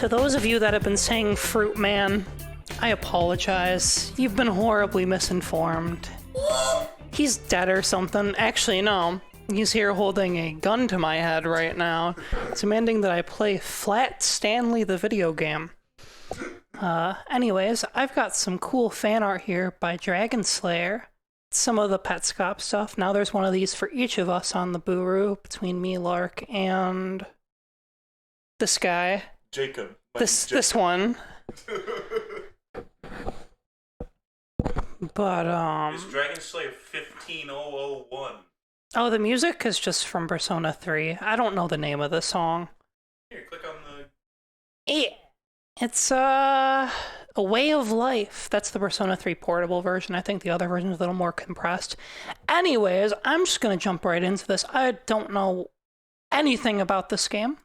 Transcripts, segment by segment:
To those of you that have been saying Fruit Man, I apologize. You've been horribly misinformed. He's dead or something. Actually, no. He's here holding a gun to my head right now, demanding that I play Flat Stanley the video game. Anyways, I've got some cool fan art here by Dragon Slayer. Some of the Petscop stuff. Now there's one of these for each of us on the Buru, between me, Lark, and this guy. Jacob. This one. But, It's Dragon Slayer 15001. Oh, the music is just from Persona 3. I don't know the name of the song. Here, click on the... It's, A Way of Life. That's the Persona 3 portable version. I think the other version is a little more compressed. Anyways, I'm just gonna jump right into this. I don't know anything about this game.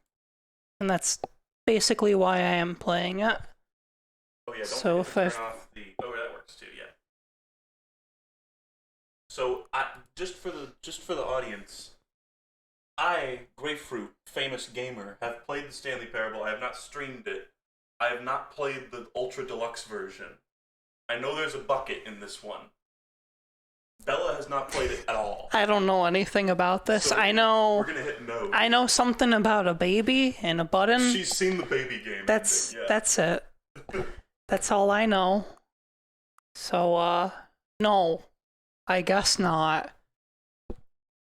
And that's basically why I am playing it. Oh yeah, so if turn off the... Oh, that works too, yeah. So, just for the audience, I, Grapefruit, famous gamer, have played the Stanley Parable. I have not streamed it. I have not played the Ultra Deluxe version. I know there's a bucket in this one. Bella has not played it at all. I don't know anything about this. So I know... We're gonna hit no. I know something about a baby and a button. She's seen the baby game. That's it. That's all I know. So, no. I guess not.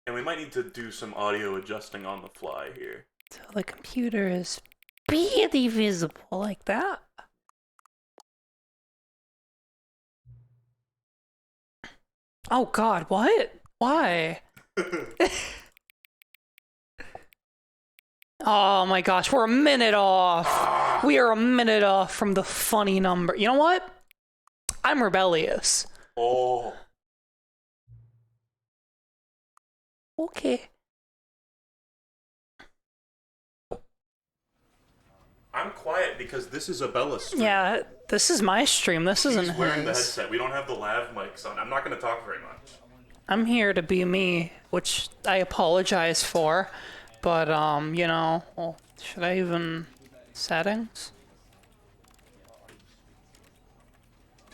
And we might need to do some audio adjusting on the fly here. So the computer is barely visible like that. Oh god, what? Why? Oh my gosh, we're a minute off. We are a minute off from the funny number. You know what? I'm rebellious. Oh. Okay. I'm quiet because this is a Bella stream. Yeah, this is my stream. This isn't She's wearing the his. headset. We don't have the lav mics on. I'm not going to talk very much. I'm here to be me, which I apologize for. But, you know, well, should I even... Settings?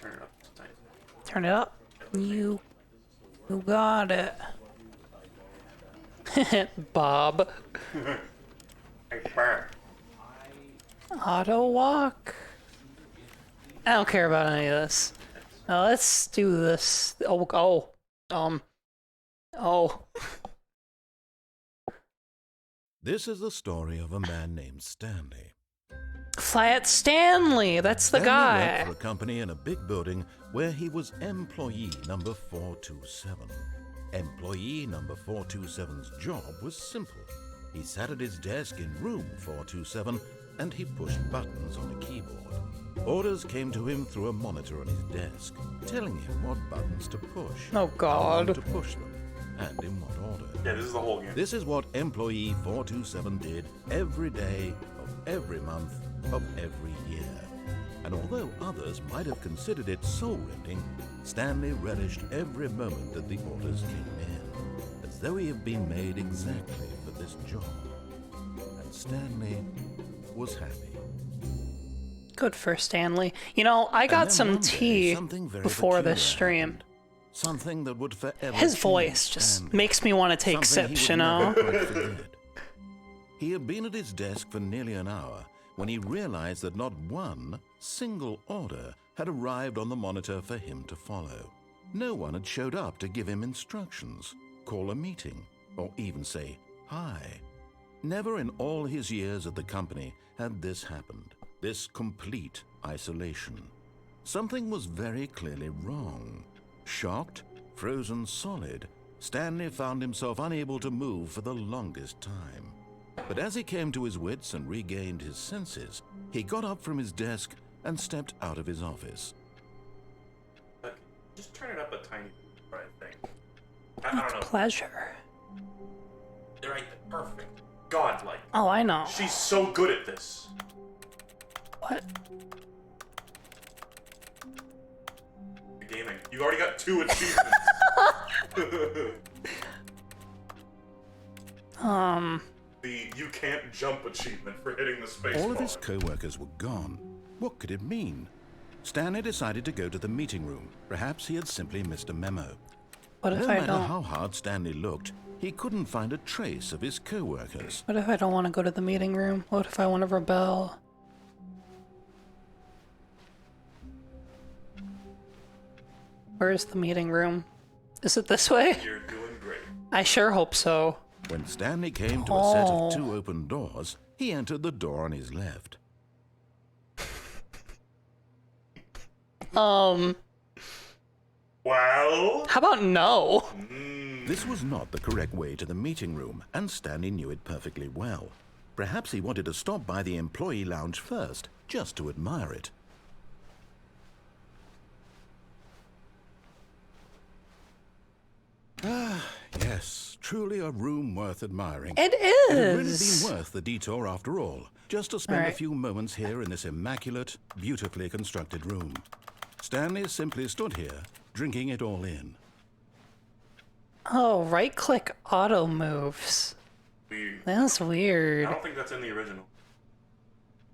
Turn it up. Turn it up. You got it. Bob. Hey, Burr. Auto walk. I don't care about any of this. Now let's do this. Oh. This is the story of a man named Stanley. Flat Stanley, that's the Stanley guy. worked for a company in a big building where he was employee number 427. Employee number 427's job was simple. He sat at his desk in room 427 and he pushed buttons on a keyboard. Orders came to him through a monitor on his desk, telling him what buttons to push, Oh how god. long to push them, and in what order. Yeah, this is the whole game. This is what employee 427 did every day of every month of every year. And although others might have considered it soul-rending, Stanley relished every moment that the orders came in, as though he had been made exactly for this job. And Stanley was happy. Good for Stanley. You know, I And got then some one day, tea something very before this peculiar stream. happened. Something that would forever His change voice just Stanley. makes me want to take Something he sips, would you know? never quite forget. He had been at his desk for nearly an hour when he realized that not one single order had arrived on the monitor for him to follow. No one had showed up to give him instructions, call a meeting, or even say hi. Never in all his years at the company had this happened, this complete isolation. Something was very clearly wrong. Shocked, frozen solid, Stanley found himself unable to move for the longest time. But as he came to his wits and regained his senses, he got up from his desk and stepped out of his office. Just turn it up a tiny bit, I think. I don't know. Pleasure. Right there. Perfect. Godlike. Oh, I know. She's so good at this. What? Gaming. You already got 2 achievements. the you can't jump achievement for hitting the space All bar. of his co-workers were gone. What could it mean? Stanley decided to go to the meeting room. Perhaps he had simply missed a memo. What if No I matter don't? how hard Stanley looked, he couldn't find a trace of his co-workers. What if I don't want to go to the meeting room? What if I want to rebel? Where's the meeting room? Is it this way? You're doing great. I sure hope so. When Stanley came to a set Oh. of 2 open doors, he entered the door on his left. Well, How about no? This was not the correct way to the meeting room, and Stanley knew it perfectly well. Perhaps he wanted to stop by the employee lounge first, just to admire it. Ah, yes, truly a room worth admiring. It It had really is. been worth the detour after all, just to spend a Alright. few moments here in this immaculate, beautifully constructed room. Stanley simply stood here, drinking it all in. Oh, right-click auto moves. weird. That's I weird. don't think that's in the original.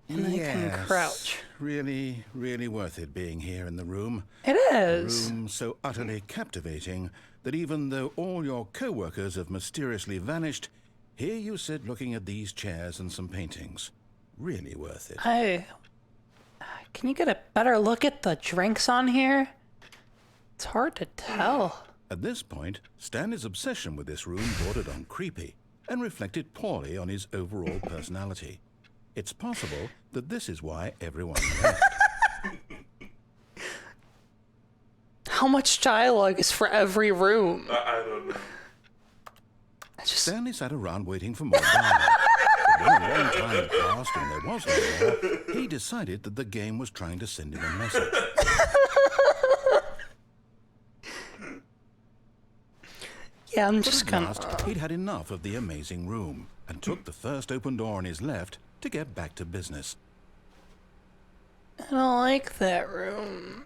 And then you can crouch. Really, really worth it being here in the room. It A is. room so utterly captivating that even though all your co-workers have mysteriously vanished, here you sit looking at these chairs and some paintings. Really worth it. Can you get a better look at the drinks on here? It's hard to tell. At this point, Stanley's obsession with this room bordered on creepy and reflected poorly on his overall personality. It's possible that this is why everyone left. How much dialogue is for every room? I don't know. I just Stanley sat around waiting for more dialogue. But when a long time had passed and there was no more, he decided that the game was trying to send him a message. yeah, I'm But just at gonna. last, he'd had enough of the amazing room and took the first open door on his left to get back to business. I don't like that room.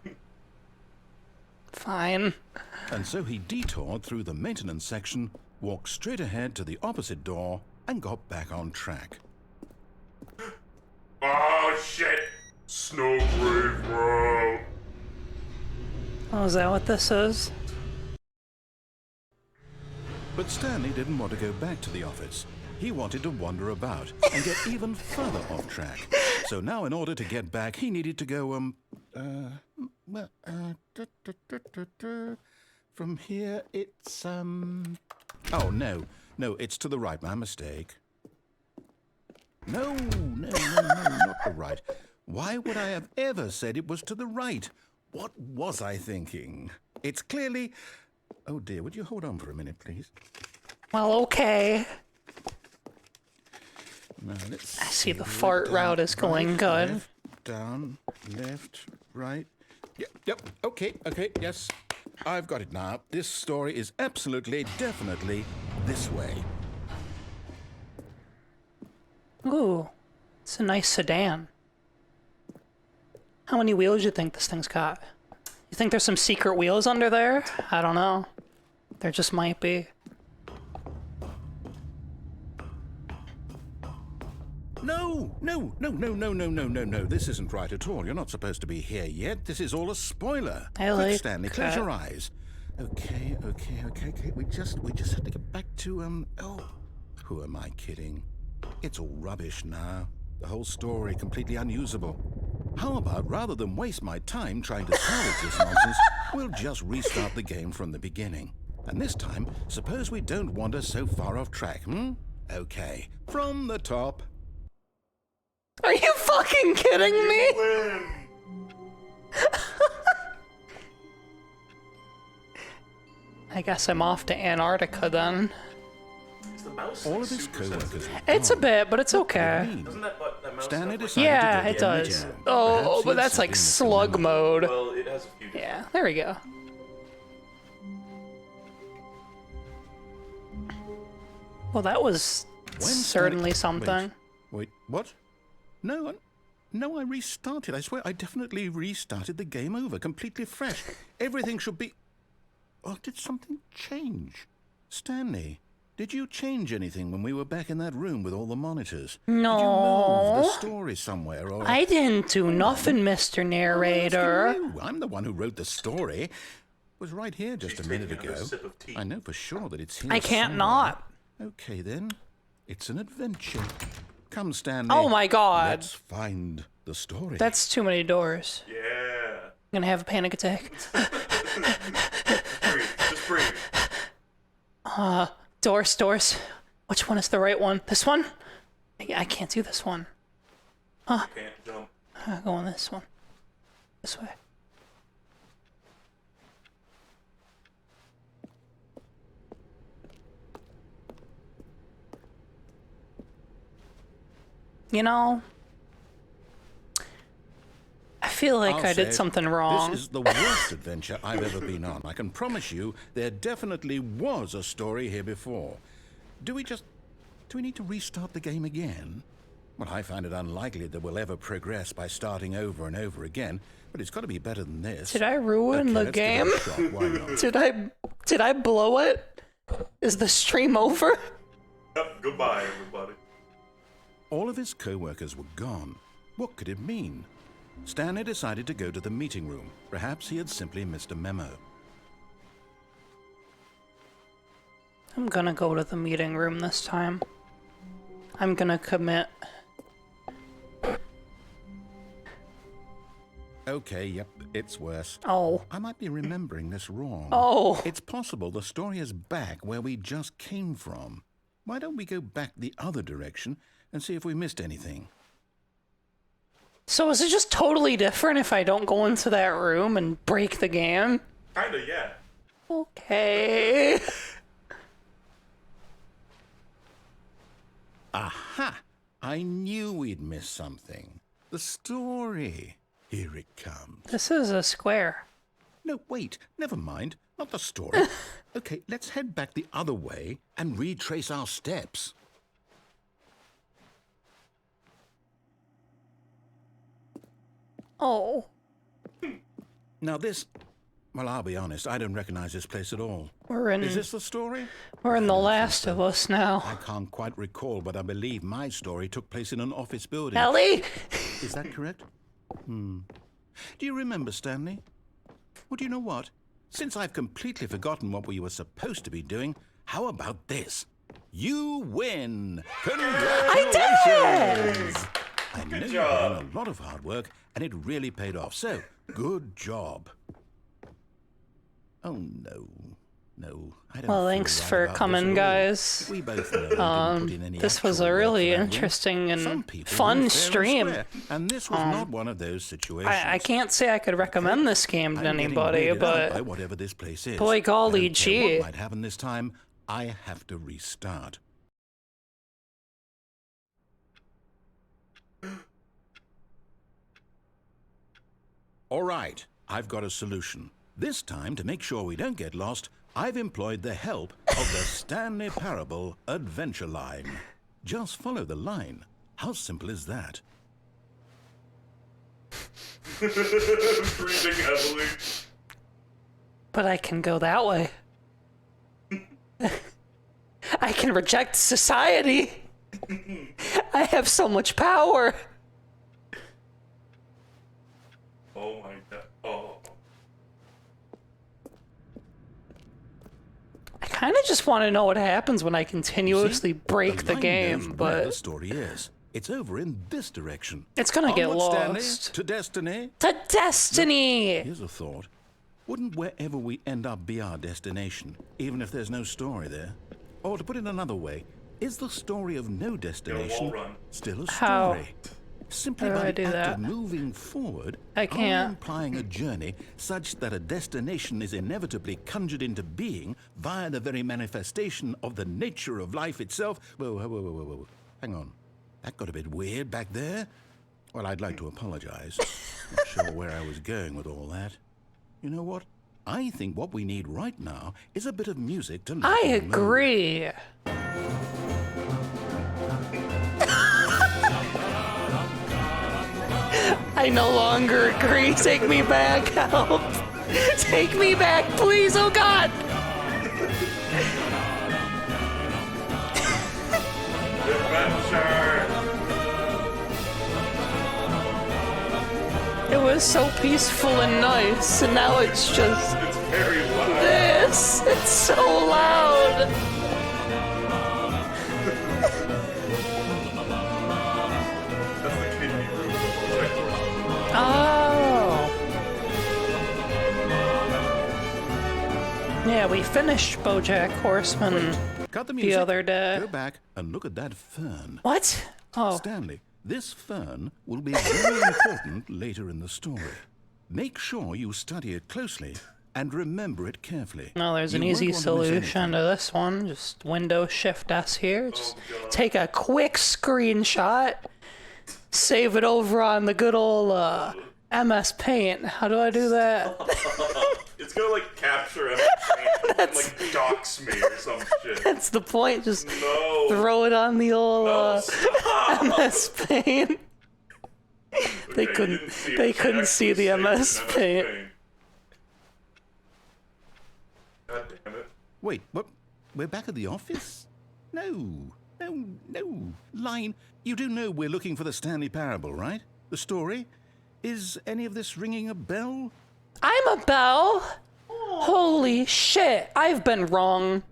Fine. And so he detoured through the maintenance section, walked straight ahead to the opposite door, and got back on track. Oh shit! Snow Brave World. Oh, is that what this is? But Stanley didn't want to go back to the office. He wanted to wander about and get even further off track. So now in order to get back, he needed to go, from here it's, oh, no, it's to the right, my mistake. No, not the right. Why would I have ever said it was to the right? What was I thinking? It's clearly... Oh dear, would you hold on for a minute, please? Well, okay. Now, let's I see the Right, fart down, route is going right, good. Left, down, left, right. Yep, okay, yes. I've got it now. This story is absolutely, definitely this way. Ooh, it's a nice sedan. How many wheels do you think this thing's got? You think there's some secret wheels under there? I don't know. There just might be. No. This isn't right at all. You're not supposed to be here yet. This is all a spoiler. I Quick, like Stanley, close your eyes. Okay. We just have to get back to, who am I kidding? It's all rubbish now. The whole story completely unusable. How about, rather than waste my time trying to salvage this nonsense, we'll just restart the game from the beginning. And this time, suppose we don't wander so far off track, Okay, from the top. Are you fucking kidding me? Win. I guess I'm off to Antarctica then. Is the mouse All like, of his super co-workers sensitive? were It's a gone. bit, but it's What could it okay. mean? Doesn't that mouse Stanley have, like, decided Yeah, to go it to the does. meeting room. Oh, Perhaps but he had that's like simply missed a slug memo. mode. Well, it has a few. different- Yeah, there we go. Well, that was When certainly Stanley- something. Wait, what? No, I restarted. I swear, I definitely restarted the game over, completely fresh. Everything should be... Oh, did something change? Stanley, Did you change anything when we were back in that room with all the monitors? No. Did you move the story somewhere, or... I didn't do nothing, Mr. Narrator. I'm the one who wrote the story. It was right here just She's a minute taking ago. another sip of tea. I know for sure that it's here I can't somewhere. not. Okay, then. It's an adventure. Come, Stanley. Oh my god. Let's find the story. That's too many doors. Yeah. I'm gonna have a panic attack. Just breathe. Doors. Which one is the right one? This one? I can't do this one. You can't jump. I'll go on this one. This way. You know, I feel like I'll I say did something wrong. This is the worst adventure I've ever been on. I can promise you there definitely was a story here before. Do we need to restart the game again? Well, I find it unlikely that we'll ever progress by starting over and over again, but it's got to be better than this. Did I ruin the Let's give game? it a shot. Why not? Did I blow it? Is the stream over? Yep, goodbye, everybody. All of his co-workers were gone. What could it mean? Stanley decided to go to the meeting room. Perhaps he had simply missed a memo. I'm gonna go to the meeting room this time. I'm gonna commit. Okay, yep, it's worse. Oh. I might be remembering this wrong. Oh. It's possible the story is back where we just came from. Why don't we go back the other direction and see if we missed anything? So is it just totally different if I don't go into that room and break the game? Kinda, yeah. Okay. Aha! I knew we'd miss something. The story. Here it comes. This is a square. No, wait. Never mind. Not the story. Okay, let's head back the other way and retrace our steps. Oh. Now this... Well, I'll be honest. I don't recognize this place at all. Is this the story? We're in The Last of Us now. I can't quite recall, but I believe my story took place in an office building. Ellie! Is that correct? Do you remember, Stanley? Well, do you know what? Since I've completely forgotten what we were supposed to be doing, how about this? You win! Congratulations! I did! I know you job. put in a lot of hard work, and it really paid off. So, good job. Oh, no. No, I don't Well, feel thanks right for about this coming, at all. guys. We both know we didn't put in any This was actual a work really for that win. interesting and Some people fun were fair and stream. square, and this was not one of those situations. I can't say I could recommend this game to I'm getting anybody, weirded out by but whatever this place is. boy golly I don't care gee. what might happen this time, I have to restart. All right, I've got a solution. This time, to make sure we don't get lost, I've employed the help of the Stanley Parable Adventure Line. Just follow the line. How simple is that? Breathing heavily. but I can go that way. I can reject society. I have so much power. Oh my god. Oh. I kind of just want to know what happens when I continuously See? break the line knows game, where the but story is. It's over in this direction. it's gonna get Onward, Stanley, lost. to destiny. To destiny! Here's a thought. Wouldn't wherever we end up be our destination, even if there's no story there? Or to put it another way, is the story of no destination run. still a story? How? Simply How do by I the do act that? of moving forward, I are we can't. implying a journey such that a destination is inevitably conjured into being via the very manifestation of the nature of life itself? Whoa. Hang on. That got a bit weird back there. Well, I'd like to apologize. Not sure where I was going with all that. You know what? I think what we need right now is a bit of music to I lighten the mood. agree. I no longer agree. Take me back. Help. Take me back, please. Oh, God. It was so peaceful and nice, and now it's just It's very loud. this. It's so loud. That's the kidney room. Check. Oh. Yeah, we finished BoJack Horseman Cut the the music. other day. Go back and look at that fern. What? Oh. Stanley, this fern will be very important later in the story. Make sure you study it closely and remember it carefully. No, there's an You won't easy want to miss solution anything. to this one. Just Windows Shift S here. Just God. take a quick screenshot, save it over on the good old MS Paint. How do I do that? It's gonna like capture everything and like dox me or some shit. That's the point. Just No. throw it on the old No, stop. MS Paint. They Okay, couldn't. you didn't see it. They She couldn't actually see the saved it in MS Paint. God damn it. Wait, what? We're back at the office? No. Line, you do know we're looking for the Stanley Parable, right? The story? Is any of this ringing a bell? I'm a bell. Holy shit! I've been wrong.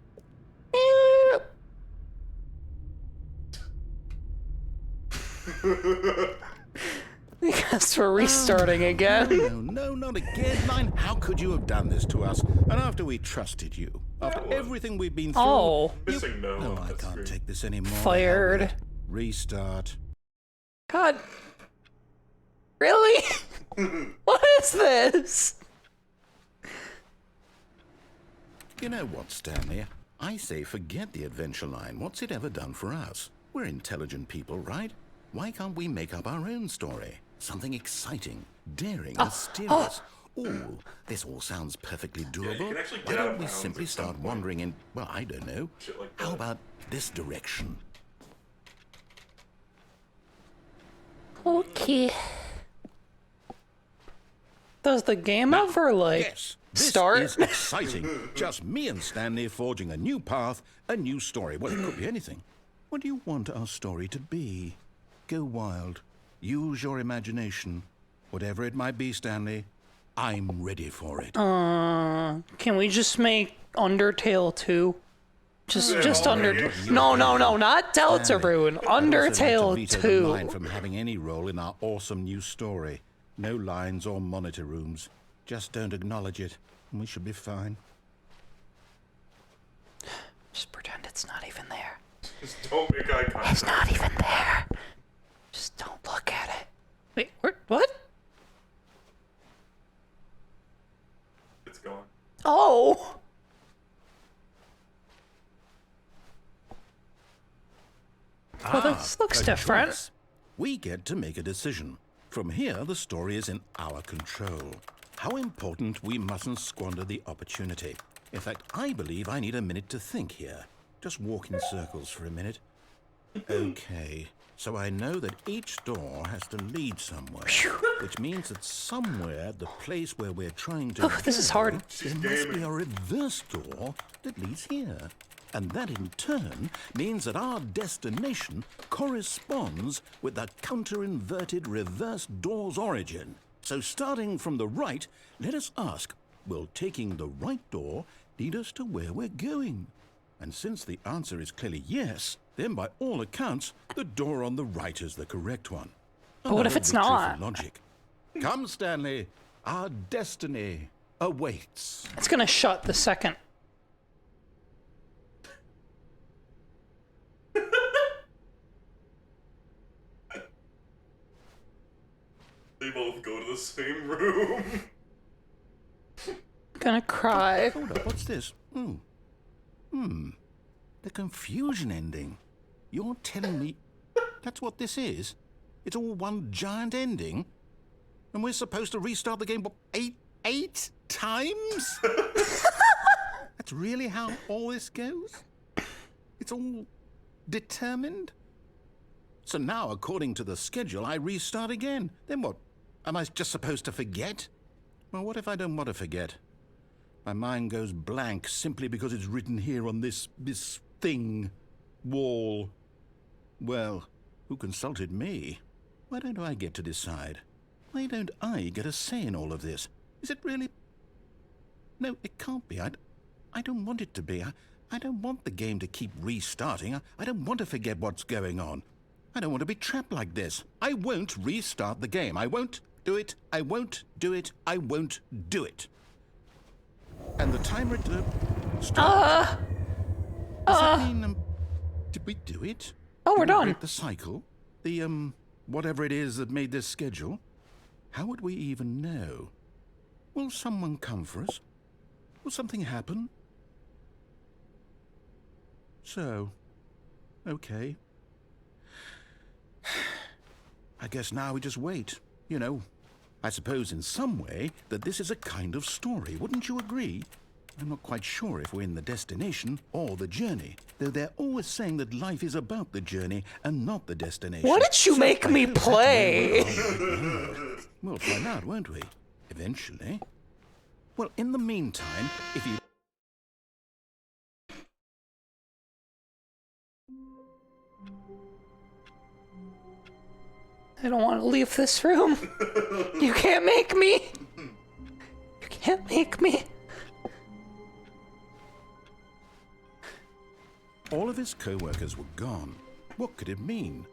I guess we're restarting again. No, not again, Line. How could you have done this to us? And after we trusted you, after everything we've been through. Oh, Missing no. No, on I that can't screen. take this anymore. Fired. The hell with it. Restart. God. Really? What is this? You know what, Stanley? I say forget the adventure line. What's it ever done for us? We're intelligent people, right? Why can't we make up our own story? Something exciting, daring, mysterious. Ooh, this all sounds perfectly doable. can actually Why get out don't of we bounds simply at some start point. wandering in, well, I don't know. Shit like How that. about this direction? Okay. Does the game ever, like, Yes, this start? is exciting. Just me and Stanley forging a new path, a new story. Well, it could be anything. What do you want our story to be? Go wild. Use your imagination. Whatever it might be, Stanley, I'm ready for it. Can we just make Undertale 2? Just Yeah, Under. already. No, not Deltarune. I'd also like to Undertale veto the line 2. from having any role in our awesome new story. No lines or monitor rooms. Just don't acknowledge it, and we should be fine. Just pretend it's not even there. Just don't make eye contact. It's not even there. Just don't look at it. Wait, what? It's gone. Oh! Well, this looks a different. choice. We get to make a decision. From here, the story is in our control. How important we mustn't squander the opportunity. In fact, I believe I need a minute to think here. Just walk in circles for a minute. Okay, so I know that each door has to lead somewhere, which means that somewhere, the place where we're trying to Oh, this is go, hard. there must be a reverse door that leads here. And that in turn means that our destination corresponds with the counter-inverted reverse door's origin. So starting from the right, let us ask, will taking the right door lead us to where we're going? And since the answer is clearly yes, then by all accounts, the door on the right is the correct one. But what if Another it's victory not? for logic. Come, Stanley, our destiny awaits. It's gonna shut the second. They both go to the same room. Gonna cry. Hold up, what's this? The confusion ending. You're telling me that's what this is? It's all one giant ending? And we're supposed to restart the game, what, eight times? That's really how all this goes? It's all determined? So now, according to the schedule, I restart again. Then what? Am I just supposed to forget? Well, what if I don't want to forget? My mind goes blank simply because it's written here on this thing, wall. Well, who consulted me? Why don't I get to decide? why don't I get a say in all of this? Is it really... No, it can't be. I don't want it to be. I don't want the game to keep restarting. I don't want to forget what's going on. I don't want to be trapped like this. I won't restart the game. I won't do it. I won't do it. I won't do it. And the timer... Does that mean... did we do it? Oh, we're Did we done. break the cycle? The, whatever it is that made this schedule? How would we even know? Will someone come for us? Will something happen? So, okay. I guess now we just wait. You know, I suppose in some way that this is a kind of story. Wouldn't you agree? I'm not quite sure if we're in the destination or the journey, though they're always saying that life is about the journey and not the destination. What did you So make I me hope that's play? where we're on. We'll find out, won't we? Eventually. Well, in the meantime, if you... I don't want to leave this room. You can't make me. You can't make me. All of his co-workers were gone. What could it mean?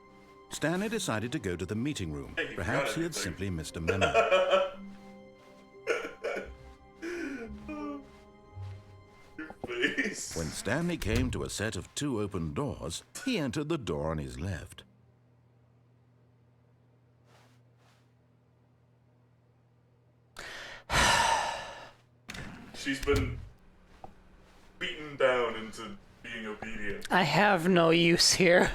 Stanley decided to go to the meeting room. Hey, you Perhaps forgot he had everything. simply missed a memo. Your face. When Stanley came to a set of 2 open doors, he entered the door on his left. She's been beaten down into being obedient. I have no use here.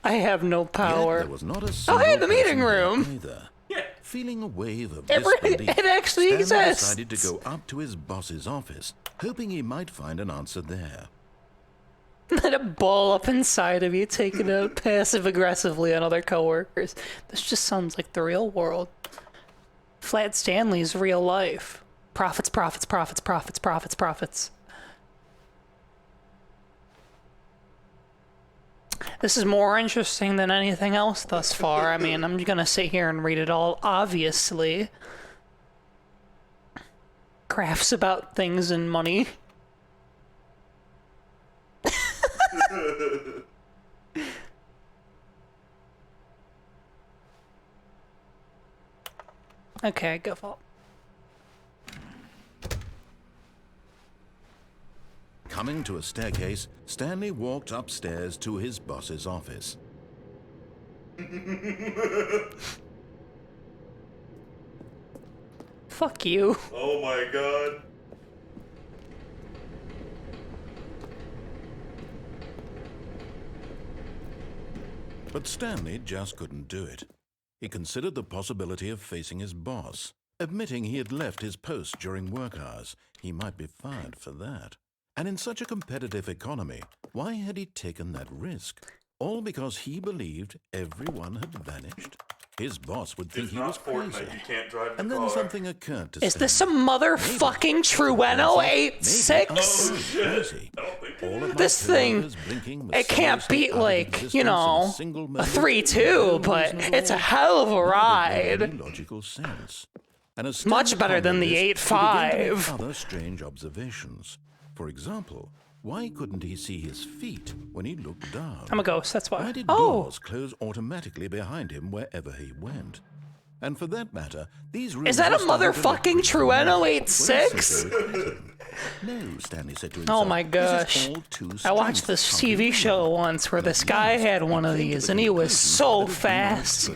I have no Yet power. there was not a Oh, single hey, the person meeting there room. either. Yeah. Feeling a wave of It really- disbelief, it actually Stanley exists. decided to go up to his boss's office, hoping he might find an answer there. Let it ball up inside of you, taking it out passive aggressively on other coworkers. This just sounds like the real world. Flat Stanley's real life. Profits, profits, profits, profits, profits, profits. This is more interesting than anything else thus far. I mean, I'm gonna sit here and read it all, obviously. Graphs about things and money. Okay, go for it. Coming to a staircase, Stanley walked upstairs to his boss's office. Fuck you. Oh my god. But Stanley just couldn't do it. He considered the possibility of facing his boss. Admitting he had left his post during work hours, he might be fired for that. And in such a competitive economy, why had he taken that risk? All because he believed everyone had vanished? His boss would think It's he not was Fortnite. crazy. You can't drive the And car. then something occurred to Is this some Stanley. motherfucking Trueno 86? Oh shit. I don't think All of my This thing, coworkers blinking was it can't seriously beat out of like, existence you in know, single a moment. 3-2, but it's a hell of a None of it made ride. any logical sense. And as Much Stanley better than pondered the this, he began to make 8-5. Other strange observations. For example, why couldn't he see his feet when he looked down? I'm a ghost, that's Why why. did Oh, doors close automatically behind him wherever he went? And for that matter, these rooms is that a were starting to look motherfucking pretty Trueno familiar. 86? What a simple pattern. No, Stanley said to himself. Oh my "This gosh. is all too I watched strange. this How TV convenient." show once where this guy had one of these and he was so fast.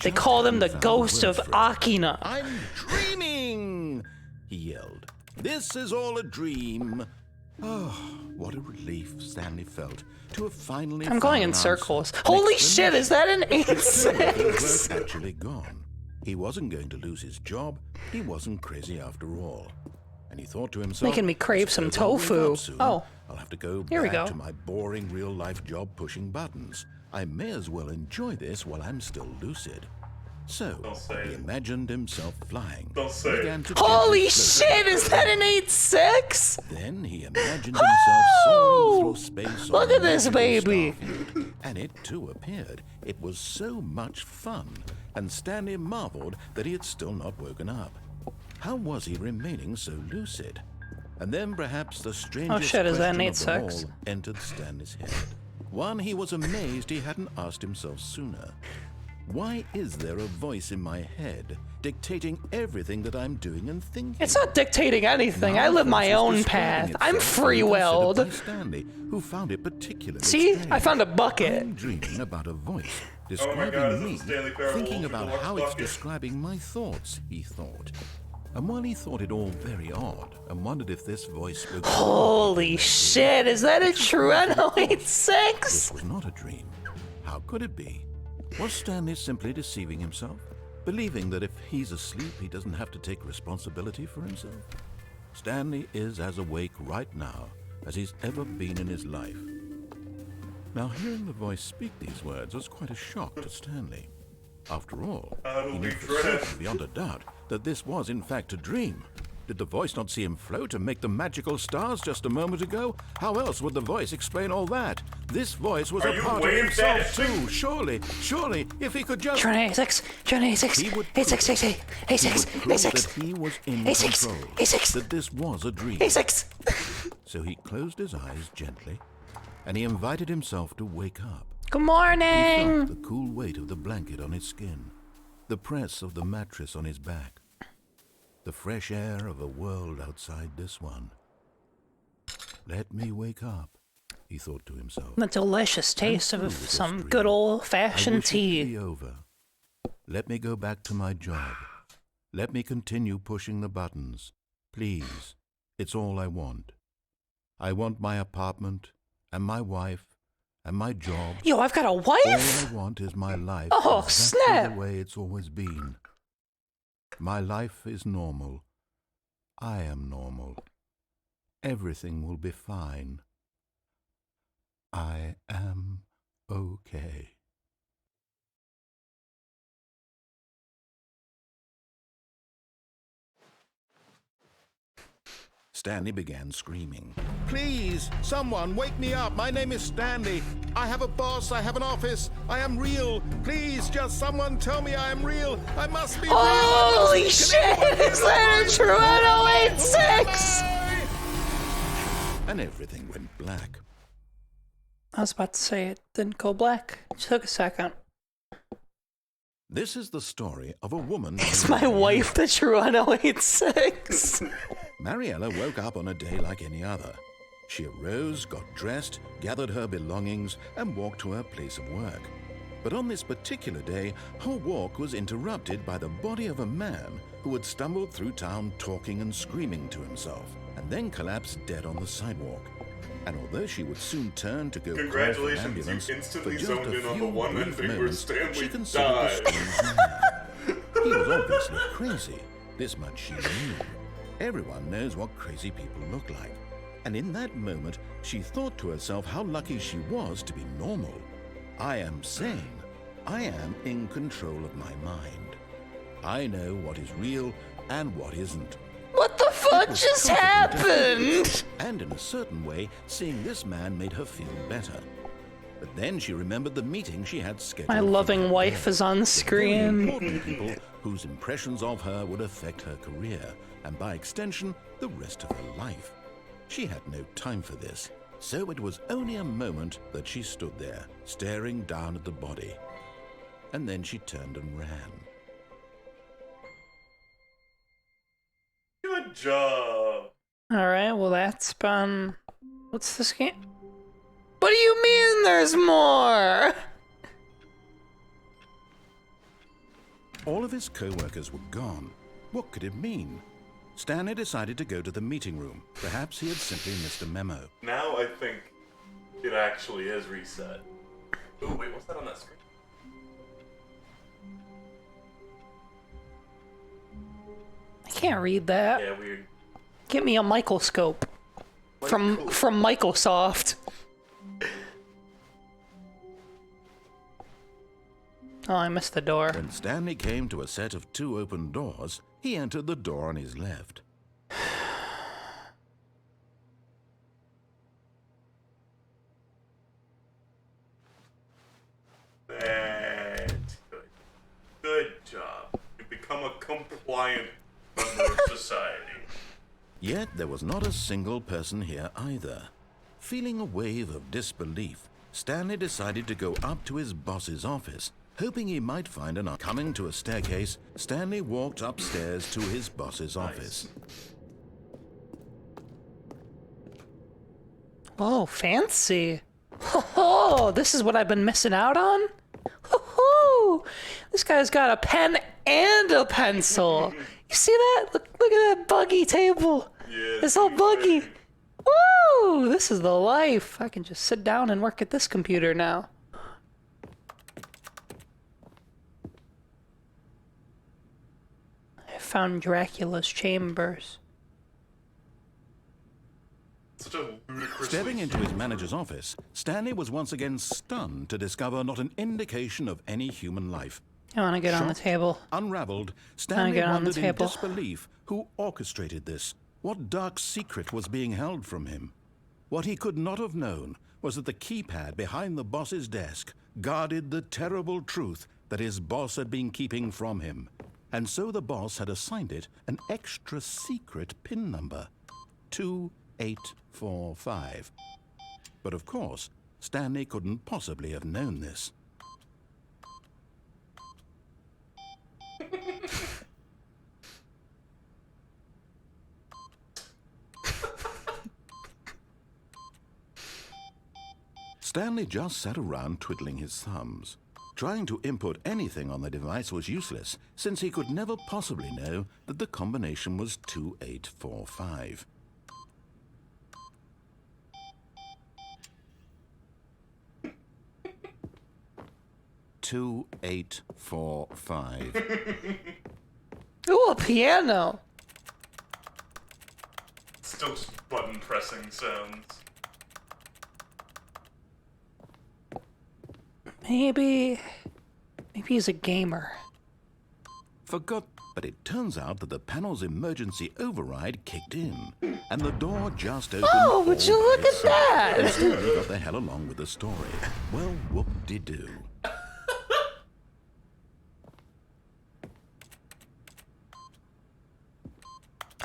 They called him the Ghost of Akina. I'm dreaming, he yelled. This is all a dream. Oh, what a relief Stanley felt to have finally I'm going in found an circles. answer. Holy An shit, is that an explanation. 86? Were actually gone. He wasn't going to lose his job. He wasn't crazy after all. And he thought to himself, Making me crave "I some suppose I'll wake tofu. up soon. Oh. I'll have to go Here we back go. to my boring real-life job pushing buttons. I may as well enjoy this while I'm still lucid." So, Don't say he it. imagined himself flying. Don't say it. Began to Holy gently float. shit, is that an 86? Then he imagined himself soaring through space. Look on at this magical baby. starfield. And it too appeared. It was so much fun, and Stanley marveled that he had still not woken up. How was he remaining so lucid? And then perhaps the strangest shit, is that question Nate of them Six? all entered Stanley's head. One he was amazed he hadn't asked himself sooner. Why is there a voice in my head dictating everything that I'm doing and thinking? It's not dictating anything. Now I live the my voice was own describing path. I'm itself and free-willed. considered by Stanley, who found it particularly See? strange. I found a bucket. I'm dreaming about a voice Oh describing my God, is it me, the Stanley Parable thinking Ultra about Deluxe how it's bucket? describing my thoughts, he thought. And while he thought it all very odd and wondered if this voice was... Holy shit, is that a Trueno 86? This was not a dream. How could it be? Was Stanley simply deceiving himself? Believing that if he's asleep, he doesn't have to take responsibility for himself? Stanley is as awake right now as he's ever been in his life. Now, hearing the voice speak these words was quite a shock to Stanley. After all, he knew for certain, beyond a doubt, that this was in fact a dream. Did the voice not see him float and make the magical stars just a moment ago? How else would the voice explain all that? This voice was Are a you part of wave himself dancing? too. Surely, if he could just... Trueno 86, Trueno 86, He would 86, 86, He 86, would prove 86, that he was in 86, control, 86, that this was a dream. 86. So he closed his eyes gently, and he invited himself to wake up. Good He morning. felt the cool weight of the blanket on his skin, the press of the mattress on his back, the fresh air of a world outside this one. Let me wake up, he thought to himself. The delicious taste through of this some dream. good I old-fashioned wish it could tea. be over. Let me go back to my job. Let me continue pushing the buttons. Please, it's all I want. I want my apartment, and my wife, and my job. Yo, I've got a All wife? I want is my life. Oh, exactly snap. the way it's always been. My life is normal. I am normal. Everything will be fine. I am okay. Stanley began screaming. Please, someone, wake me up. My name is Stanley. I have a boss. I have an office. I am real. Please, just someone tell me I am real. I must be real. Holy shit! Is that a Trueno 86? And everything went black. I was about to say it didn't go black. It took a second. This is the story of a woman. It's my wife, the Trueno 86. Mariella woke up on a day like any other. She arose, got dressed, gathered her belongings, and walked to her place of work. But on this particular day, her walk was interrupted by the body of a man who had stumbled through town talking and screaming to himself, and then collapsed dead on the sidewalk. And although she would soon turn to go call for an Congratulations, ambulance, you instantly for just zoned a in on few the one brief ending where moments, Stanley she considered died. the strange man. He was obviously crazy. This much she knew. Everyone knows what crazy people look like. And in that moment, she thought to herself how lucky she was to be normal. I am sane. I am in control of my mind. I know what is real and what isn't. What the fuck was just comforting to happened? And in a certain way, seeing this man made her feel better. But then she remembered the meeting she had scheduled. My for loving that wife day. is on The very screen. important people whose impressions of her would affect her career, and by extension, the rest of her life. She had no time for this, so it was only a moment that she stood there, staring down at the body. And then she turned and ran. Good job. Alright, well that's been... What's this game? What do you mean there's more? All of his co-workers were gone. What could it mean? Stanley decided to go to the meeting room. Perhaps he had simply missed a memo. Now I think it actually is reset. Ooh, wait, what's that on that screen? I can't read that. Yeah, weird. Get me a microscope. From Microsoft. Oh, I missed the door. When Stanley came to a set of 2 open doors, he entered the door on his left. become a compliant member of society. Yet there was not a single person here either. Feeling a wave of disbelief, Stanley decided to go up to his boss's office, hoping he might find an... Coming to a staircase, Stanley walked upstairs to his boss's office. Oh, fancy. Oh, this is what I've been missing out on? Oh, this guy's got a pen and a pencil. You see that? Look at that buggy table. Yeah, it's all buggy. Woo! This is the life. I can just sit down and work at this computer now. I found Dracula's chambers. Such a ludicrously... Stepping into his manager's office, Stanley was once again stunned to discover not an indication of any human life. I want to get on the Shocked, table. Unraveled, Stanley get on the wondered in table. disbelief who orchestrated this. What dark secret was being held from him? What he could not have known was that the keypad behind the boss's desk guarded the terrible truth that his boss had been keeping from him. And so the boss had assigned it an extra secret PIN number. 2845. But of course, Stanley couldn't possibly have known this. Stanley just sat around twiddling his thumbs. Trying to input anything on the device was useless, since he could never possibly know that the combination was 2845. Two, 8, 4, 5. Ooh, a piano. Still just button pressing sounds. Maybe he's a gamer. Forgot, but it turns out that the panel's emergency override kicked in, and the door just opened. Oh, would you look at that? And Stanley got the hell along with the story. Well, whoop-de-doo.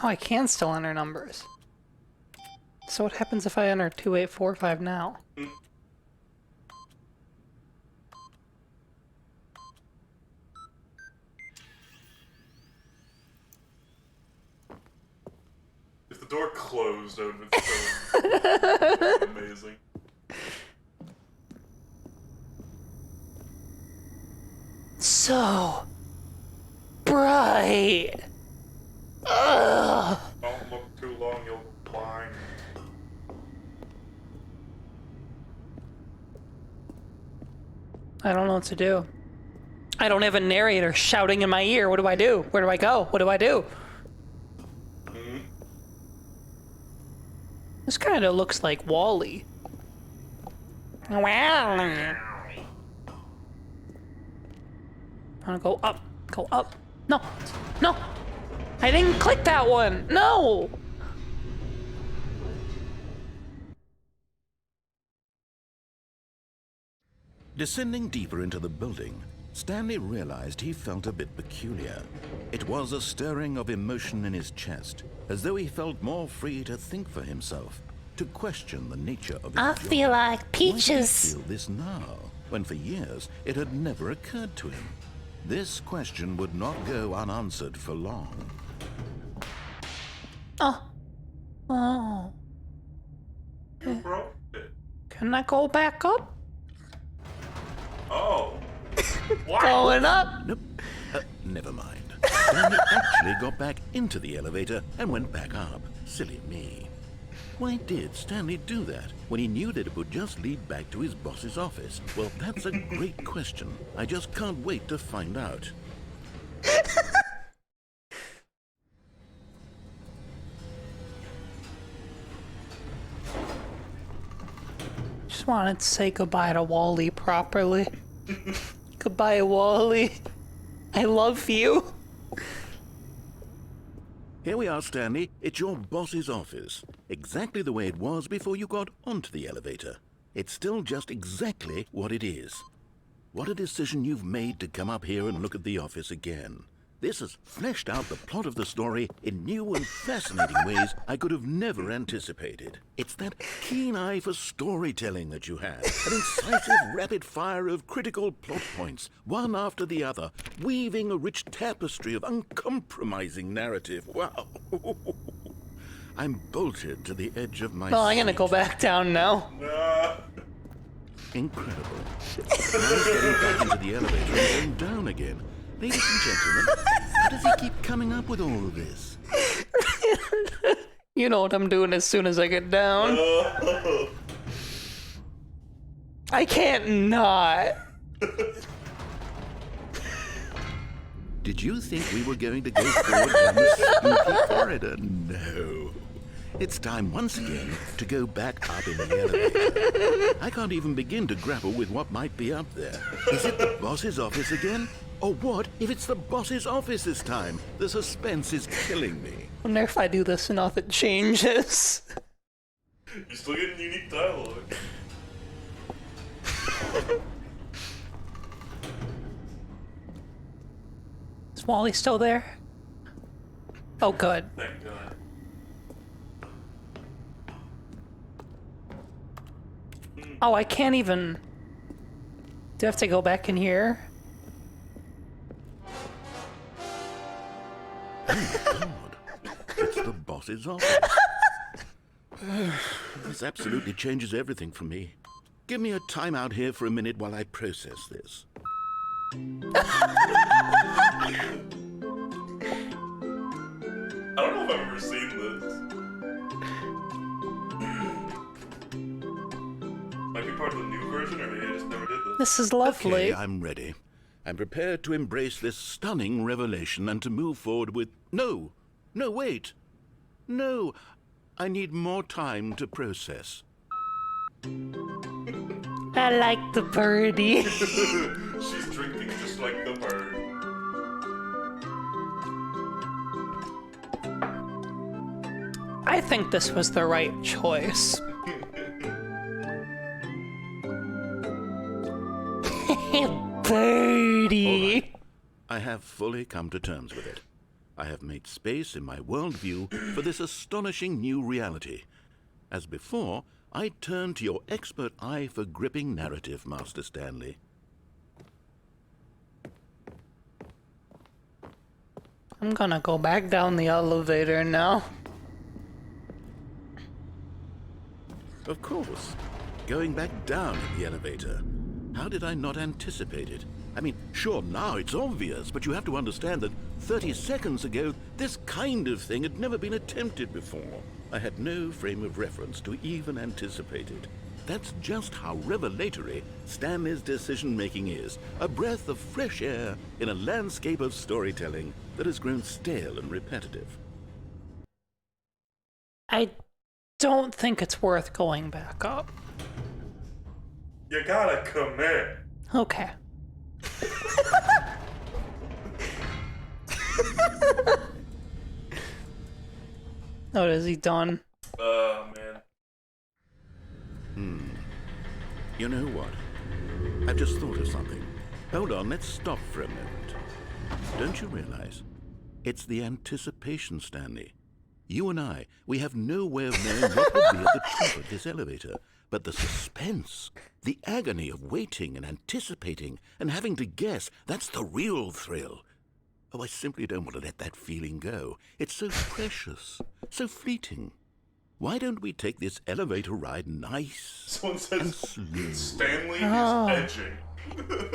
Oh, I can still enter numbers. So what happens if I enter 2845 now? If the door closed, that would have been so amazing. So bright. Ugh. Don't look too long, you'll go blind. I don't know what to do. I don't have a narrator shouting in my ear. What do I do? Where do I go? What do I do? This kind of looks like Wall-E. Wow. I want to go up. Go up. No. No. I didn't click that one. No. Descending deeper into the building, Stanley realized he felt a bit peculiar. It was a stirring of emotion in his chest, as though he felt more free to think for himself, to question the nature of his I job. feel like Why did he peaches. feel this now, when for years it had never occurred to him? This question would not go unanswered for long. Oh. Oh. You broke it. Can I go back up? Oh. What? Going up. Nope. Never mind. Stanley actually got back into the elevator and went back up. Silly me. Why did Stanley do that when he knew that it would just lead back to his boss's office? Well, that's a great question. I just can't wait to find out. Just wanted to say goodbye to Wall-E properly. Goodbye, Wall-E. I love you. Here we are, Stanley. It's your boss's office. Exactly the way it was before you got onto the elevator. It's still just exactly what it is. What a decision you've made to come up here and look at the office again. This has fleshed out the plot of the story in new and fascinating ways I could have never anticipated. It's that keen eye for storytelling that you have, an incisive rapid fire of critical plot points, one after the other, weaving a rich tapestry of uncompromising narrative. Wow. I'm bolted to the edge of my Well, I'm gonna seat. go back down now. Incredible. Now he's getting back into the elevator and going down again. Ladies and gentlemen, how does he keep coming up with all of this? You know what I'm doing as soon as I get down. I can't not. Did you think we were going to go forward down the spooky corridor? No. It's time once again to go back up in the elevator. I can't even begin to grapple with what might be up there. Is it the boss's office again? Or what if it's the boss's office this time? The suspense is killing me. I wonder if I do this enough it changes. You're still getting unique dialogue. Is Wally still there? Oh, good. Thank God. Oh, I can't even... Do I have to go back in here? God, it's the boss's office. This absolutely changes everything for me. Give me a time out here for a minute while I process this. I don't know if I've ever seen this. Might be part of the new version, or maybe I just never did this. This is lovely. Okay, I'm ready. I'm prepared to embrace this stunning revelation and to move forward with... No, wait. No, I need more time to process. I like the birdie. She's drinking just like the bird. I think this was the right choice. Birdie. I have fully come to terms with it. I have made space in my worldview for this astonishing new reality. As before, I turn to your expert eye for gripping narrative, Master Stanley. I'm gonna go back down the elevator now. Of course. Going back down in the elevator. How did I not anticipate it? I mean, sure, now it's obvious, but you have to understand that 30 seconds ago, this kind of thing had never been attempted before. I had no frame of reference to even anticipate it. That's just how revelatory Stanley's decision-making is. A breath of fresh air in a landscape of storytelling that has grown stale and repetitive. I don't think it's worth going back up. You gotta commit. Okay. Oh, is he done? Oh, man. You know what? I've just thought of something. Hold on, let's stop for a moment. Don't you realize? It's the anticipation, Stanley. You and I, we have no way of knowing what will be at the top of this elevator. But the suspense, the agony of waiting and anticipating and having to guess, that's the real thrill. Oh, I simply don't want to let that feeling go. It's so precious, so fleeting. Why don't we take this elevator ride nice Someone and says slow? Stanley Oh. is edging.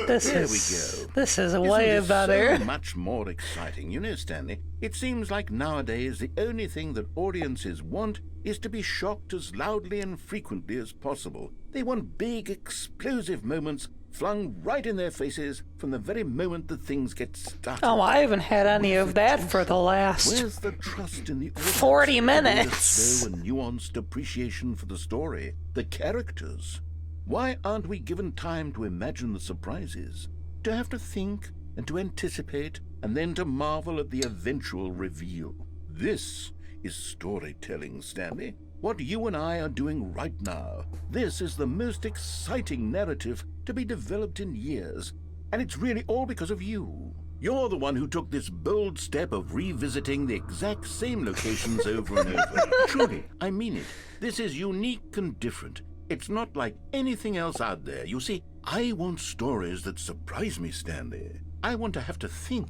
This There is we go. This is Isn't way this better. so much more exciting? You know, Stanley, it seems like nowadays the only thing that audiences want is to be shocked as loudly and frequently as possible. They want big, explosive moments flung right in their faces from the very moment that things get started. Oh, I haven't had any of that for the last Where's the trust in the audience? 40 To build minutes. a slow and nuanced appreciation for the story, the characters. Why aren't we given time to imagine the surprises, to have to think and to anticipate, and then to marvel at the eventual reveal? This is storytelling, Stanley. What you and I are doing right now. This is the most exciting narrative to be developed in years, and it's really all because of you. You're the one who took this bold step of revisiting the exact same locations over and over. Truly, I mean it. This is unique and different. It's not like anything else out there. You see, I want stories that surprise me, Stanley. I want to have to think.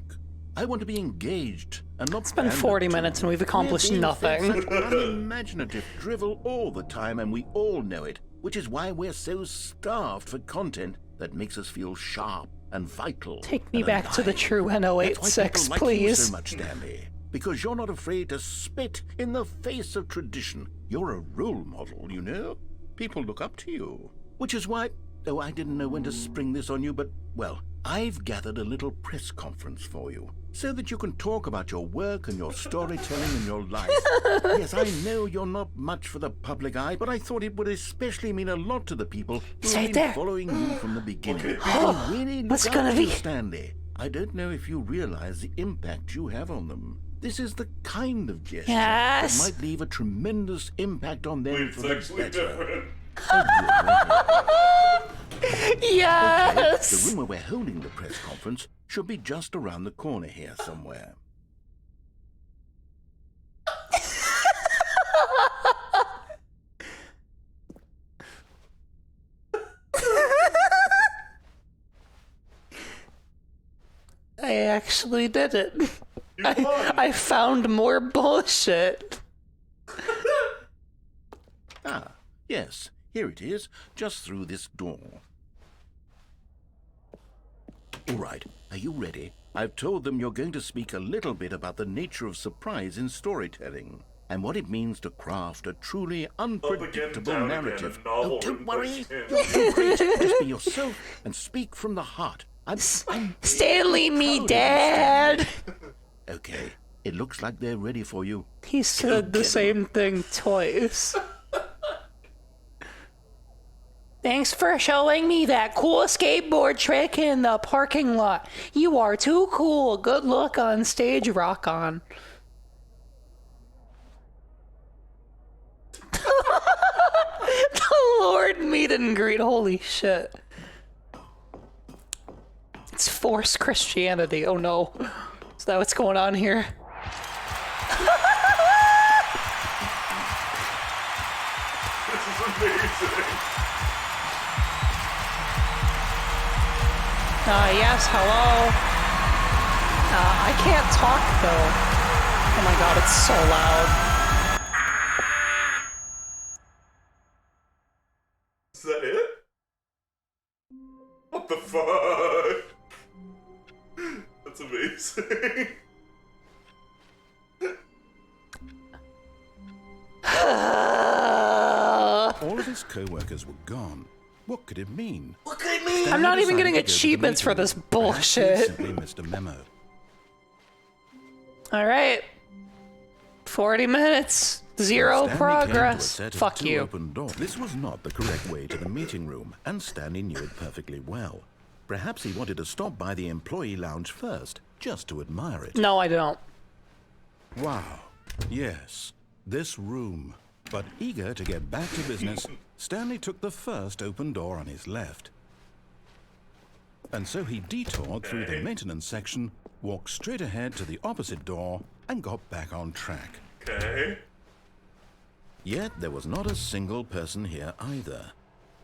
I want to be engaged and not. It's been 40 minutes and we've accomplished nothing. Such unimaginative drivel all the time, and we all know it, which is why we're so starved for content that makes us feel sharp and vital. Take me and back to the alive. true That's why N086, people like you please. so much, Stanley, because you're not afraid to spit in the face of tradition. You're a role model, you know? People look up to you. Which is why, oh, I didn't know when to spring this on you, but, well, I've gathered a little press conference for you, so that you can talk about your work and your storytelling and your life. Yes, I know you're not much for the public eye, but I thought it would especially mean a lot to the people who have been following you from the beginning. Oh, They really look what's up gonna to you, be? Stanley. I don't know if you realize the impact you have on them. This is the kind of gesture Yes. that might leave a tremendous impact on them It's for the actually better. different. Yes! The room where we're holding the press conference should be just around the corner here somewhere. I actually did it. You won. I found more bullshit. Ah, yes, here it is, just through this door. All right, are you ready? I've told them you're going to speak a little bit about the nature of surprise in storytelling and what it means to craft a truly unpredictable down narrative. again, a novel Oh, don't written worry. by You're so great. Just be yourself and speak from the heart. I'm Stanley, me proud of you, dad! Okay, it looks like they're ready for you. He said the same thing twice. Thanks for showing me that cool skateboard trick in the parking lot. You are too cool. Good luck on stage, rock on. The Lord meet and greet. Holy shit. It's forced Christianity. Oh no. Is that what's going on here? This is amazing. Yes, hello. I can't talk though. Oh my god, it's so loud. Is that it? What the fuck? That's amazing. All of his co-workers were gone. What could it mean? What could it mean? I'm not even getting Decided to go to the achievements for meeting this room. Perhaps he bullshit. simply missed a memo. Alright. 40 minutes. Zero Stanley progress. Came to a set of Fuck two you. Open doors. This was not the correct way to the meeting room, and Stanley knew it perfectly well. Perhaps he wanted to stop by the employee lounge first, just to admire it. No, I don't. Wow. Yes, this room. But eager to get back to business, Stanley took the first open door on his left. And so he detoured through the maintenance section, walked straight ahead to the opposite door, and got back on track. Okay. Yet there was not a single person here either.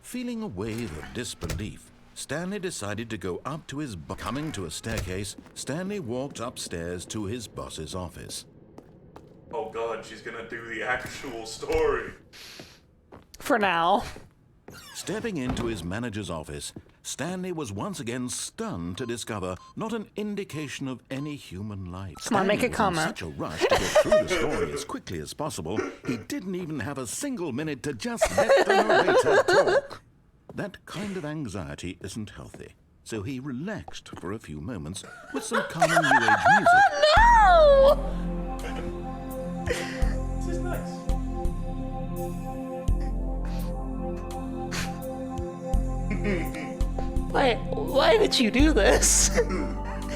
Feeling a wave of disbelief, Stanley decided to go up to his coming to a staircase, Stanley walked upstairs to his boss's office. Oh god, she's gonna do the actual story. For now. Stepping into his manager's office, Stanley was once again stunned to discover not an indication of any human life. Come on, make a Stanley was in comment. such a rush to get through the story as quickly as possible, he didn't even have a single minute to just let the narrator talk. That kind of anxiety isn't healthy, so he relaxed for a few moments with some calming New Age music. No! This is nice. Why did you do this?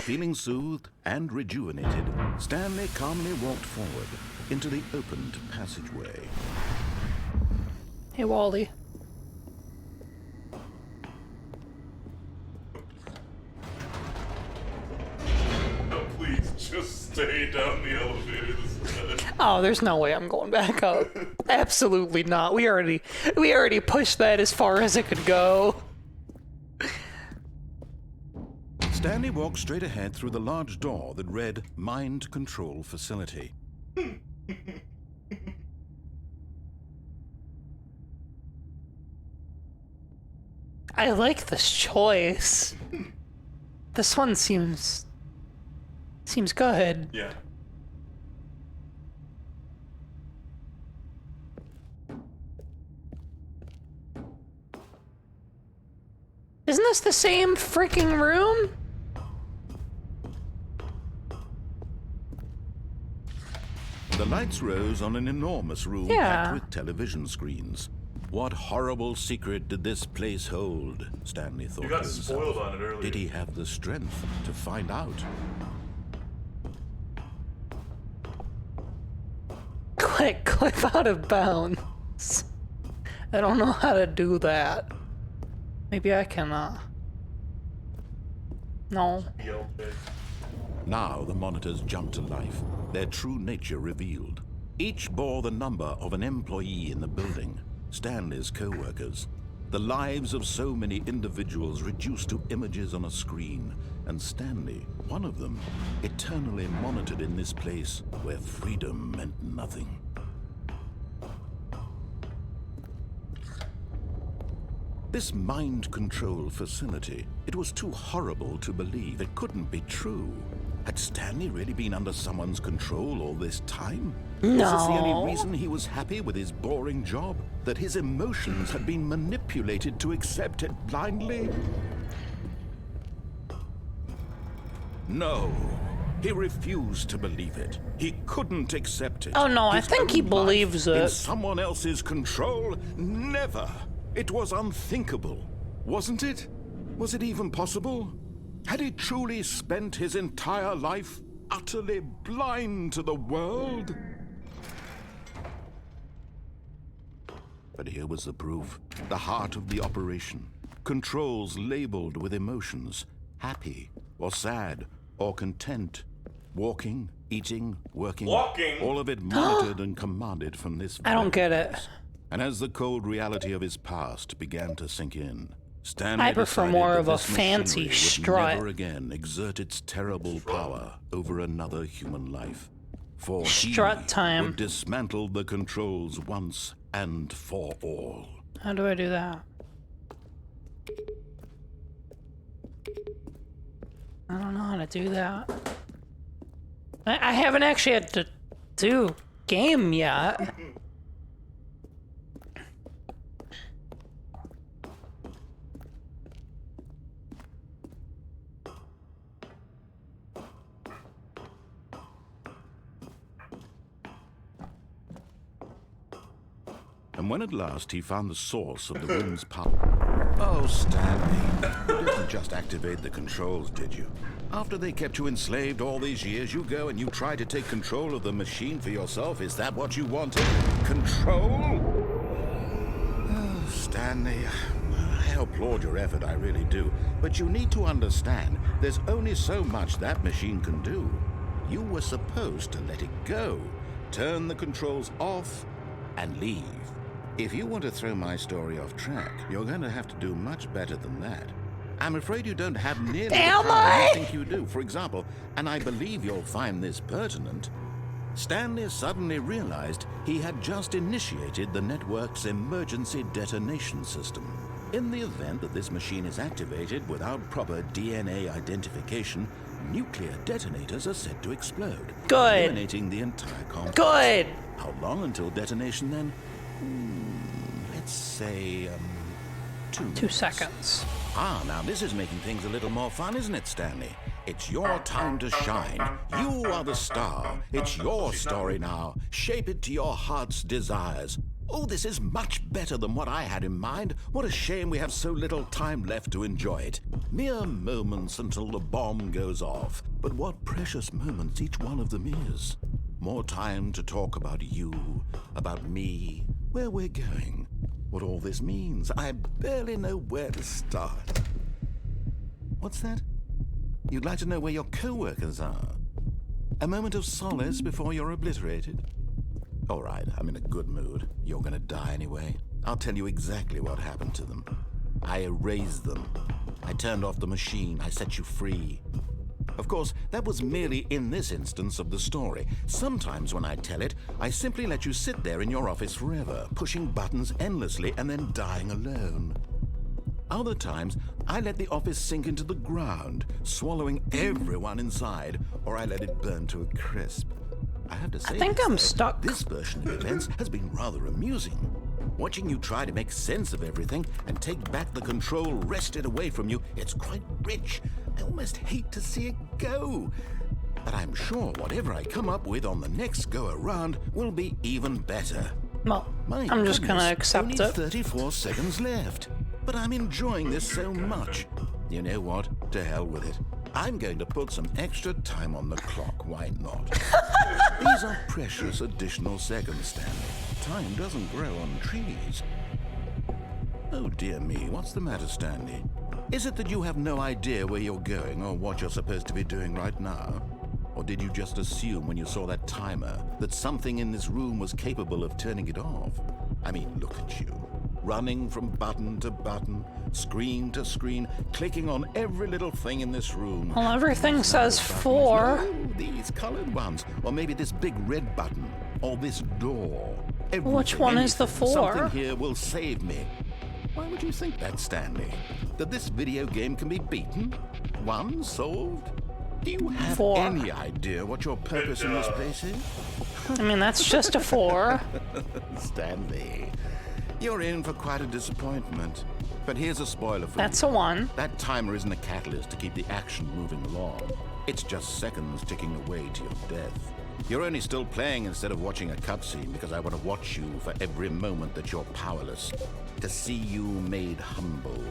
Feeling soothed and rejuvenated, Stanley calmly walked forward into the opened passageway. Hey, Wally. Just stay down the elevator this time. Oh, there's no way I'm going back up. Absolutely not. We already pushed that as far as it could go. Stanley walked straight ahead through the large door that read Mind Control Facility. I like this choice. This one seems good. Yeah. Isn't this the same freaking room? The lights rose on an enormous room packed with television screens. What horrible secret did this place hold? Stanley thought. You got to himself. spoiled on it earlier. Did he have the strength to find out? Clip out of bounds. I don't know how to do that. Maybe I can, No. BLJ. Now the monitors jumped to life, their true nature revealed. Each bore the number of an employee in the building, Stanley's co-workers. The lives of so many individuals reduced to images on a screen, and Stanley, one of them, eternally monitored in this place where freedom meant nothing. This mind control facility, it was too horrible to believe. It couldn't be true. Had Stanley really been under someone's control all this time? No. Was this the only reason he was happy with his boring job? That his emotions had been manipulated to accept it blindly? No. He refused to believe it. He couldn't accept it. Oh no, I His think he own believes life in it. someone else's control? Never. It was unthinkable, wasn't it? Was it even possible? Had he truly spent his entire life utterly blind to the world? But here was the proof, the heart of the operation. Controls labeled with emotions, happy or sad or content. Walking, eating, working. Walking? All of it monitored and commanded from this I don't very get it. place. And as the cold reality of his past began to sink in, Stanley I prefer decided more that of a this fancy machinery would strut. never again exert its terrible power over another human life. For Strut he time. would dismantle the controls once and for all. How do I do that? I don't know how to do that. I haven't actually had to do game yet. And when at last he found the source of the room's power... Oh, Stanley, you didn't just activate the controls, did you? After they kept you enslaved all these years, you go and you try to take control of the machine for yourself? Is that what you wanted? Control? Oh, Stanley, I applaud your effort, I really do. But you need to understand, there's only so much that machine can do. You were supposed to let it go, turn the controls off, and leave. If you want to throw my story off track, you're going to have to do much better than that. I'm afraid you don't have nearly the Am power I? you think you do. For example, and I believe you'll find this pertinent, Stanley suddenly realized he had just initiated the network's emergency detonation system. In the event that this machine is activated without proper DNA identification, nuclear detonators are set to explode, Good. eliminating the entire complex. Good. How long until detonation then? Let's say, 2 minutes. 2 seconds. Ah, now this is making things a little more fun, isn't it, Stanley? It's your time to shine. You are the star. It's your story now. Shape it to your heart's desires. Oh, this is much better than what I had in mind. What a shame we have so little time left to enjoy it. Mere moments until the bomb goes off. But what precious moments each one of them is. More time to talk about you, about me, where we're going, what all this means. I barely know where to start. What's that? You'd like to know where your co-workers are? A moment of solace before you're obliterated? All right, I'm in a good mood. You're gonna die anyway. I'll tell you exactly what happened to them. I erased them. I turned off the machine. I set you free. Of course, that was merely in this instance of the story. Sometimes when I tell it, I simply let you sit there in your office forever, pushing buttons endlessly and then dying alone. Other times, I let the office sink into the ground, swallowing everyone inside, or I let it burn to a crisp. I have to say, I think I'm stuck. This version of events has been rather amusing. Watching you try to make sense of everything and take back the control wrested away from you, it's quite rich. I almost hate to see it go. But I'm sure whatever I come up with on the next go-around will be even better. Well, My I'm just gonna goodness, accept only it. 34 seconds left. But I'm enjoying this so much. You know what? To hell with it. I'm going to put some extra time on the clock. Why not? These are precious additional seconds, Stanley. Time doesn't grow on trees. Oh dear me, what's the matter, Stanley? Is it that you have no idea where you're going or what you're supposed to be doing right now? Or did you just assume when you saw that timer that something in this room was capable of turning it off? I mean, look at you. Running from button to button, screen to screen, clicking on every little thing in this room. Well, everything These says other buttons. 4. No, these colored ones. Or maybe this big red button. Or this door. Which Everything, one is the anything, 4? Something here will save me. Why would you think that, Stanley? That this video game can be beaten? Won? Solved? Do you have 4. any idea what your purpose in this place is? I mean, that's just a 4. Stanley, you're in for quite a disappointment. But here's a spoiler for That's you. a 1. That timer isn't a catalyst to keep the action moving along. It's just seconds ticking away to your death. You're only still playing instead of watching a cutscene because I want to watch you for every moment that you're powerless. To see you made humble.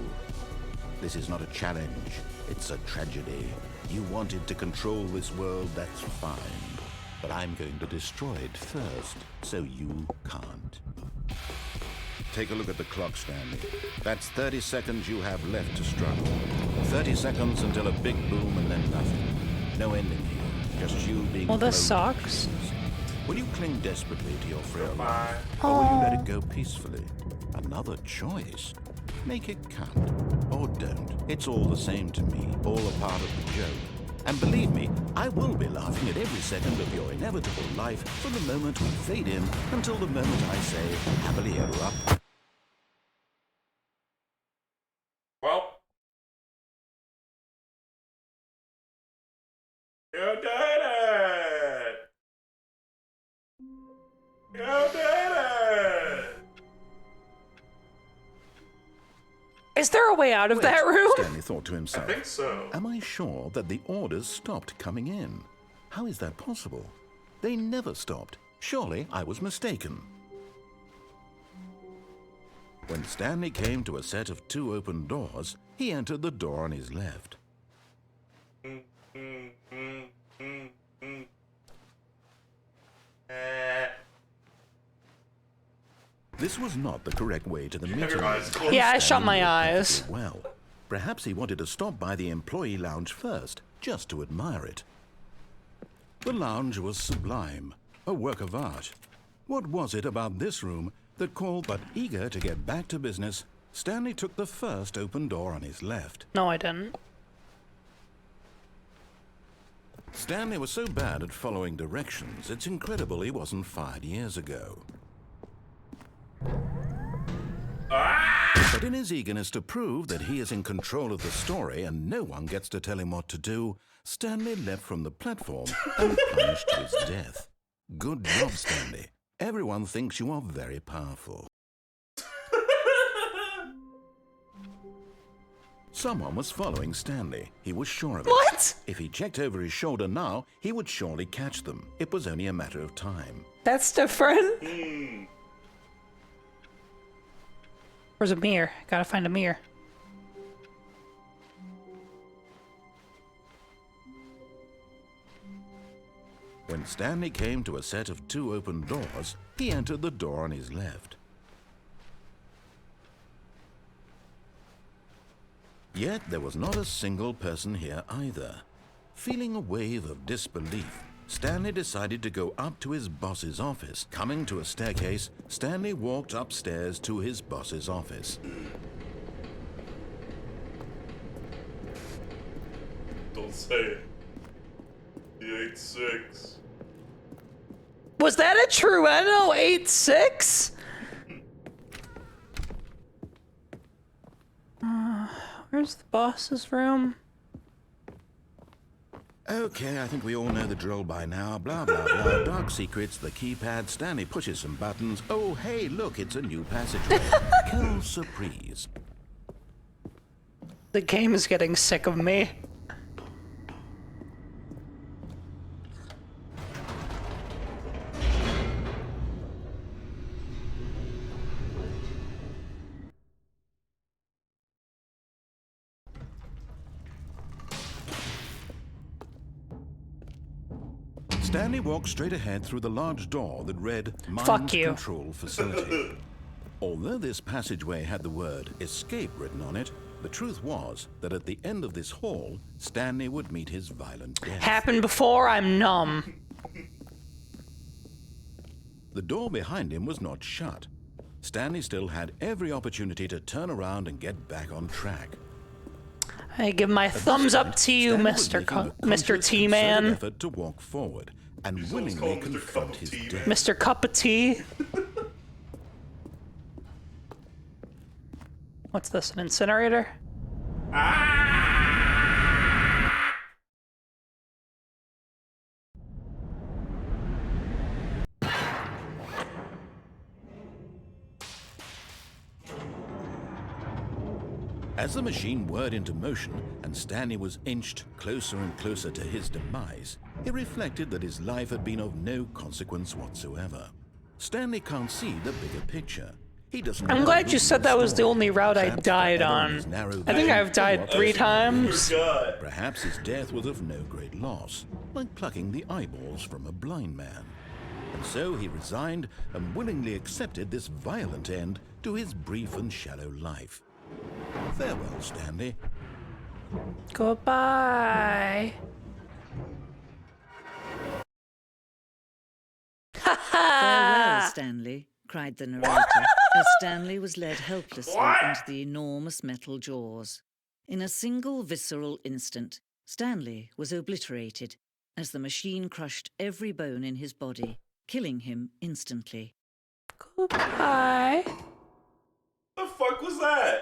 This is not a challenge. It's a tragedy. You wanted to control this world, that's fine. But I'm going to destroy it first, so you can't. Take a look at the clock, Stanley. That's 30 seconds you have left to struggle. 30 seconds until a big boom and then nothing. No ending here. Just you being Well, this blown to sucks. pieces. Will you cling desperately to your frail life? Or will you let it go peacefully? Another choice. Make it count. Or don't. It's all the same to me. All a part of the joke. And believe me, I will be laughing at every second of your inevitable life from the moment we fade in until the moment I say, happily ever up. Well, you did it! You did it! Is there a way out of that room? Stanley thought to I himself. think so. Am I sure that the orders stopped coming in? How is that possible? They never stopped. Surely I was mistaken. When Stanley came to a set of 2 open doors, he entered the door on his left. This was not the correct way to the have meeting your eyes room. closed? Yeah, I shut Stanley my knew eyes. perfectly well. Perhaps he wanted to stop by the employee lounge first, just to admire it. The lounge was sublime, a work of art. What was it about this room that called, but eager to get back to business, Stanley took the first open door on his left. No, I didn't. Stanley was so bad at following directions, it's incredible he wasn't fired years ago. But in his eagerness to prove that he is in control of the story and no one gets to tell him what to do, Stanley leapt from the platform and plunged to his death. Good job, Stanley. Everyone thinks you are very powerful. Someone was following Stanley. He was sure of it. What? If he checked over his shoulder now, he would surely catch them. It was only a matter of time. That's different. Where's a mirror? Gotta find a mirror. When Stanley came to a set of 2 open doors, he entered the door on his left. Yet there was not a single person here either. Feeling a wave of disbelief, Stanley decided to go up to his boss's office. Coming to a staircase, Stanley walked upstairs to his boss's office. Don't say it. The 8-6. Was that a Trueno 8-6? Where's the boss's room? Okay, I think we all know the drill by now. Blah, blah, blah. Dark secrets, the keypad. Stanley pushes some buttons. Oh, hey, look, it's a new passageway. Quelle surprise. The game is getting sick of me. Stanley walked straight ahead through the large door that read Mind Fuck you. Control Facility. Although this passageway had the word escape written on it, the truth was that at the end of this hall, Stanley would meet his violent death. Happened before, I'm numb. The door behind him was not shut. Stanley still had every opportunity to turn around and get back on track. I give my thumbs up to you, Stanley was Mr. making a Mr. conscious, T-Man. concerted effort to walk forward and always willingly call him Mr. confront Cup of his Tea, death. Mr. Cup of Tea. What's this, an incinerator? As the machine whirred into motion and Stanley was inched closer and closer to his demise, he reflected that his life had been of no consequence whatsoever. Stanley can't see the bigger picture. He doesn't I'm know glad the you said real that was the story. only route I Perhaps died whatever on. his narrow I think vision I've died was 3 times. God. Perhaps his death was of no great loss, like plucking the eyeballs from a blind man. And so he resigned and willingly accepted this violent end to his brief and shallow life. Farewell, Stanley. Goodbye. Farewell, Stanley, cried the narrator, as Stanley was led helplessly into the enormous metal jaws. In a single visceral instant, Stanley was obliterated as the machine crushed every bone in his body, killing him instantly. Goodbye. The fuck was that?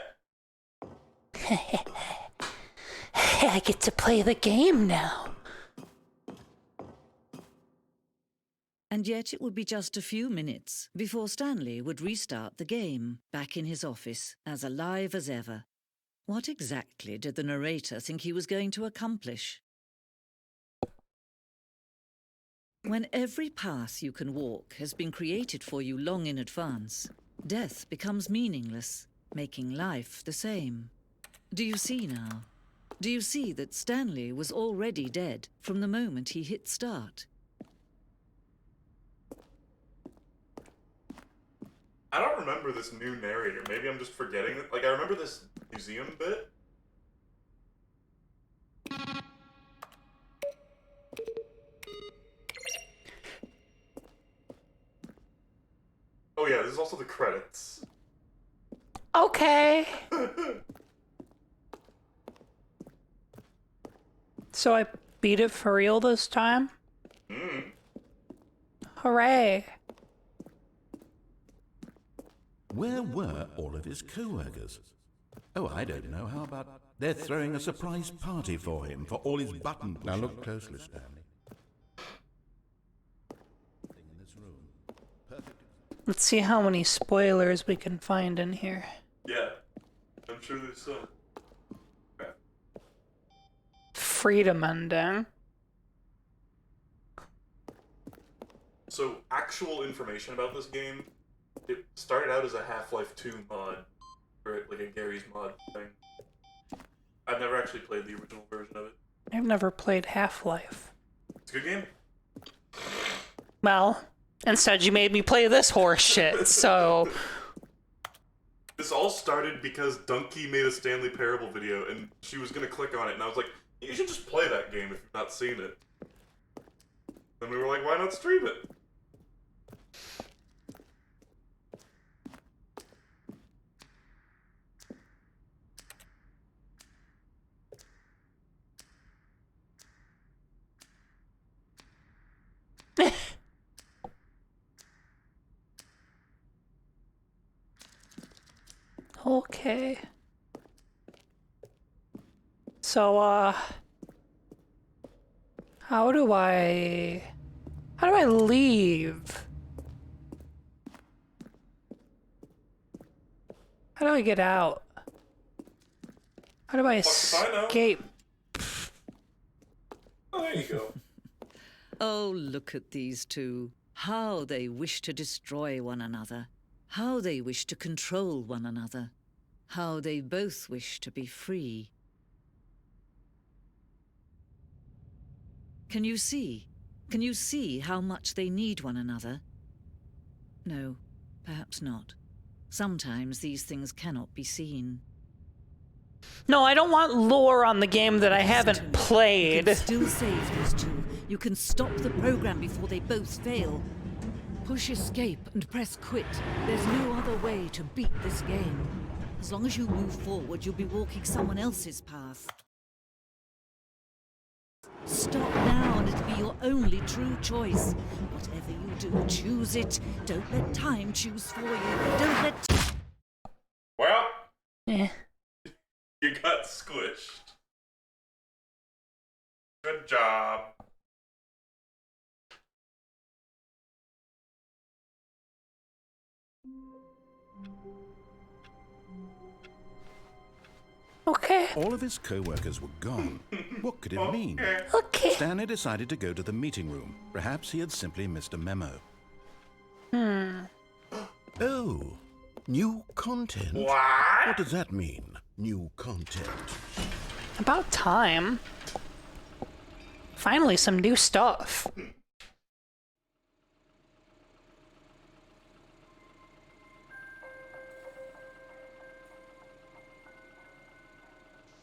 I get to play the game now. And yet it would be just a few minutes before Stanley would restart the game, back in his office, as alive as ever. What exactly did the narrator think he was going to accomplish? When every path you can walk has been created for you long in advance, death becomes meaningless, making life the same. Do you see now? Do you see that Stanley was already dead from the moment he hit start? I don't remember this new narrator. Maybe I'm just forgetting it. Like, I remember this museum bit. Oh yeah, this is also the credits. Okay. So I beat it for real this time? Hooray. Where were all of his co-workers? Oh, I don't know. How about they're throwing a surprise party for him for all his button pushing? Now look closely, Stanley. In this room. Perfect. Let's see how many spoilers we can find in here. Yeah, I'm sure there's some. Okay. Freedom ending. So, actual information about this game, it started out as a Half-Life 2 mod, or like a Gary's mod thing. I've never actually played the original version of it. I've never played Half-Life. It's a good game. Well, instead you made me play this horse shit, so... This all started because Donkey made a Stanley Parable video, and she was gonna click on it, and I was like, you should just play that game if you've not seen it. Then we were like, why not stream it? Okay. So, how do I leave? How do I get out? How do I escape? Oh, there you go. Oh, look at these two. How they wish to destroy one another. How they wish to control one another. How they both wish to be free. Can you see? Can you see how much they need one another? No, perhaps not. Sometimes these things cannot be seen. No, I don't want lore on the game that I haven't You played. can still save those two. You can stop the program before they both fail. Push escape and press quit. There's no other way to beat this game. As long as you move forward, you'll be walking someone else's path. Stop now and it'll be your only true choice. Whatever you do, choose it. Don't let time choose for you. Don't let... Well, Eh. you got squished. Good job. Okay. All of his co-workers were gone. What could it mean? Okay. Stanley decided to go to the meeting room. Perhaps he had simply missed a memo. Oh, new content? What? What does that mean, new content? About time. Finally, some new stuff.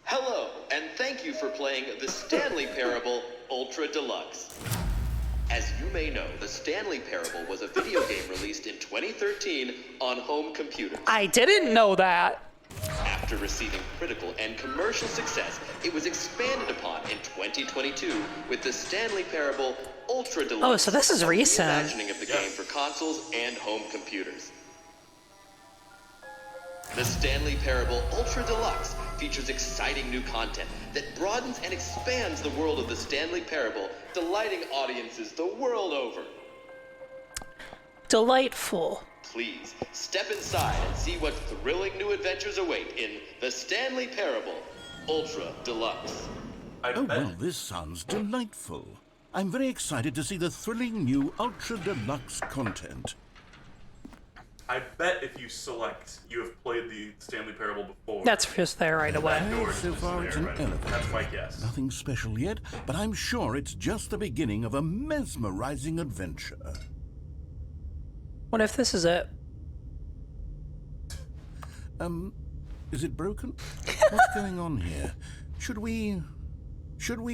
Hello, and thank you for playing the Stanley Parable Ultra Deluxe. As you may know, the Stanley Parable was a video game released in 2013 on home computers. I didn't know that. After receiving critical and commercial success, it was expanded upon in 2022 with the Stanley Parable Ultra Deluxe. Oh, so this is recent. Reimagining of the game for consoles and home computers. The Stanley Parable Ultra Deluxe features exciting new content that broadens and expands the world of the Stanley Parable, delighting audiences the world over. Delightful. Please, step inside and see what thrilling new adventures await in the Stanley Parable Ultra Deluxe. I Oh, bet. well, this sounds delightful. I'm very excited to see the thrilling new Ultra Deluxe content. I bet if you select, you have played the Stanley Parable before. That's just there right away. That door is So just far, there, it's an right? elevator. That's my guess. Nothing special yet, but I'm sure it's just the beginning of a mesmerizing adventure. What if this is it? Is it broken? What's going on here? Should we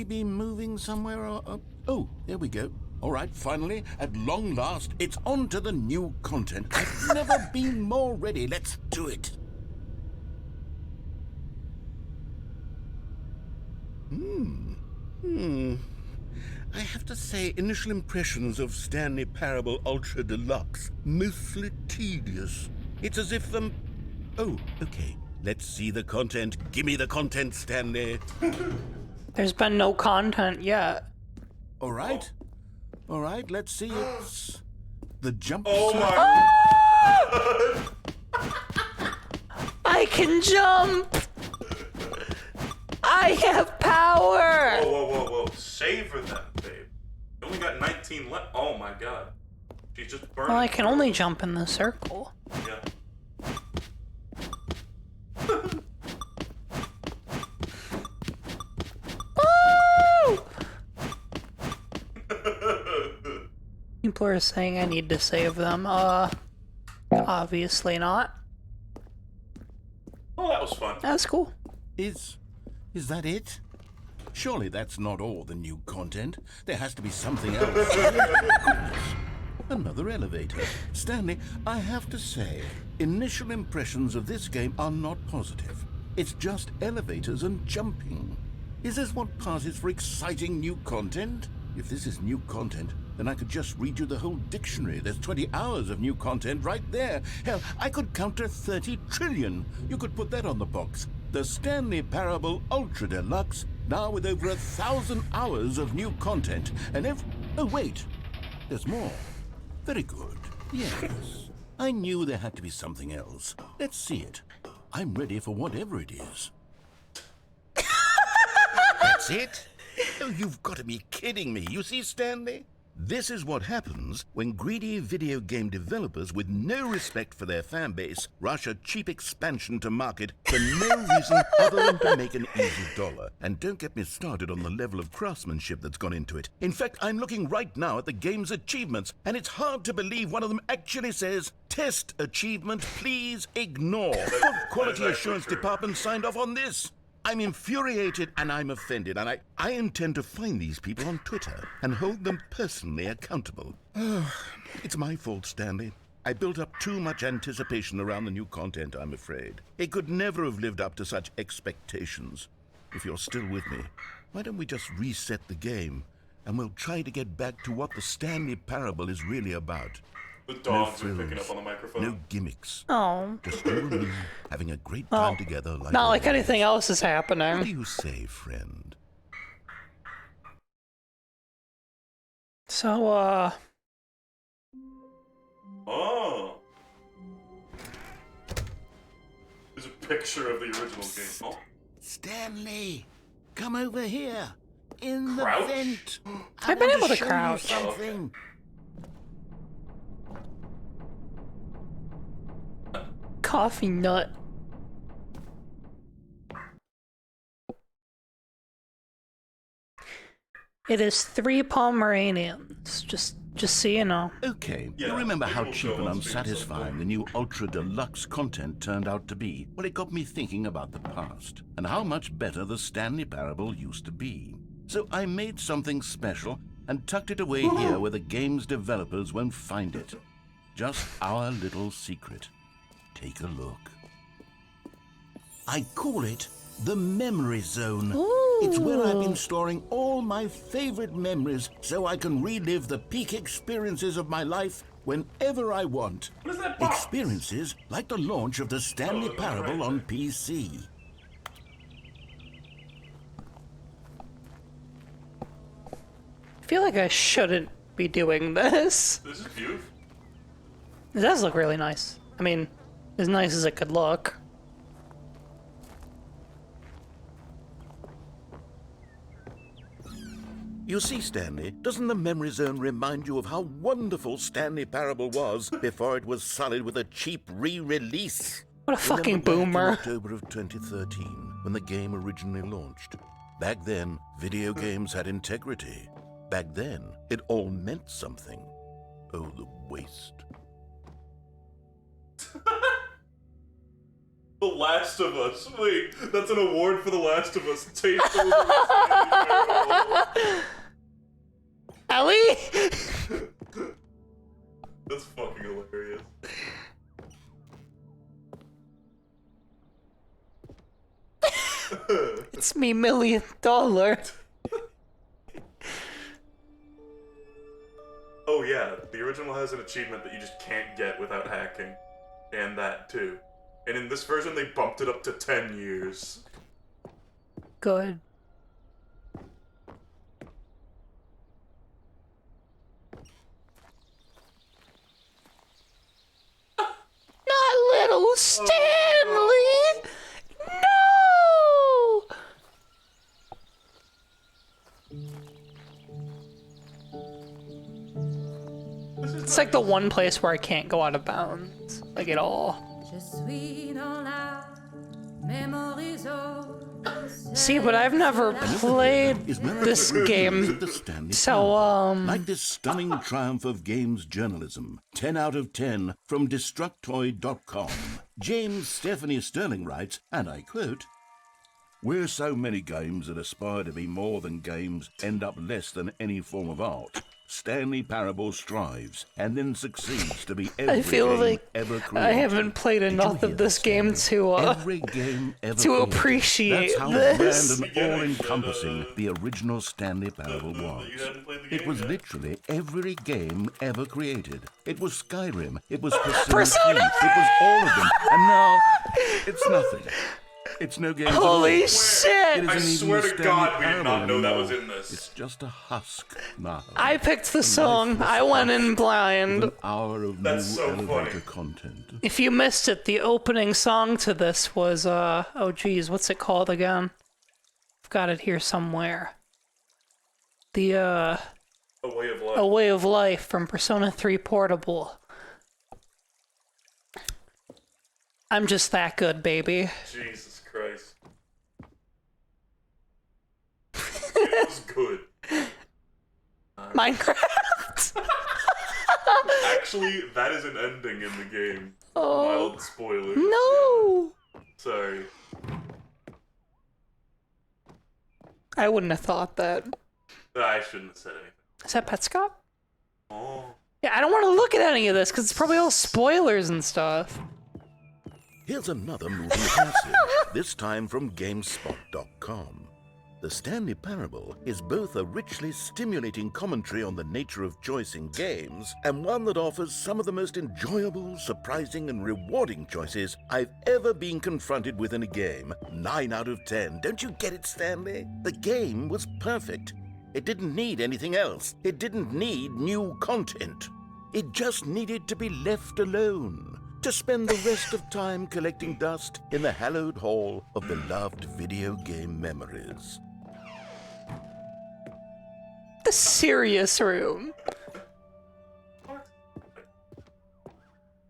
be moving somewhere or... Oh, there we go. All right, finally, at long last, it's on to the new content. I've never been more ready. Let's do it. I have to say, initial impressions of Stanley Parable Ultra Deluxe, mostly tedious. It's as if, Oh, okay. Let's see the content. Give me the content, Stanley. There's been no content yet. All right. All right, let's see. It's the jump. Oh my I can jump! I have power! Whoa, whoa, whoa, whoa. Savor that, babe. You only got 19 left. Oh my god. She's just burning. Well, I can only jump in the circle. Yeah. Woo! People are saying I need to save them. Obviously not. Oh, that was fun. That's cool. Is that it? Surely that's not all the new content. There has to be something else. Goodness. Another elevator. Stanley, I have to say, initial impressions of this game are not positive. It's just elevators and jumping. Is this what passes for exciting new content? If this is new content, then I could just read you the whole dictionary. There's 20 hours of new content right there. Hell, I could count to 30 trillion. You could put that on the box. The Stanley Parable Ultra Deluxe, now with over 1,000 hours of new content. And oh, wait. There's more. Very good. Yes. I knew there had to be something else. Let's see it. I'm ready for whatever it is. That's it? Oh, you've got to be kidding me. You see, Stanley? This is what happens when greedy video game developers with no respect for their fan base rush a cheap expansion to market for no reason other than to make an easy dollar. And don't get me started on the level of craftsmanship that's gone into it. In fact, I'm looking right now at the game's achievements, and it's hard to believe one of them actually says, "Test achievement, please ignore." What quality assurance department signed off on this? I'm infuriated and I'm offended, and I intend to find these people on Twitter and hold them personally accountable. It's my fault, Stanley. I built up too much anticipation around the new content, I'm afraid. It could never have lived up to such expectations. If you're still with me, why don't we just reset the game, and we'll try to get back to what the Stanley Parable is really about. The dogs are picking up on the microphone. No gimmicks. Oh. Just you and me having a great time together. Like Not like always. anything else is What do happening. you say, friend? So, Oh. There's a picture of the original game. Oh. Stanley, come over here. In the Crouch? vent. I've been able to show you crouch. something. coffee nut. It is 3 Pomeranians. Just so you know. Okay, Yeah, you remember how people cheap go and on stream unsatisfying the new Ultra Deluxe content turned out to be? Well, it got me thinking about the past and how much better the Stanley Parable used to be. So I made something special and tucked it away here where the game's developers won't find it. Just our little secret. Take a look. I call it the Memory Zone. It's where I've been storing all my favorite memories so I can relive the peak experiences of my life whenever I want. What is that box? Experiences like the launch of the Stanley Oh, Parable right. on PC. I feel like I shouldn't be doing this. This is beautiful. It does look really nice. I mean, as nice as it could look. You see, Stanley, doesn't the Memory Zone remind you of how wonderful Stanley Parable was before it was sullied with a cheap re-release? What a fucking Remember back in boomer. October of 2013, when the game originally launched. Back then, video games had integrity. Back then, it all meant something. Oh, the waste. The Last of Us. Wait, that's an award for The Last of Us. Taped over the Stanley Parable. Ellie? That's fucking hilarious. It's me, $1 million. Oh yeah, the original has an achievement that you just can't get without hacking. And that too. And in this version they bumped it up to 10 years. Good. Not little Stanley! No! It's like the one place where I can't go out of bounds. Like at all. See, but I've never played Is where I this first game. visited the Stanley So, Parable. Like this stunning triumph of games journalism, 10 out of 10 from Destructoid.com. James Stephanie Sterling writes, and I quote, Where so many games that aspire to be more than games end up less than any form of art, Stanley Parable strives and then succeeds to be every I feel game like ever created. I haven't played Did you enough hear of this that, game Stanley? to Every game ever to created. appreciate That's how this. grand and all-encompassing the original Stanley Parable You was. hadn't played the It game was yet? literally every game ever created. It was Skyrim. It was Persona 3. Persona It was all of them. And now, it's nothing. It's no games at all. Holy It shit! isn't I even swear to Stanley God we did Parable not know that was anymore. in this. It's just a husk now. I picked the song. I went in blind. An hour of That's new so elevator funny. content. If you missed it, the opening song to this was, oh geez, what's it called again? I've got it here somewhere. The, A Way of Life. A Way of Life from Persona 3 Portable. I'm just that good, baby. Jesus Christ. It was good. Minecraft! Actually, that is an ending in the game. Oh. Mild spoilers. No! Sorry. I wouldn't have thought that. I shouldn't have said anything. Is that Petscop? Oh. Yeah, I don't want to look at any of this because it's probably all spoilers and stuff. Here's another movie passage, this time from GameSpot.com. The Stanley Parable is both a richly stimulating commentary on the nature of choice in games and one that offers some of the most enjoyable, surprising, and rewarding choices I've ever been confronted with in a game. 9 out of 10. Don't you get it, Stanley? The game was perfect. It didn't need anything else. It didn't need new content. It just needed to be left alone, to spend the rest of time collecting dust in the hallowed hall of beloved video game memories. The serious room.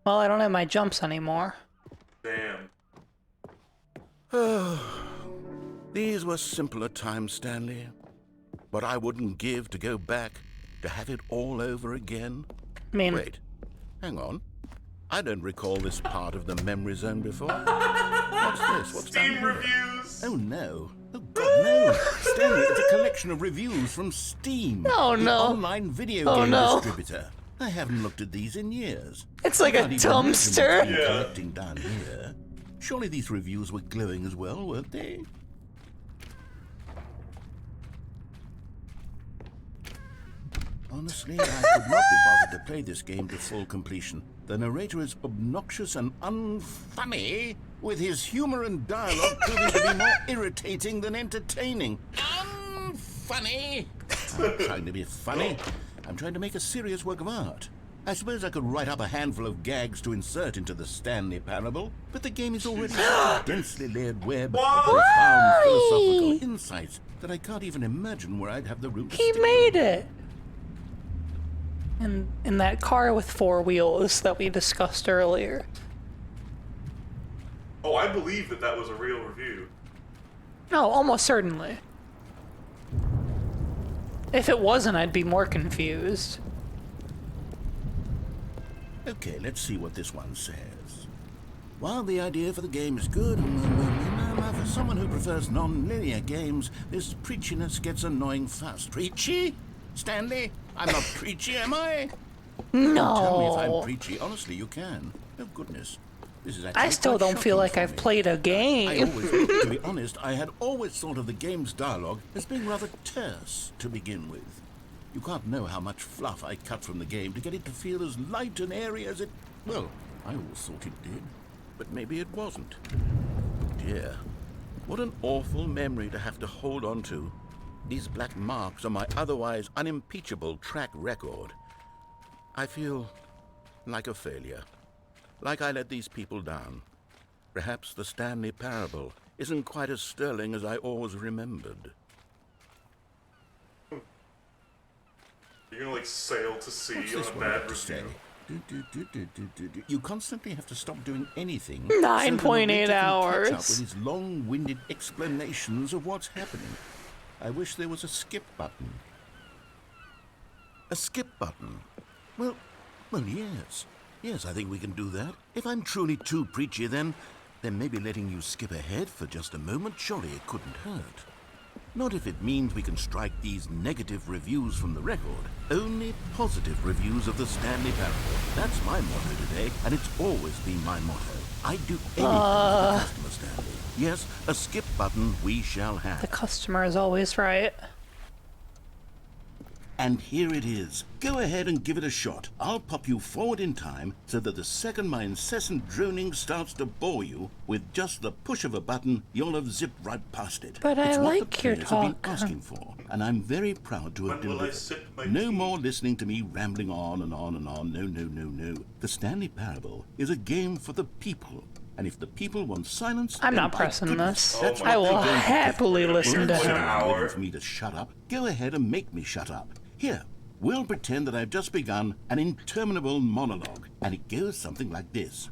Well, I don't have my jumps anymore. Damn. These were simpler times, Stanley. What I wouldn't give to go back, to have it all over again. I mean, Wait, hang on. I don't recall this part of the memory zone before. What's this? What's down Steam here? reviews. Oh no. Oh God, no. Stanley, it's a collection of reviews from Steam. Oh, the no. online video Oh, game no. distributor. I haven't looked at these in years. It's like I a can't even imagine what's dumpster. been Yeah. collecting down here. Surely these reviews were glowing as well, weren't they? Honestly, I could not be bothered to play this game to full completion. The narrator is obnoxious and unfunny, with his humor and dialogue proving to be more irritating than entertaining. Unfunny! I'm trying to be funny. I'm trying to make a serious work of art. I suppose I could write up a handful of gags to insert into the Stanley Parable, but the game is already such a densely layered web of profound philosophical insights that I can't even imagine where I'd have the room to He stick them. made it. In that car with 4 wheels that we discussed earlier. Oh, I believe that that was a real review. No, almost certainly. If it wasn't, I'd be more confused. Okay, let's see what this one says. While the idea for the game is good, for someone who prefers non-linear games, this preachiness gets annoying fast. Preachy? Stanley? I'm not preachy, am I? Tell me if I'm No. preachy. Honestly, you can. Oh, goodness. This is actually I still quite don't feel shocking like for I've me. played a I game. to be honest, I had always thought of the game's dialogue as being rather terse to begin with. You can't know how much fluff I cut from the game to get it to feel as light and airy as it... Well, I always thought it did, but maybe it wasn't. Dear, what an awful memory to have to hold on to. These black marks on my otherwise unimpeachable track record. I feel like a failure. Like I let these people down. Perhaps the Stanley Parable isn't quite as sterling as I always remembered. You're gonna like sail to sea What's on this a one bad got to say? review. You constantly have to stop doing anything. 9.8 so the narrator can hours. Catch up with his long-winded explanations of what's happening. I wish there was a skip button. A skip button? Well, yes. Yes, I think we can do that. If I'm truly too preachy, then then maybe letting you skip ahead for just a moment, surely it couldn't hurt. Not if it means we can strike these negative reviews from the record. Only positive reviews of the Stanley Parable. That's my motto today, and it's always been my motto. I'd do anything for the customer, Stanley. Yes, a skip button we shall have. The customer is always right. And here it is. Go ahead and give it a shot. I'll pop you forward in time so that the second my incessant droning starts to bore you, with just the push of a button, you'll have zipped right past it. But it's I what like the your players have been talk. asking for, and I'm very proud to have When will I delivered. sip my No tea? more listening to me rambling on and on and on. No, no, no, no. The Stanley Parable is a game for the people. And if the people want silence, I'm then not by pressing goodness, this. that's Oh what I will they're going to get. happily listen to Well, him. instead of Hour. waiting for me to shut up, go ahead and make me shut up. Here, we'll pretend that I've just begun an interminable monologue, and it goes something like this.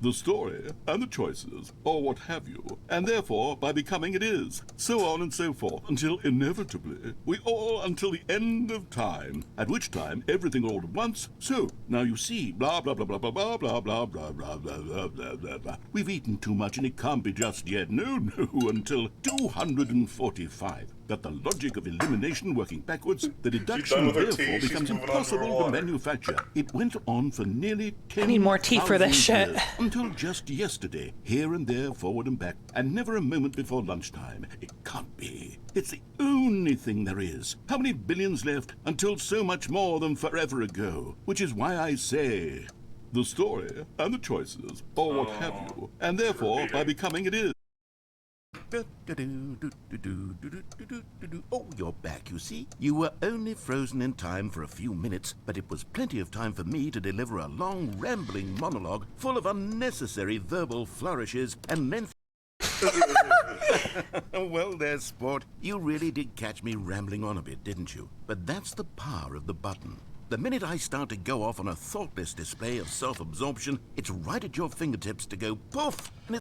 The story and the choices, or what have you, and therefore by becoming it is, so on and so forth, until inevitably we all until the end of time, at which time everything all at once. So now you see, blah blah blah blah blah blah blah blah blah blah blah blah blah blah blah. We've eaten too much and it can't be just yet. No, no, until 245. Got the logic of elimination working backwards. The deduction with her therefore tea. She's becomes moving on to her impossible to water. manufacture. It went on for nearly 10 I need more tea for this shit. until just yesterday, here and there, forward and back, and never a moment before lunchtime. It can't be. It's the only thing there is. How many billions left until so much more than forever ago? Which is why I say, the story and the choices, or what have you, and therefore by becoming it is. Oh, you're back, you see. You were only frozen in time for a few minutes, but it was plenty of time for me to deliver a long, rambling monologue full of unnecessary verbal flourishes and length. Well, there, sport. You really did catch me rambling on a bit, didn't you? But that's the power of the button. The minute I start to go off on a thoughtless display of self-absorption, it's right at your fingertips to go poof, and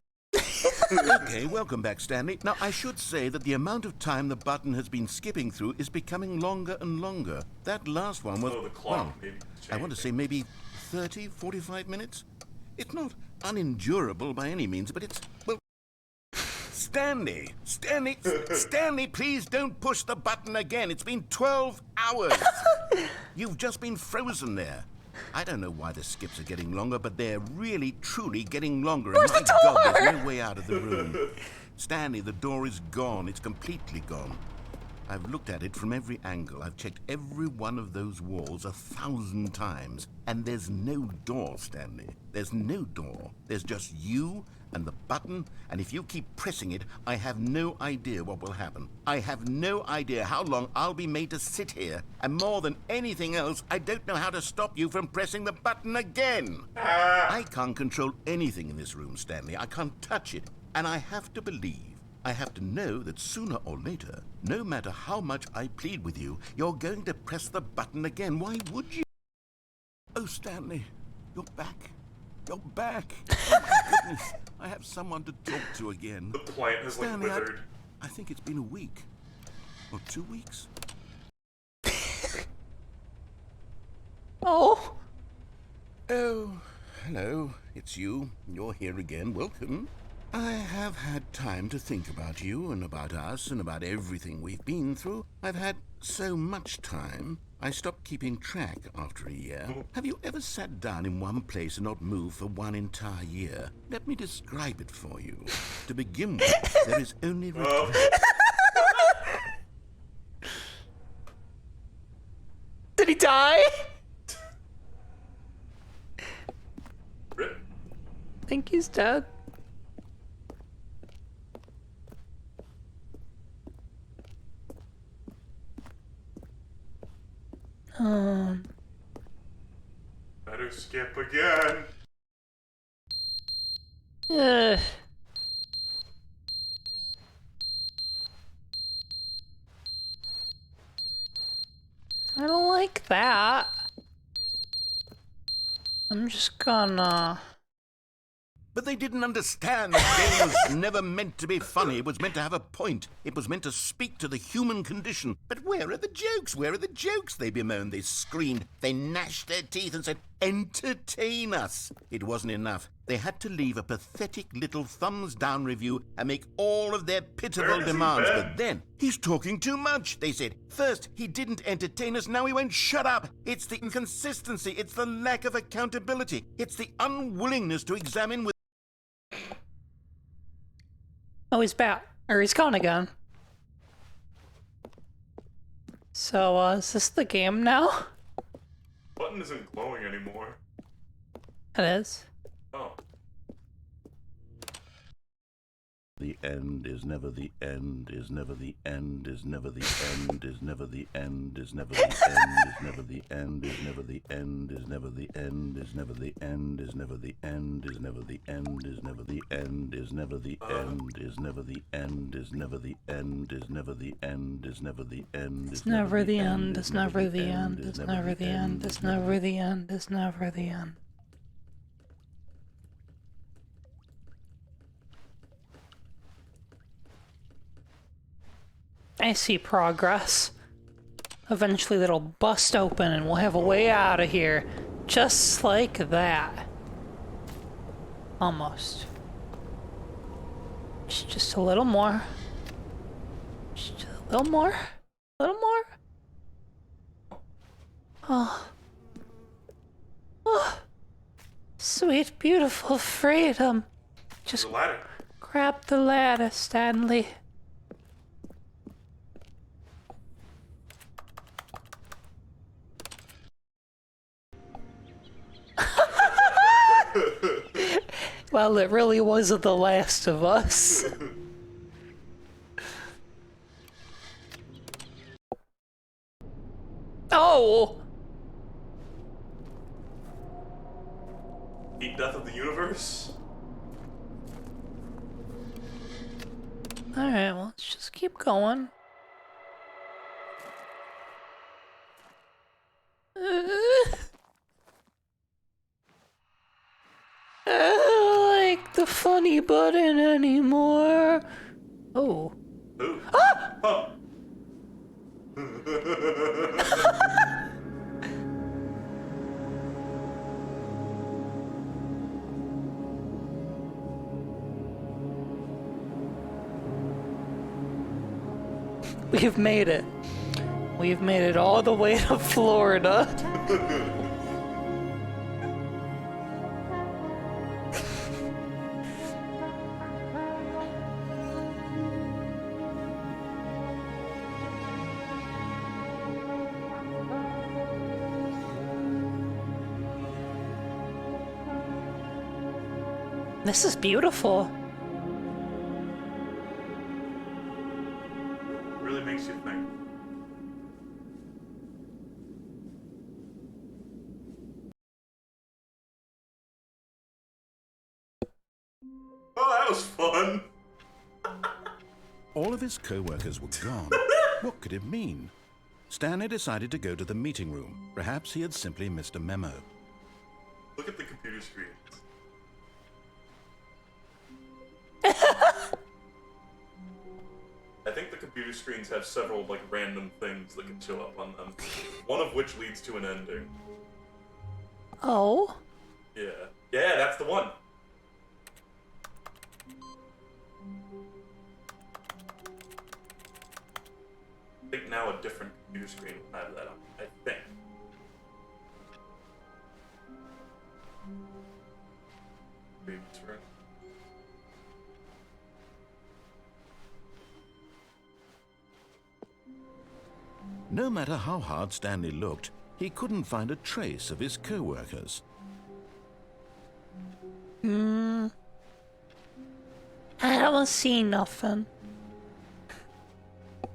Okay, welcome back, Stanley. Now, I should say that the amount of time the button has been skipping through is becoming longer and longer. That last one was, Oh, the clock well, maybe I want to say maybe 30, 45 minutes? It's not unendurable by any means, but it's, well... Stanley, please don't push the button again. It's been 12 hours. You've just been frozen there. I don't know why the skips are getting longer, but they're really, truly getting longer. Where's and the my God, door? there's no way out of the room. Stanley, the door is gone. It's completely gone. I've looked at it from every angle. I've checked every one of those walls 1,000 times. And there's no door, Stanley. There's no door. There's just you and the button, and if you keep pressing it, I have no idea what will happen. I have no idea how long I'll be made to sit here. And more than anything else, I don't know how to stop you from pressing the button again. I can't control anything in this room, Stanley. I can't touch it. And I have to believe, I have to know that sooner or later, no matter how much I plead with you, you're going to press the button again. Why would you? Oh, Stanley, you're back. You're back. Oh, my goodness. I have someone to talk to again. The plant has like Stanley, withered. I think it's been a week. Or 2 weeks. Oh, Oh, hello. It's you. You're here again. Welcome. I have had time to think about you and about us and about everything we've been through. I've had so much time, I stopped keeping track after a year. Have you ever sat down in one place and not moved for one entire year? Let me describe it for you. To begin with, there is only regret. did he die? Rip. I think he's dead. Better skip again. Ugh. I don't like that. I'm just gonna... But they didn't understand that game was never meant to be funny. It was meant to have a point. It was meant to speak to the human condition. But where are the jokes? Where are the jokes? They bemoaned, they screamed, they gnashed their teeth and said, entertain us. It wasn't enough. They had to leave a pathetic little thumbs-down review and make all of their pitiful Where has he demands. been? But then, he's talking too much, they said. First, he didn't entertain us, now he won't shut up. It's the inconsistency, it's the lack of accountability, it's the unwillingness to examine with... Oh, he's back. Or he's gone again. So, is this the game now? Button isn't glowing anymore. It is. Oh. The end is never the end, is never the end, is never the end, is never the end, is never the end, is never the end, is never the end, is never the end, is never the end, is never the end, is never the end, is never the end, is never the end, is never the end, is never the end, is never the end, is never the end, It's never the end, it's never the end, it's never the end, it's never the end, it's never the end. I see progress. Eventually that'll bust open and we'll have a way out of here. Just like that. Almost. Just a little more. Just a little more. A little more. Oh. Oh. Sweet, beautiful freedom. Just The ladder. grab the ladder, Stanley. Well, it really wasn't The Last of Us. Oh! Heat death of the universe? Alright, well, let's just keep going. I don't like the funny button anymore. Oh. Ooh. Ah! Huh. We've made it. We've made it all the way to Florida. This is beautiful. Really makes you think. Oh, that was fun. All of his co-workers were gone. What could it mean? Stanley decided to go to the meeting room. Perhaps he had simply missed a memo. Look at the computer screen. I think the computer screens have several, like, random things that can show up on them. One of which leads to an ending. Oh? Yeah. Yeah, that's the one. I think now a different computer screen will have that on. I think. Return. No matter how hard Stanley looked, he couldn't find a trace of his co-workers. I don't see nothing.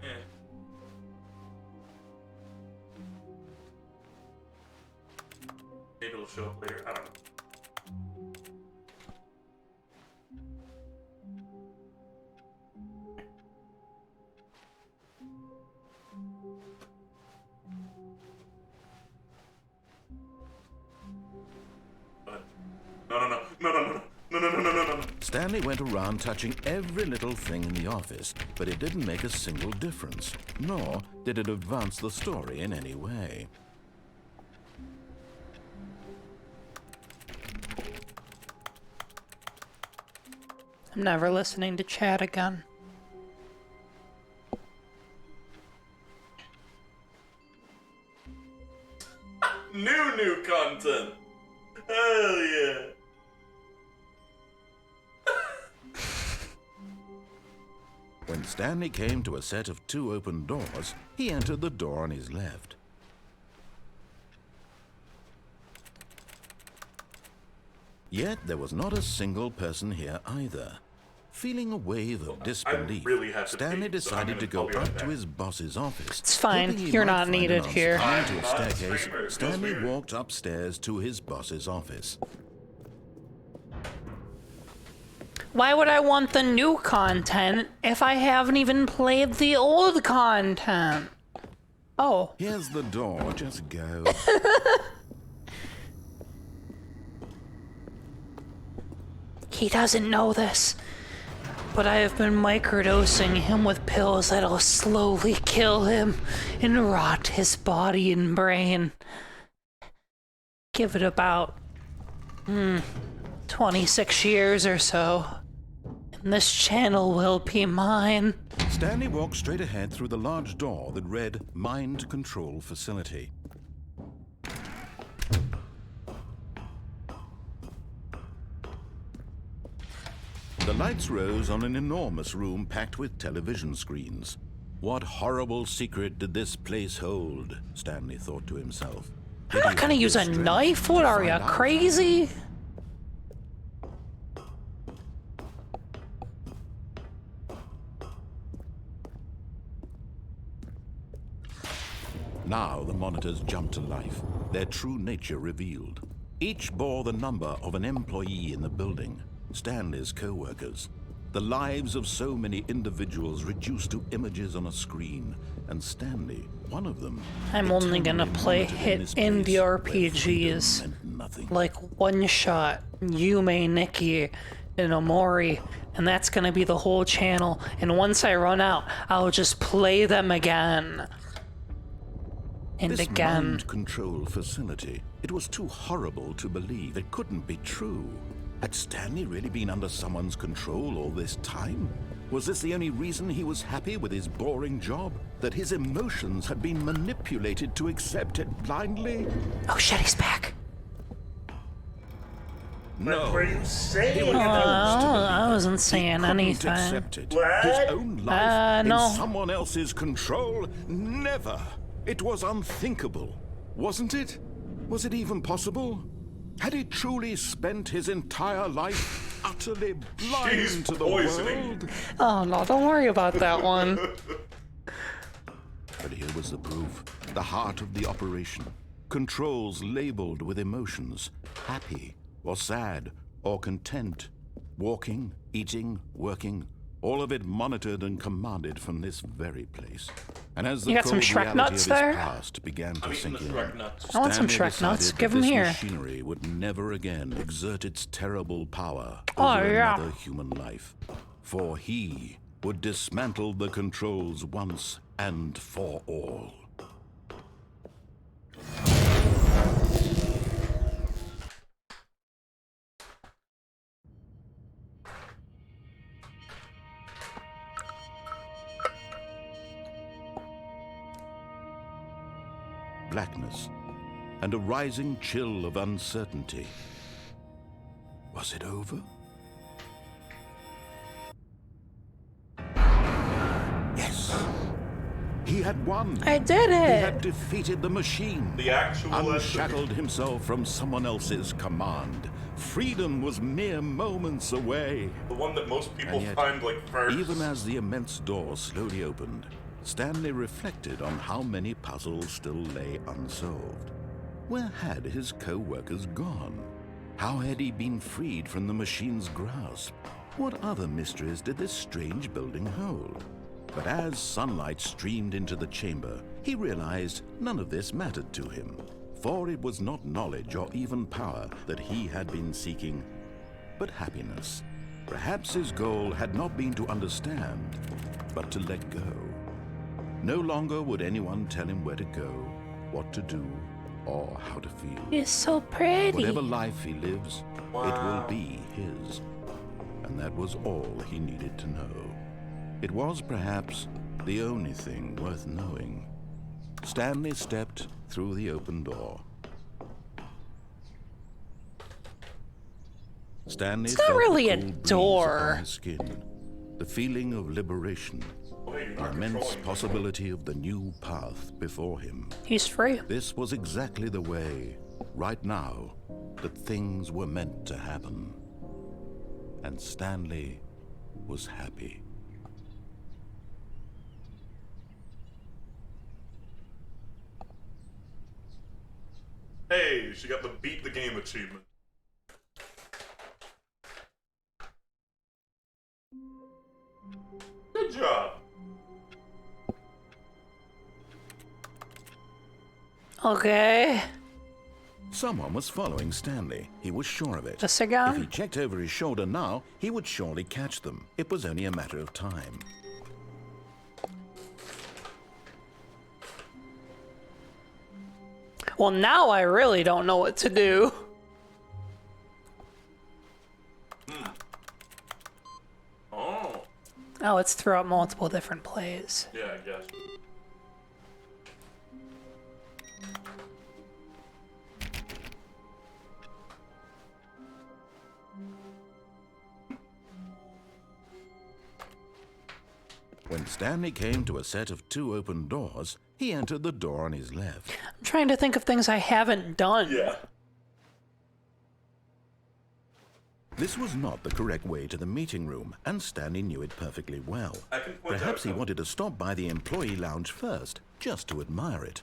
Yeah. Maybe it'll show up later. I don't know. No. Stanley went around touching every little thing in the office, but it didn't make a single difference, nor did it advance the story in any way. I'm never listening to chat again. New content. Hell yeah. When Stanley came to a set of 2 open doors, he entered the door on his left. Yet there was not a single person here either. Feeling a wave of disbelief, really have to Stanley pee, so decided to I'll go be right up to back. his boss's office. It's fine. Hoping he You're might not find an needed answer here. down to a I'm not a staircase, streamer. It feels Stanley weird. walked upstairs to his boss's office. Why would I want the new content if I haven't even played the old content? Oh. Here's the door, just go. He doesn't know this, but I have been microdosing him with pills that'll slowly kill him and rot his body and brain. Give it about 26 years or so, and this channel will be mine. Stanley walked straight ahead through the large door that read Mind Control Facility. The lights rose on an enormous room packed with television screens. What horrible secret did this place hold? Stanley thought to himself. I'm not gonna use a knife. What are you, crazy? Now the monitors jumped to life, their true nature revealed. Each bore the number of an employee in the building, Stanley's co-workers. The lives of so many individuals reduced to images on a screen, and Stanley, one of them. I'm only gonna eternally play monitored in hit this place indie where RPGs. freedom meant nothing. Like One Shot, Yume Nikki, and Omori, and that's gonna be the whole channel. And once I run out, I'll just play them again. And This again. mind control facility, it was too horrible to believe. It couldn't be true. Had Stanley really been under someone's control all this time? Was this the only reason he was happy with his boring job? That his emotions had been manipulated to accept it blindly? Oh shit, he's back. No. What were you saying? Oh, I wasn't He saying couldn't anything. accept it. What? His own life no. in someone else's control? Never. It was unthinkable, wasn't it? Was it even possible? Had he truly spent his entire life utterly blind She's to the poisoning. world? Oh no, don't worry about that one. But here was the proof, the heart of the operation. Controls labeled with emotions, happy or sad or content. Walking, eating, working, all of it monitored and commanded from this very place. And as the You got some cold Shrek reality nuts of his there? past began to I'm eating sink the in, Shrek nuts. I want some Stanley Shrek nuts. decided Give that them this here. machinery would never again exert its terrible power Oh, over yeah. another human life. For he would dismantle the controls once and for all. Blackness and a rising chill of uncertainty. Was it over? Yes. He had won. I did He it. had defeated the machine. The actual Unshackled himself from someone else's command. Freedom was mere moments away. The one that most people And yet, find like first. Even as the immense door slowly opened, Stanley reflected on how many puzzles still lay unsolved. Where had his co-workers gone? How had he been freed from the machine's grasp? What other mysteries did this strange building hold? But as sunlight streamed into the chamber, he realized none of this mattered to him, for it was not knowledge or even power that he had been seeking, but happiness. Perhaps his goal had not been to understand, but to let go. No longer would anyone tell him where to go, what to do, or how to feel. He's so pretty. Whatever life he lives, it will be his. and that was all he needed to know. It was perhaps the only thing worth knowing. Stanley stepped through the open door. Stanley It's not felt really the a cool breeze door. upon his skin, the feeling of liberation, the immense possibility of the new path before him. He's free. This was exactly the way, right now, that things were meant to happen. And Stanley was happy. Hey, she got the beat the game achievement. Good job. Okay. Someone was following Stanley. He was sure of it. This If he again? checked over his shoulder now, he would surely catch them. It was only a matter of time. Well, now I really don't know what to do. Oh. Oh, it's throughout multiple different plays. Yeah, I guess. When Stanley came to a set of 2 open doors, he entered the door on his left. I'm trying to think of things I haven't done. Yeah. This was not the correct way to the meeting room, and Stanley knew it perfectly well. I can point Perhaps he out wanted to stop by the employee lounge first, just to admire it.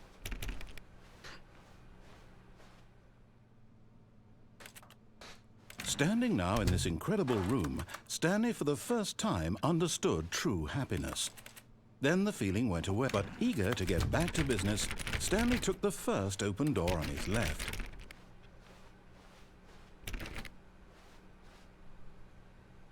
Standing now in this incredible room, Stanley for the first time understood true happiness. Then the feeling went away, but eager to get back to business, Stanley took the first open door on his left.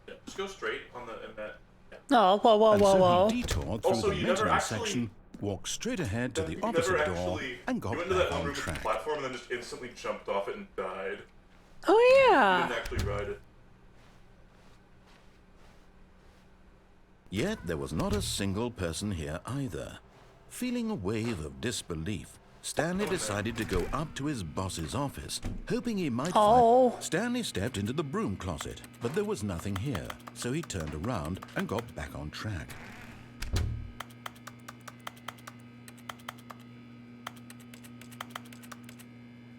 Yeah, just go straight on the in that. Yeah. Oh, whoa, whoa, And whoa, so whoa. he detoured through Also, the you never maintenance actually- section, walked straight ahead to the You opposite never door, actually, and you got went to that back one on room with the track. platform and then just instantly jumped off it and died. Oh, You yeah. didn't actually ride it. Yet there was not a single person here either. Feeling a wave of disbelief, Stanley decided to go up to his boss's office, hoping he might Oh. find... Stanley stepped into the broom closet, but there was nothing here, so he turned around and got back on track.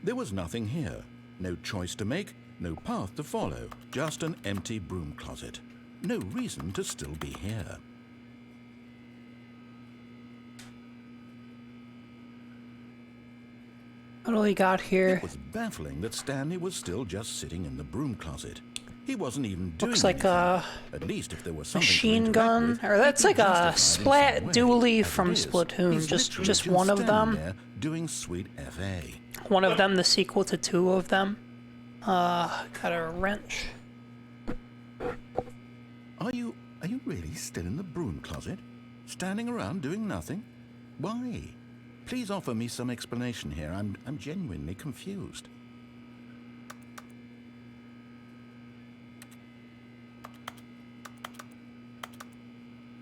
There was nothing here. No choice to make, no path to follow, just an empty broom closet. No reason to still be here. What do we got here? It was baffling that Stanley was still just sitting in the broom closet. He wasn't even doing Looks like anything. a At least if there was something machine to gun, interact with, or that's he'd like be a justified in splat some way. dually As it from is, Splatoon, he's just literally one of standing them. there doing sweet FA. One of them, the sequel to 2 of them. Got a wrench. Are you really still in the broom closet? Standing around doing nothing? Why? Please offer me some explanation here. I'm genuinely confused.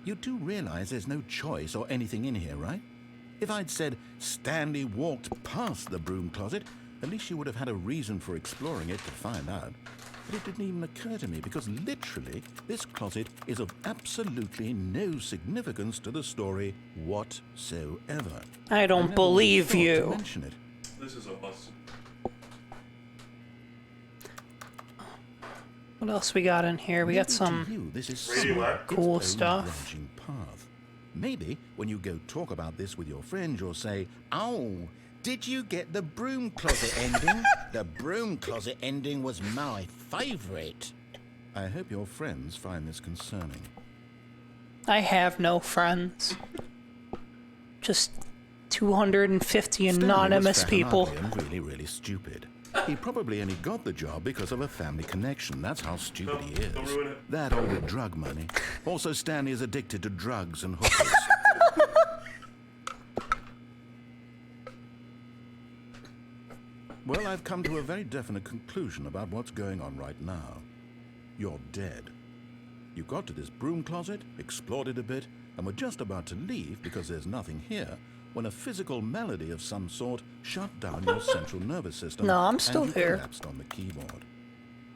You do realize there's no choice or anything in here, right? If I'd said Stanley walked past the broom closet, at least you would have had a reason for exploring it to find out. But it didn't even occur to me because literally this closet is of absolutely no significance to the story whatsoever. I I don't never would believe have thought to you. mention it. This is a must. What else we got in here? We got Maybe to some... you, this is Radioactive. its Cool own stuff. branching path. Maybe when you go talk about this with your friend, you'll say, "Oh, did you get the broom closet ending? The broom closet ending was my favorite." I hope your friends find this concerning. I have no friends. Just 250 Stanley was anonymous fat and people. ugly and really, really stupid. He probably only got the job because of a family connection. That's how stupid he is. Don't ruin it. That or with drug money. Also, Stanley is addicted to drugs and hookers. Well, I've come to a very definite conclusion about what's going on right now. You're dead. You got to this broom closet, explored it a bit, and were just about to leave because there's nothing here when a physical malady of some sort shut down your central nervous system. No, I'm still and you here. collapsed on the keyboard.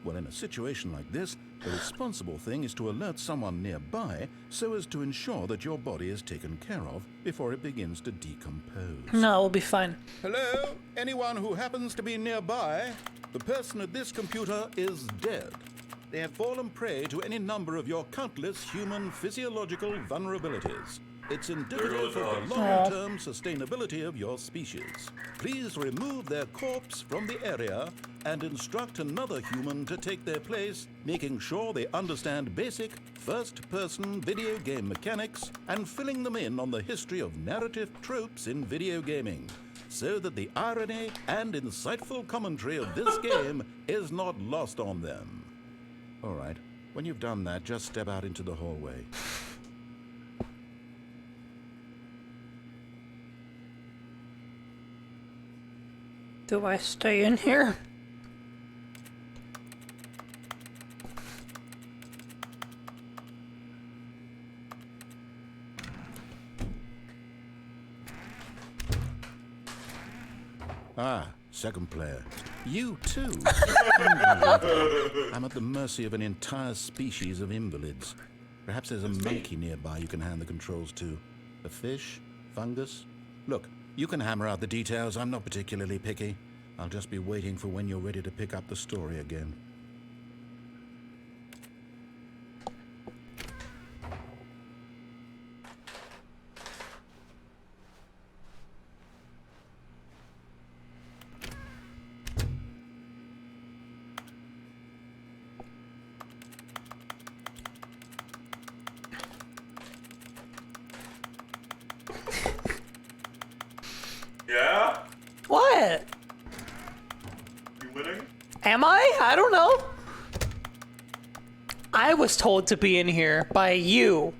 Well, in a situation like this, the responsible thing is to alert someone nearby so as to ensure that your body is taken care of before it begins to decompose. No, we'll be fine. Hello? Anyone who happens to be nearby? The person at this computer is dead. They have fallen prey to any number of your countless human physiological vulnerabilities. It's indicative of the long-term sustainability of your species. Please remove their corpse from the area and instruct another human to take their place, making sure they understand basic first-person video game mechanics and filling them in on the history of narrative tropes in video gaming, so that the irony and insightful commentary of this game is not lost on them. All right, when you've done that, just step out into the hallway. Do I stay in here? Ah, second player. You too? I'm at the mercy of an entire species of invalids. Perhaps there's a monkey nearby you can hand the controls to. A fish? Fungus? Look, you can hammer out the details. I'm not particularly picky. I'll just be waiting for when you're ready to pick up the story again. Yeah? What? You winning? Am I? I don't know. I was told to be in here by you.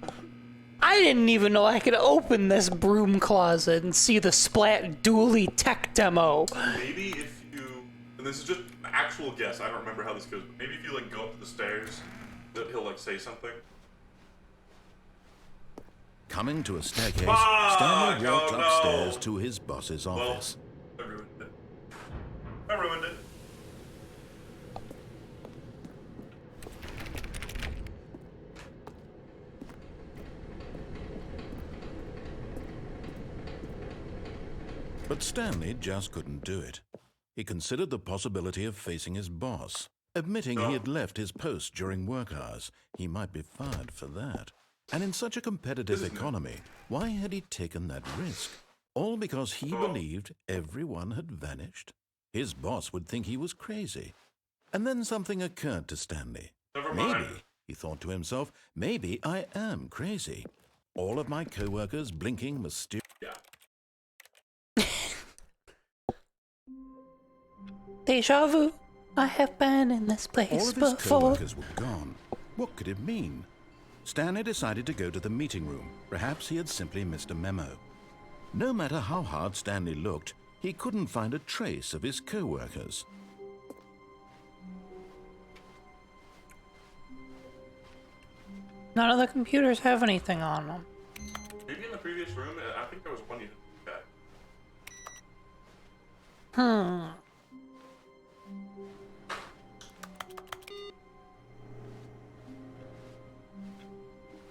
I didn't even know I could open this broom closet and see the Splat Dually tech demo. Maybe if you, and this is just an actual guess, I don't remember how this goes, but maybe if you like go up the stairs, that he'll like say something. Coming to a staircase, Fuck! Stanley walked Oh, upstairs no. to his boss's office. I ruined it. I ruined it. But Stanley just couldn't do it. He considered the possibility of facing his boss. Admitting he had left his post during work hours, he might be fired for that. And in such a competitive economy, why had he taken that risk? All because he believed everyone had vanished? His boss would think he was crazy. And then something occurred to Stanley. Never mind. Maybe, he thought to himself, maybe I am crazy. All of my co-workers blinking mysterious. Yeah. Deja vu. I have been in this All place of his before. co-workers were gone. What could it mean? Stanley decided to go to the meeting room. Perhaps he had simply missed a memo. No matter how hard Stanley looked, he couldn't find a trace of his co-workers. None of the computers have anything on them. Maybe in the previous room, I think there was one you didn't look at.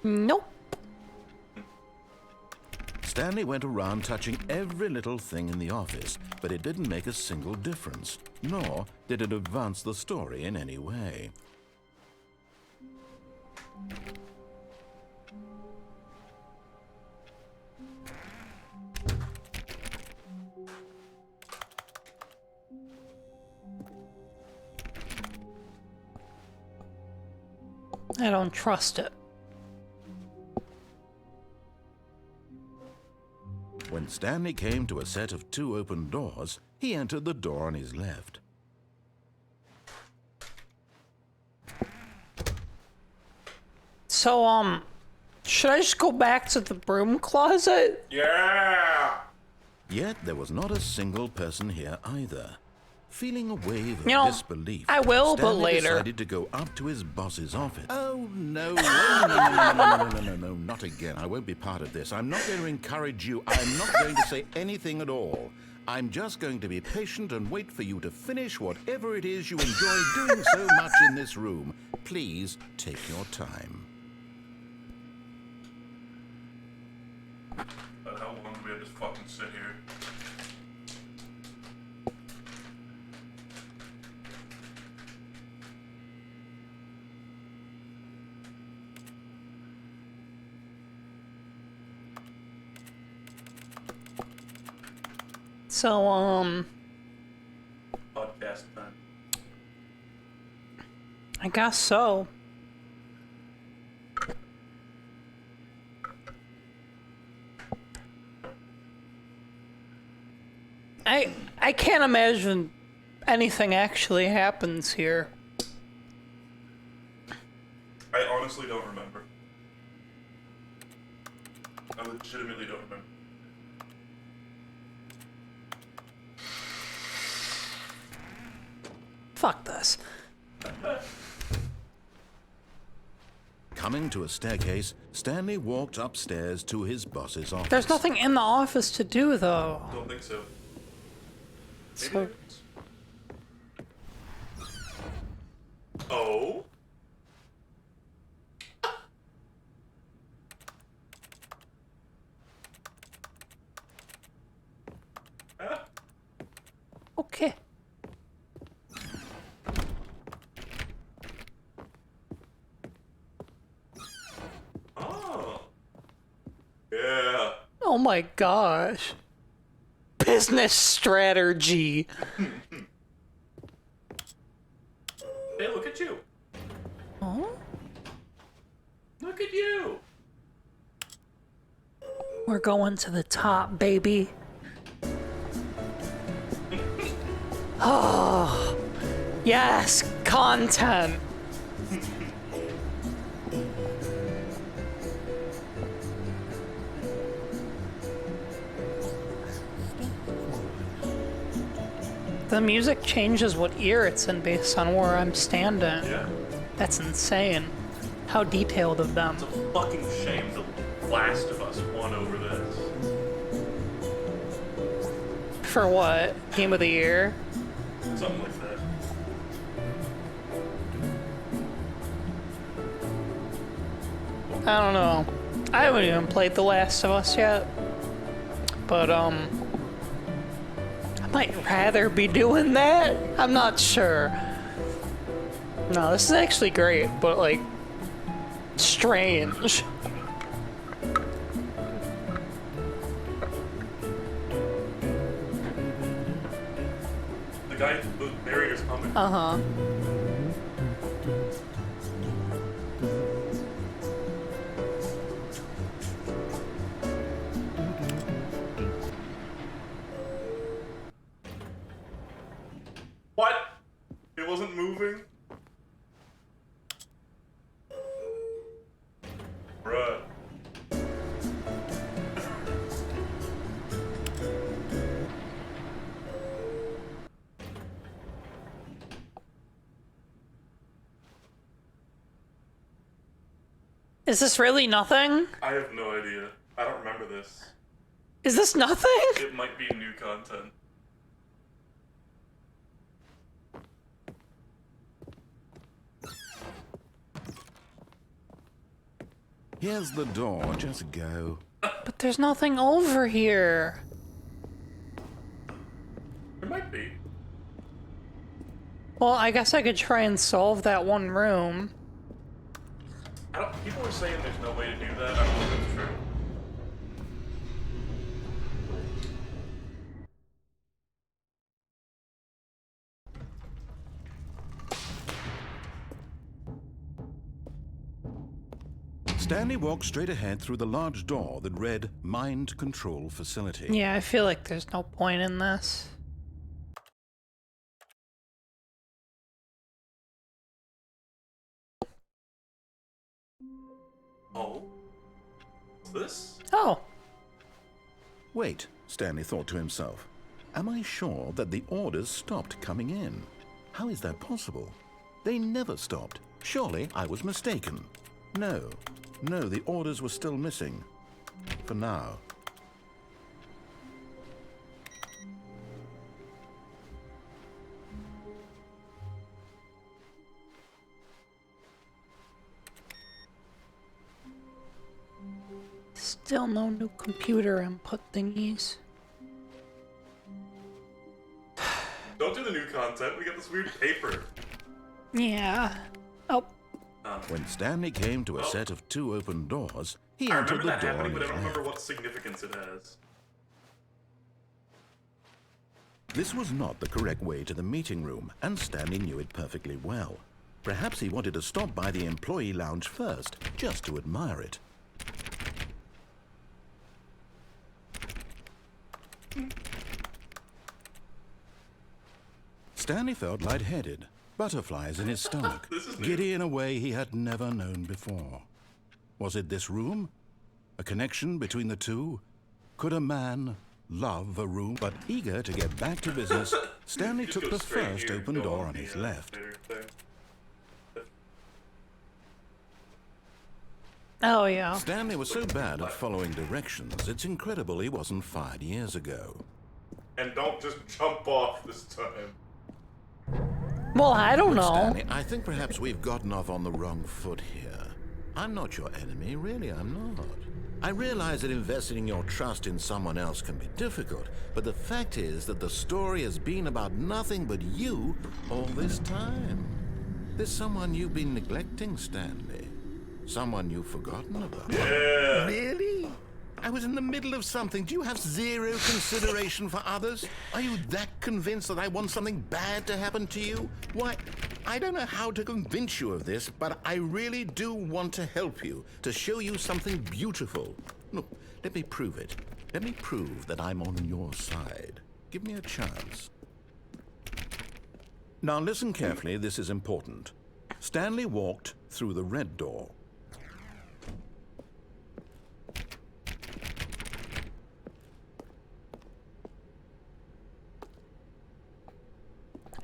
Nope. Stanley went around touching every little thing in the office, but it didn't make a single difference, nor did it advance the story in any way. I don't trust it. When Stanley came to a set of 2 open doors, he entered the door on his left. So, should I just go back to the broom closet? Yeah! Yet there was not a single person here either. Feeling a wave of You know, disbelief, I will, but Stanley later. decided to go up to his boss's office. Oh, no, no, not again. I won't be part of this. I'm not going to encourage you. I'm not going to say anything at all. I'm just going to be patient and wait for you to finish whatever it is you enjoy doing so much in this room. Please take your time. But how long do we have to fucking sit here? So, Podcast time. I guess so. I can't imagine anything actually happens here. I honestly don't remember. I legitimately don't remember. Fuck this. Coming to a staircase, Stanley walked upstairs to his boss's office. There's nothing in the office to do, though. Don't think so. Maybe So, there is. Oh? Ah. okay. Oh. Yeah. Oh my gosh. Business strategy. Hey, look at you. Oh? Look at you. We're going to the top, baby. Oh, yes, content. The music changes what ear it's in based on where I'm standing. Yeah. That's insane. How detailed of them. It's a fucking shame The Last of Us won over this. For what? Game of the year? Something like that. I don't know. I haven't even played The Last of Us yet. But, I might rather be doing that. I'm not sure. No, this is actually great, but, like, strange. The guy, the narrator's humming. Uh-huh. What? It wasn't moving? Bruh. Is this really nothing? I have no idea. I don't remember this. Is this nothing? It might be new content. Here's the door. Just go. But there's nothing over here. It might be. Well, I guess I could try and solve that one room. People were saying there's no way to do that. I don't know if that's true. Stanley walked straight ahead through the large door that read Mind Control Facility. Yeah, I feel like there's no point in this. Oh? What's this? Oh, Wait, Stanley thought to himself. am I sure that the orders stopped coming in? How is that possible? They never stopped. Surely I was mistaken. No, the orders were still missing. For now. Still no new computer input thingies. Don't do the new content. We got this weird paper. Yeah. Oh. When Stanley came to a set of 2 open doors, he I entered remember the that door happening, on but I his don't remember left. what significance it has. This was not the correct way to the meeting room, and Stanley knew it perfectly well. Perhaps he wanted to stop by the employee lounge first, just to admire it. Stanley felt lightheaded, butterflies in his stomach, This is new. giddy in a way he had never known before. Was it this room? A connection between the two? Could a man love a room? But eager to get back to business, Stanley Just took go the straight first here, open go door on on the, his left. elevator thing. Oh, yeah. Stanley was so bad at following directions, it's incredible he wasn't fired years ago. And don't just jump off this time. Well, I don't know. Stanley, I think perhaps we've gotten off on the wrong foot here. I'm not your enemy, really, I'm not. I realize that investing your trust in someone else can be difficult, but the fact is that the story has been about nothing but you all this time. There's someone you've been neglecting, Stanley. Someone you've forgotten about. Yeah. Really? I was in the middle of something. Do you have zero consideration for others? Are you that convinced that I want something bad to happen to you? Why, I don't know how to convince you of this, but I really do want to help you, to show you something beautiful. Look, let me prove it. Let me prove that I'm on your side. Give me a chance. Now listen carefully, this is important. Stanley walked through the red door.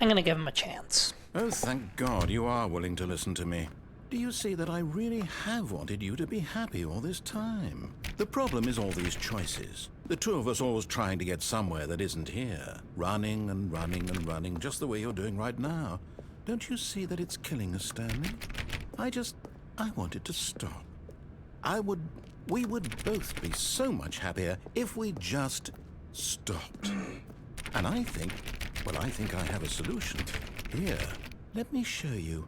I'm gonna give him a chance. Oh, thank God you are willing to listen to me. Do you see that I really have wanted you to be happy all this time? The problem is all these choices. The two of us always trying to get somewhere that isn't here. Running and running and running, just the way you're doing right now. Don't you see that it's killing us, Stanley? I wanted to stop. We would both be so much happier if we just stopped. And I think I have a solution. Here, let me show you.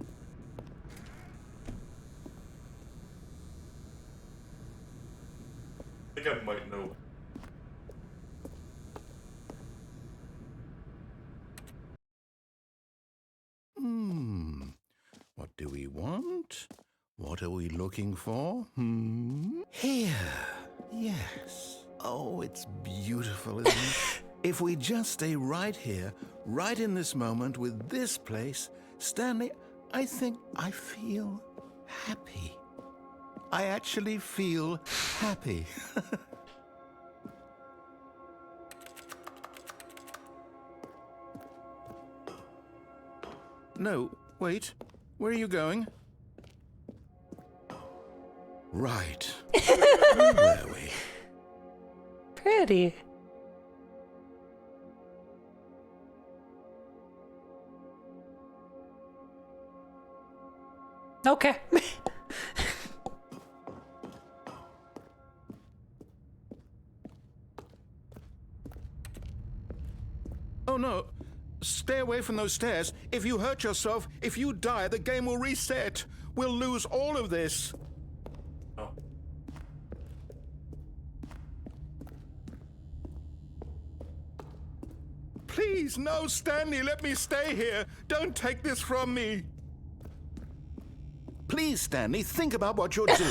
I think I might know. What do we want? What are we looking for? Here. Yes. Oh, it's beautiful, isn't it? If we just stay right here, right in this moment with this place, Stanley, I think I feel happy. I actually feel happy. No, wait. Where are you going? Right. Where were we? Pretty. Okay. Oh no. Stay away from those stairs. If you hurt yourself, if you die, the game will reset. We'll lose all of this. Oh. Please, no, Stanley, let me stay here. Don't take this from me. Please, Stanley, think about what you're doing.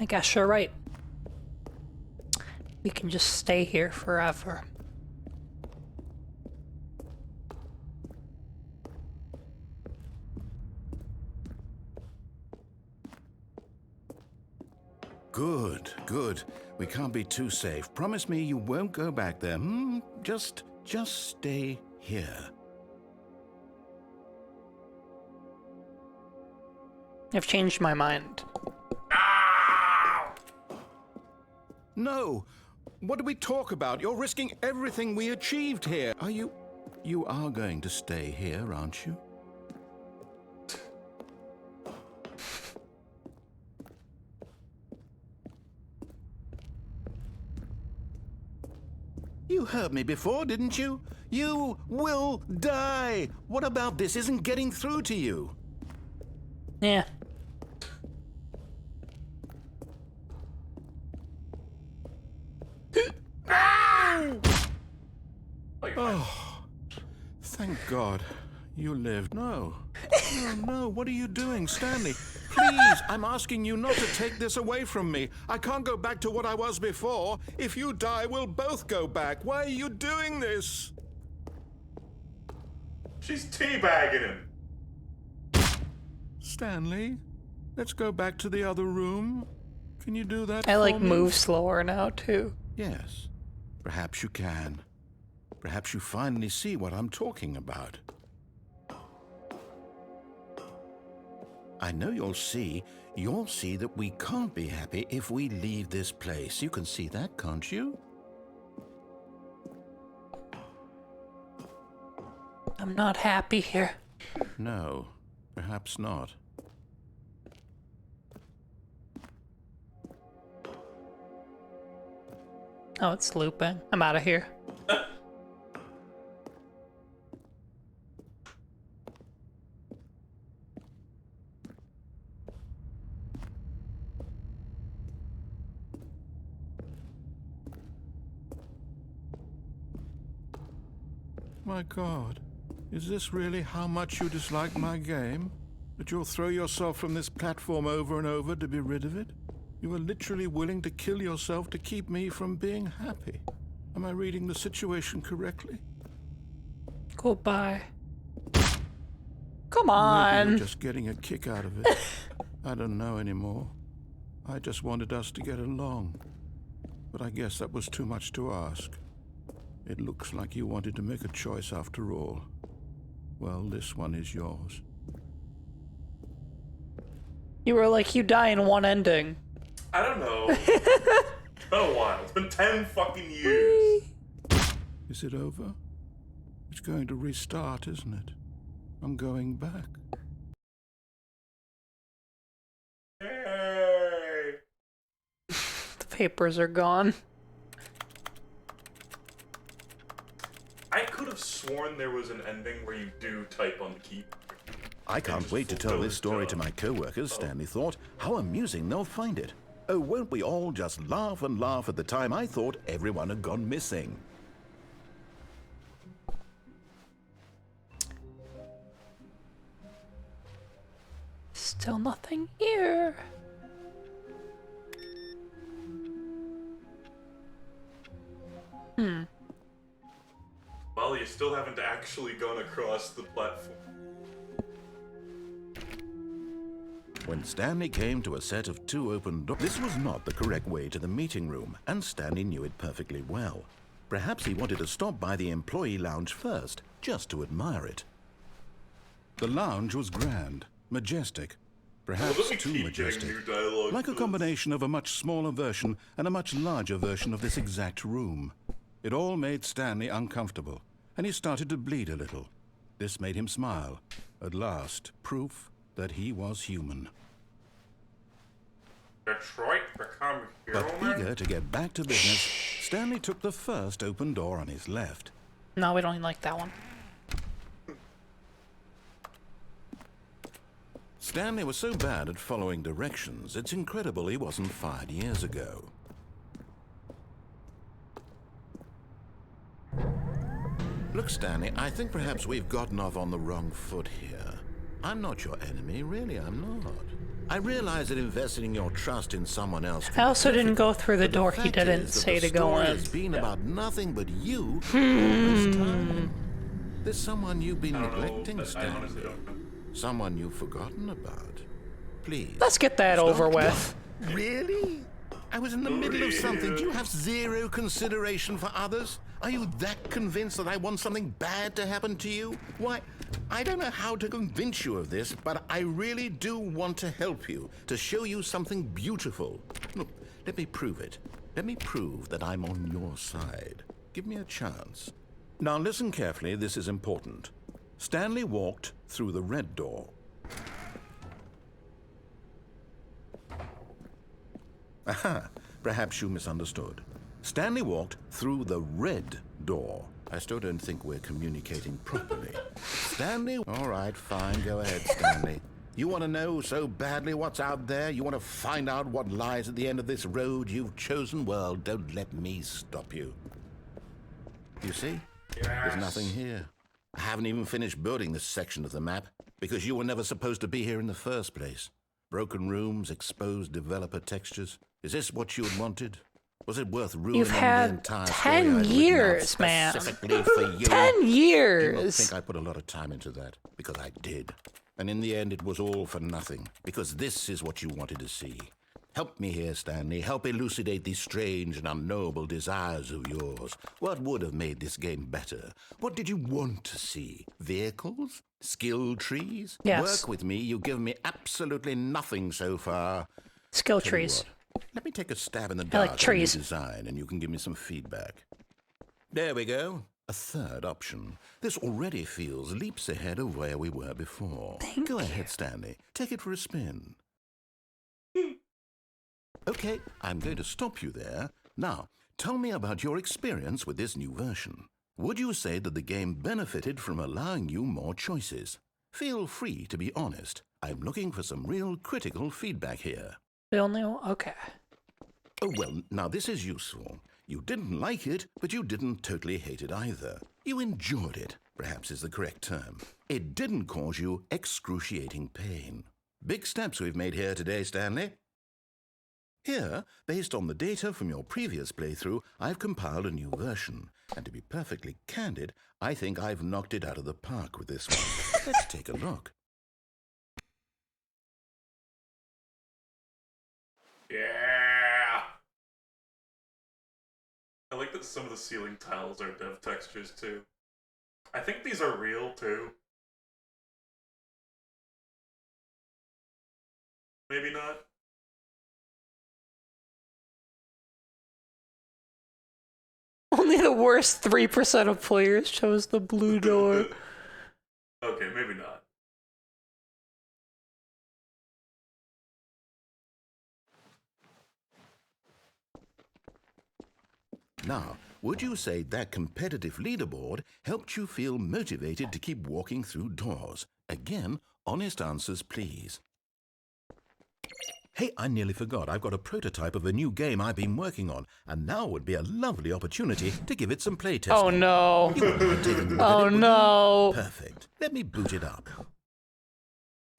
I guess you're right. We can just stay here forever. good, good. We can't be too safe. Promise me you won't go back there, hmm? Just stay here. I've changed my mind. No! What do we talk about? You're risking everything we achieved here. Are you... You are going to stay here, aren't you? You heard me before, didn't you? You will die! What about this isn't getting through to you? Yeah. Oh, thank God. You lived. No. No, what are you doing, Stanley? Please, I'm asking you not to take this away from me. I can't go back to what I was before. If you die, we'll both go back. Why are you doing this? She's teabagging him. Stanley, let's go back to the other room. Can you do that I for like me? move slower now too. Yes, perhaps you can. Perhaps you finally see what I'm talking about. I know you'll see that we can't be happy if we leave this place. You can see that, can't you? I'm not happy here. No, perhaps not. Oh, it's looping. I'm out of here. My God, is this really how much you dislike my game? That you'll throw yourself from this platform over and over to be rid of it? You are literally willing to kill yourself to keep me from being happy. Am I reading the situation correctly? Goodbye. Come Maybe on. you're just getting a kick out of it. I don't know anymore. I just wanted us to get along. But I guess that was too much to ask. It looks like you wanted to make a choice after all. Well, this one is yours. You were like, you die in one ending. I don't know. It's been a while. It's been 10 fucking years. Is it over? It's going to restart, isn't it? I'm going back. Yay! The papers are gone. I could have sworn there was an ending where you do type on the keyboard. I can't wait to tell this story to my co-workers, Stanley thought. How amusing they'll find it. Oh, won't we all just laugh and laugh at the time I thought everyone had gone missing. Still nothing here. Well, you still haven't actually gone across the platform. When Stanley came to a set of 2 open doors, this was not the correct way to the meeting room, and Stanley knew it perfectly well. Perhaps he wanted to stop by the employee lounge first, just to admire it. The lounge was grand, majestic, perhaps too majestic. Like a combination of a much smaller version and a much larger version of this exact room. It all made Stanley uncomfortable, and he started to bleed a little. This made him smile. At last, proof that he was human. Detroit become But human? eager to get back to business, Stanley took the first open door on his left. No, we don't even like that one. Stanley was so bad at following directions, it's incredible he wasn't fired years ago. Look, Stanley, I think perhaps we've gotten off on the wrong foot here. I'm not your enemy, really, I'm not. I realize that investing your trust in someone else I also didn't go through the but door he fact didn't is that say the to go story in. has been about nothing but you all this time. There's someone you've been I don't know. neglecting, I honestly Stanley. don't know. Someone you've forgotten about. Please. Let's get that stop. over with. Really? I was in the middle of something. Do you have zero consideration for others? Are you that convinced that I want something bad to happen to you? Why, I don't know how to convince you of this, but I really do want to help you, to show you something beautiful. Look, let me prove it. Let me prove that I'm on your side. Give me a chance. Now listen carefully, this is important. Stanley walked through the red door. Aha, perhaps you misunderstood. Stanley walked through the red door. I still don't think we're communicating properly. Stanley? All right, fine, go ahead, Stanley. You want to know so badly what's out there? You want to find out what lies at the end of this road you've chosen? Well, don't let me stop you. You see? Yes. There's nothing here. I haven't even finished building this section of the map because you were never supposed to be here in the first place. Broken rooms, exposed developer textures. Is this what you had wanted? Was it worth ruining You've had the entire 10 story years, man. specifically for you? 10 Do not years. think I put a lot of time into that, because I did. And in the end, it was all for nothing, because this is what you wanted to see. Help me here, Stanley. Help elucidate these strange and unknowable desires of yours. What would have made this game better? What did you want to see? Vehicles? Skill trees? Yes. Work with me. You've given me absolutely nothing so far. Skill Tell you trees. what, let me take a stab in the I dark like trees. at the design, and you can give me some feedback. There we go. A third option. This already feels leaps ahead of where we were before. Go ahead, Stanley. Take it for a spin. Okay, I'm going to stop you there. Now, tell me about your experience with this new version. Would you say that the game benefited from allowing you more choices? Feel free to be honest. I'm looking for some real critical feedback here. Okay. Oh, well, now this is useful. You didn't like it, but you didn't totally hate it either. You enjoyed it, perhaps is the correct term. It didn't cause you excruciating pain. Big steps we've made here today, Stanley. Here, based on the data from your previous playthrough, I've compiled a new version. And to be perfectly candid, I think I've knocked it out of the park with this one. Let's take a look. Yeah. I like that some of the ceiling tiles are dev textures too. I think these are real too. Maybe not. Only the worst 3% of players chose the blue door. Okay, maybe not. Now, would you say that competitive leaderboard helped you feel motivated to keep walking through doors? Again, honest answers, please. Hey, I nearly forgot. I've got a prototype of a new game I've been working on, and now would be a lovely opportunity to give it some playtesting. Oh no. You wouldn't mind taking a look at Oh it, would you? no. Perfect. Let me boot it up.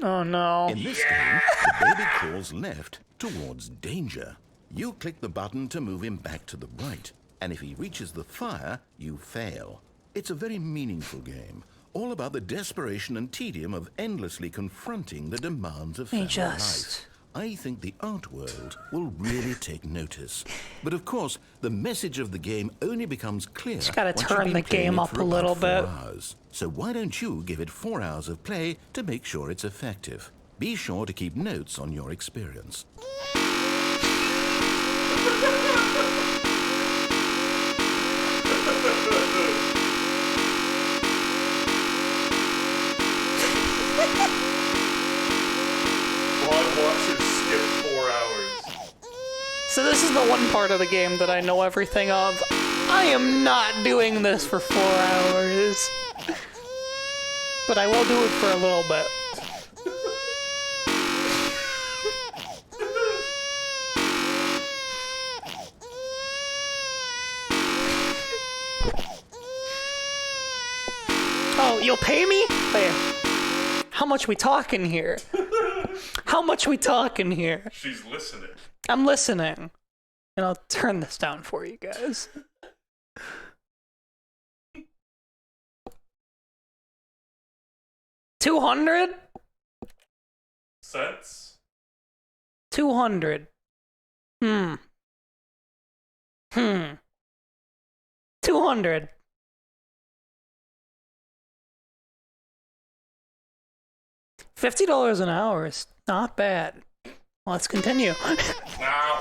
Oh no. In this game, the baby crawls left towards danger. You click the button to move him back to the right, and if he reaches the fire, you fail. It's a very meaningful game, all about the desperation and tedium of endlessly confronting the demands of family life. I think the art world will really take notice. But of course, the message of the game only becomes clear Just gotta once turn you've the been playing game it up for a little about 4 bit. hours. So why don't you give it 4 hours of play to make sure it's effective? Be sure to keep notes on your experience. Vlog watchers skip 4 hours. So this is the one part of the game that I know everything of. I am not doing this for 4 hours. But I will do it for a little bit. Oh, you'll pay me? Wait. How much we talking here? How much we talking here? She's listening. I'm listening. And I'll turn this down for you guys. $200? Cents? 200. $200. $50 an hour is not bad. Let's continue. Ow.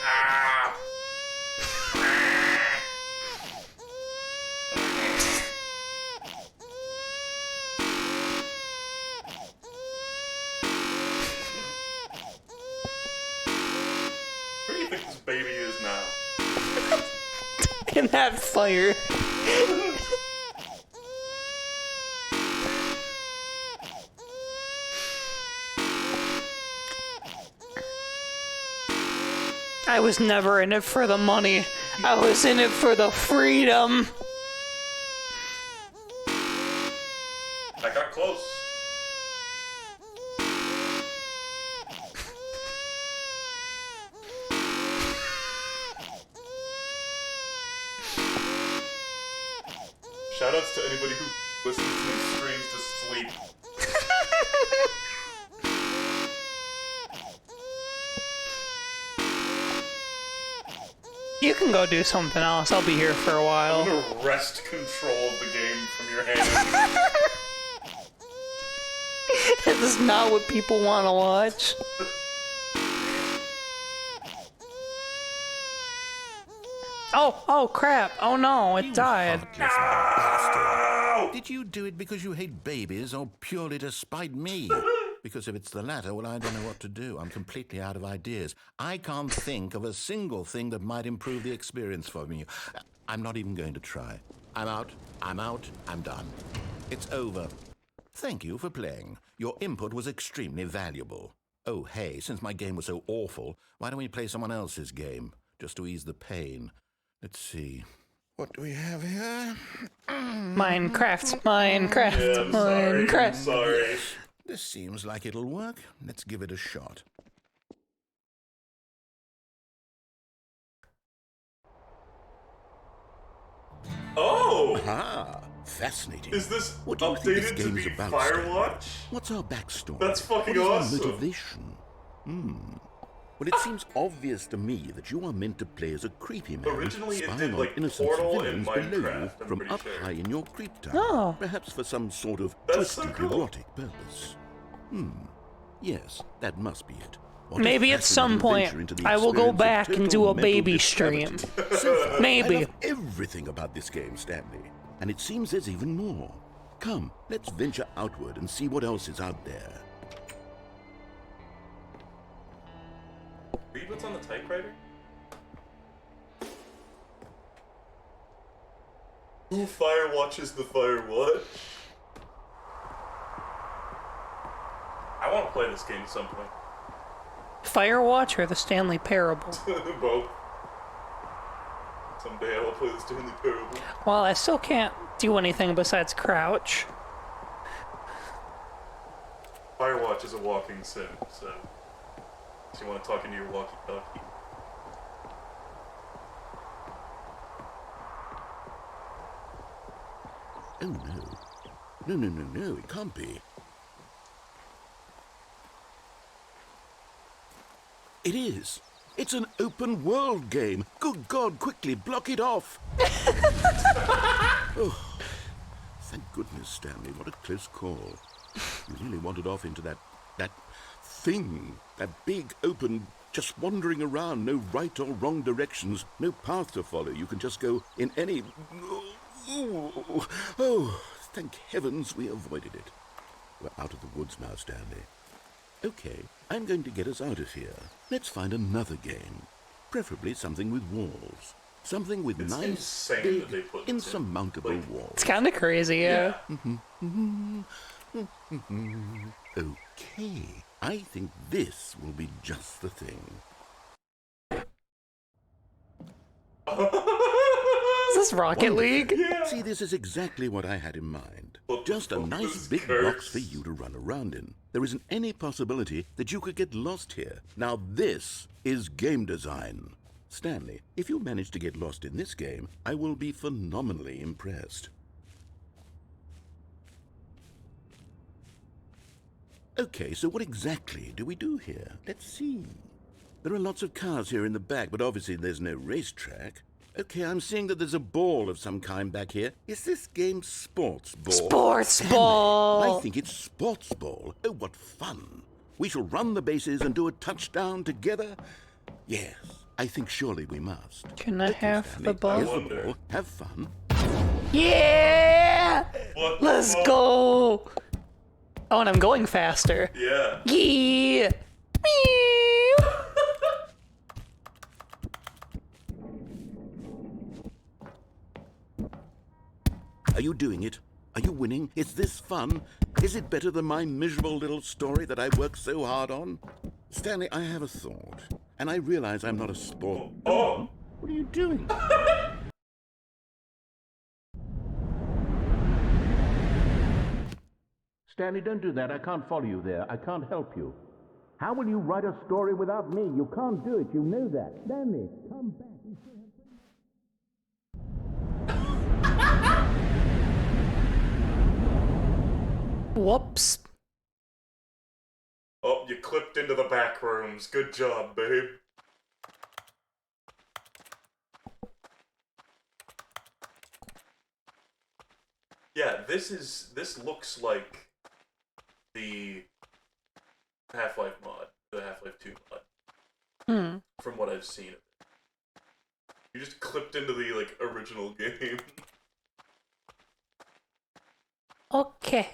Ah. Where do you think this baby is now? In that fire. I was never in it for the money. I was in it for the freedom. I got close. Shoutouts to anybody who listens to these streams to sleep. You can go do something else. I'll be here for a I'm while. gonna wrest control of the game from your hand. This is not what people want to watch. Oh crap. Oh no, it died. Heartless bastard. Did you do it because you hate babies or purely to spite me? Because if it's the latter, well, I don't know what to do. I'm completely out of ideas. I can't think of a single thing that might improve the experience for me. I'm not even going to try. I'm out. I'm done. It's over. Thank you for playing. Your input was extremely valuable. Oh, hey, since my game was so awful, why don't we play someone else's game? Just to ease the pain. Let's see. What do we have here? Minecraft. Yeah, I'm sorry. I'm Minecraft. sorry. This seems like it'll work. Let's give it a shot. Oh! Ah, fascinating. Is this What do you think this updated to game be is about, Firewatch? Stanley? What's our backstory? That's fucking what is awesome. Our motivation? Well, it seems obvious to me that you are meant to play as a creepy man, Originally, it spying did, on like, innocent Portal and civilians below you Minecraft, I'm from pretty up sure. high in your creep town. Oh. Perhaps for some sort of That's so twisted cool. erotic purpose. Yes, that must be it. What a Maybe at some fascinating point venture into the I will go experience of back and do total a baby mental stream. depravity. So far, I Maybe. love everything about this game, Stanley. And it seems there's even more. Come, let's venture outward and see what else is out there. Read what's on the typewriter? Who firewatches the Firewatch? I want to play this game at some point. Firewatch or the Stanley Parable? Both. Someday I will play the Stanley Parable. Well, I still can't do anything besides crouch. Firewatch is a walking sim, so if you want to talk into your walkie-talkie. Oh no. No, it can't be. It is. It's an open world game. Good God, quickly block it off. Oh, thank goodness, Stanley. What a close call. You really wandered off into that thing. That big, open, just wandering around. No right or wrong directions. No path to follow. You can just go in any... Oh, thank heavens we avoided it. We're out of the woods now, Stanley. Okay, I'm going to get us out of here. Let's find another game. Preferably something with walls. Something with It's nice, insane big, that they put this in. insurmountable Like- walls. It's kind of crazy, yeah. Okay, I think this will be just the thing. Is this Rocket League? See, this is exactly what I had in mind. What the Just a fuck nice is big curse? box for you to run around in. There isn't any possibility that you could get lost here. Now this is game design. Stanley, if you manage to get lost in this game, I will be phenomenally impressed. Okay, so what exactly do we do here? Let's see. There are lots of cars here in the back, but obviously there's no racetrack. Okay, I'm seeing that there's a ball of some kind back here. Is this game sports ball? Sports Stanley, ball! I think it's sports ball. Oh, what fun. We shall run the bases and do a touchdown together. Yes, I think surely we must. Can I Okay, have Stanley, the ball? here's the ball. Have fun. Yeah! What the Let's fuck? go! Oh, and I'm going faster. Yeah. Yeah! Meow. Are you doing it? Are you winning? Is this fun? Is it better than my miserable little story that I worked so hard on? Stanley, I have a thought, and I realize I'm not a sport. Oh! What are you doing? Stanley, don't do that. I can't follow you there. I can't help you. How will you write a story without me? You can't do it. You know that. Stanley, come back. Whoops. Oh, you clipped into the back rooms. Good job, babe. Yeah, this looks like the Half-Life mod, the Half-Life 2 mod. From what I've seen of it. You just clipped into the like original game. Okay.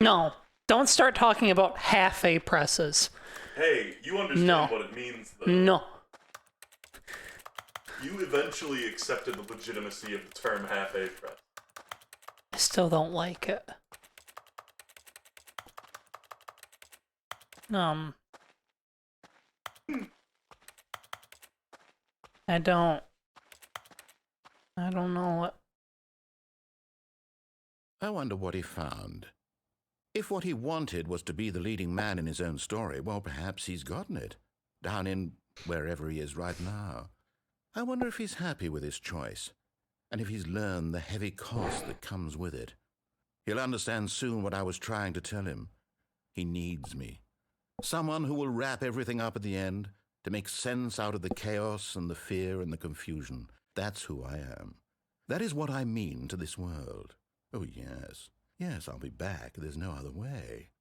No, don't start talking about half-A presses. Hey, you understand No. what it means, though. No. You eventually accepted the legitimacy of the term half-A press. I still don't like it. I don't know what. I wonder what he found. If what he wanted was to be the leading man in his own story, well, perhaps he's gotten it. Down in wherever he is right now. I wonder if he's happy with his choice, and if he's learned the heavy cost that comes with it. He'll understand soon what I was trying to tell him. He needs me. Someone who will wrap everything up at the end, to make sense out of the chaos and the fear and the confusion. That's who I am. That is what I mean to this world. Oh, yes. Yes, I'll be back. There's no other way.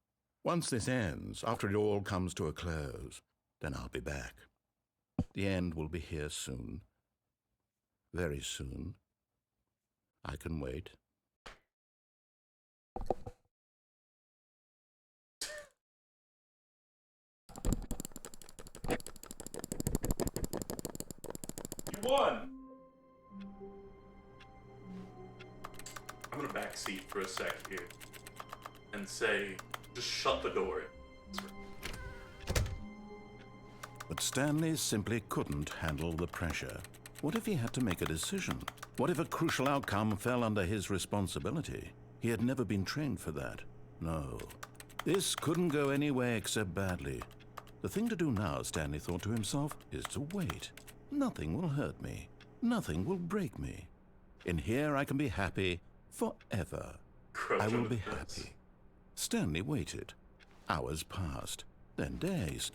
Once this ends, after it all comes to a close, then I'll be back. The end will be here soon. Very soon. I can wait. You won! I'm gonna backseat for a sec here and say, just shut the door. But Stanley simply couldn't handle the pressure. What if he had to make a decision? What if a crucial outcome fell under his responsibility? He had never been trained for that. No. This couldn't go any way except badly. The thing to do now, Stanley thought to himself, is to wait. Nothing will hurt me. Nothing will break me. In here I can be happy forever. I will be happy. Stanley waited. Hours passed, then days.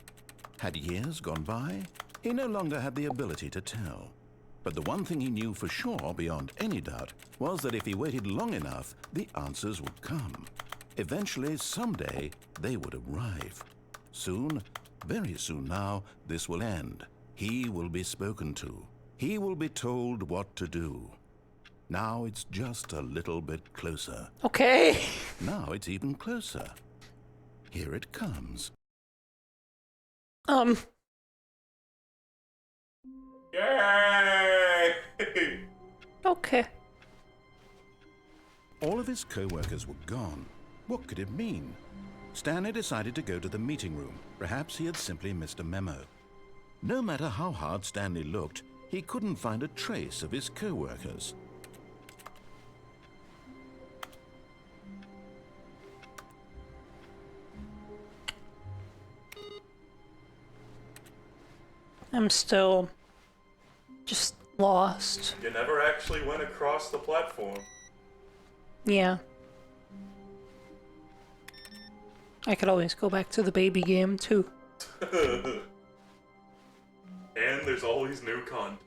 Had years gone by? He no longer had the ability to tell. But the one thing he knew for sure, beyond any doubt, was that if he waited long enough, the answers would come. Eventually, someday, they would arrive. Soon, very soon now, this will end. He will be spoken to. He will be told what to do. Now it's just a little bit closer. Okay. Now it's even closer. Here it comes. Yay! Okay. All of his co-workers were gone. What could it mean? Stanley decided to go to the meeting room. Perhaps he had simply missed a memo. No matter how hard Stanley looked, he couldn't find a trace of his co-workers. I'm still just lost. You never actually went across the platform. Yeah. I could always go back to the baby game, too. And there's always new content.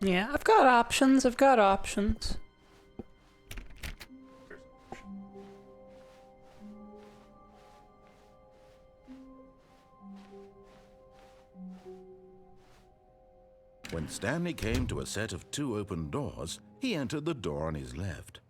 Yeah, I've got options, I've got options. When Stanley came to a set of 2 open doors, he entered the door on his left.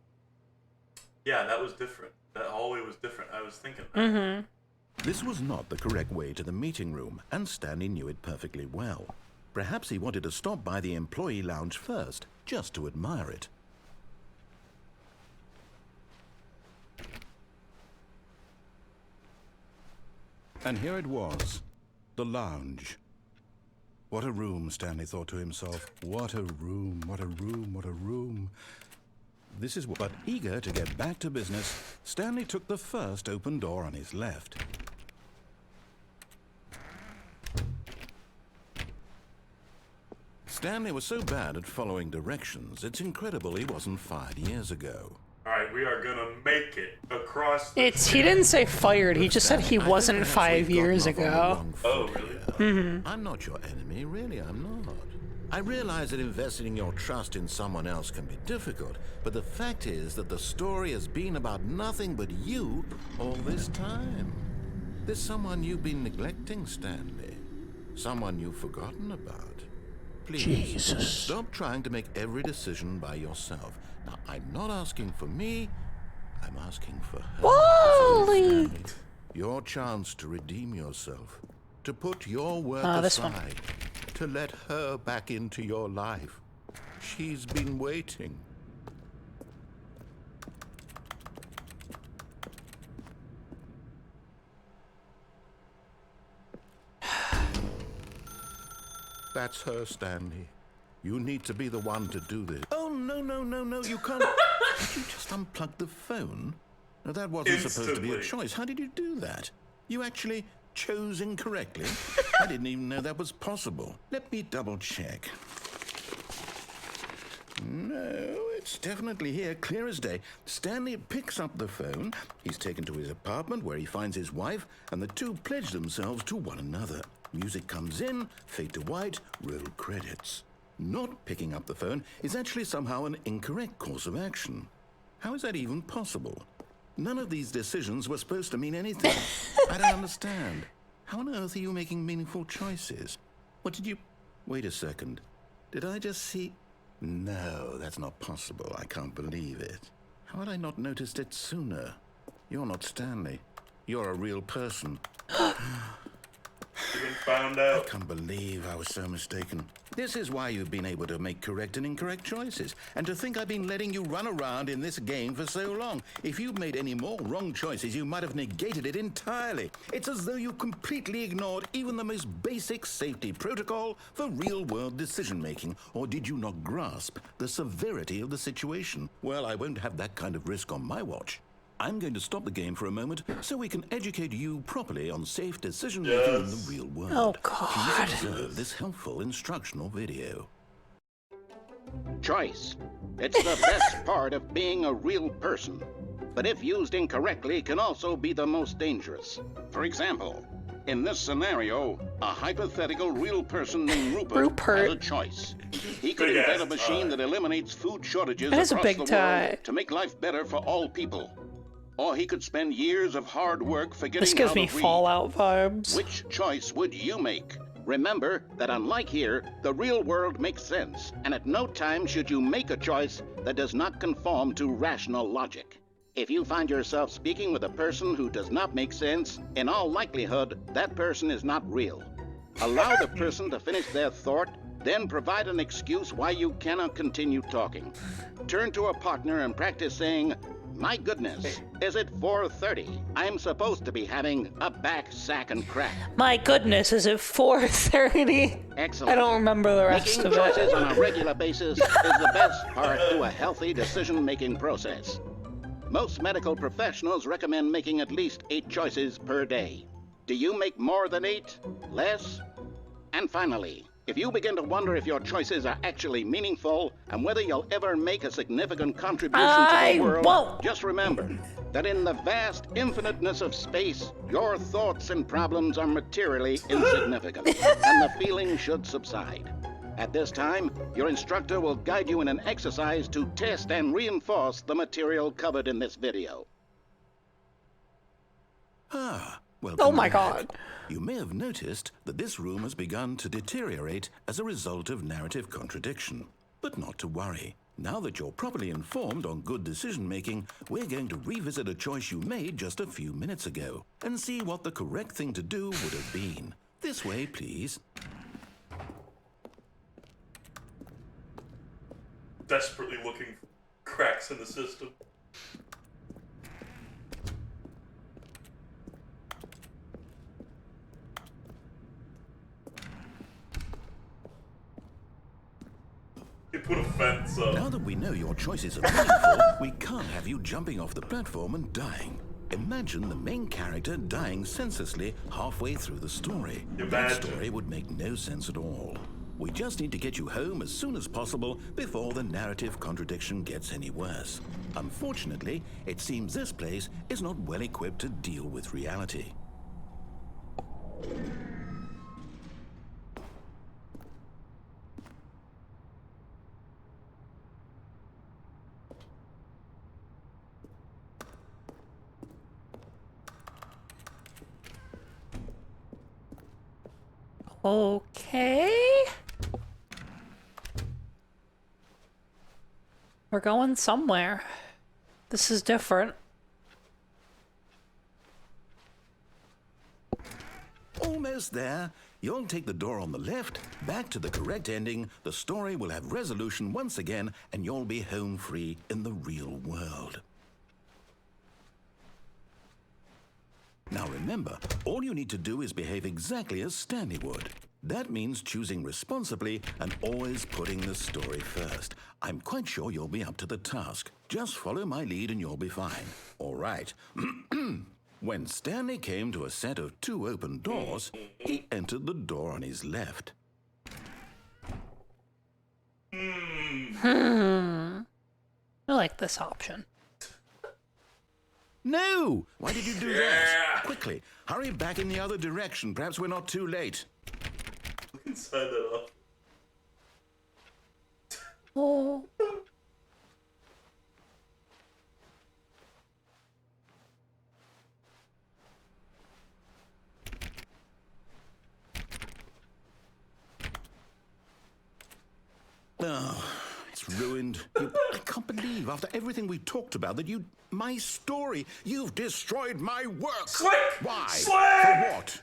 Yeah, that was different. That hallway was different. I was thinking that. Mm-hmm. This was not the correct way to the meeting room, and Stanley knew it perfectly well. Perhaps he wanted to stop by the employee lounge first, just to admire it. And here it was, the lounge. What a room, Stanley thought to himself. What a room, what a room, what a room. This is what... But eager to get back to business, Stanley took the first open door on his left. Stanley was so bad at following directions, it's incredible he wasn't 5 years ago. Alright, we are gonna make it across the He didn't say fired, he just said he wasn't 5 years ago. Oh, really? I'm not your enemy, really, I'm not. I realize that investing your trust in someone else can be difficult, but the fact is that the story has been about nothing but you all this time. There's someone you've been neglecting, Stanley. Someone you've forgotten about. Please, Jesus. stop trying to make every decision by yourself. Now, I'm not asking for me, I'm asking for her. Wally! Your chance to redeem yourself, to put your work this one. aside, to let her back into your life. She's been waiting. That's her, Stanley. You need to be the one to do this. Oh, no, you can't. Did you just unplug the phone? No, that wasn't supposed to be a choice. How did you do that? You actually chose incorrectly? I didn't even know that was possible. Let me double check. No, it's definitely here, clear as day. Stanley picks up the phone. He's taken to his apartment where he finds his wife, and the two pledge themselves to one another. Music comes in, fade to white, roll credits. Not picking up the phone is actually somehow an incorrect course of action. How is that even possible? None of these decisions were supposed to mean anything. I don't understand. How on earth are you making meaningful choices? What did you... Wait a second. Did I just see... No, that's not possible. I can't believe it. How had I not noticed it sooner? You're not Stanley. You're a real person. You've been found I out. can't believe I was so mistaken. This is why you've been able to make correct and incorrect choices. And to think I've been letting you run around in this game for so long. If you'd made any more wrong choices, you might have negated it entirely. It's as though you completely ignored even the most basic safety protocol for real-world decision-making. Or did you not grasp the severity of the situation? Well, I won't have that kind of risk on my watch. I'm going to stop the game for a moment so we can educate you properly on safe decision-making in the real world. Oh, God. Please observe this helpful instructional video. Choice. It's the best part of being a real person. But if used incorrectly, can also be the most dangerous. For example, in this scenario, a hypothetical real person named Rupert has a choice. He could Big invent a ass machine tie. that eliminates food shortages That is a across big the tie. world to make life better for all people. Or he could spend years of hard work forgetting This gives how me to read. Fallout vibes. Which choice would you make? Remember that unlike here, the real world makes sense, and at no time should you make a choice that does not conform to rational logic. If you find yourself speaking with a person who does not make sense, in all likelihood, that person is not real. Allow the person to finish their thought, then provide an excuse why you cannot continue talking. Turn to a partner and practice saying, "My goodness, is it 4:30? I'm supposed to be having a back, sack, and crack." My goodness, is it 4:30? Excellent. I don't remember the rest Making of choices it. on a regular basis is the best part to a healthy decision-making process. Most medical professionals recommend making at least 8 choices per day. Do you make more than 8? Less? And finally, If you begin to wonder if your choices are actually meaningful and whether you'll ever make a significant contribution to the world, won't. just remember that in the vast infiniteness of space, your thoughts and problems are materially insignificant, and the feeling should subside. At this time, your instructor will guide you in an exercise to test and reinforce the material covered in this video. Welcome Oh my back. God. You may have noticed that this room has begun to deteriorate as a result of narrative contradiction. But not to worry. Now that you're properly informed on good decision-making, we're going to revisit a choice you made just a few minutes ago and see what the correct thing to do would have been. This way, please. Desperately looking for cracks in the system. You put a fence up. Now that we know your choices are meaningful, we can't have you jumping off the platform and dying. Imagine the main character dying senselessly halfway through the story. That Imagine. story would make no sense at all. We just need to get you home as soon as possible before the narrative contradiction gets any worse. Unfortunately, it seems this place is not well equipped to deal with reality. Okay. We're going somewhere. This is different. Almost there. You'll take the door on the left, back to the correct ending, the story will have resolution once again, and you'll be home free in the real world. Now remember, all you need to do is behave exactly as Stanley would. That means choosing responsibly and always putting the story first. I'm quite sure you'll be up to the task. Just follow my lead and you'll be fine. All right. When Stanley came to a set of 2 open doors, he entered the door on his left. I like this option. No! Why did you do that? Quickly, hurry back in the other direction. Perhaps we're not too late. We can sign that off. Oh. Oh, it's ruined. I can't believe, after everything we talked about, that you... My story! You've destroyed my work! Slick! Why? Slick! For what?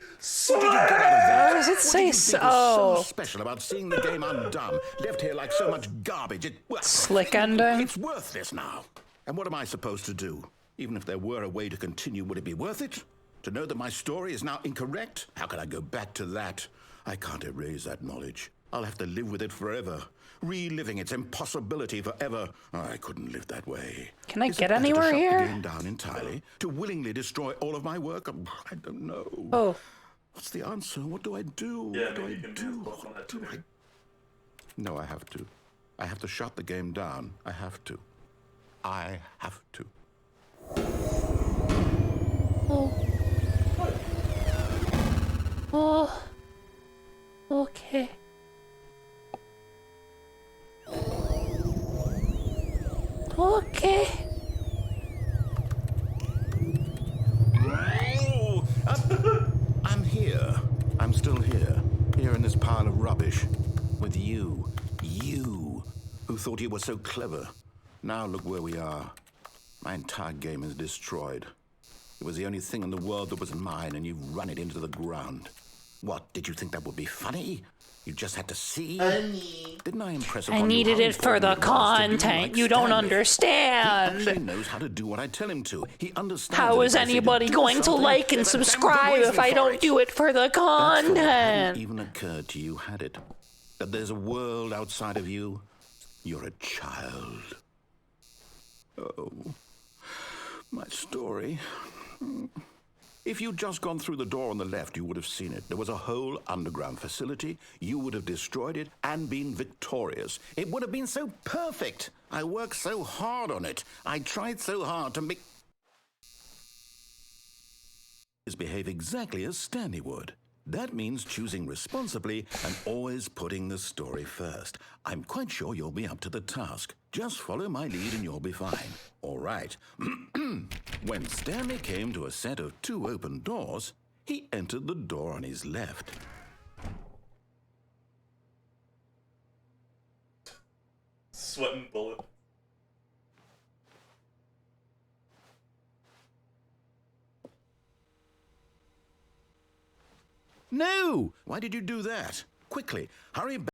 What did you get out of that? Why does it What say did you think was so? so special about seeing the game undone? Left here like so much garbage. Slick ending? It's worthless now. And what am I supposed to do? Even if there were a way to continue, would it be worth it? To know that my story is now incorrect? How can I go back to that? I can't erase that knowledge. I'll have to live with it forever. Reliving its impossibility forever. I couldn't live that way. Can I Is it get better anywhere to shut here? the game down entirely? To willingly destroy all of my work? I don't know. Oh. What's the answer? What do I do? Yeah, what do maybe I you can do? dance both on that Do too. I... No, I have to. I have to shut the game down. I have to. I have to. Oh. Oh. Okay. Okay. Oh, I'm here. I'm still here. Here in this pile of rubbish. With you. You. Who thought you were so clever. Now look where we are. My entire game is destroyed. It was the only thing in the world that was mine, and you've run it into the ground. What, did you think that would be funny? You just had to see? Didn't I impress upon I you needed how it for the important it was to be content. like You don't Stanley? He understand. actually knows how to do what I tell him to. He understands. How that is if I say to anybody do going to something, like and there's a damn good subscribe reason if I for don't it. do it for the That's what hadn't content? even occurred to you, had it? That there's a world outside of you? You're a child. Oh, my story. If you'd just gone through the door on the left, you would have seen it. There was a whole underground facility. You would have destroyed it and been victorious. It would have been so perfect. I worked so hard on it. I tried so hard to make... behave exactly as Stanley would. That means choosing responsibly and always putting the story first. I'm quite sure you'll be up to the task. Just follow my lead and you'll be fine. All right. When Stanley came to a set of 2 open doors, he entered the door on his left. Sweating bullet. No! Why did you do that? Quickly, hurry back.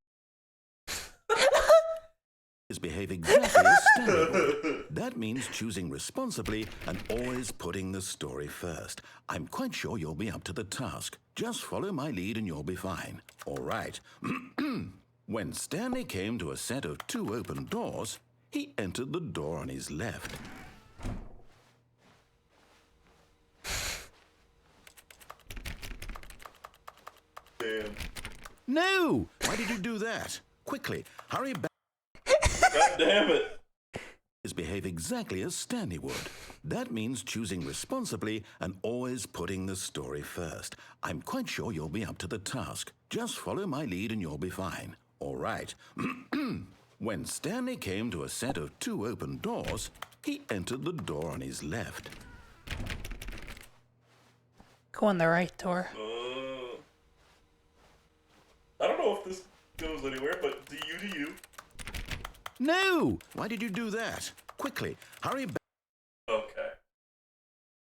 Behave exactly as Stanley would. That means choosing responsibly and always putting the story first. I'm quite sure you'll be up to the task. Just follow my lead and you'll be fine. All right. When Stanley came to a set of 2 open doors, he entered the door on his left. Damn. No! Why did you do that? Quickly, hurry back. God damn it. Behave exactly as Stanley would. That means choosing responsibly and always putting the story first. I'm quite sure you'll be up to the task. Just follow my lead and you'll be fine. All right. When Stanley came to a set of 2 open doors, he entered the door on his left. Go in the right door. I don't know if this goes anywhere, but do you? No! Why did you do that? Quickly, hurry back. Okay.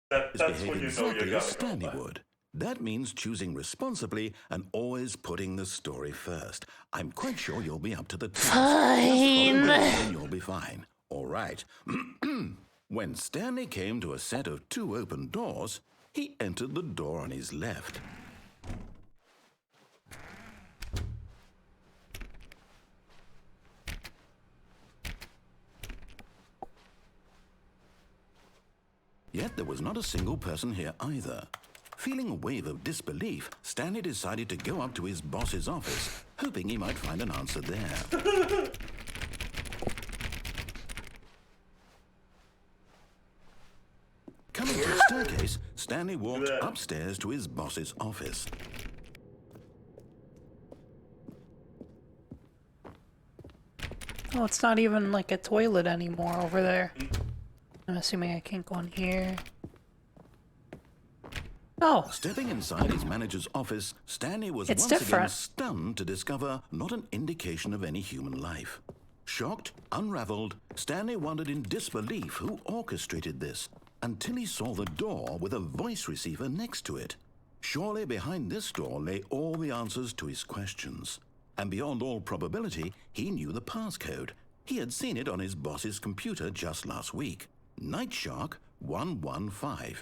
That's Behave when you know exactly you as gotta Stanley go back. would. That means choosing responsibly and always putting the story first. I'm quite sure you'll be up to the task. Fine. And you'll be fine. All right. When Stanley came to a set of 2 open doors, he entered the door on his left. Yet there was not a single person here either. Feeling a wave of disbelief, Stanley decided to go up to his boss's office, hoping he might find an answer there. Coming to the staircase, Stanley walked upstairs to his boss's office. Oh, it's not even like a toilet anymore over there. I'm assuming I can't go in here. Oh, Stepping inside his manager's office, Stanley was It's once again different. stunned to discover not an indication of any human life. Shocked, unraveled, Stanley wondered in disbelief who orchestrated this, until he saw the door with a voice receiver next to it. Surely behind this door lay all the answers to his questions. And beyond all probability, he knew the passcode. He had seen it on his boss's computer just last week. Night Shark 115.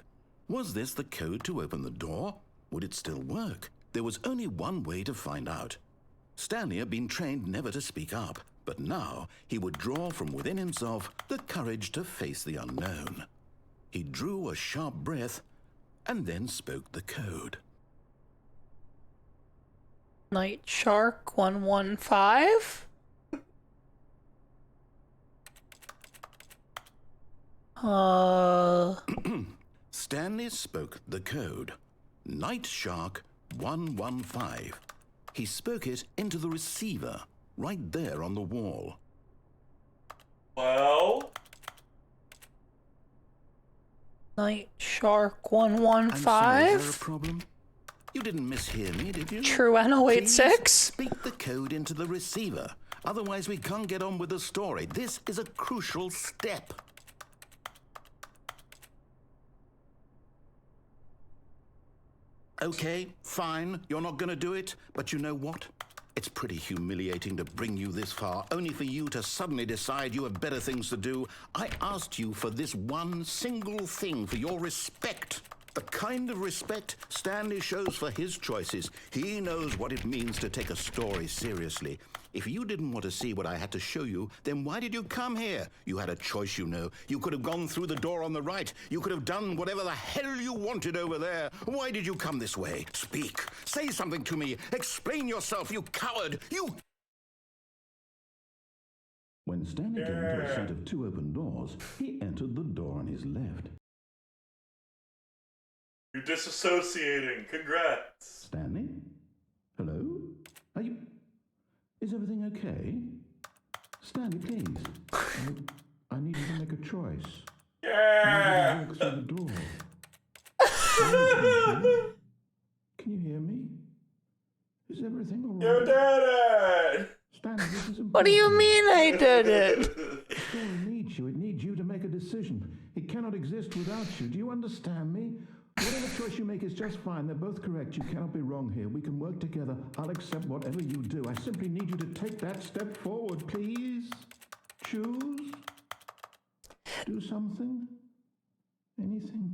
Was this the code to open the door? Would it still work? There was only one way to find out. Stanley had been trained never to speak up, but now he would draw from within himself the courage to face the unknown. He drew a sharp breath and then spoke the code. Night Shark 115? Stanley spoke the code. Night Shark 115. He spoke it into the receiver, right there on the wall. Well, Night Shark I'm sorry, is there a 115? problem? You didn't mishear me, did you? True Please N086? speak the code into the receiver. Otherwise, we can't get on with the story. This is a crucial step. Okay, fine, you're not going to do it, but you know what? It's pretty humiliating to bring you this far, only for you to suddenly decide you have better things to do. I asked you for this one single thing, for your respect. The kind of respect Stanley shows for his choices. He knows what it means to take a story seriously. If you didn't want to see what I had to show you, then why did you come here? You had a choice, you know. You could have gone through the door on the right. You could have done whatever the hell you wanted over there. Why did you come this way? Speak. Say something to me. Explain yourself, you coward. You... When Stanley came to a set of 2 open doors, he entered the door on his left. You're disassociating. Congrats. Stanley? Hello? Are you... Is everything okay? Stanley, please. I need you to make a choice. Yeah. Walk through the door. Can you hear me? Is everything all right? You did it! Stanley, this is important. What do you mean I did it? The story needs you. It needs you to make a decision. It cannot exist without you. Do you understand me? Whatever choice you make is just fine. They're both correct. You cannot be wrong here. We can work together. I'll accept whatever you do. I simply need you to take that step forward, please. Choose. Do something. Anything.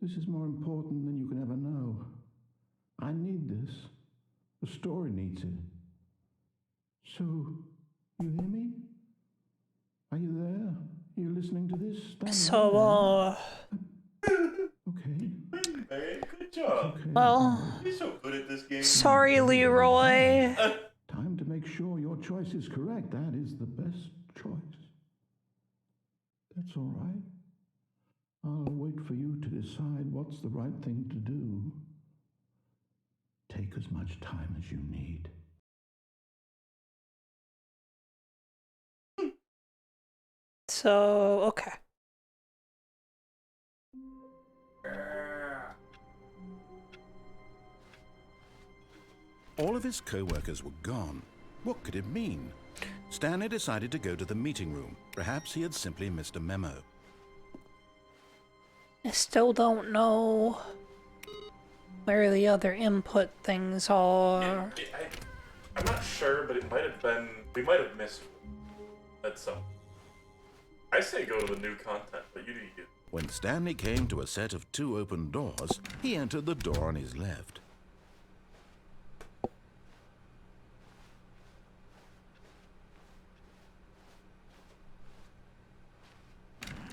This is more important than you can ever know. I need this. The story needs it. So, you hear me? Are you there? Are you listening to this? So, Okay. Hey, good job. Okay. well, You're so good at this game. sorry, Leroy. Time to make sure your choice is correct. That is the best choice. That's all right. I'll wait for you to decide what's the right thing to do. Take as much time as you need. So, okay. All of his co-workers were gone. What could it mean? Stanley decided to go to the meeting room. Perhaps he had simply missed a memo. I still don't know where the other input things are. I'm not sure, but it might have been. We might have missed at some. I say go to the new content, but you do you. When Stanley came to a set of 2 open doors, he entered the door on his left.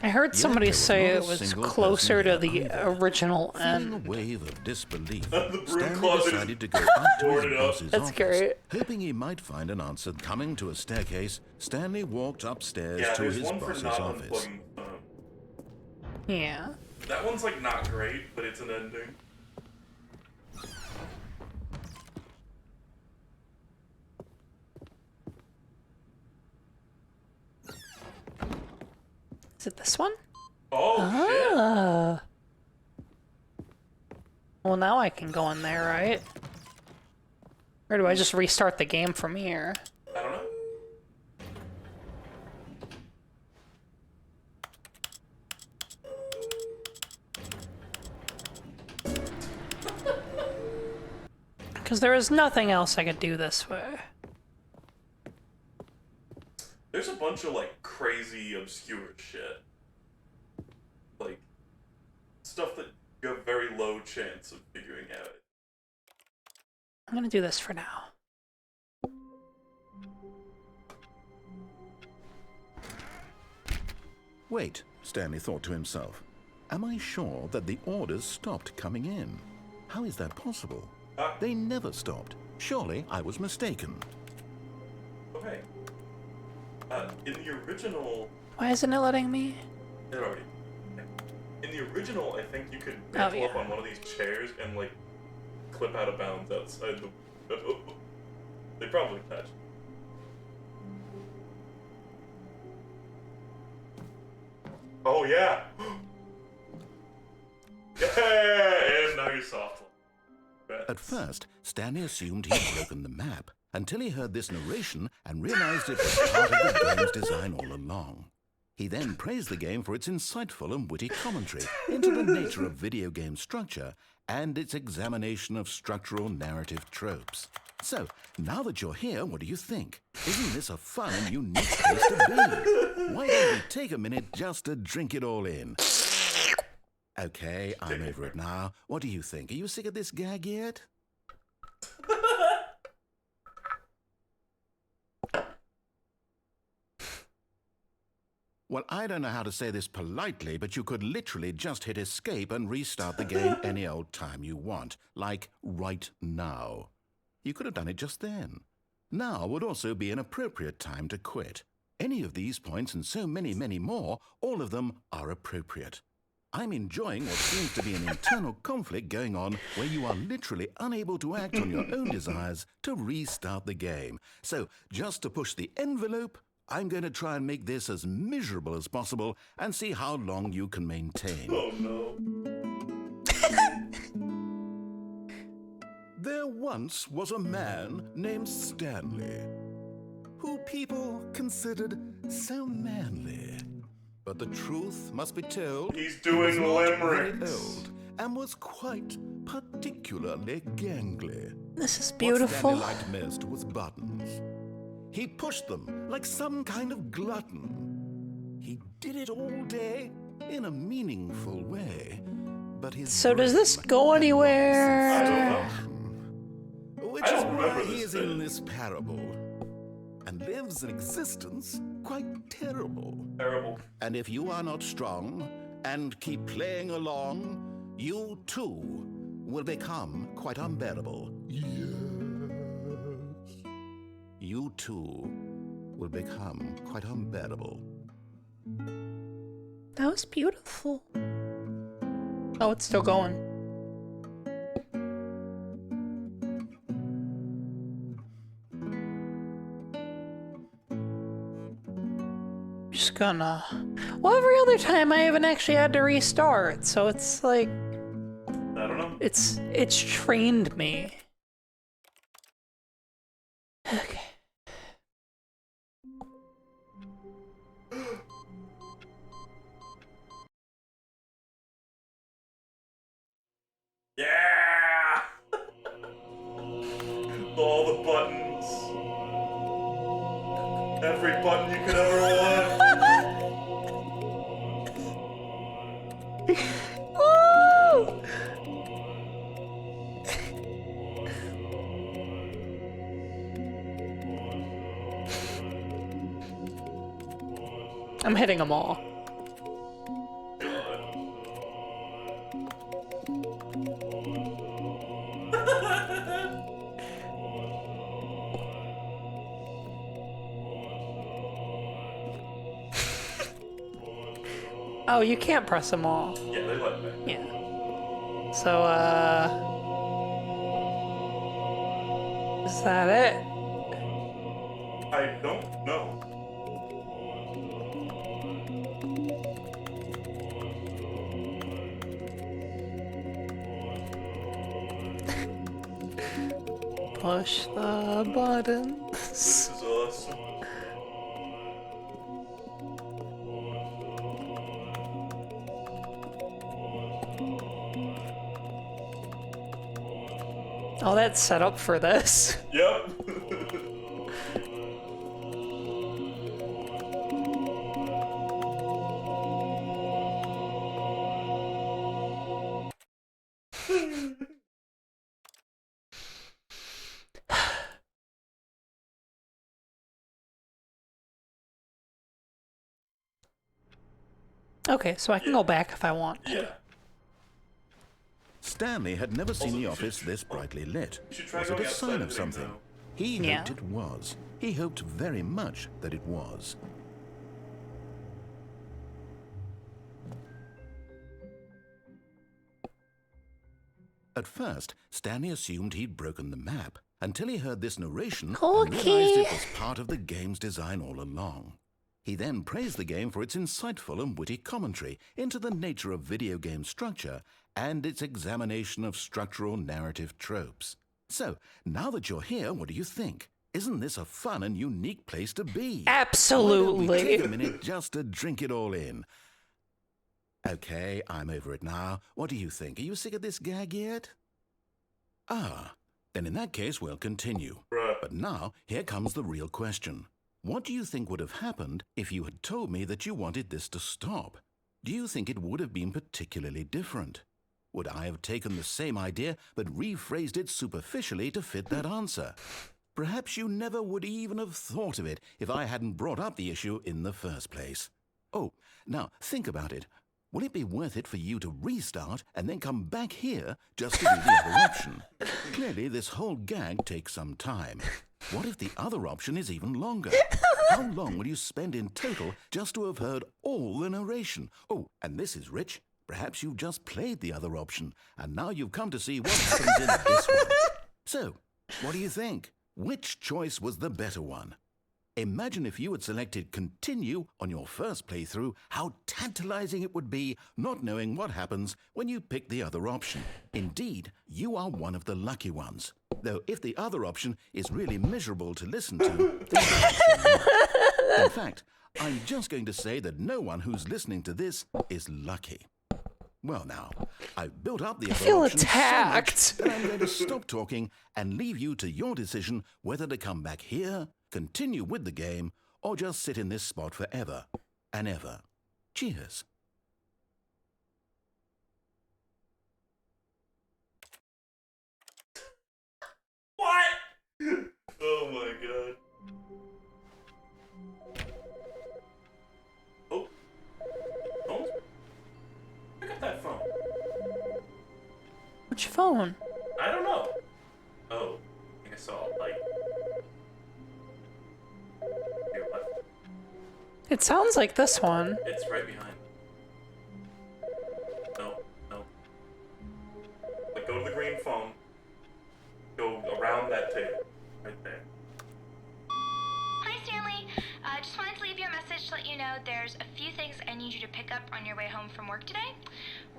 I heard somebody there was say not it a was single closer person to here the either. original Feeling a end. wave of disbelief, The broom Stanley closet decided is to go up to his boarded up. boss's That's office. great. Hoping he might find an answer coming to a staircase, Stanley walked upstairs Yeah, to there's his one for boss's not office. unplugging the phone. Yeah. That one's like not great, but it's an ending. Is it this one? Oh Ah. Well, now I can go in there, right? Or do I just restart the game from here? shit! I don't know. Because there is nothing else I could do this way. There's a bunch of like crazy obscure shit. Like stuff that you have very low chance of figuring out. I'm gonna do this for now. Wait, Stanley thought to himself. Am I sure that the orders stopped coming in? How is that possible? They never stopped. Surely I was mistaken. Okay. In the original, Why isn't it letting me? it already. In the original, I think you could Oh, mantle yeah. up on one of these chairs and like clip out of bounds outside the window. They probably catch. Oh yeah. Yeah, and now you're soft. At first, Stanley assumed he'd broken the map until he heard this narration and realized it was part of the game's design all along. He then praised the game for its insightful and witty commentary into the nature of video game structure and its examination of structural narrative tropes. So, now that you're here, what do you think? Isn't this a fun and unique place to be? Why don't we take a minute just to drink it all in? Okay, I'm over it now. What do you think? Are you sick of this gag yet? Well, I don't know how to say this politely, but you could literally just hit escape and restart the game any old time you want, like right now. You could have done it just then. Now would also be an appropriate time to quit. Any of these points and so many, many more, all of them are appropriate. I'm enjoying what seems to be an internal conflict going on where you are literally unable to act on your own desires to restart the game. So, just to push the envelope, I'm going to try and make this as miserable as possible and see how long you can maintain. Oh no. There once was a man named Stanley, who people considered so manly. But the truth must be told, He's doing he was not very limericks. old and was quite particularly gangly. This is What beautiful. Stanley liked most was buttons. He pushed them like some kind of glutton. He did it all day in a meaningful way. But his So does this brain go had anywhere? I don't know. which I is don't why remember he this is in bit. this parable and lives an existence quite terrible. Terrible. And if you are not strong and keep playing along, you too will become quite unbearable. Yes. You too will become quite unbearable. That was beautiful. Oh, it's still going. Just gonna. Well, every other time I haven't actually had to restart, so it's like I don't know. it's trained me. Okay. Yeah! All the buttons. Every button you could ever want. Woo! I'm hitting them all. Oh, you can't press them all. Yeah, they let me. Yeah. So, is that it? I don't know. Push the buttons. This is awesome. Oh, that's set up for this. Yep. Okay, so I can go back if I want to. Yeah. Stanley had never seen Also, the you office should- this brightly lit. you should try Was it going a outside sign and of doing something? that. He Yeah. hoped it was. He hoped very much that it was. At first, Stanley assumed he'd broken the map until he heard this narration and realized it was part of the game's design all along. He then praised the game for its insightful and witty commentary into the nature of video game structure and its examination of structural narrative tropes. So, now that you're here, what do you think? Isn't this a fun and unique place to be? Why don't we Absolutely. take a minute just to drink it all in? Okay, I'm over it now. What do you think? Are you sick of this gag yet? Ah, then in that case, we'll continue. Bruh. But now, here comes the real question. What do you think would have happened if you had told me that you wanted this to stop? Do you think it would have been particularly different? Would I have taken the same idea but rephrased it superficially to fit that answer? Perhaps you never would even have thought of it if I hadn't brought up the issue in the first place. Oh, now think about it. Will it be worth it for you to restart and then come back here just to do the other option? Clearly, this whole gag takes some time. What if the other option is even longer? How long will you spend in total just to have heard all the narration? Oh, and this is rich. Perhaps you've just played the other option, and now you've come to see what happens in this one. So, what do you think? Which choice was the better one? Imagine if you had selected Continue on your first playthrough, how tantalizing it would be not knowing what happens when you pick the other option. Indeed, you are one of the lucky ones. Though if the other option is really miserable to listen to, then perhaps you're not. In fact, I'm just going to say that no one who's listening to this is lucky. Well now, I've built up the other option attacked. so much that I'm going to stop talking and leave you to your decision whether to come back here, continue with the game, or just sit in this spot forever and ever. Cheers. What? Oh my god. Oh. Phone? Pick up that phone. Which phone? I don't know. Oh, I think I saw a light. Here, left. It sounds like this one. It's right behind. No, no. Like, go to the green phone. Go around that table. Right there. Hi, Stanley. Just wanted to leave you a message to let you know there's a few things I need you to pick up on your way home from work today.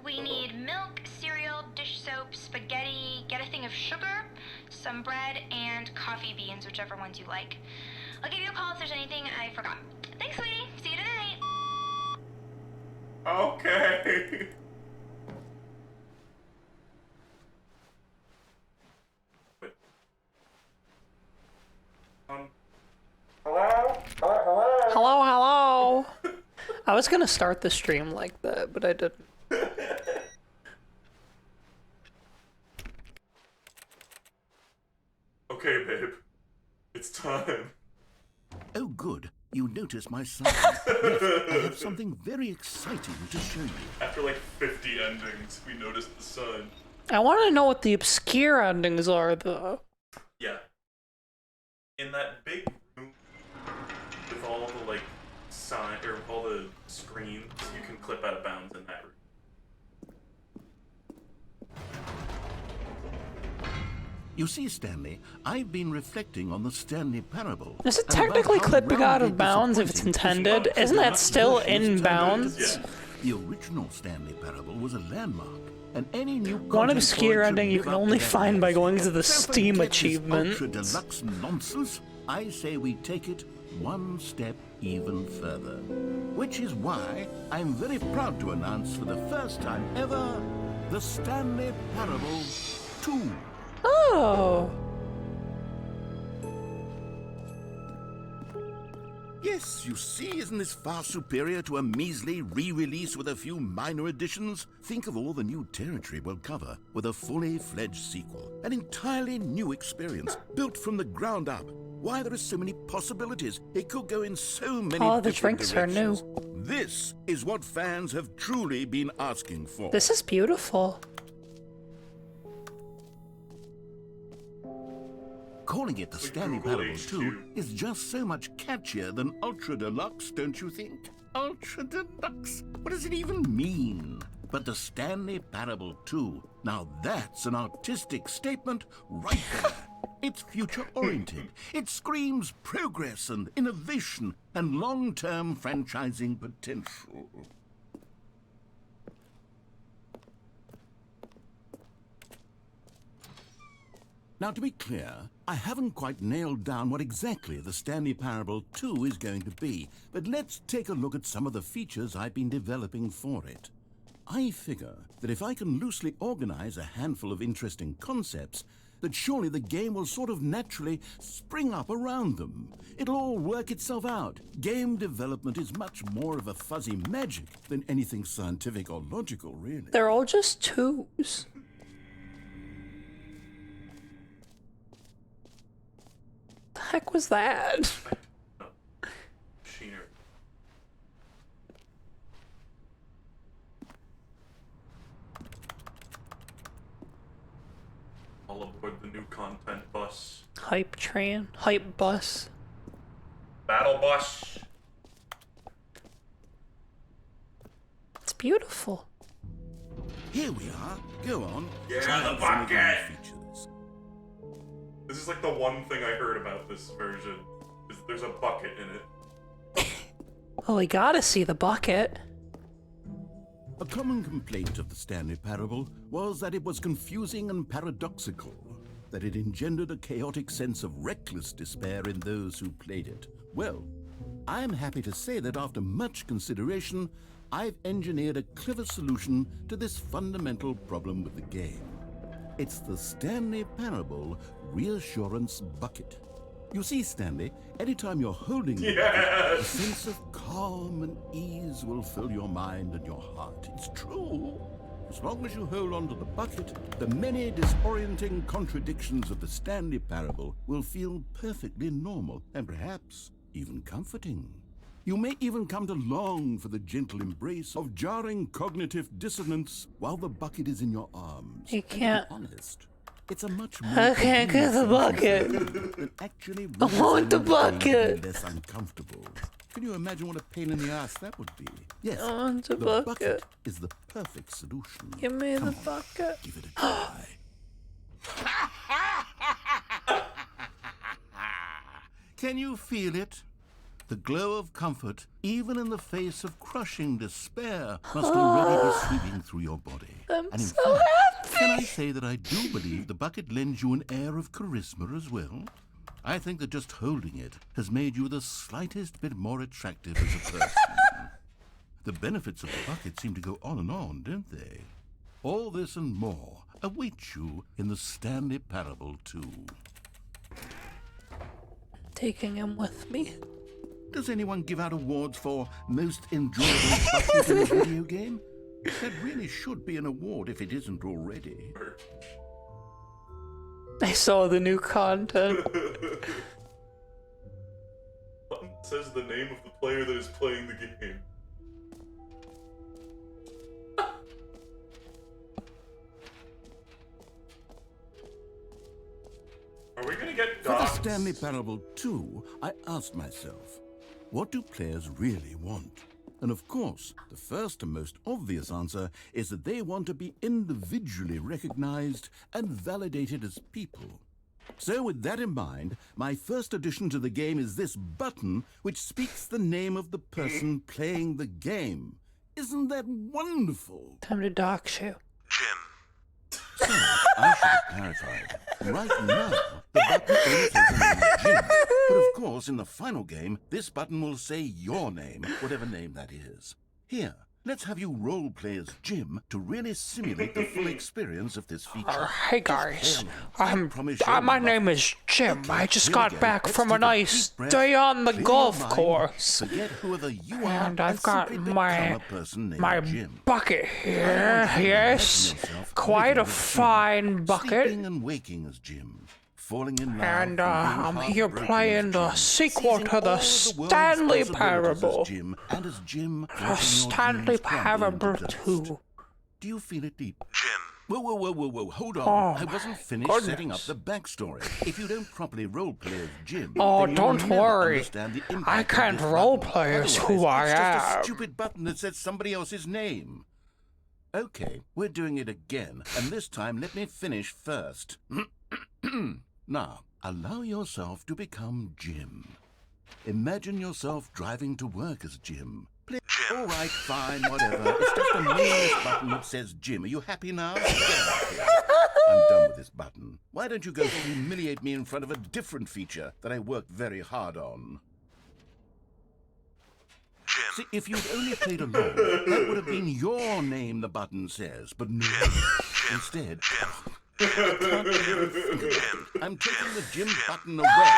We need milk, cereal, dish soap, spaghetti, get a thing of sugar, some bread, and coffee beans, whichever ones you like. I'll give you a call if there's anything I forgot. Thanks, sweetie. See you tonight. Okay. Wait. Hello? Hello, hello. I was gonna start the stream like that, but I didn't. Okay, babe. It's time. Oh, good. You noticed my sign. Yes, I have something very exciting to show you. After like 50 endings, we noticed the sun. I want to know what the obscure endings are, though. Yeah. In that big room with all the like sign or all the screens, you can clip out of bounds in that room. You see, Stanley, I've been reflecting on the Stanley Parable. Is it and about technically how clipping out roundly of bounds if it's disappointing intended? this Isn't that deluxe still version in has turned out to bounds? be. The original Stanley Parable was a landmark, and any new One content obscure for it should ending you live can up to only that find by legacy. going to the So Steam forget this achievements. Ultra deluxe nonsense. I say we take it one step even further. Which is why I'm very proud to announce for the first time ever, the Stanley Parable 2. Oh. Yes, you see, isn't this far superior to a measly re-release with a few minor additions? Think of all the new territory we'll cover with a fully fledged sequel. An entirely new experience, built from the ground up. Why, there are so many possibilities. It could go in so many All the different drinks are new. directions. This is what fans have truly been asking for. This is beautiful. Calling it the It's like Stanley Google Parable HQ. 2 is just so much catchier than Ultra Deluxe, don't you think? Ultra Deluxe? What does it even mean? But the Stanley Parable 2, now that's an artistic statement right there. It's future-oriented. It screams progress and innovation and long-term franchising potential. Now, to be clear, I haven't quite nailed down what exactly the Stanley Parable 2 is going to be, but let's take a look at some of the features I've been developing for it. I figure that if I can loosely organize a handful of interesting concepts, that surely the game will sort of naturally spring up around them. It'll all work itself out. Game development is much more of a fuzzy magic than anything scientific or logical, really. They're all just twos. The heck was that? Machinery. hype train, hype bus. Battle bus. It's beautiful. Here we are. Go on. Yeah, Try the out some of the new bucket. features. This is like the one thing I heard about this version. Is there's a bucket in it. Well, we gotta see the bucket. A common complaint of the Stanley Parable was that it was confusing and paradoxical, that it engendered a chaotic sense of reckless despair in those who played it. Well, I'm happy to say that after much consideration, I've engineered a clever solution to this fundamental problem with the game. It's the Stanley Parable Reassurance Bucket. You see, Stanley, anytime you're holding the bucket, a sense of calm and ease will fill your mind and your heart. It's true. As long as you hold on to the bucket, the many disorienting contradictions of the Stanley Parable will feel perfectly normal and perhaps even comforting. You may even come to long for the gentle embrace of jarring cognitive dissonance while the bucket is in your arms. You And to be can't- honest, it's a much more I can't get the bucket. than actually I want the redesigning game to bucket. be less uncomfortable. Can you imagine what a pain in the ass that would be? Yes, I want the the bucket. is the perfect solution. Give me Come the on, bucket. give it a try. Can you feel it? The glow of comfort, even in the face of crushing despair, must already be sweeping through your body. I'm And in so fact, happy. can I say that I do believe the bucket lends you an air of charisma as well? I think that just holding it has made you the slightest bit more attractive as a person. The benefits of the bucket seem to go on, don't they? All this and more await you in the Stanley Parable 2. Taking him with me. Does anyone give out awards for most enjoyable bucket in a video game? That really should be an award if it isn't already. I saw the new content. Button says the name of the player that is playing the game. Are we gonna get For the dogs? Stanley Parable 2, I asked myself, what do players really want? And of course, the first and most obvious answer is that they want to be individually recognized and validated as people. So with that in mind, my first addition to the game is this button which speaks the name of the person playing the game. Isn't that wonderful? Time to dox you. So, I should have clarified. Right now, the button only says the name of Jim. But of course, in the final game, this button will say your name, whatever name that is. Here, let's have you role-play as Jim to really simulate the full experience of this feature. Hey guys, promise you my I'll name is Jim. Okay, I just here we got go. back Let's from a take a nice deep breath, day on the clear golf your mind, course. Forget whoever you are, And I've got simply become my a person named Jim. bucket here. I want you to Yes, imagine yourself quite living a as Jim, fine bucket. Sleeping and waking as Jim, falling in love And and I'm being here heartbroken playing as the Jim, sequel seizing to all the of world's Stanley possibilities Parable. as Jim, and as Jim, The watching your Stanley dreams crumble into Parable dust. 2. Do you feel it deep? Jim. Whoa, hold on. Oh, I wasn't finished goodness. setting up the backstory. If you don't properly roleplay as Jim, Oh, then you will don't never worry. understand the impact I of can't this roleplay button. as Otherwise, who I it's just am. a stupid button that says somebody else's name. Okay, we're doing it again, and this time let me finish first. Now, allow yourself to become Jim. Imagine yourself driving to work as Jim. All right, fine, whatever. It's just a meaningless button that says Jim. Are you happy now? Get out here. I'm done with this button. Why don't you go humiliate me in front of a different feature that I worked very hard on? See, if you'd only played along, that would have been your name the button says, but no. Instead, I can't even think about it. I'm taking the Jim button away.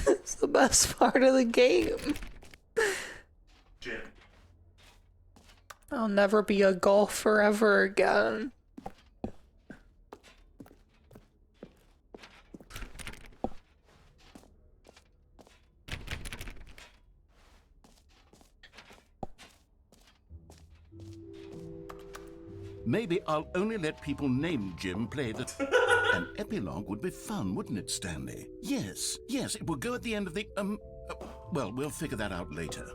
It's the best part of the game. Jim. I'll never be a golfer ever again. maybe I'll only let people named Jim play the... An epilogue would be fun, wouldn't it, Stanley? Yes, it will go at the end of the... well, we'll figure that out later.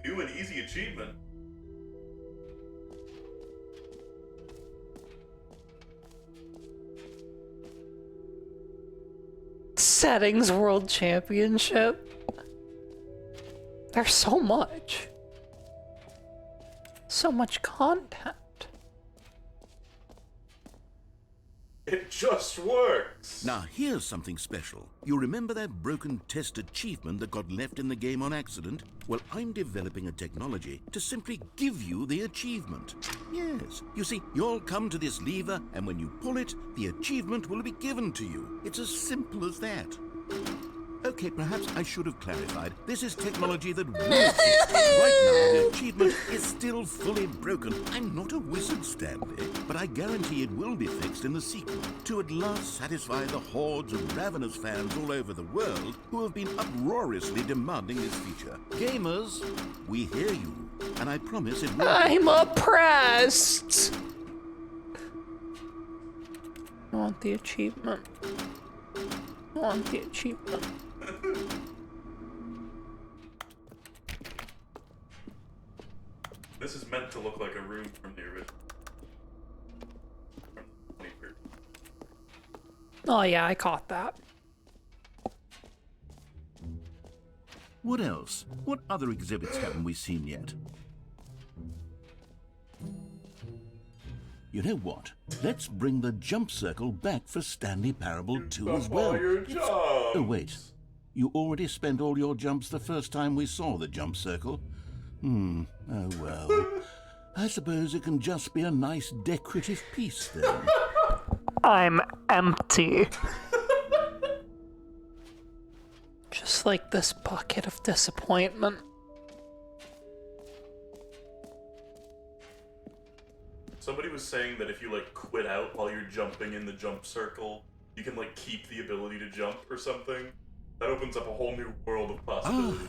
New and easy achievement. Settings World Championship. There's so much. So much content. It just works. Now, here's something special. You remember that broken test achievement that got left in the game on accident? Well, I'm developing a technology to simply give you the achievement. Yes. You see, you'll come to this lever, and when you pull it, the achievement will be given to you. It's as simple as that. Okay, perhaps I should have clarified. This is technology that will fix. Right now, the achievement is still fully broken. I'm not a wizard, Stanley, but I guarantee it will be fixed in the sequel to at last satisfy the hordes of ravenous fans all over the world who have been uproariously demanding this feature. Gamers, we hear you, and I promise it will... I'm oppressed! I want the achievement. I want the achievement. This is meant to look like a room from the original. Oh yeah, I caught that. What else? What other exhibits haven't we seen yet? You know what? Let's bring the jump circle back for Stanley Parable 2 as well. Oh wait, you already spent all your jumps the first time we saw the jump circle? Oh well. I suppose it can just be a nice decorative piece then. I'm empty. Just like this bucket of disappointment. Somebody was saying that if you like quit out while you're jumping in the jump circle, you can like keep the ability to jump or something. That opens up a whole new world of possibility.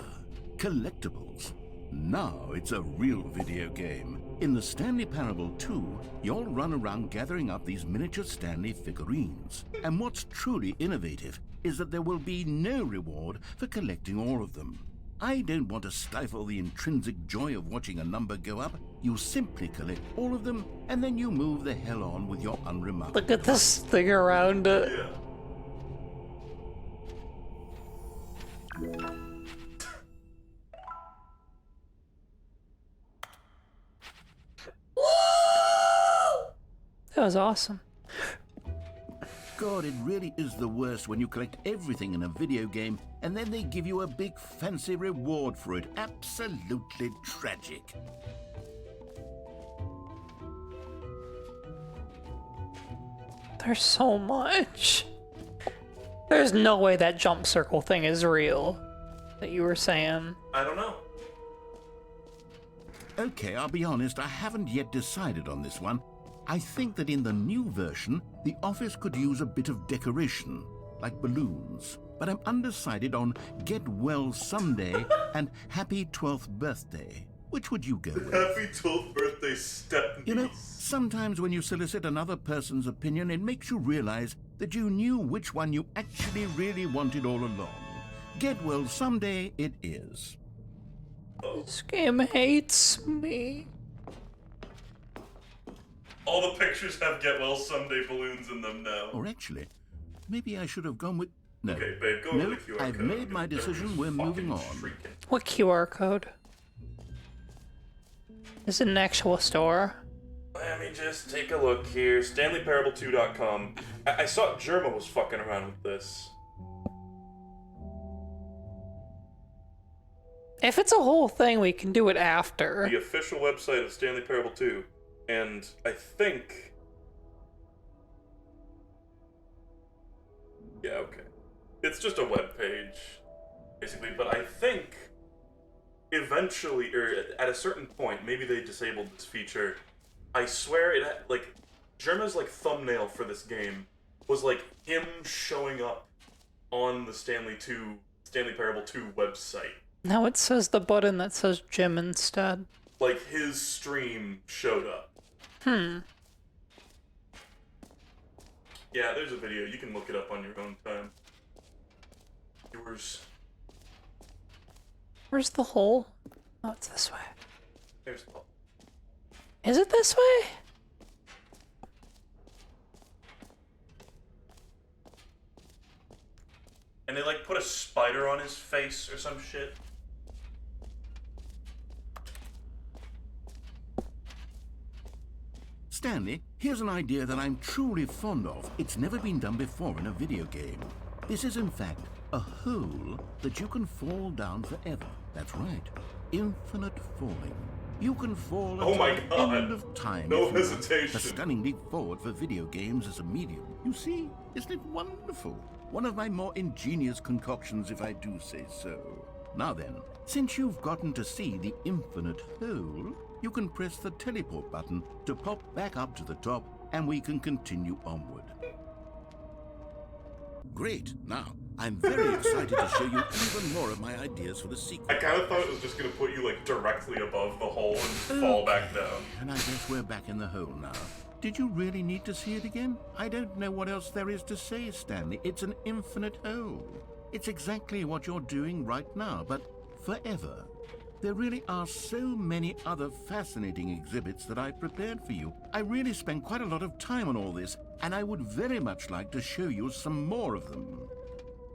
Collectibles. Now it's a real video game. In the Stanley Parable 2, you'll run around gathering up these miniature Stanley figurines. And what's truly innovative is that there will be no reward for collecting all of them. I don't want to stifle the intrinsic joy of watching a number go up. You simply collect all of them, and then you move the hell on with your unremarkable... Look at this thing around it. Yeah. That was awesome. God, it really is the worst when you collect everything in a video game and then they give you a big fancy reward for it. Absolutely tragic. There's so much. There's no way that jump circle thing is real. That you were saying. I don't know. Okay, I'll be honest, I haven't yet decided on this one. I think that in the new version, the office could use a bit of decoration, like balloons. But I'm undecided on Get Well Someday and Happy 12th Birthday. Which would you go with? Happy 12th birthday, step You know, sometimes when you solicit another person's opinion, it makes you realize that you knew which one you actually really wanted all along. Get Well Someday it is. This game hates me. All the pictures have Get Well Someday balloons in them now. Or actually, maybe I should have gone with... No, Okay, babe, go no, over the QR I've code. made my decision. We're moving on. Shrieking. What QR code? Is it an actual store? Let me just take a look here. StanleyParable2.com. I saw Germa was fucking around with this. If it's a whole thing, we can do it after. The official website of Stanley Parable 2. And I think... Yeah, okay. It's just a web page, basically. But I think eventually, or at a certain point, maybe they disabled this feature. I swear it had, like, Germa's, like, thumbnail for this game was, like, him showing up on the Stanley Parable 2 website. Now it says the button that says Jim instead. Like, his stream showed up. Yeah, there's a video. You can look it up on your own time. Yours. Where's the hole? Oh, it's this way. There's the hole. Is it this way? And they, like, put a spider on his face or some shit. Stanley, here's an idea that I'm truly fond of. It's never been done before in a video game. This is, in fact, a hole that you can fall down forever. That's right. Infinite falling. You can fall Oh my until the God. end of time. No if you want. hesitation. A stunning leap forward for video games as a medium. You see, isn't it wonderful? One of my more ingenious concoctions, if I do say so. Now then, since you've gotten to see the infinite hole, you can press the teleport button to pop back up to the top, and we can continue onward. Great. Now, I'm very excited to show you even more of my ideas for the sequel. I kind of thought it was just gonna put you, like, directly above the hole and fall back down. And I guess we're back in the hole now. Did you really need to see it again? I don't know what else there is to say, Stanley. It's an infinite hole. It's exactly what you're doing right now, but forever. There really are so many other fascinating exhibits that I prepared for you. I really spent quite a lot of time on all this, and I would very much like to show you some more of them.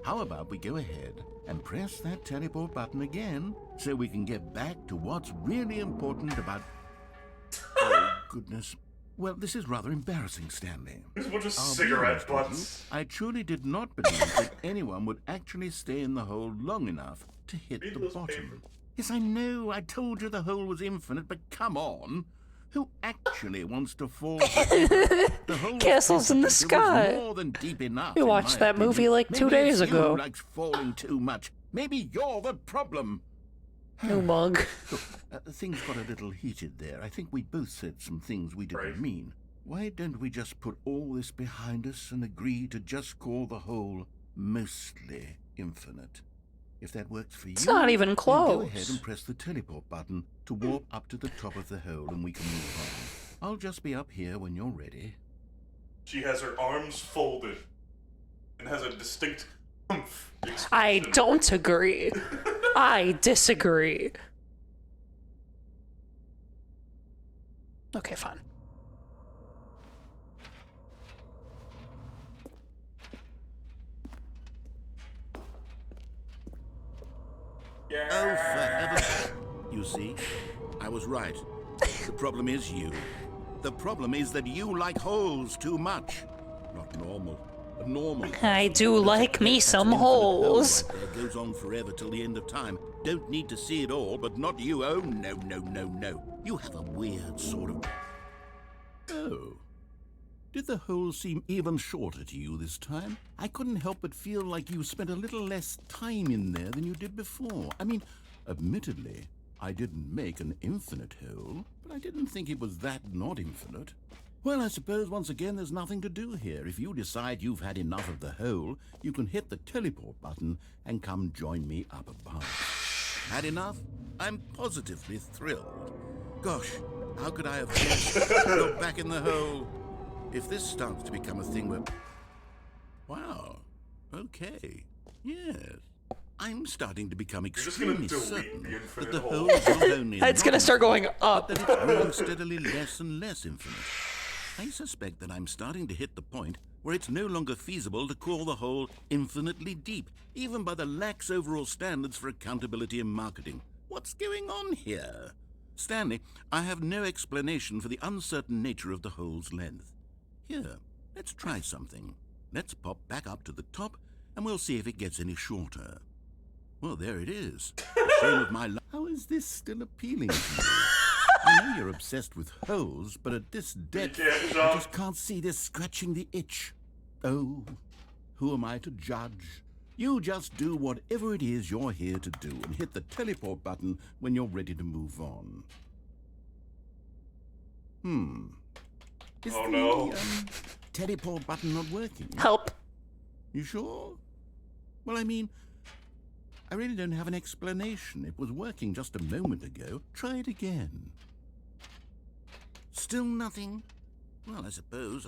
How about we go ahead and press that teleport button again so we can get back to what's really important about... Oh, goodness. Well, this is rather embarrassing, Stanley. There's a bunch of I'll be cigarette honest with butts. you, I truly did not believe that anyone would actually stay in the hole long enough to hit Read the those bottom. papers. Yes, I know. I told you the hole was infinite, but come on. Who actually wants to fall forever? The hole was Castles in the infinite. It was sky. more than deep enough, We in watched my that movie opinion. like 2 Maybe days it's you ago. who likes falling too much. Maybe you're the problem. New mug. Look, things got a little heated there. I think we both said some things we didn't Right. mean. Why don't we just put all this behind us and agree to just call the whole mostly infinite? If that works for you, It's not even then close. go ahead and press the teleport button to warp up to the top of the hole and we can move on. I'll just be up here when you're ready. She has her arms folded and has a distinct humph I expression. don't agree. I disagree. Okay, fine. Yeah. Oh, for heaven's... You see, I was right. The problem is you. The problem is that you like holes too much. Not normal. A normal. I do like me That's some an infinite hole holes. right there. Goes on forever till the end of time. Don't need to see it all, but not you. Oh, no, no, no, no. You have a weird sort of... Oh. Did the hole seem even shorter to you this time? I couldn't help but feel like you spent a little less time in there than you did before. I mean, admittedly, I didn't make an infinite hole, but I didn't think it was that not infinite. Well, I suppose once again there's nothing to do here. If you decide you've had enough of the hole, you can hit the teleport button and come join me up above. Had enough? I'm positively thrilled. Gosh, how could I have guessed you're back in the hole? If this starts to become a thing where... Wow. Okay. Yes. I'm starting to become just gonna extremely delete certain the that infinite the hole. hole is not only It's gonna not start going infinite, up. but that it's growing steadily less and less infinite. I suspect that I'm starting to hit the point where it's no longer feasible to call the hole infinitely deep, even by the lax overall standards for accountability in marketing. What's going on here? Stanley, I have no explanation for the uncertain nature of the hole's length. Here, let's try something. Let's pop back up to the top, and we'll see if it gets any shorter. Well, there it is. The shame of my life. How is this still appealing to you? I know you're obsessed with holes, but at this depth, can't I jump. just can't see this scratching the itch. Oh, who am I to judge? You just do whatever it is you're here to do and hit the teleport button when you're ready to move on. Is Oh, the no. teleport button not working? Help. You sure? Well, I mean, I really don't have an explanation. It was working just a moment ago. Try it again. Still nothing? Well, I suppose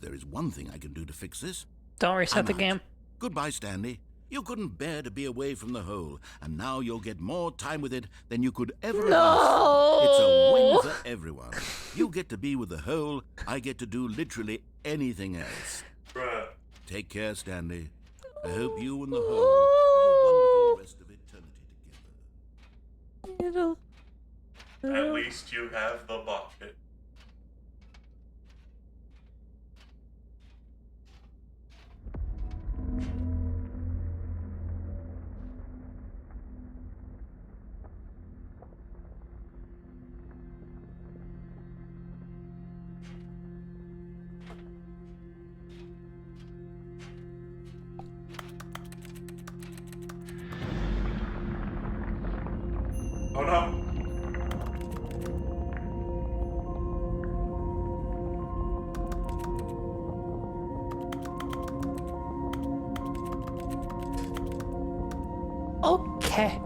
there is one thing I can do to fix this. Don't reset the I'm out. game. Goodbye, Stanley. You couldn't bear to be away from the hole, and now you'll get more time with it than you could ever have asked for. It's a win for everyone. You get to be with the hole, I get to do literally anything else. Bruh. Take care, Stanley. I hope you and the hole have a wonderful rest of eternity together. At least you have the bucket. Oh no! Okay.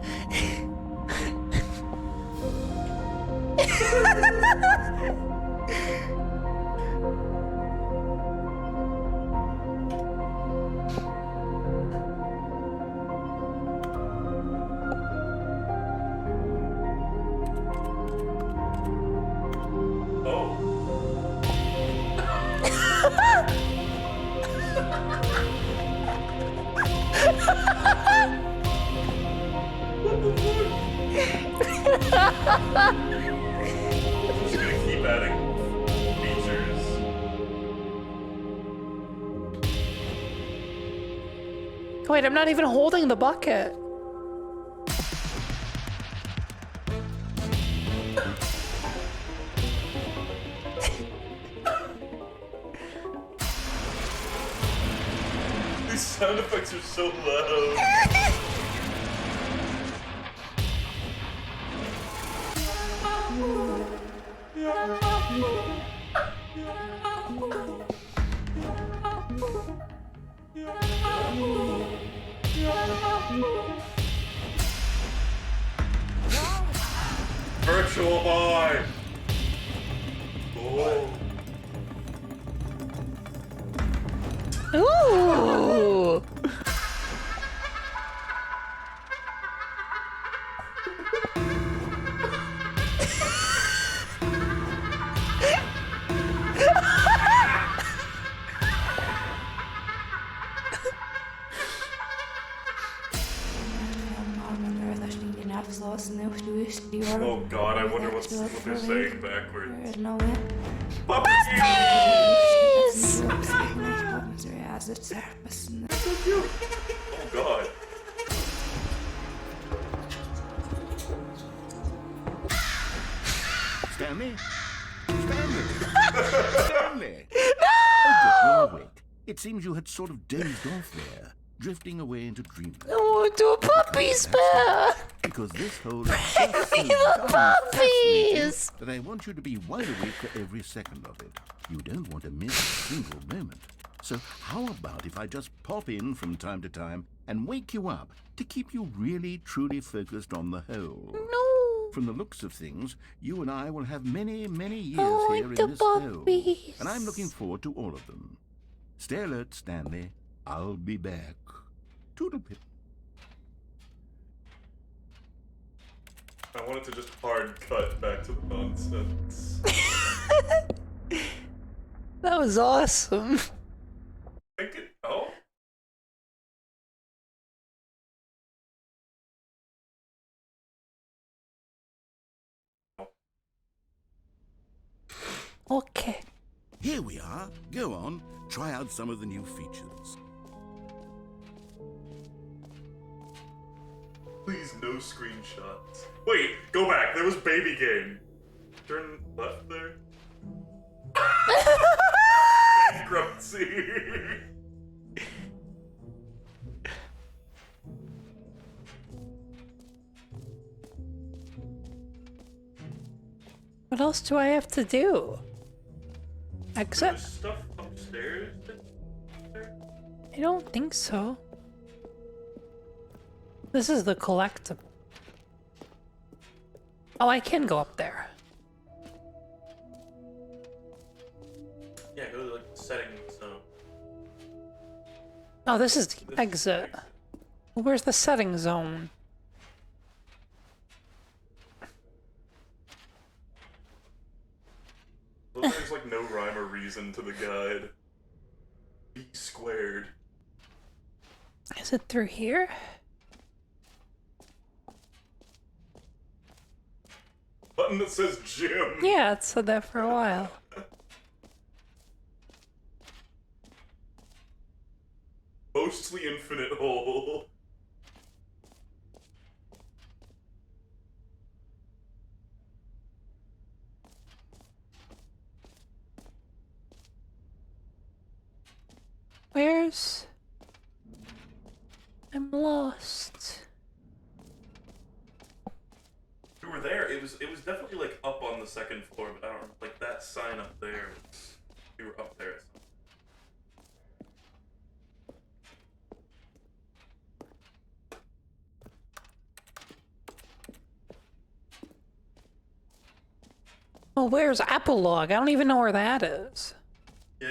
Just gonna keep adding features. Wait, I'm not even holding the bucket. These sound effects are so loud. Virtual boy. Oh. Ooh. Oh god, I wonder what they're saying backwards. Oh god. Stanley? Stanley! Stanley! No! Oh, good, you're awake. It seems you had sort of dozed off there, drifting away into dreamland. I want to do a puppy spell. Because this hole is just so Me the darn puppies. fascinating that I want you to be wide awake for every second of it. You don't want to miss a single moment. So how about if I just pop in from time to time and wake you up to keep you really, truly focused on the hole? No. From the looks of things, you and I will have many, many years I here like in the this hole. puppies. And I'm looking forward to all of them. Stay alert, Stanley. I'll be back. Toodlepip. I wanted to just hard cut back to the nonsense. That was awesome. Oh? Okay. Here we are. Go on. Try out some of the new features. Please, no screenshots. Wait, go back. There was baby game. Turn left there. Bankruptcy. What else do I have to do? There's Except, stuff upstairs. I don't think so. This is the collectible. Oh, I can go up there. Yeah, go to like the settings zone. Oh, this is the exit. Well, where's the setting zone? Well, there's like no rhyme or reason to the guide. B squared. Is it through here? Button that says gym. Yeah, it said that for a while. Mostly infinite hole. Where's... I'm lost. We were there. It was definitely like up on the second floor, but I don't remember, like that sign up there. We were up there. Oh, where's Epilogue? I don't even know where that is. Yeah.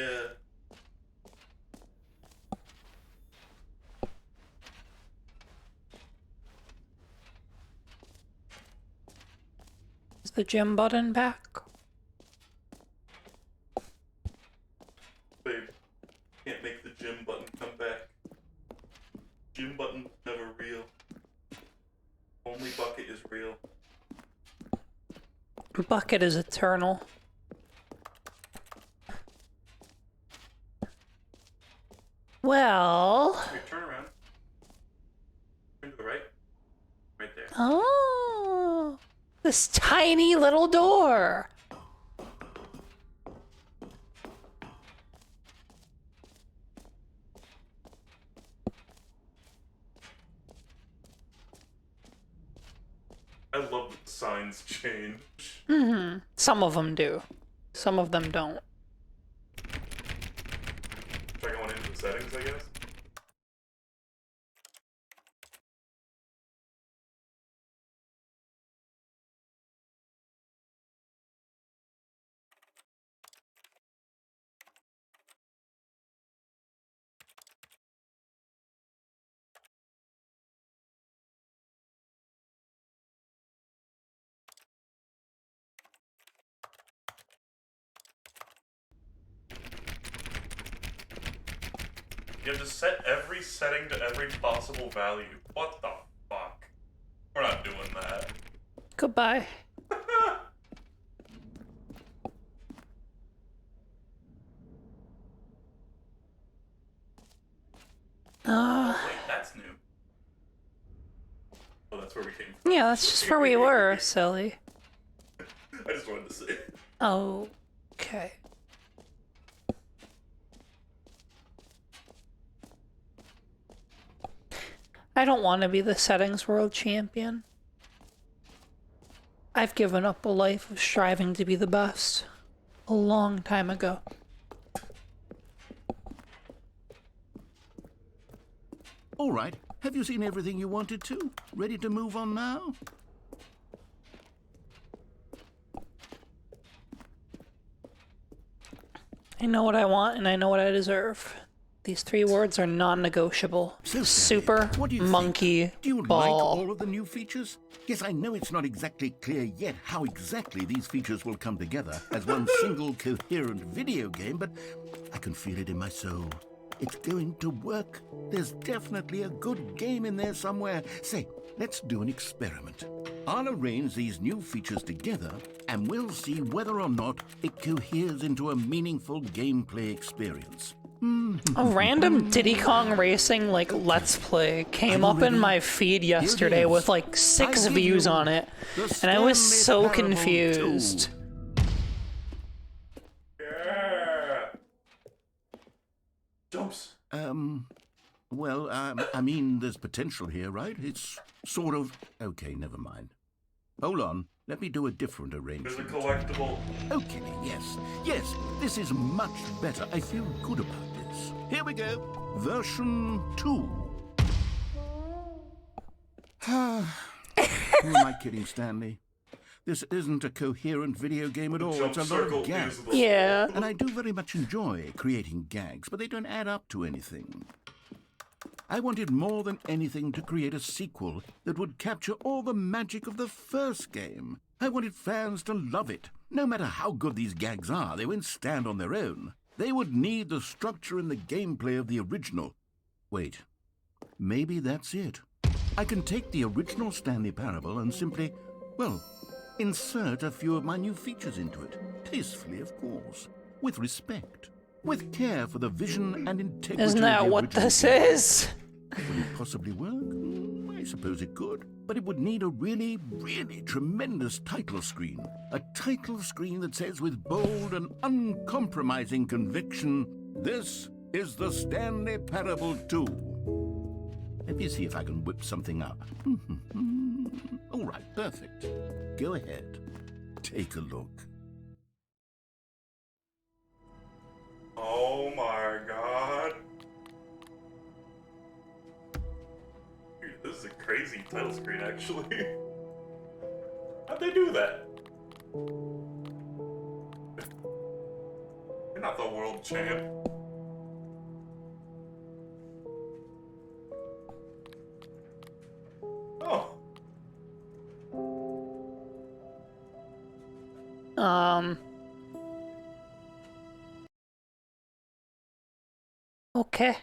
Is the gym button back? Babe, can't make the gym button come back. Gym button never real. Only bucket is real. Bucket is eternal. Well... Here, turn around. Turn to the right. Right there. Oh, this tiny little door. I love that signs change. Mm-hmm. Some of them do. Some of them don't. Try going into the settings, I guess. You have to set every setting to every possible value. What the fuck? We're not doing that. Goodbye. Wait, that's new. Oh, that's where we came from. Yeah, that's just where we were, silly. I just wanted to say. Okay. I don't want to be the settings world champion. I've given up a life of striving to be the best a long time ago. All right. Have you seen everything you wanted to? Ready to move on now? I know what I want and I know what I deserve. These 3 words are non-negotiable. So, Super what do you monkey think? Do you like ball. all of the new features? Yes, I know it's not exactly clear yet how exactly these features will come together as one single coherent video game, but I can feel it in my soul. It's going to work. There's definitely a good game in there somewhere. Say, let's do an experiment. I'll arrange these new features together, and we'll see whether or not it coheres into a meaningful gameplay experience. A random Diddy Kong Racing, like, Let's Play came up in my feed yesterday with, like, 6 views on it, and I was so confused. Yeah. Jumps. Well, I mean, there's potential here, right? It's sort of... Okay, never mind. Hold on. Let me do a different arrangement. There's a collectible. Okay, yes. Yes, this is much better. I feel good about this. Here we go. Version 2. Who am I kidding, Stanley? This isn't a coherent video game at all. Jump It's a lot circle of gags. is the Yeah. And I do very much enjoy creating gags, but they don't add up to anything. I wanted more than anything to create a sequel that would capture all the magic of the first game. I wanted fans to love it. No matter how good these gags are, they won't stand on their own. They would need the structure and the gameplay of the original. Wait, maybe that's it. I can take the original Stanley Parable and simply, well, insert a few of my new features into it. Tastefully, of course. With respect. With care for the vision and integrity Isn't of that the what original this game. is? Would it possibly work? I suppose it could. But it would need a really, really tremendous title screen. A title screen that says with bold and uncompromising conviction, "This is the Stanley Parable 2. Let me see if I can whip something up. All right, perfect. Go ahead. Take a look. Oh my god. Dude, this is a crazy title screen, actually. How'd they do that? You're not the world champ. Oh. Okay.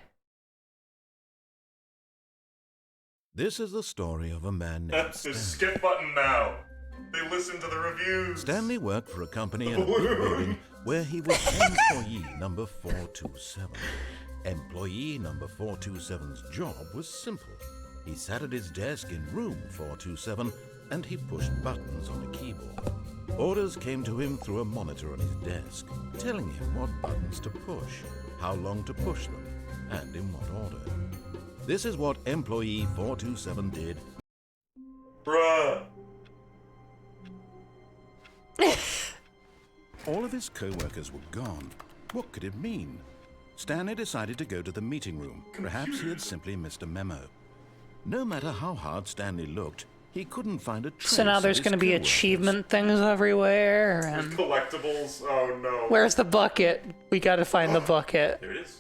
This is the story of a man named That's the Stanley. skip button now. They listen to the reviews. Stanley worked for a company in a big building where he was employee number 427. Employee number 427's job was simple. He sat at his desk in room 427 and he pushed buttons on a keyboard. Orders came to him through a monitor on his desk, telling him what buttons to push, how long to push them, and in what order. This is what employee 427 did. Bruh. All of his co-workers were gone. What could it mean? Stanley decided to go to the meeting room. Perhaps he had simply missed a memo. No matter how hard Stanley looked, he couldn't find a trace So now of there's his going to be co-workers. achievement things everywhere. And Collectibles. Oh no. where's the bucket? We got to find the bucket. There it is.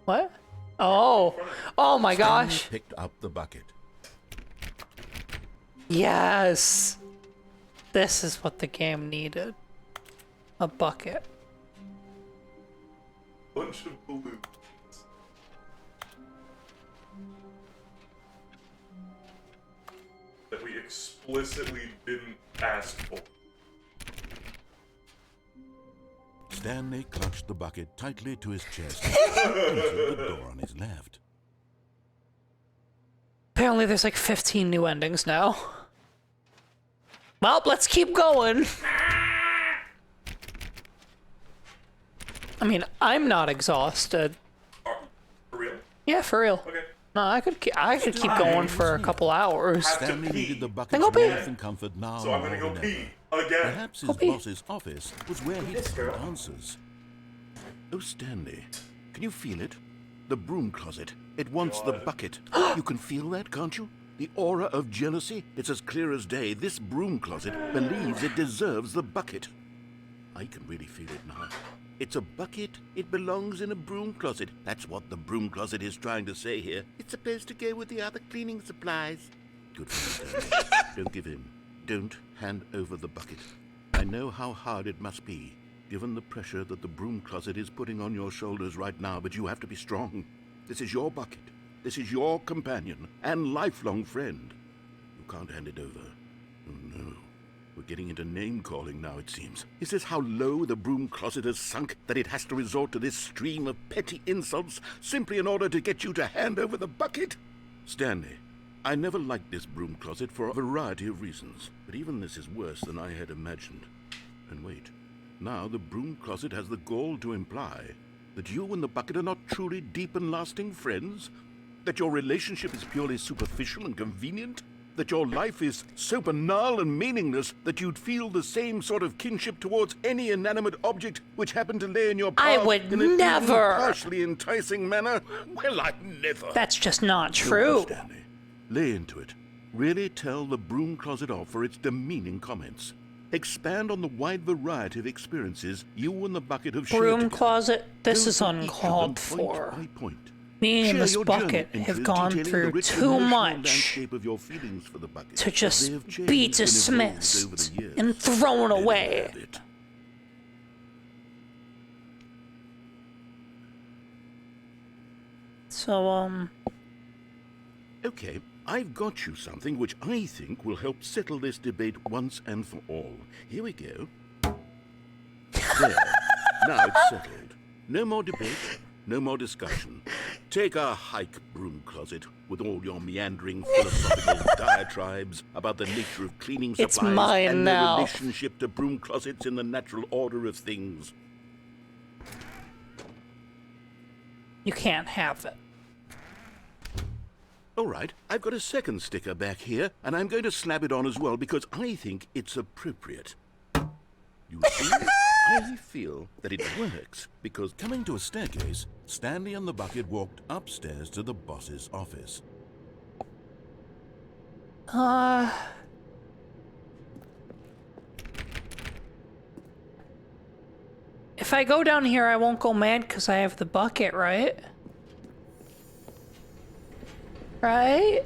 What? Oh. Oh my Stanley gosh. picked up the bucket. Yes. This is what the game needed. A bucket. Bunch of balloons. That we explicitly didn't ask for. Stanley clutched the bucket tightly to his chest and closed the door on his left. Apparently there's like 15 new endings now. Well, let's keep going. I mean, I'm not exhausted. For real? Yeah, for real. Okay. No, I could keep going for a couple hours. Have to Stanley pee. needed the bucket's Then go pee. warmth and comfort now So I'm more gonna go than pee ever. again. Perhaps his pee. boss's office was where he'd find answers. Oh, Stanley, can you feel it? The broom closet. It wants the bucket. You can feel that, can't you? The aura of jealousy? It's as clear as day. This broom closet believes it deserves the bucket. I can really feel it now. It's a bucket. It belongs in a broom closet. That's what the broom closet is trying to say here. It's supposed to go with the other cleaning supplies. Good for you, Stanley. Don't give in. Don't hand over the bucket. I know how hard it must be, given the pressure that the broom closet is putting on your shoulders right now, but you have to be strong. This is your bucket. This is your companion and lifelong friend. You can't hand it over. Oh, no. We're getting into name-calling now, it seems. Is this how low the broom closet has sunk, that it has to resort to this stream of petty insults simply in order to get you to hand over the bucket? Stanley, I never liked this broom closet for a variety of reasons, but even this is worse than I had imagined. And wait, now the broom closet has the gall to imply that you and the bucket are not truly deep and lasting friends? That your relationship is purely superficial and convenient? That your life is so banal and meaningless that you'd feel the same sort of kinship towards any inanimate object which happened to lay in your path I would in an even never. partially enticing manner? Well, I'd never. That's just not Go on, true. Stanley. Lay into it. really tell the broom closet off for its demeaning comments. Expand on the wide variety of experiences you and the bucket have shared Broom together. closet, this Go is through each of them uncalled point for. by point. Me and Share this your bucket journey have into gone detailing the through rich too emotional much landscape of your feelings for the bucket to as just they have changed be and evolved over dismissed the years. and thrown Let it away. have it. So, Okay, I've got you something which I think will help settle this debate once and for all. Here we go. There. Now it's settled. No more debate, no more discussion. Take a hike, broom closet, with all your meandering philosophical diatribes about the nature of cleaning It's supplies mine and now. their relationship to broom closets in the natural order of things. you can't have it. All right, I've got a second sticker back here, and I'm going to slap it on as well because I think it's appropriate. You see, I feel that it works because coming to a staircase, Stanley and the bucket walked upstairs to the boss's office. If I go down here, I won't go mad because I have the bucket, right? Right?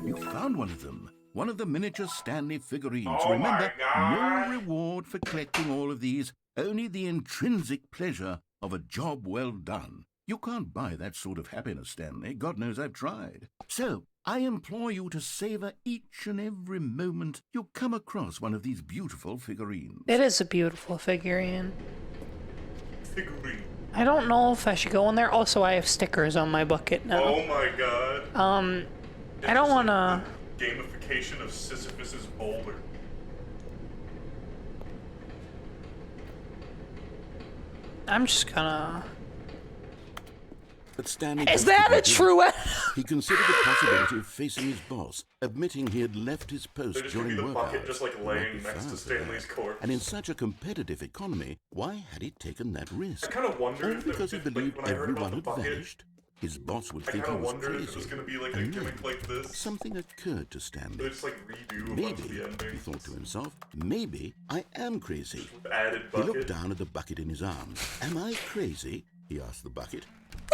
You found one of them. One of the miniature Stanley figurines. Oh my Remember, God. no reward for collecting all of these, only the intrinsic pleasure of a job well done. You can't buy that sort of happiness, Stanley. God knows I've tried. So, I implore you to savor each and every moment you come across one of these beautiful figurines. It is a beautiful figurine. Figurine. I don't know if I should go in there. Also, I have stickers on my bucket now. Oh my god. I don't want to... Gamification of Sisyphus's boulder. I'm just gonna... But Stanley Is just that a didn't give true... up. He considered the possibility of facing his boss, admitting he had left his post They're just gonna during be the work bucket hours. just like He might laying be next to fired for Stanley's that. corpse. And in such a competitive economy, why had he taken that risk? I kind of wondered All if because he like, believed when I heard everyone about the had bucket, vanished. His boss would I think kind he of was wondered crazy. if it was gonna be like a And then gimmick like this. something occurred to Stanley. They just like redo a bunch Maybe, of the he endings. thought to himself, maybe I am crazy. Added He bucket. looked down at the bucket in his arms. Am I crazy? He asked the bucket.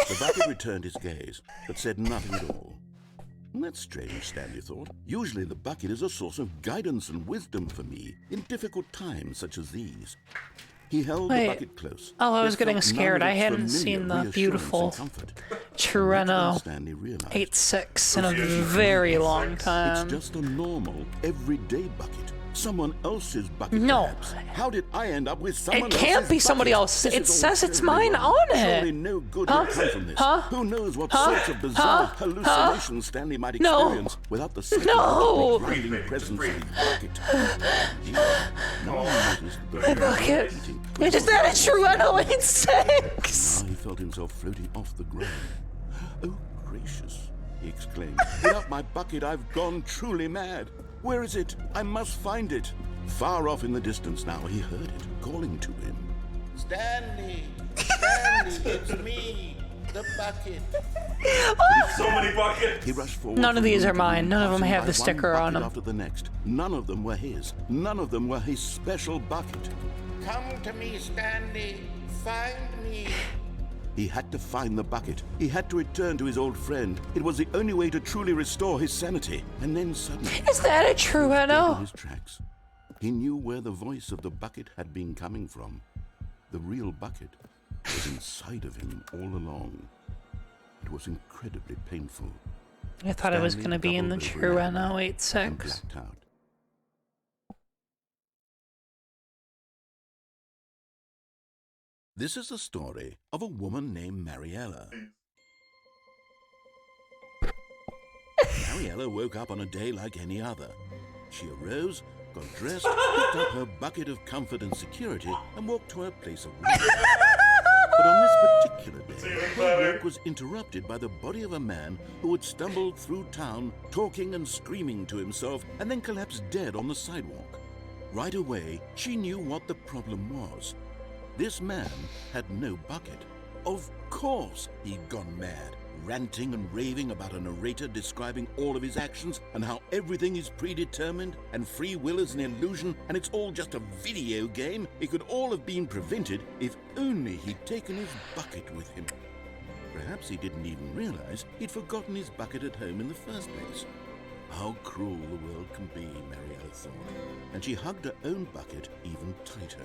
The bucket returned his gaze, but said nothing at all. That's strange, Stanley thought. Usually the bucket is a source of guidance and wisdom for me in difficult times such as these. He held Wait. the bucket close. Oh, I was yet getting felt none scared. of I its hadn't familiar seen the reassurance beautiful and comfort. Tureno That's when Stanley realized 8.6 in a Yeah, very long it's time. it's just a normal, everyday bucket. Someone else's bucket, No. perhaps. How did I end up with someone It else's can't be somebody bucket? else. This It is all says it's terribly mine wrong. on it. Surely no good Huh? will come from this. Huh? Who knows what Huh? sorts of bizarre Huh? hallucinations Stanley might No. experience without the sight No. of the grinding Breathe, presence of breathe. his bucket. Indeed, no one noticed the My bucket. eating. Is that a Tureno 8.6? Now he felt himself floating off the ground. Oh, gracious, he exclaimed. Without my bucket, I've gone truly mad. Where is it? I must find it. Far off in the distance now, he heard it, calling to him. Stanley! Stanley, it's me, the bucket. So many buckets. He rushed forward. None of from these room are to mine. room, None of them passing have by the one sticker on bucket them. After the next. None of them were his. None of them were his special bucket. Come to me, Stanley. Find me. He had to find the bucket. He had to return to his old friend. It was the only way to truly restore his sanity. And then suddenly, Is that a on Tureno? his tracks, he knew where the voice of the bucket had been coming from. The real bucket was inside of him all along. It was incredibly painful. I thought it was Stanley going to be in the doubled over in Tureno agony 8.6. and blacked out. This is the story of a woman named Mariella. Mariella woke up on a day like any other. She arose, got dressed, picked up her bucket of comfort and security, and walked to her place of work. But on this particular day, her walk was interrupted by the body of a man who had stumbled through town, talking and screaming to himself, and then collapsed dead on the sidewalk. Right away, she knew what the problem was. This man had no bucket. Of course he'd gone mad, ranting and raving about a narrator describing all of his actions and how everything is predetermined and free will is an illusion and it's all just a video game. It could all have been prevented if only he'd taken his bucket with him. Perhaps he didn't even realize he'd forgotten his bucket at home in the first place. How cruel the world can be, Mariella thought, and she hugged her own bucket even tighter.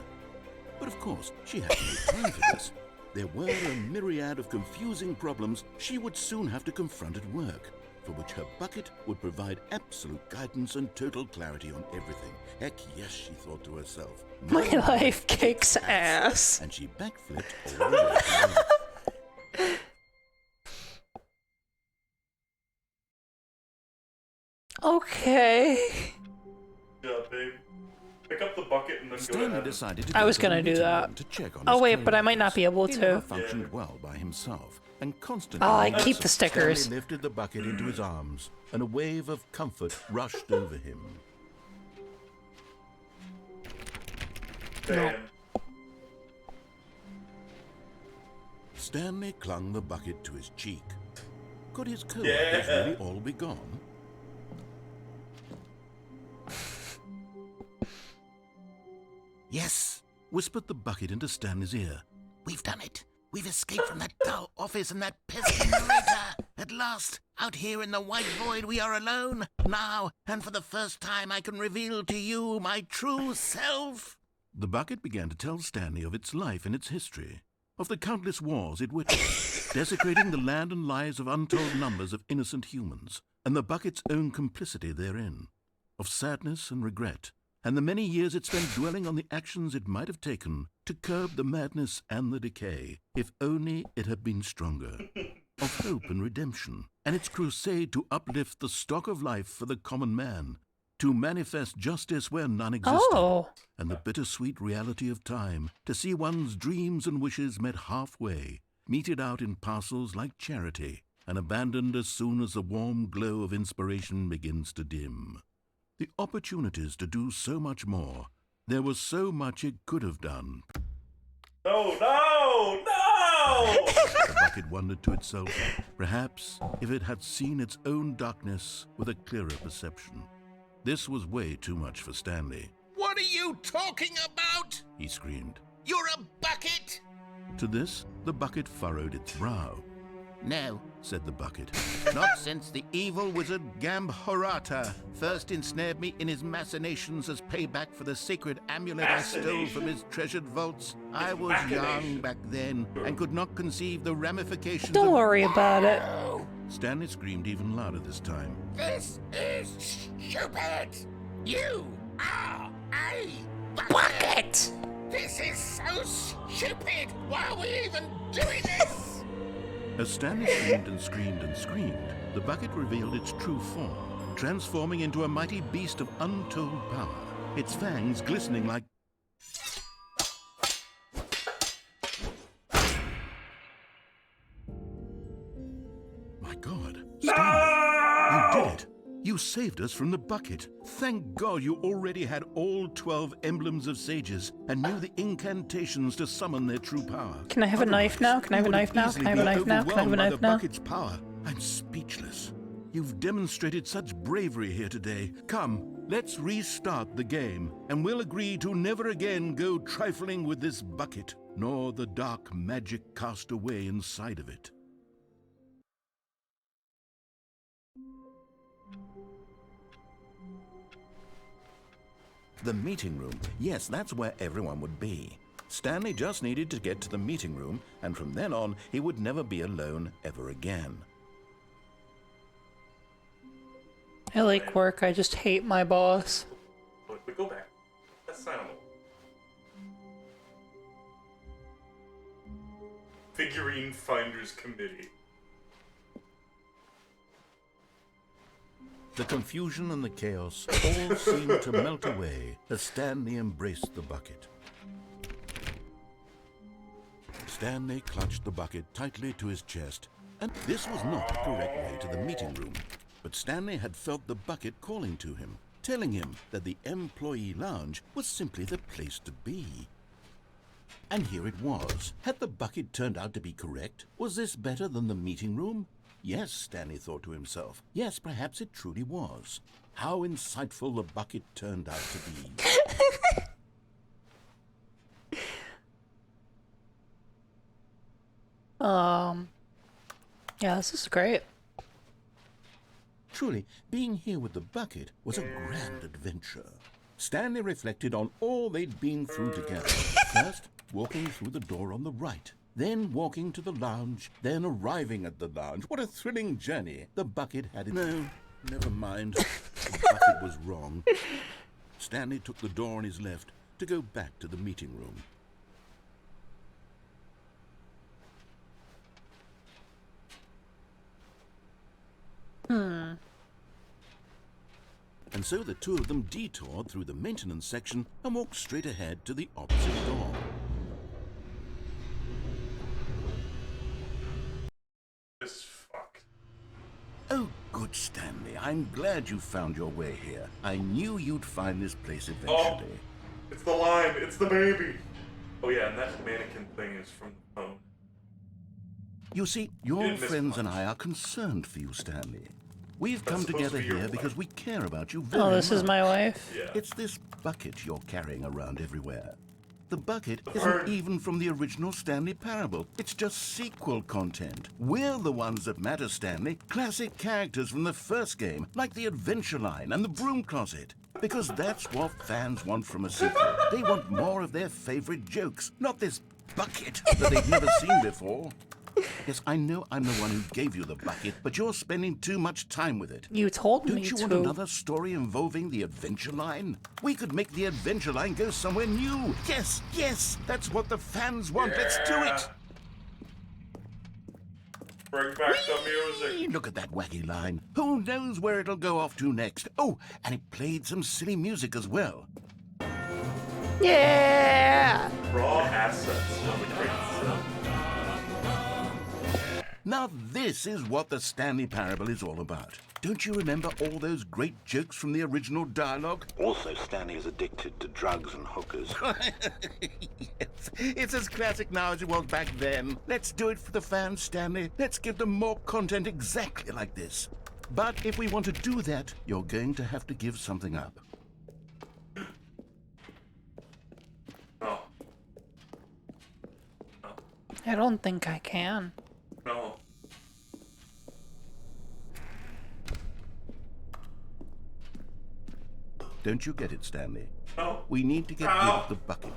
But of course, she had no time for this. There were a myriad of confusing problems she would soon have to confront at work, for which her bucket would provide absolute guidance and total clarity on everything. Heck yes, she thought to herself. My life kicks ass. And she backflipped all the way to work. Okay. Yeah, babe. Pick up the bucket and then go Stanley ahead. decided to I go was to gonna the do meeting that. room to check on Oh his wait, but I might clothes. not be able He never to. functioned well by himself, and constantly. Oh, I when keep the stickers. Stanley lifted the bucket into his arms, and a wave of comfort rushed over him. Damn. Stanley clung the bucket to his cheek. Could his coworkers Yeah. really all be gone? Yes, whispered the bucket into Stanley's ear. We've done it. We've escaped from that dull office and that pesky narrator. At last, out here in the white void, we are alone. Now, and for the first time, I can reveal to you my true self. The bucket began to tell Stanley of its life and its history, of the countless wars it witnessed, desecrating the land and lives of untold numbers of innocent humans, and the bucket's own complicity therein, of sadness and regret, and the many years it spent dwelling on the actions it might have taken to curb the madness and the decay, if only it had been stronger, of hope and redemption, and its crusade to uplift the stock of life for the common man, to manifest justice where none existed, Oh. and the bittersweet reality of time, to see one's dreams and wishes met halfway, meted out in parcels like charity, and abandoned as soon as the warm glow of inspiration begins to dim. The opportunities to do so much more. There was so much it could have done. No, no, no! The bucket wondered to itself, perhaps if it had seen its own darkness with a clearer perception. This was way too much for Stanley. What are you talking about? He screamed. You're a bucket? To this, the bucket furrowed its brow. No, Said the bucket. not since the evil wizard Gambhorata first ensnared me in his machinations as payback for the sacred amulet I stole from his treasured vaults. I was young back then and could not conceive the ramifications Don't of... worry about it. Stanley screamed even louder this time. This is stupid! You are a Bucket! This is so stupid! Why are we even doing this? As Stanley screamed and screamed and screamed, the bucket revealed its true form, transforming into a mighty beast of untold power, its fangs glistening like... My God, Stanley, you did it! You saved us from the bucket. Thank God you already had all 12 emblems of sages and knew the incantations to summon their true power. Can I have a knife now? Can I have a knife now? Can I have a knife now? Can I have a knife now? Bucket's power. I'm speechless. You've demonstrated such bravery here today. Come, let's restart the game, and we'll agree to never again go trifling with this bucket, nor the dark magic cast away inside of it. The meeting room. Yes, that's where everyone would be. Stanley just needed to get to the meeting room, and from then on, he would never be alone ever again. I like work, I just hate my boss. But go back. Let's sign on the wall. Figurine Finders Committee. The confusion and the chaos all seemed to melt away as Stanley embraced the bucket. Stanley clutched the bucket tightly to his chest, and this was not the correct way to the meeting room. But Stanley had felt the bucket calling to him, telling him that the employee lounge was simply the place to be. And here it was. Had the bucket turned out to be correct? Was this better than the meeting room? Yes, Stanley thought to himself. Yes, perhaps it truly was. How insightful the bucket turned out to be. Yeah, this is great. Truly, being here with the bucket was a grand adventure. Stanley reflected on all they'd been through together. First, walking through the door on the right. Then walking to the lounge. Then arriving at the lounge. What a thrilling journey. The bucket had it. No, never mind. The bucket was wrong. Stanley took the door on his left to go back to the meeting room. And so the two of them detoured through the maintenance section and walked straight ahead to the opposite door. This fuck. Oh, good Stanley. I'm glad you found your way here. I knew you'd find this place eventually. Oh, it's the line. It's the baby. Oh yeah, and that mannequin thing is from the phone. You see, your friends and I are concerned for you, Stanley. We've come together here because we care about you very much. Oh, this is my wife? Yeah. It's this bucket you're carrying around everywhere. The bucket isn't even from the original Stanley Parable. It's just sequel content. We're the ones that matter, Stanley. Classic characters from the first game, like the Adventure Line and the Broom Closet. Because that's what fans want from a sequel. They want more of their favorite jokes, not this bucket that they've never seen before. Yes, I know I'm the one who gave you the bucket, but you're spending too much time with it. You told me to. Don't you want another story involving the Adventure Line? We could make the Adventure Line go somewhere new. Yes, yes, that's what the fans want. Yeah. Let's do it. Bring back the music. Look at that wacky line. Who knows where it'll go off to next? Oh, and it played some silly music as well. Yeah! Raw assets of a great film. Now this is what the Stanley Parable is all about. Don't you remember all those great jokes from the original dialogue? Also, Stanley is addicted to drugs and hookers. Yes, it's as classic now as it was back then. Let's do it for the fans, Stanley. Let's give them more content exactly like this. But if we want to do that, you're going to have to give something up. No. I don't think I can. No. Don't you get it, Stanley? No. We need to get rid of the bucket.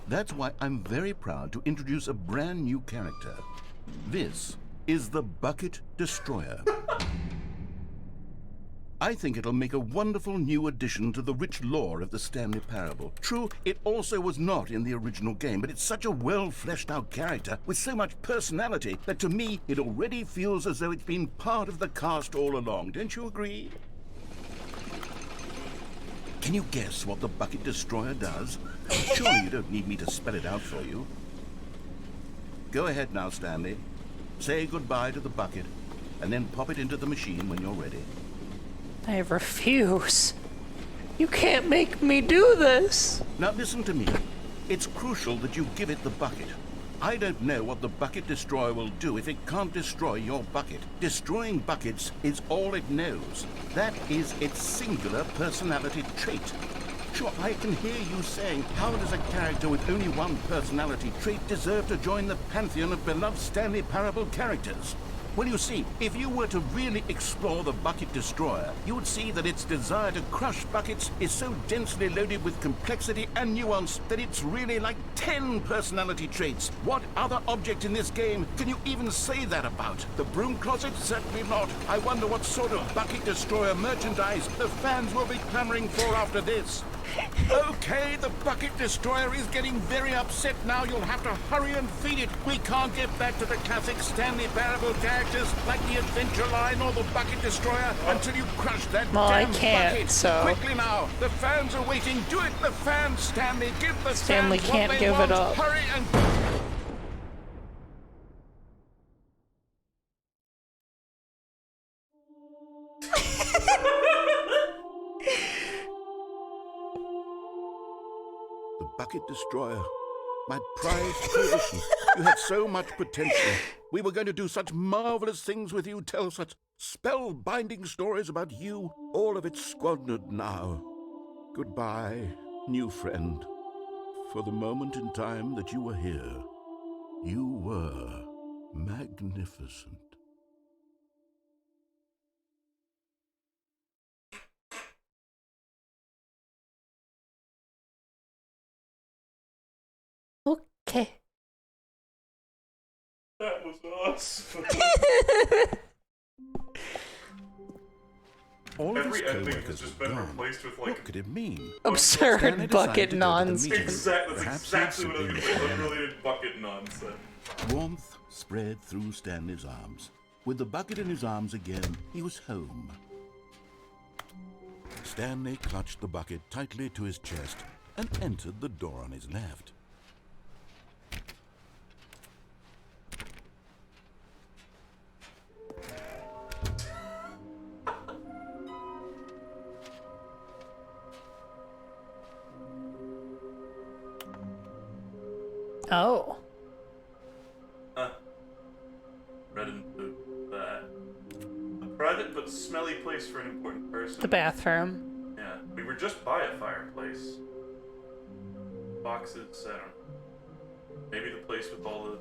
That's why I'm very proud to introduce a brand new character. This is the Bucket Destroyer. I think it'll make a wonderful new addition to the rich lore of the Stanley Parable. True, it also was not in the original game, but it's such a well-fleshed-out character with so much personality that to me it already feels as though it's been part of the cast all along. Don't you agree? Can you guess what the Bucket Destroyer does? Surely you don't need me to spell it out for you. Go ahead now, Stanley. Say goodbye to the bucket, and then pop it into the machine when you're ready. I refuse. You can't make me do this. Now listen to me. It's crucial that you give it the bucket. I don't know what the Bucket Destroyer will do if it can't destroy your bucket. Destroying buckets is all it knows. That is its singular personality trait. Sure, I can hear you saying, how does a character with only one personality trait deserve to join the pantheon of beloved Stanley Parable characters? Well, you see, if you were to really explore the Bucket Destroyer, you would see that its desire to crush buckets is so densely loaded with complexity and nuance that it's really like 10 personality traits. What other object in this game can you even say that about? The Broom Closet? Certainly not. I wonder what sort of Bucket Destroyer merchandise the fans will be clamoring for after this. Okay, the Bucket Destroyer is getting very upset now. You'll have to hurry and feed it. We can't get back to the classic Stanley Parable characters like the Adventure Line or the Bucket Destroyer until you crush that Well, I damn can't, bucket. so... Quickly now, the fans are waiting. Do it, the fans, Stanley. Give the Stanley fans can't what they give want. it up. Hurry and... The Bucket Destroyer My prized creation. You had so much potential. We were going to do such marvelous things with you, tell such spellbinding stories about you. All of it squandered now. Goodbye, new friend. For the moment in time that you were here, you were magnificent. Okay. That was awesome. All of Every his ending co-workers has just were been gone. replaced with like What could it mean? Absurd Stanley bucket decided to go to the nonsense. meeting. That's Perhaps exactly what I was he'd going to simply say. Unrelated bucket nonsense. Warmth spread through Stanley's arms. With the bucket in his arms again, he was home. Stanley clutched the bucket tightly to his chest and entered the door on his left. Oh. Read into that. A private but smelly place for an important person. The bathroom. Yeah, we were just by a fireplace. Boxes, I don't know. Maybe the place with all the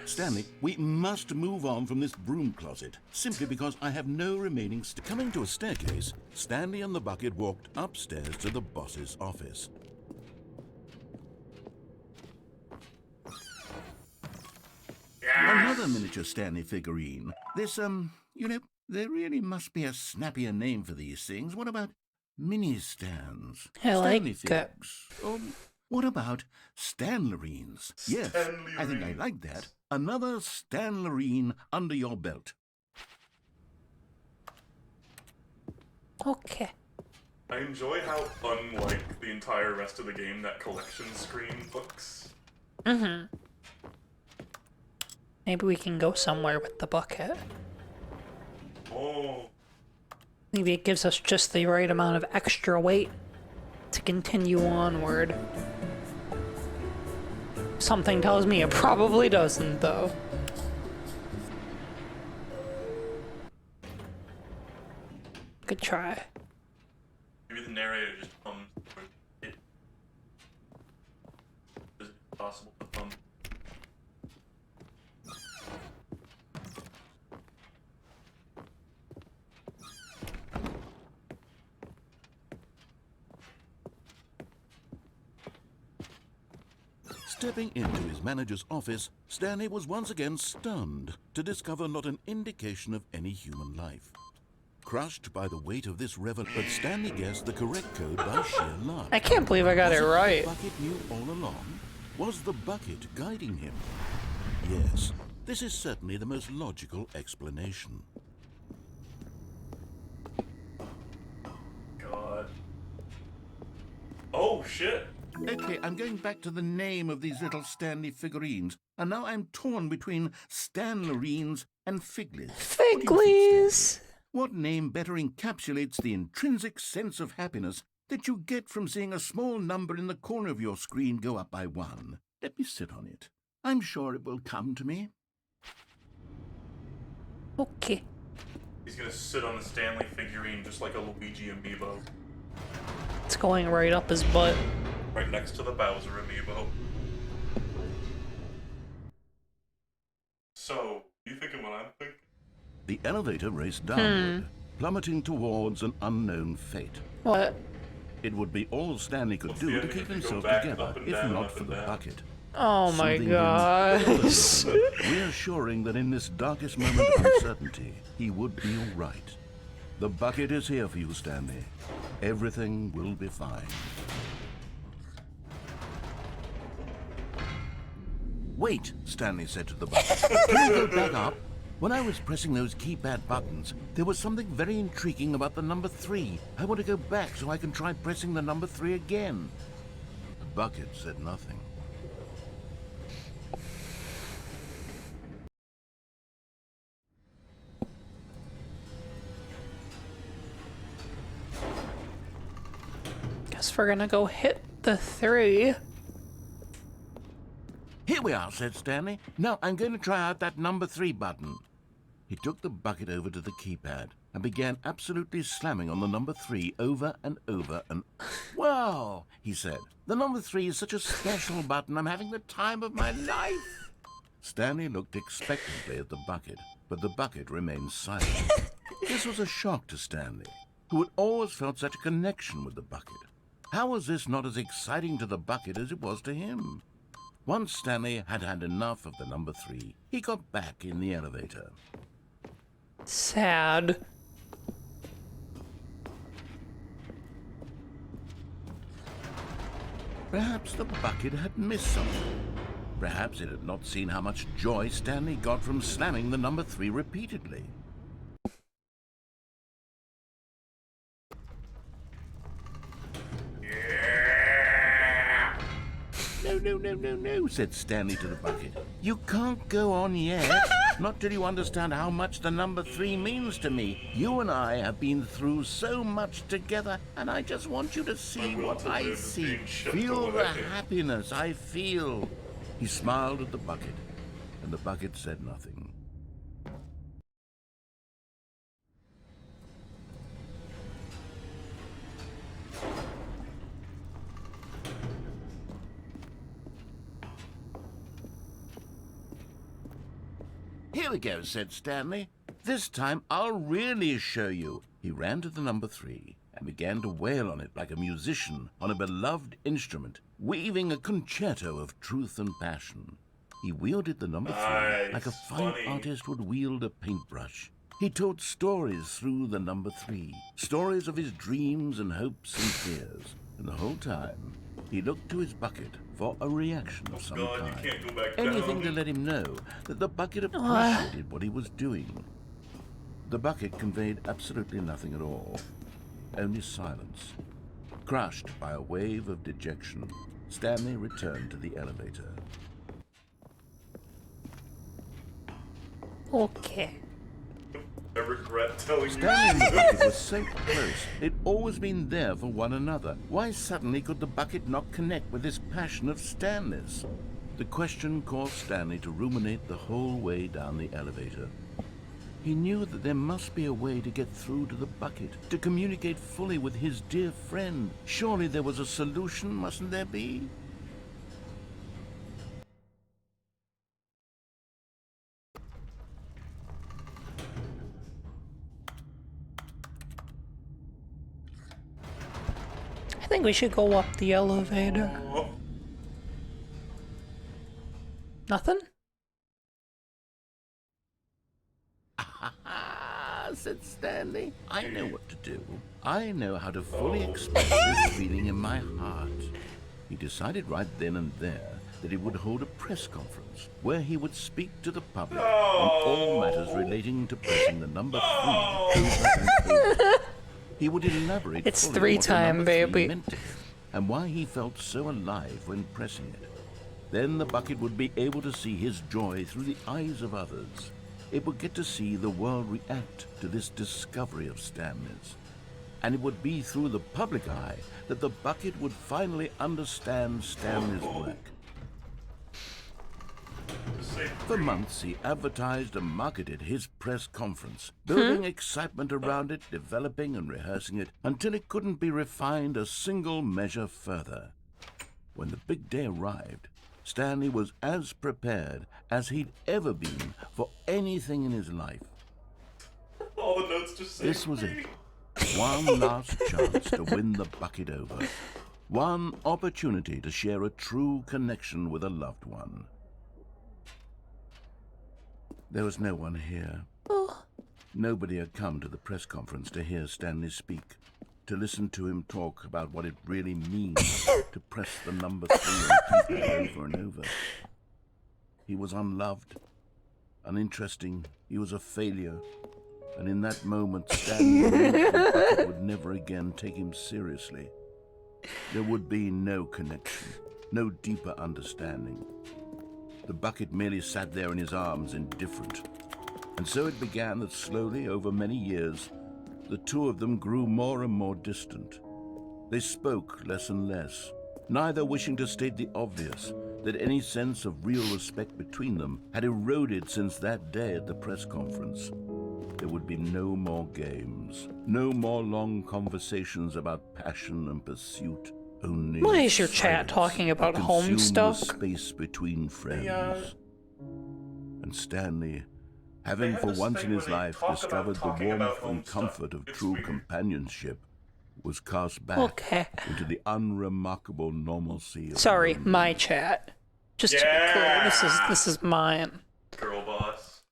Stanley, we must move on from this broom closet, simply because I have no remaining Coming to a staircase, Stanley and the bucket walked upstairs to the boss's office. Another miniature Stanley figurine. This, you know, there really must be a snappier name for these things. What about mini-stands? I like Stanley that. figs. What about Stanlerines? Yes, I think I like that. Another Stanlerine under your belt. Okay. I enjoy how unlike the entire rest of the game that collection screen looks. Mm-hmm. Maybe we can go somewhere with the bucket. Oh. Maybe it gives us just the right amount of extra weight to continue onward. Something tells me it probably doesn't, though. Good try. Maybe the narrator just hums for it. Is it possible to hum? Stepping into his manager's office, Stanley was once again stunned to discover not an indication of any human life. Crushed by the weight of this revelation, but Stanley guessed the correct code by sheer luck. I can't believe I got Was it right. The bucket knew all along? Was the bucket guiding him? Yes, this is certainly the most logical explanation. God. Oh shit. Okay, I'm going back to the name of these little Stanley figurines, and now I'm torn between Stanlerines and Figlies. Figlies! What name better encapsulates the intrinsic sense of happiness that you get from seeing a small number in the corner of your screen go up by 1? Let me sit on it. I'm sure it will come to me. Okay. He's gonna sit on the Stanley figurine just like a Luigi amiibo. It's going right up his butt. Right next to the Bowser amiibo. So, you thinking what I'm thinking? The elevator raced downward, plummeting towards an unknown fate. What? It would be all Stanley could What's do the to ending keep if you go himself back, together, up and if down, not up for and the down? bucket. Oh my Soothing him, gosh. reassuring that in this darkest moment of uncertainty, he would be all right. The bucket is here for you, Stanley. Everything will be fine. Wait, Stanley said to the bucket. Can I go back up? When I was pressing those keypad buttons, there was something very intriguing about the number 3. I want to go back so I can try pressing the number 3 again. The bucket said nothing. Guess we're gonna go hit the 3. Here we are, said Stanley. Now I'm going to try out that number 3 button. He took the bucket over to the keypad and began absolutely slamming on the number 3 over and over and... Wow, he said. The number 3 is such a special button. I'm having the time of my life. Stanley looked expectantly at the bucket, but the bucket remained silent. This was a shock to Stanley, who had always felt such a connection with the bucket. How was this not as exciting to the bucket as it was to him? Once Stanley had had enough of the number 3, he got back in the elevator. Sad. Perhaps the bucket had missed something. Perhaps it had not seen how much joy Stanley got from slamming the number 3 repeatedly. No, said Stanley to the bucket. You can't go on yet, not till you understand how much the number 3 means to me. You and I have been through so much together, and I just want you to see what I see. Feel the happiness I feel. He smiled at the bucket, and the bucket said nothing. Here we go, said Stanley. This time I'll really show you. He ran to the number 3 and began to wail on it like a musician on a beloved instrument, weaving a concerto of truth and passion. He wielded the number 3 like a fine artist would wield a paintbrush. He told stories through the number 3, stories of his dreams and hopes and fears. And the whole time, he looked to his bucket for a reaction of some kind. Anything to let him know that the bucket appreciated what he was doing. The bucket conveyed absolutely nothing at all, only silence. Crushed by a wave of dejection, Stanley returned to the elevator. Okay. I regret telling you. Stanley and the bucket were so close. They'd always been there for one another. Why suddenly could the bucket not connect with this passion of Stanley's? The question caused Stanley to ruminate the whole way down the elevator. He knew that there must be a way to get through to the bucket, to communicate fully with his dear friend. Surely there was a solution, mustn't there be? I think we should go up the elevator. Nothing? Said Stanley. I know what to do. I know how to fully express this feeling in my heart. He decided right then and there that he would hold a press conference where he would speak to the public on all matters relating to pressing the number 3 over and over. He would elaborate It's fully 3 what the time, number 3 baby. meant to him and why he felt so alive when pressing it. Then the bucket would be able to see his joy through the eyes of others. It would get to see the world react to this discovery of Stanley's. And it would be through the public eye that the bucket would finally understand Stanley's work. For months, he advertised and marketed his press conference, building excitement around it, developing and rehearsing it, until it couldn't be refined a single measure further. When the big day arrived, Stanley was as prepared as he'd ever been for anything in his life. All the notes just say This was it. One last chance to win the bucket over. One opportunity to share a true connection with a loved one. There was no one here. Nobody had come to the press conference to hear Stanley speak, to listen to him talk about what it really means to press the number 3 and keep it over and over. He was unloved, uninteresting, he was a failure, and in that moment Stanley knew the bucket would never again take him seriously. There would be no connection, no deeper understanding. The bucket merely sat there in his arms, indifferent. And so it began that slowly, over many years, the two of them grew more and more distant. They spoke less and less, neither wishing to state the obvious, that any sense of real respect between them had eroded since that day at the press conference. There would be no more games, no more long conversations about passion and pursuit. Only Why is your chat silence talking about that home consumed stuff? the space between friends. And Stanley, They having have for this once thing in his where they life talk about discovered the talking about warmth home and stuff. comfort of It's true weird. companionship, was cast back Okay. into the unremarkable normalcy of Sorry, loneliness. my chat. Just to be clear, this is mine. Girl boss.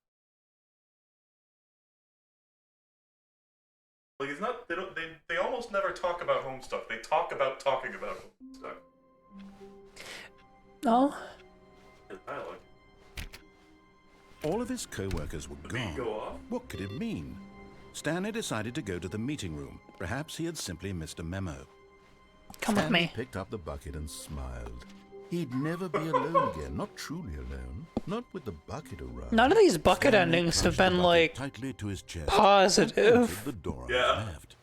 Like it's not. They almost never talk about home stuff. They talk about talking about home stuff. No? The dialogue. All of his co-workers were The beat gone. go off. What could it mean? Stanley decided to go to the meeting room. Perhaps he had simply missed a memo. Come with Stanley me. picked up the bucket and smiled. He'd never be alone again, not truly alone, not with the bucket around. None of these bucket Stanley endings have crunched the been, bucket like, tightly to his chest and positive. entered the door on Yeah. his left.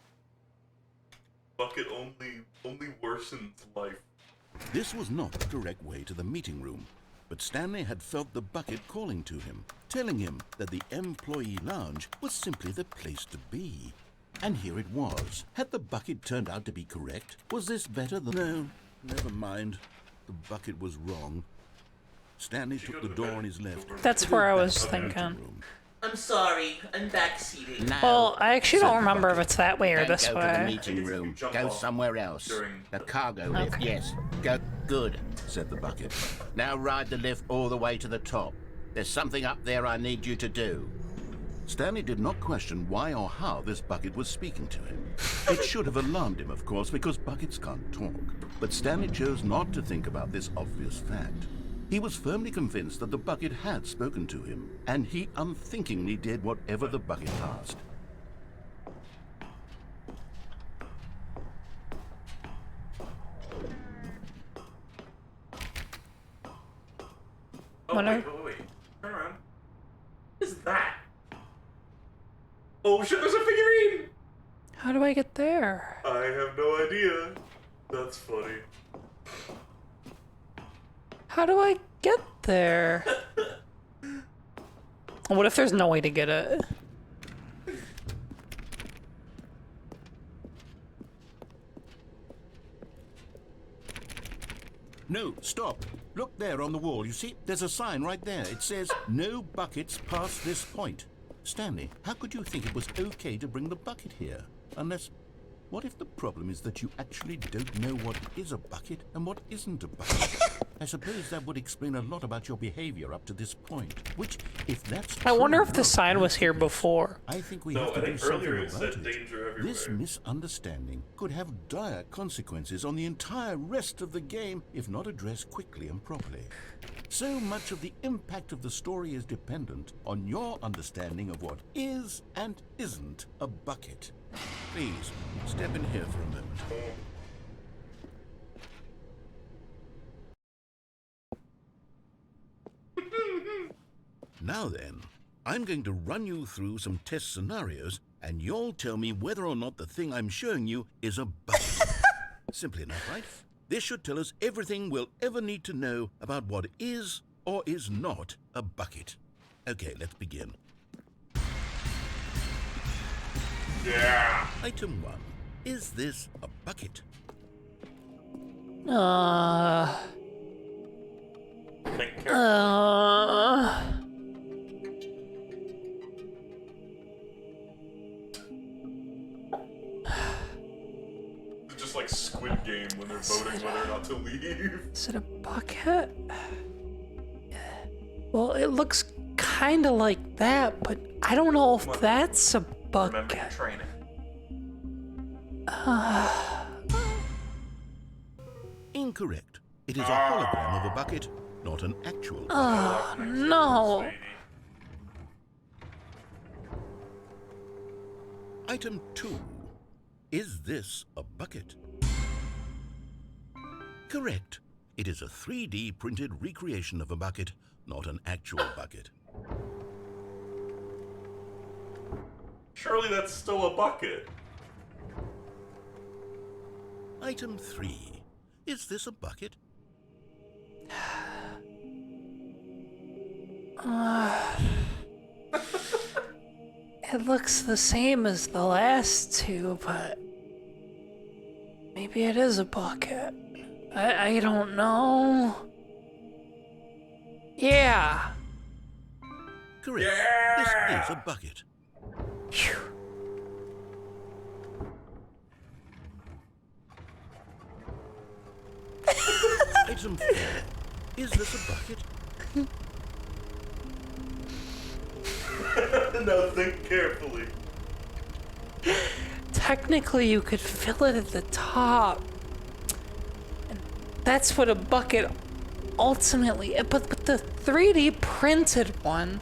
Bucket only worsens life. This was not the direct way to the meeting room, but Stanley had felt the bucket calling to him, telling him that the employee lounge was simply the place to be. And here it was. Had the bucket turned out to be correct? Was this better than... No, never mind. The bucket was wrong. Stanley took the door on his left. That's where I was Back to the meeting thinking. room. I'm sorry, I'm backseating. No. Well, I actually Said don't the remember if bucket. it's that way or Don't this go to the way. meeting room. Jump Go off somewhere else. during The the- cargo lift, Okay. yes. Go. Good. Said the bucket. Now ride the lift all the way to the top. There's something up there I need you to do. Stanley did not question why or how this bucket was speaking to him. It should have alarmed him, of course, because buckets can't talk. But Stanley chose not to think about this obvious fact. He was firmly convinced that the bucket had spoken to him, and he unthinkingly did whatever the bucket asked. Oh Wonder- wait. Turn around. What is that? Oh shit! There's a figurine. How do I get there? I have no idea. That's funny. How do I get there? What if there's no way to get it? No, stop. Look there on the wall. You see, there's a sign right there. It says, no buckets past this point. Stanley, how could you think it was okay to bring the bucket here? Unless, what if the problem is that you actually don't know what is a bucket and what isn't a bucket? I suppose that would explain a lot about your behavior up to this point. Which, if that's I wonder true, if the well, sign was here before. I think we No, have to I do think something earlier it about said it. danger everywhere. This misunderstanding could have dire consequences on the entire rest of the game if not addressed quickly and properly. So much of the impact of the story is dependent on your understanding of what is and isn't a bucket. Please, step in here for a moment. Now then, I'm going to run you through some test scenarios, and you'll tell me whether or not the thing I'm showing you is a bucket. Simple enough, right? This should tell us everything we'll ever need to know about what is or is not a bucket. Okay, let's begin. Yeah. Item 1. Is this a bucket? Think carefully. It's just like Squid Game when they're voting whether or not to leave. Is it a bucket? Well, it looks kind of like that, but I don't know if that's a Remember your bucket. training. Incorrect. It is a hologram of a bucket, not an actual bucket. Oh, no. Sadie. Item 2. Is this a bucket? Correct. It is a 3D printed recreation of a bucket, not an actual bucket. Surely that's still a bucket. Item 3. Is this a bucket? It looks the same as the last two, but maybe it is a bucket. I don't know. Yeah. Correct. This is a bucket. Phew. Item 4. Is this a bucket? Now think carefully. Technically, you could fill it at the top. And that's what a bucket ultimately. But the 3D printed one,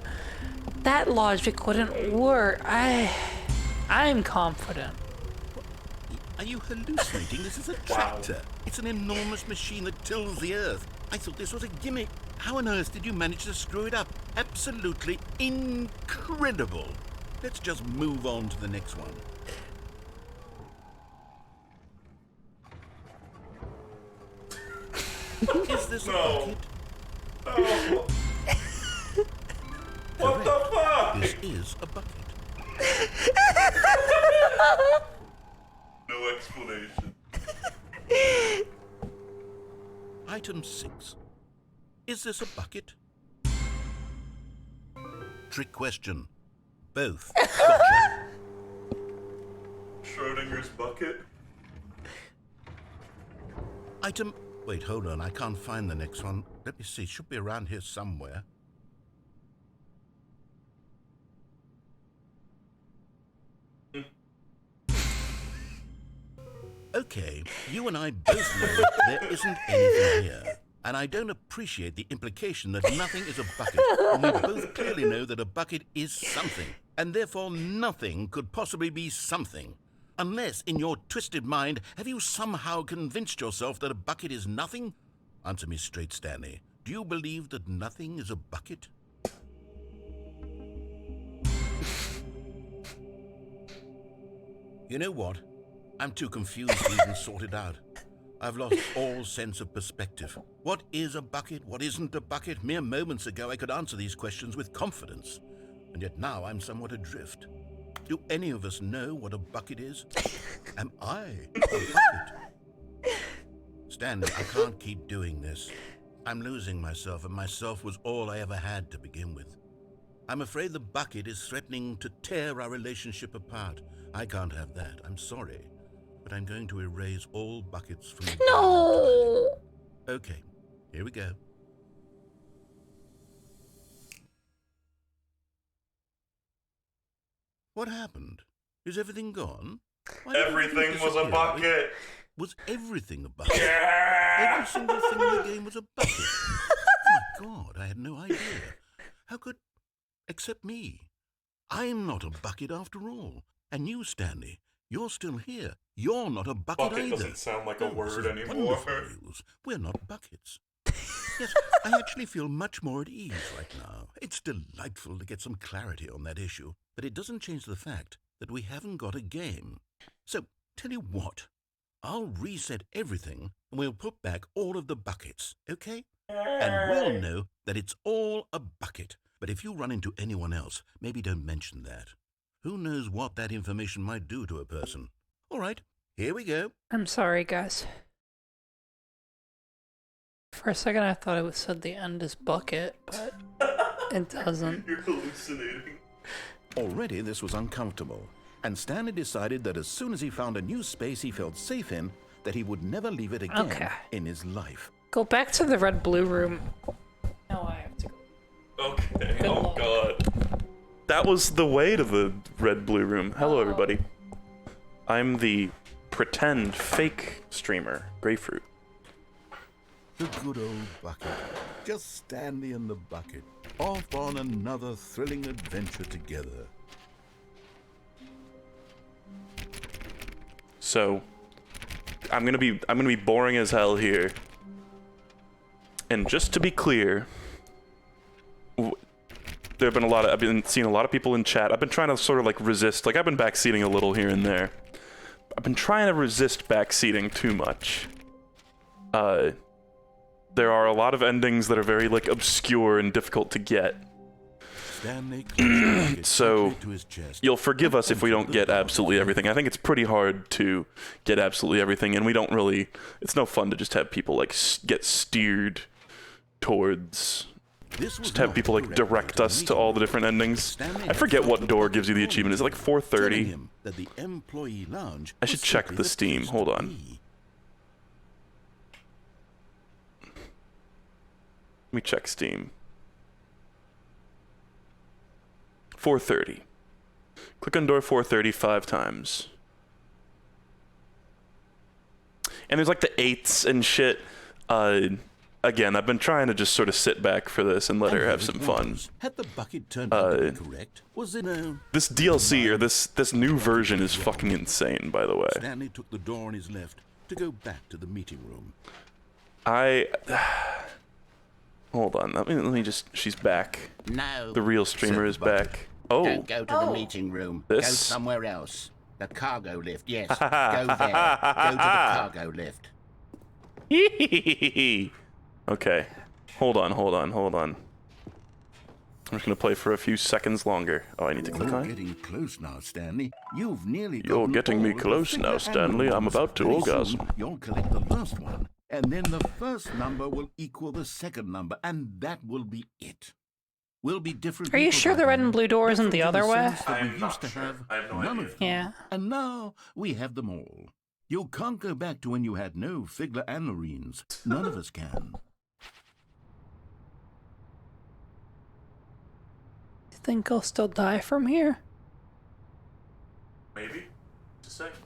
that logic wouldn't work. I'm confident. Are you hallucinating? This is a tractor. It's an enormous machine that tills the earth. I thought this was a gimmick. How on earth did you manage to screw it up? Absolutely incredible. Let's just move on to the next one. Is this a bucket? No. What the fuck? This is a bucket. No explanation. Item 6. Is this a bucket? Trick question. Both. Gotcha. Schrodinger's bucket? Item... Wait, hold on. I can't find the next one. Let me see. It should be around here somewhere. Okay, you and I both know there isn't anything here. And I don't appreciate the implication that nothing is a bucket. And we both clearly know that a bucket is something. And therefore nothing could possibly be something. Unless, in your twisted mind, have you somehow convinced yourself that a bucket is nothing? Answer me straight, Stanley. Do you believe that nothing is a bucket? You know what? I'm too confused to even sort it out. I've lost all sense of perspective. What is a bucket? What isn't a bucket? Mere moments ago I could answer these questions with confidence. And yet now I'm somewhat adrift. Do any of us know what a bucket is? Am I a bucket? Stanley, I can't keep doing this. I'm losing myself, and myself was all I ever had to begin with. I'm afraid the bucket is threatening to tear our relationship apart. I can't have that. I'm sorry. But I'm going to erase all buckets from the No. Okay, here we go. What happened? Is everything gone? Why did Everything was a disappear? bucket. Was everything a bucket? Yeah. Every single thing in the game was a bucket. Oh my God, I had no idea. How could... Except me. I'm not a bucket after all. And you, Stanley, you're still here. You're not a bucket Bucket either. doesn't sound like a Oh, this word is anymore. wonderful news. We're not buckets. Yes, I actually feel much more at ease right now. It's delightful to get some clarity on that issue, but it doesn't change the fact that we haven't got a game. So, tell you what, I'll reset everything and we'll put back all of the buckets, okay? And we'll know that it's all a bucket. But if you run into anyone else, maybe don't mention that. Who knows what that information might do to a person? All right, here we go. I'm sorry, guys. For a second, I thought it said the end is bucket, but it doesn't. You're hallucinating. Already this was uncomfortable, and Stanley decided that as soon as he found a new space he felt safe in, that he would never leave it again Okay. in his life. Go back to the red-blue room. No, I have to go. Okay. Good Oh luck. God. That was the way to the red-blue room. Hello, everybody. I'm the pretend fake streamer, Grapefruit. The good old bucket. Just Stanley and the bucket, off on another thrilling adventure together. So, I'm gonna be boring as hell here. And just to be clear, there have been I've been seeing a lot of people in chat. I've been trying to sort of like resist, like I've been backseating a little here and there. I've been trying to resist backseating too much. There are a lot of endings that are very, like, obscure and difficult to get. So, you'll forgive us if we don't get absolutely everything. I think it's pretty hard to get absolutely everything, and we don't really... It's no fun to just have people, like, get steered towards... Just have people, like, direct us to all the different endings. I forget what door gives you the achievement. Is it, like, 430? I should check the Steam. Hold on. Let me check Steam. 430. Click on door 430 5 times. And there's like the 8s and shit. Again, I've been trying to just sort of sit back for this and let her have some fun. Had the bucket turned out to be correct? Was it this DLC, or this new version is fucking insane, by the way. Stanley took the door on his left to go back to the meeting room. Hold on, let me just... She's back. No. The real streamer is back. Oh. Don't go to the meeting room. This? Go somewhere else. The cargo lift, yes. Go there. Go to the cargo lift. Okay. Hold on. I'm just gonna play for a few seconds longer. Oh, I need to click on it. You're getting close now, Stanley. You've nearly You're getting me all of the close now, figure Stanley. I'm animals. about to Very orgasm. soon, you'll collect the first one, and then the first number will equal the second number, and that will be it. We'll be different. Are you people sure by the red then, and blue door isn't the different in other way? sense that we I'm used not to sure. have I have no none idea. of them. Yeah. And now we have them all. You can't go back to when you had no Figler and Marines. None of us can. You think I'll still die from here? Maybe. Just a second.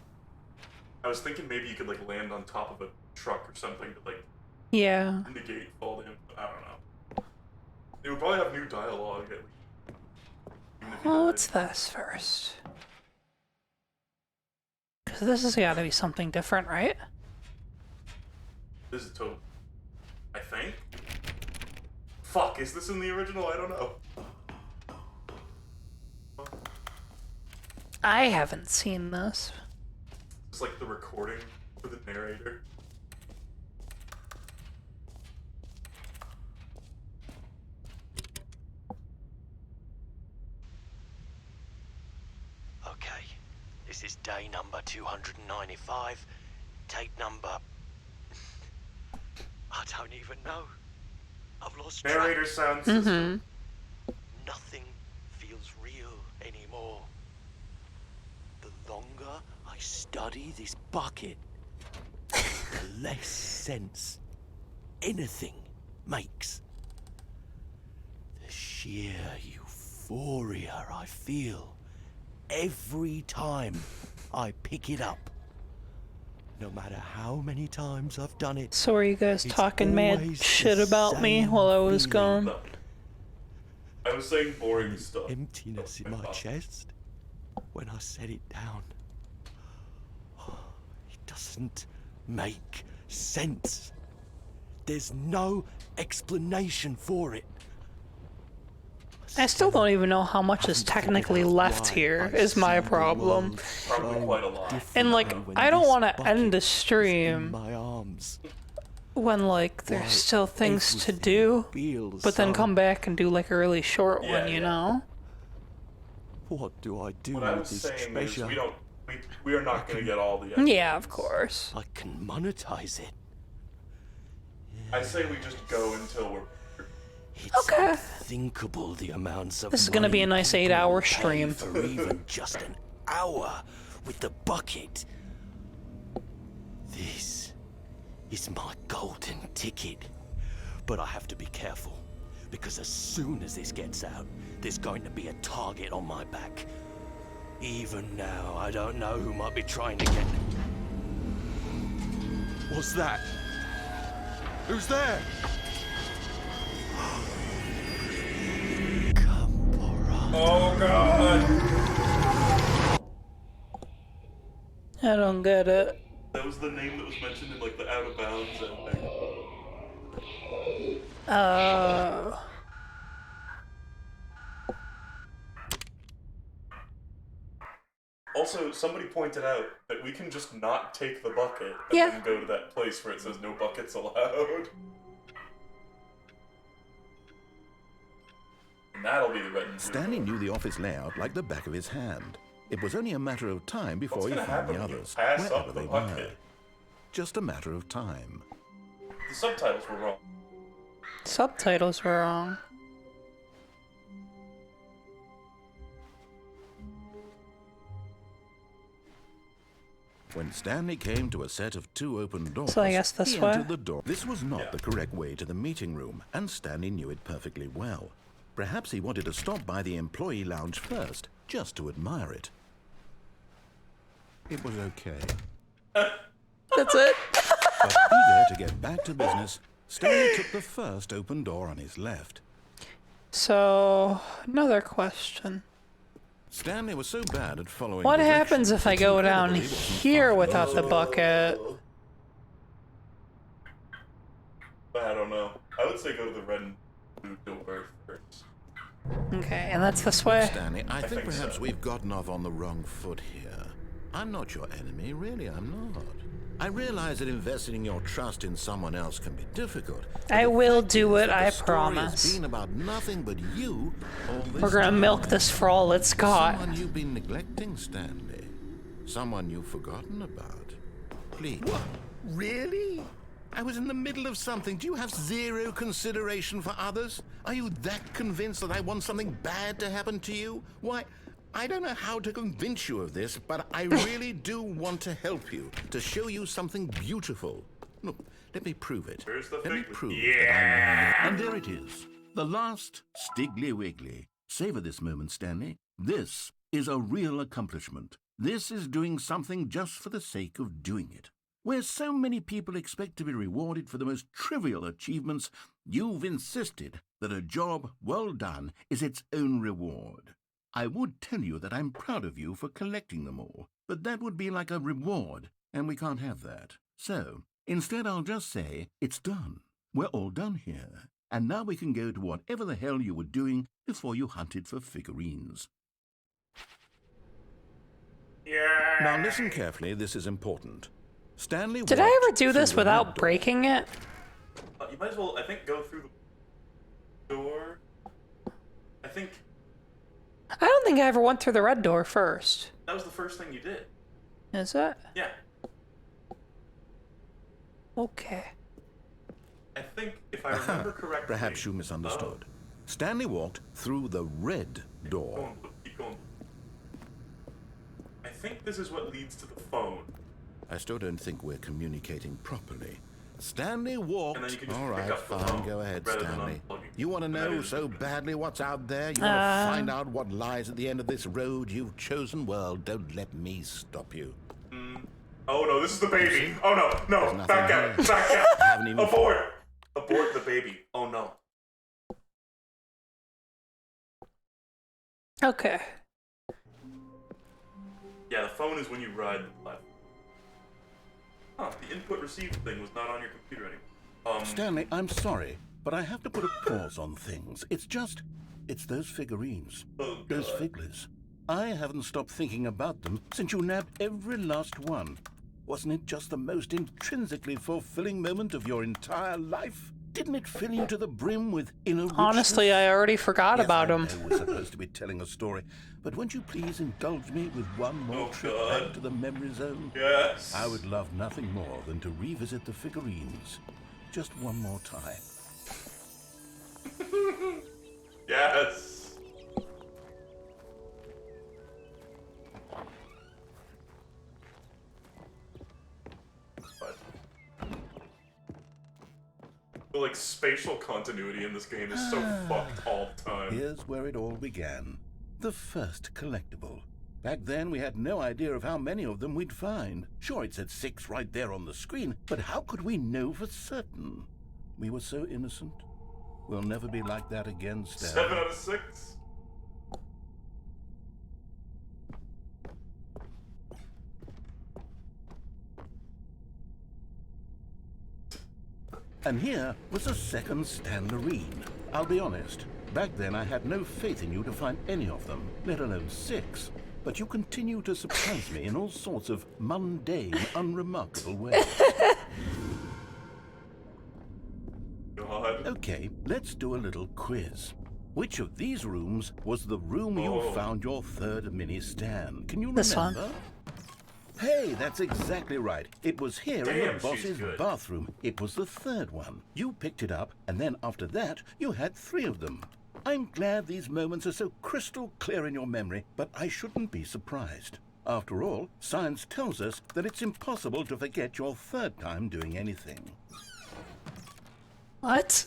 I was thinking maybe you could, like, land on top of a truck or something to, like, Yeah. negate fall damage. I don't know. It would probably have new dialogue at least. Even if you Well, died. what's this first? Because this has got to be something different, right? This is total. I think. Fuck, is this in the original? I don't know. I haven't seen this. It's like the recording for the narrator. Okay, this is day number 295. Tape number... I don't even know. I've lost track. Narrator sound system. Nothing feels real anymore. The longer I study this bucket, the less sense anything makes. The sheer euphoria I feel every time I pick it up. No matter how many times I've done it. So are you guys it's talking mad always shit the about me same while I was feeling. gone? No. I was saying boring stuff. Emptiness in my chest when I set it down. It doesn't make sense. There's no explanation for it. I still don't even know how much is technically left here, is my problem. Probably quite a lot. And, like, I don't want to end the stream My arms. when, like, there's still things to do, but then come back and do, like, a really short Yeah, one, you yeah. know? What do I do What I with was this saying is treasure? we are not going to get all the evidence. Yeah, of course. I can monetize it. I say we just go until we're... It's Okay. unthinkable the amounts of This is gonna be a money nice people 8-hour will pay stream. for even just an hour with the bucket. This is my golden ticket. But I have to be careful, because as soon as this gets out, there's going to be a target on my back. Even now, I don't know who might be trying to get... What's that? Who's there? Oh god! I don't get it. That was the name that was mentioned in, like, the out of bounds ending. Also, somebody pointed out that we can just not take the bucket and Yeah. then go to that place where it says no buckets allowed. And that'll be the red and blue. Stanley knew the office layout like the back of his hand. It was only a matter of time before What's he gonna found happen the when you others, pass wherever up the they were. bucket? Just a matter of time. The subtitles were wrong. Subtitles were wrong. When Stanley came to a set of 2 open doors, So I guess this he way? entered the door. This was not Yeah. the correct way to the meeting room, and Stanley knew it perfectly well. Perhaps he wanted to stop by the employee lounge first, just to admire it. It was okay. That's it. But eager to get back to business, Stanley took the first open door on his left. So, another question. Stanley was so bad at following What directions happens if that I he go down probably wasn't here far without the below. bucket? I don't know. I would say go to the red and blue door first. Okay, and that's this way? Stanley, I think think perhaps so. we've gotten off on the wrong foot here. I'm not your enemy, really, I'm not. I realize that investing your trust in someone else can be difficult. but I the will fact do is it, that I the story promise. has been about nothing but you all this We're gonna time. milk this for all it's got. Someone you've been neglecting, Stanley. Someone you've forgotten about. Please. What? Really? I was in the middle of something. Do you have zero consideration for others? Are you that convinced that I want something bad to happen to you? Why, I don't know how to convince you of this, but I really do want to help you, to show you something beautiful. Look, let me prove it. Where's the Let me fig leaf? prove Yeah! that I'm... And there it is. The last Stiggly Wiggly. Savor this moment, Stanley. This is a real accomplishment. This is doing something just for the sake of doing it. Where so many people expect to be rewarded for the most trivial achievements, you've insisted that a job well done is its own reward. I would tell you that I'm proud of you for collecting them all, but that would be like a reward, and we can't have that. So, instead I'll just say, it's done. We're all done here, and now we can go to whatever the hell you were doing before you hunted for figurines. Yeah. Now listen carefully, this is important. Stanley Did I walked ever do through this the without red door. breaking it? You might as well, I think, go through the door. I think I don't think I ever went through the red door first. that was the first thing you did. Is it? Yeah. Okay. I think, if I remember correctly... Perhaps you misunderstood. Stanley walked through the red Go door. on, keep going. I think this is what leads to the phone. I still don't think we're communicating properly. Stanley walked. And then you can just All pick right, up the fine, phone go ahead, rather than Stanley. unplugging. You want to And that know is so good. badly what's out there? You want to find out what lies at the end of this road you've chosen? Well, don't let me stop you. Oh no, this is the baby. Oh no, There's no, nothing back out, here. back I haven't out. even- Abort! Abort the baby. Oh no. Okay. Yeah, the phone is when you ride the platform. Huh, the input receive thing was not on your computer anymore. Stanley, I'm sorry, but I have to put a pause on things. It's those figurines. Oh, Those God. figglers. I haven't stopped thinking about them since you nabbed every last one. Wasn't it just the most intrinsically fulfilling moment of your entire life? Didn't it fill you to the brim with inner Honestly, richness? I already forgot Yes, about I him. know we're supposed to be telling a story, but won't you please indulge me with one more Oh, trip God. back to the memory zone? Yes. I would love nothing more than to revisit the figurines. Just one more time. Yes. But the like spatial continuity in this game is so fucked all the time. Here's where it all began. The first collectible. Back then, we had no idea of how many of them we'd find. Sure, it said 6 right there on the screen, but how could we know for certain? We were so innocent. We'll never be like that again, Stan. 7 out of 6. And here was a second Stanley. I'll be honest, back then I had no faith in you to find any of them, let alone 6. but you continue to surprise me in all sorts of mundane, unremarkable ways. God. Okay, let's do a little quiz. Which of these rooms was the room you found your third mini Stan? Can you This remember? one. Hey, that's exactly right. It was here in Damn, the she's boss's good. bathroom. It was the third one. You picked it up, and then after that, you had 3 of them. I'm glad these moments are so crystal clear in your memory, but I shouldn't be surprised. After all, science tells us that it's impossible to forget your third time doing anything. What?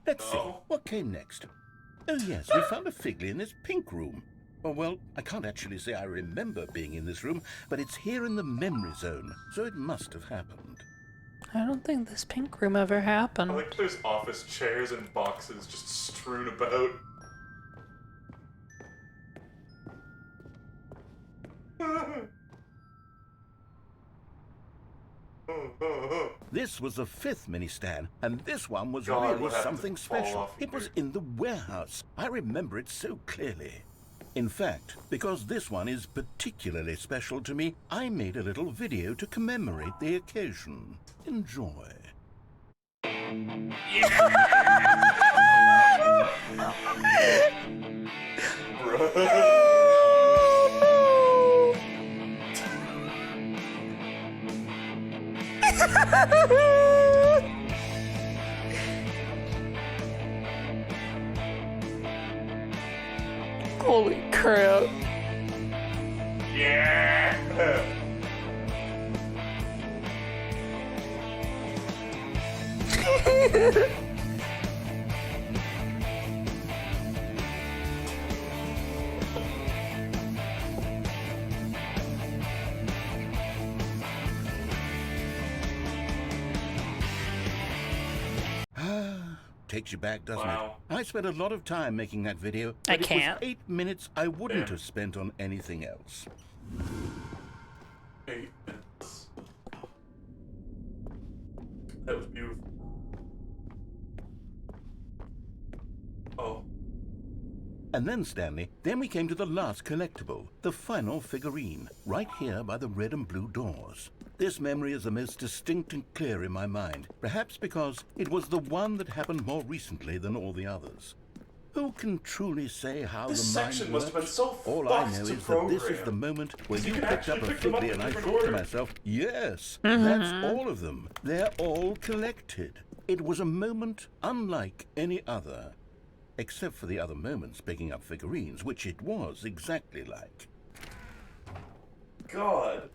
Let's see, what came next? Oh yes, we found a Figley in this pink room. Oh, well, I can't actually say I remember being in this room, but it's here in the memory zone, so it must have happened. I don't think this pink room ever happened. I like there's office chairs and boxes just strewn about. This was the 5th mini Stan, and this one was God, really what happened something to fall special. off It was here? in the warehouse. I remember it so clearly. In fact, because this one is particularly special to me, I made a little video to commemorate the occasion. Enjoy. Holy crap. Yeah! Takes you back, doesn't Wow. it? I spent a lot of time making that video. I but can't. It was 8 minutes I wouldn't Damn. have spent on anything else. 8 minutes. That was beautiful. Oh. And then, Stanley, then we came to the last collectible, the final figurine, right here by the red and blue doors. This memory is the most distinct and clear in my mind, perhaps because it was the one that happened more recently than all the others. Who can truly say how This the mind section must have been works? so All I fucked know to is that this is program. the moment where You you can picked up actually a pick them up Figley in and I different thought to order. myself, yes, that's all of them. They're all collected. It was a moment unlike any other. Except for the other moments picking up figurines, which it was exactly like. God.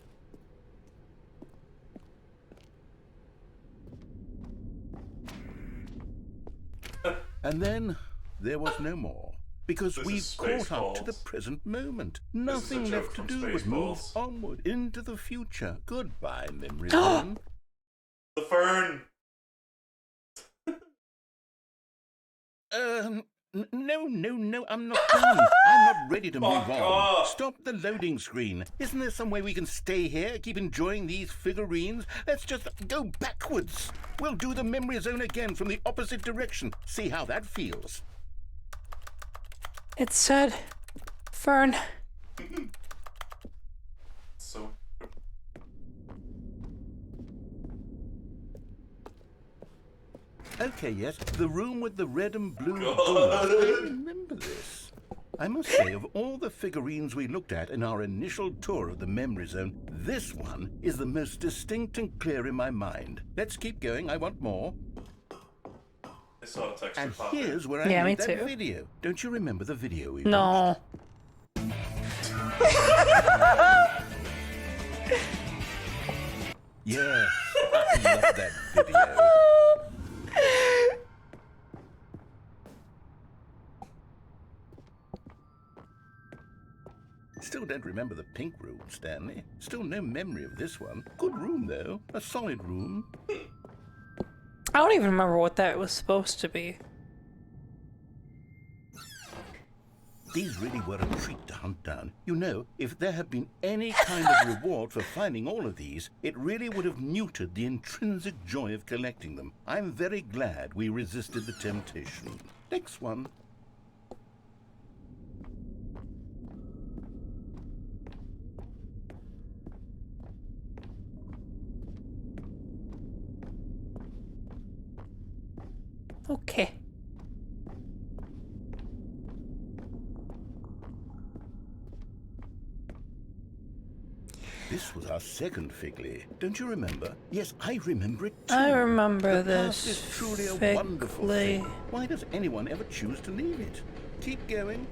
And then there was no more. Because This we've is caught up to the Spaceballs. present moment. is a Nothing joke left to from do but move Spaceballs. onward into the future. Goodbye, memory zone. The fern. No, I'm not done. I'm not ready to move Fuck on. off. Stop the loading screen. Isn't there some way we can stay here, keep enjoying these figurines? Let's just go backwards. We'll do the memory zone again from the opposite direction. See how that feels. It said, Fern. So. Okay, yes, the room with the red and blue God. doors. I remember this. I must say, of all the figurines we looked at in our initial tour of the memory zone, this one is the most distinct and clear in my mind. Let's keep going, I want more. I saw a texture And pop here's in. where I Yeah, made me that too. video. Don't you remember the video we No. Yes, I love that video. Still don't remember the pink room, Stanley. Still no memory of this one. Good room, though. A solid room. I don't even remember what that was supposed to be. These really were a treat to hunt down. You know, if there had been any kind of reward for finding all of these, it really would have muted the intrinsic joy of collecting them. I'm very glad we resisted the temptation. Next one. Okay. This was our second Figley. Don't you remember? Yes, I remember it too. I remember The past this is truly a wonderful Figley. thing. Why does anyone ever choose to leave it? Keep going.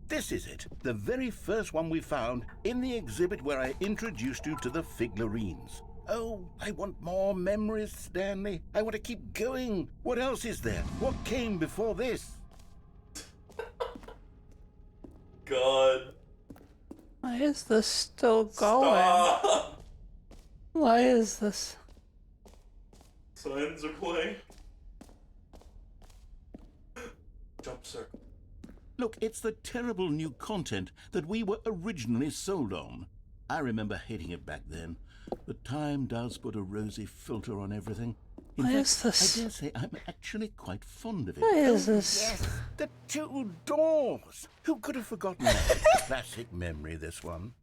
This is it, the very first one we found in the exhibit where I introduced you to the Figlarines. Oh, I want more memories, Stanley. I want to keep going. What else is there? What came before this? God. Why is this still going? Stop. Why is this? Signs are playing. Jump circle. Look, it's the terrible new content that we were originally sold on. I remember hating it back then, but time does put a rosy filter on everything. In Why fact, is this? I dare say I'm actually quite fond of it. Why is this? Yes, the two doors. Who could have forgotten that? Classic memory, this one.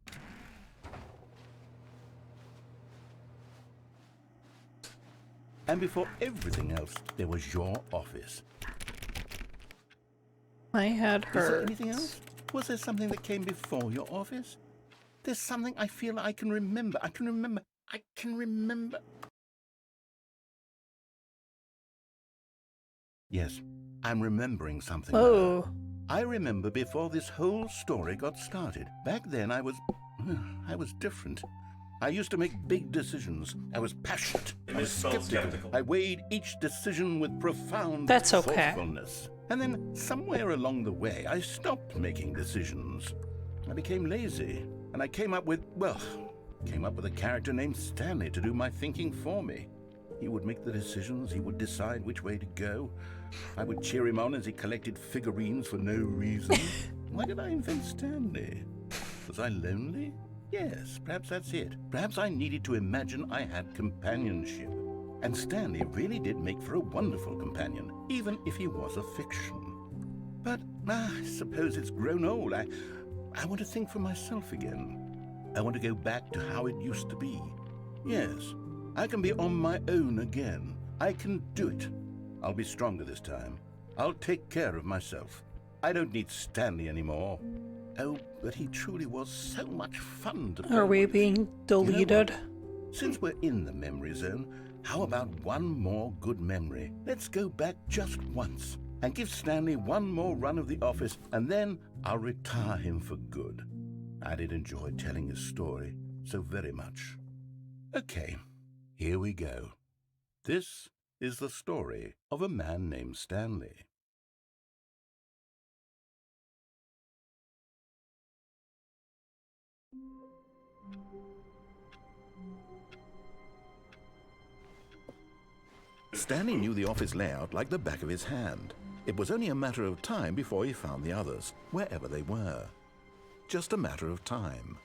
And before everything else, there was your office. My head Is there hurts. anything else? Was there something that came before your office? There's something I feel I can remember. I can remember. Yes, I'm remembering something now. Oh. I remember before this whole story got started. Back then I was different. I used to make big decisions. I was passionate. I was skeptical. I weighed each decision with profound That's okay. thoughtfulness. And then somewhere along the way, I stopped making decisions. I became lazy, and I came up with a character named Stanley to do my thinking for me. He would make the decisions, he would decide which way to go. I would cheer him on as he collected figurines for no reason. Why did I invent Stanley? Was I lonely? Yes, perhaps that's it. Perhaps I needed to imagine I had companionship. And Stanley really did make for a wonderful companion, even if he was a fiction. But I suppose it's grown old. I want to think for myself again. I want to go back to how it used to be. Yes, I can be on my own again. I can do it. I'll be stronger this time. I'll take care of myself. I don't need Stanley anymore. Oh, but he truly was so much fun to play Are we with. being deleted? Since we're in the memory zone, how about one more good memory? Let's go back just once and give Stanley one more run of the office, and then I'll retire him for good. I did enjoy telling his story so very much. Okay, here we go. This is the story of a man named Stanley. Stanley knew the office layout like the back of his hand. It was only a matter of time before he found the others, wherever they were. Just a matter of time.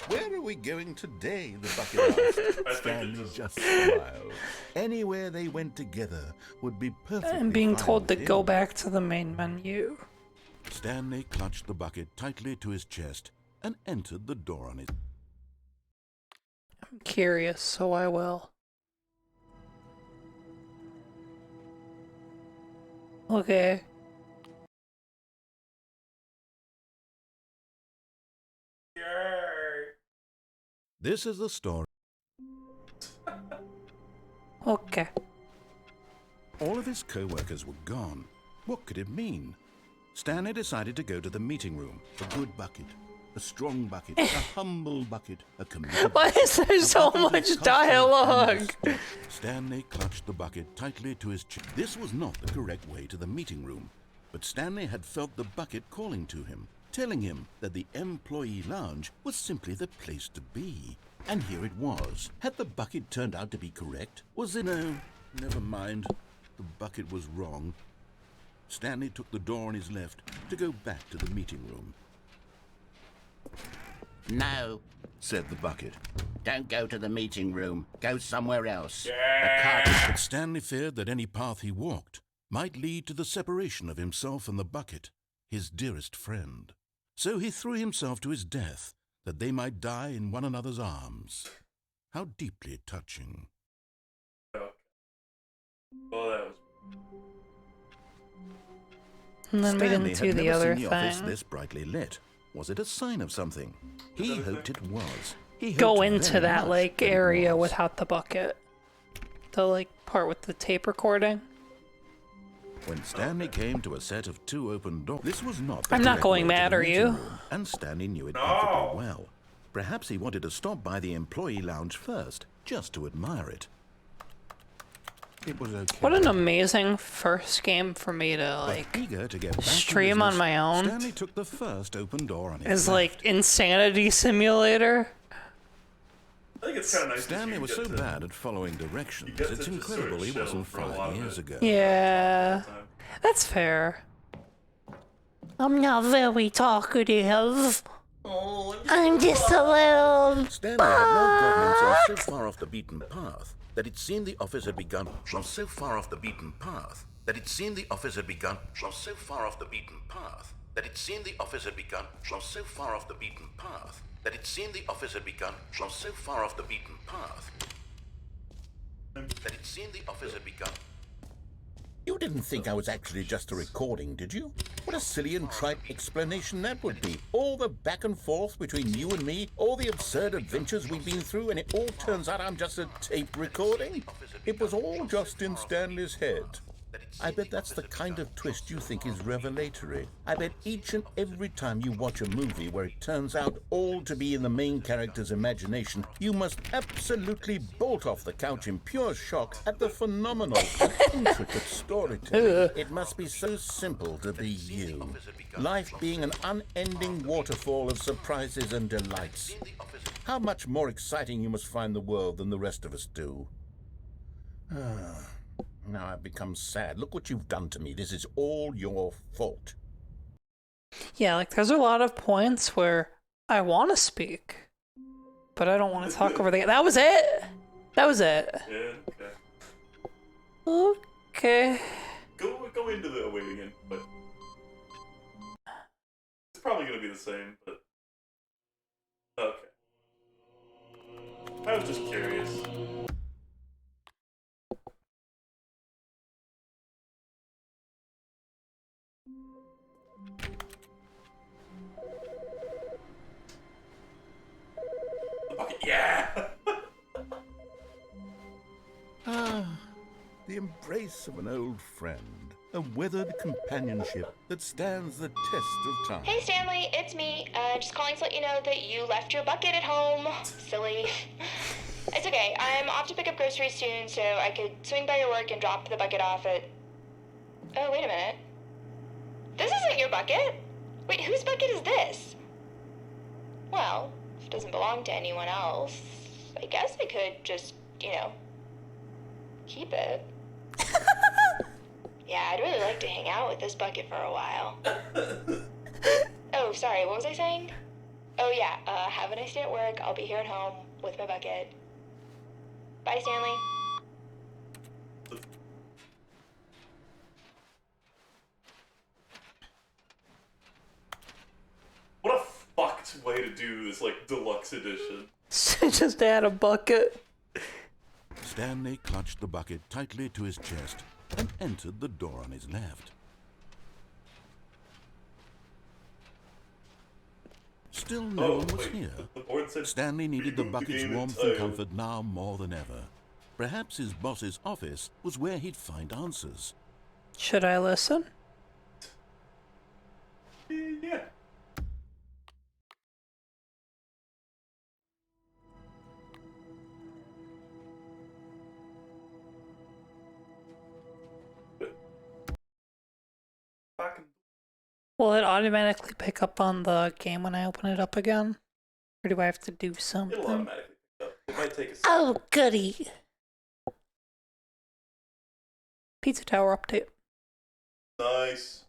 Where are we going today? The bucket asked. Stanley just smiled. Anywhere they went together would be perfectly I'm being fine told to with go him. back to the main menu. Stanley clutched the bucket tightly to his chest and entered the door on his... I'm curious, so I will. Okay. This is the story. Okay. All of his co-workers were gone. What could it mean? Stanley decided to go to the meeting room. A good bucket, a strong bucket, a humble bucket, a committed Why is there so bucket of much comfort dialogue? and respect. Stanley clutched the bucket tightly to his chest. This was not the correct way to the meeting room, but Stanley had felt the bucket calling to him, telling him that the employee lounge was simply the place to be. And here it was. Had the bucket turned out to be correct? Was it no? Never mind. The bucket was wrong. Stanley took the door on his left to go back to the meeting room. No, Said the bucket. don't go to the meeting room. Go somewhere else. But Stanley feared that any path he walked might lead to the separation of himself and the bucket, his dearest friend. So he threw himself to his death, that they might die in one another's arms. How deeply touching. Okay. Well, that was. And then we Stanley didn't had do the never other seen the office thing. this brightly lit. Was it a sign of something? He hoped it was. He Go hoped into very that much like that it area was. without the bucket. The like part with the tape recording. When Stanley came to a set of 2 open doors, this was not the I'm not correct going way to mad, the are meeting you? room, and Stanley knew it perfectly well. Perhaps he wanted to stop by the employee lounge first, just to admire it. It was okay. What an amazing first game for me to like But eager to get back to stream on business, my own. Stanley took the first open door on his Is left. like Insanity Simulator. I think it's kind of nice. Stanley was so bad at following directions, get it's to just incredible sort he of chill wasn't for a lot 5 of years it. ago. Yeah, that's fair. I'm not very talkative. Oh, I'm just a little. Stanley had now gotten himself so far off the beaten path that it seemed the office had begun from so far off the beaten path that it seemed the office had begun from so far off the beaten path that it seemed the office had begun from so far off the beaten path that it seemed the office had begun from so far off the beaten path that it seemed the office had begun. You didn't think I was actually just a recording, did you? What a silly and trite explanation that would be. All the back and forth between you and me, all the absurd adventures we've been through, and it all turns out I'm just a tape recording? It was all just in Stanley's head. I bet that's the kind of twist you think is revelatory. I bet each and every time you watch a movie where it turns out all to be in the main character's imagination, you must absolutely bolt off the couch in pure shock at the phenomenal and intricate storytelling. It must be so simple to be you. Life being an unending waterfall of surprises and delights. How much more exciting you must find the world than the rest of us do. Now I've become sad. Look what you've done to me. This is all your fault. Yeah, like there's a lot of points where I want to speak, but I don't want to talk over the. That was it. That was it. Yeah. Okay. Go into the waiting in, but it's probably gonna be the same. But okay. I was just curious. Yeah! The embrace of an old friend. A weathered companionship that stands the test of time. Hey Stanley, it's me. Just calling to let you know that you left your bucket at home. Silly. It's okay. I'm off to pick up groceries soon, so I could swing by your work and drop the bucket off at... Oh, wait a minute. This isn't your bucket. Wait, whose bucket is this? Well, if it doesn't belong to anyone else, I guess I could just, keep it. Yeah, I'd really like to hang out with this bucket for a while. Oh, sorry, what was I saying? Oh yeah, have a nice day at work. I'll be here at home with my bucket. Bye, Stanley. What a fucked way to do this, like, deluxe edition. Just add a bucket. Stanley clutched the bucket tightly to his chest and entered the door on his left. Still no one was here. The board said Stanley needed the reboot bucket's game warmth entirely. and comfort now more than ever. Perhaps his boss's office was where he'd find answers. Should I listen? Yeah. Fucking Will it automatically pick up on the game when I open it up again? Or do I have to do it'll something? automatically pick up. It might take a second. Oh, goody. Pizza Tower update. Nice.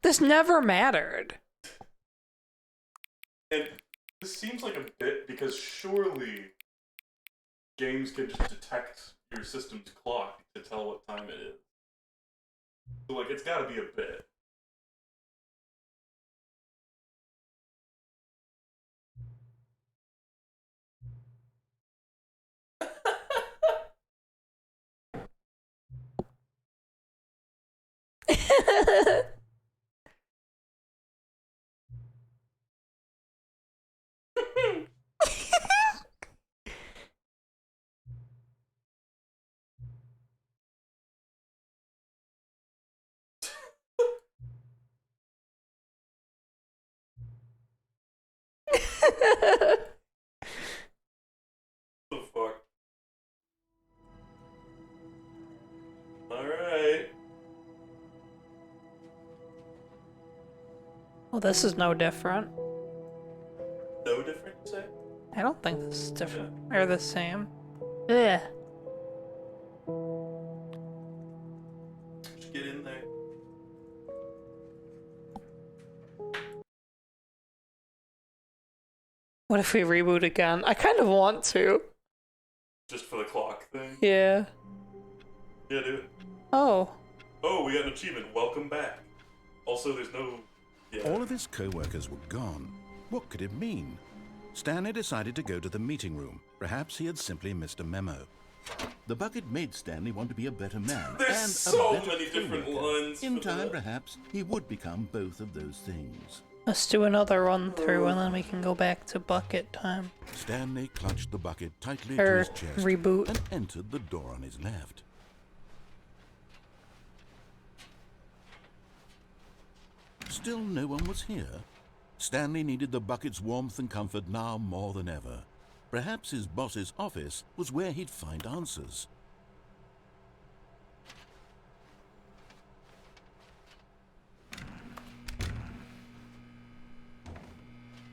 This never mattered. And this seems like a bit because surely games can just detect your system's clock to tell what time it is. So, like, it's gotta be a bit. The fuck? Alright. Well, this is no different. No different, you say? I don't think this is different. They're the same. Yeah. Just get in there. What if we reboot again? I kind of want to. Just for the clock thing? Yeah. Yeah, do it. Oh. Oh, we got an achievement. Welcome back. Also, there's no... Yeah. All of his co-workers were gone. What could it mean? Stanley decided to go to the meeting room. Perhaps he had simply missed a memo. The bucket made Stanley want to be a better man There's and so a better many different co-worker. lines In for time, that. perhaps, he would become both of those things. Let's do another run through and then we can go back to bucket time. Stanley clutched the bucket tightly to Or his chest reboot. and entered the door on his left. Still no one was here. Stanley needed the bucket's warmth and comfort now more than ever. Perhaps his boss's office was where he'd find answers.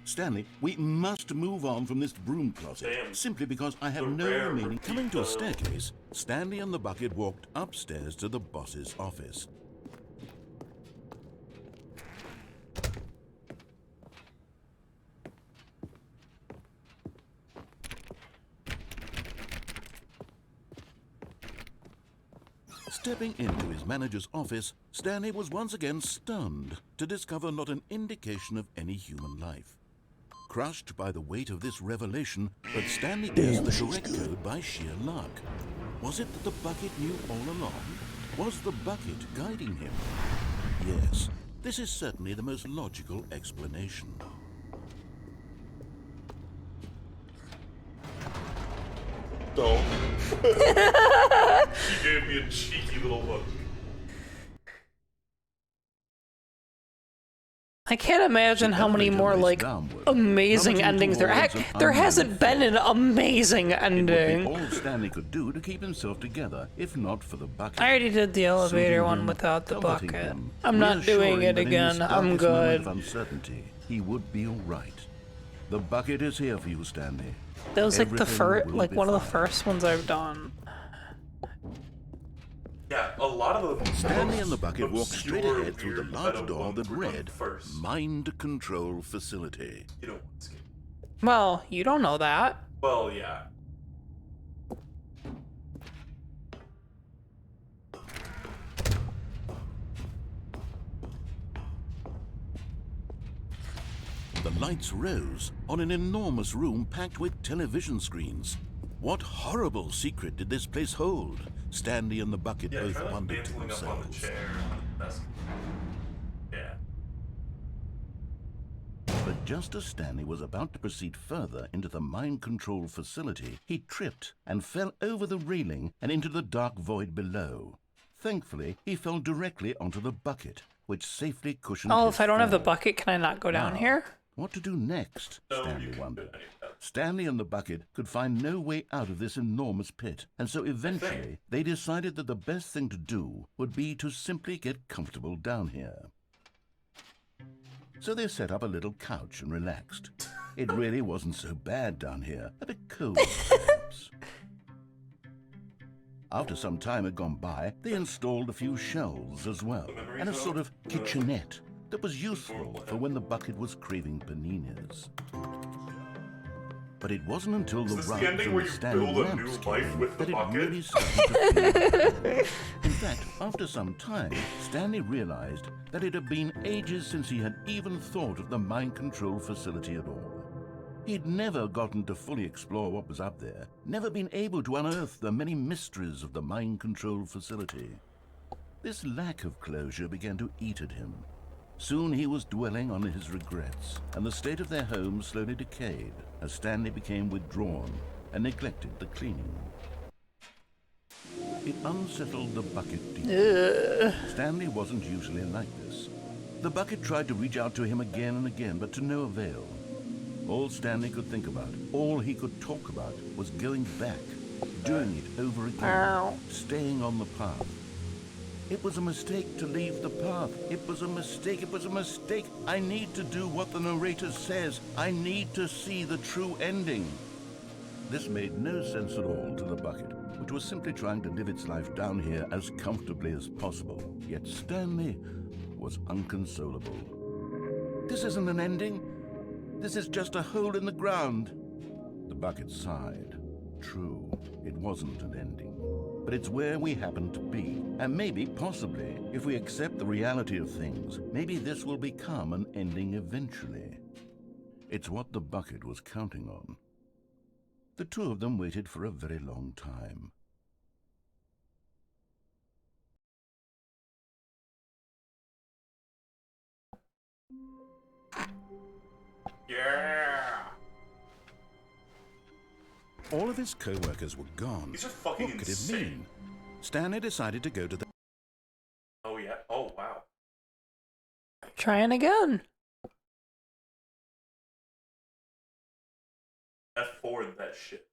Stanley, we must move on from this broom closet, Damn. simply because I have The no rare remaining... Coming to a repeat, staircase, Stanley and the bucket walked upstairs to the boss's office. Stepping into his manager's office, Stanley was once again stunned to discover not an indication of any human life. Crushed by the weight of this revelation, but Stanley guessed the correct code by sheer luck. Was it that the bucket knew all along? Was the bucket guiding him? Yes, this is certainly the most logical explanation. Don't. She gave me a cheeky little look. I can't imagine how many more, like, amazing endings there. Heck, there hasn't been an amazing It would ending. be all Stanley could do to keep himself together, if not for the bucket. I already did the elevator Soothing one him, without the comforting bucket. him, I'm not doing reassuring it that in again. this I'm darkest moment good. of uncertainty, he would be all right. The bucket is here for you, Stanley. That was like the Everything first, will like be one of the fine. first ones I've done. Yeah, a lot of the Stanley and the bucket walked straight obscure, ahead through the weird large meta door ones that were done read first. Mind Control Facility. You don't want to skip. Well, you don't know that. Well, yeah. The lights rose on an enormous room packed with television screens. What horrible secret did this place hold? Stanley and the bucket Yeah, both try like wondered to mantling up on the themselves. chair. That's... Yeah. But just as Stanley was about to proceed further into the mind control facility, he tripped and fell over the railing and into the dark void below. Thankfully, he fell directly onto the bucket, which safely cushioned Oh, his if I don't have the fall. bucket, can I not go down Now, here? What to do next? No, Stanley you can wondered. do any of that. Stanley and the bucket could find no way out of this enormous pit, and so eventually they decided that the best thing to do would be to simply get comfortable down here. So they set up a little couch and relaxed. It really wasn't so bad down here, a bit cold, perhaps. After some time had gone by, they installed a few shelves as well, and a sort of kitchenette that was useful for when the bucket was craving paninis. But it wasn't until the Is this the rise ending of where the you Stanley build a lamps new came life with the that it bucket? really started to feel. In fact, after some time, Stanley realized that it had been ages since he had even thought of the mind control facility at all. He'd never gotten to fully explore what was up there, never been able to unearth the many mysteries of the mind control facility. This lack of closure began to eat at him. Soon he was dwelling on his regrets, and the state of their home slowly decayed as Stanley became withdrawn and neglected the cleaning. It unsettled the bucket deeply. Stanley wasn't usually like this. The bucket tried to reach out to him again and again, but to no avail. All Stanley could think about, all he could talk about, was going back, doing it over again, staying on the path. It was a mistake to leave the path. It was a mistake. It was a mistake. I need to do what the narrator says. I need to see the true ending. This made no sense at all to the bucket, which was simply trying to live its life down here as comfortably as possible. Yet Stanley was unconsolable. This isn't an ending. This is just a hole in the ground. The bucket sighed. True, it wasn't an ending. But it's where we happen to be. And maybe, possibly, if we accept the reality of things, maybe this will become an ending eventually. It's what the bucket was counting on. The two of them waited for a very long time. Yeah. All of his co-workers were gone. These are fucking What could insane. it mean? Stanley decided to go to the... Oh yeah. Oh wow. Trying again. F4 that shit.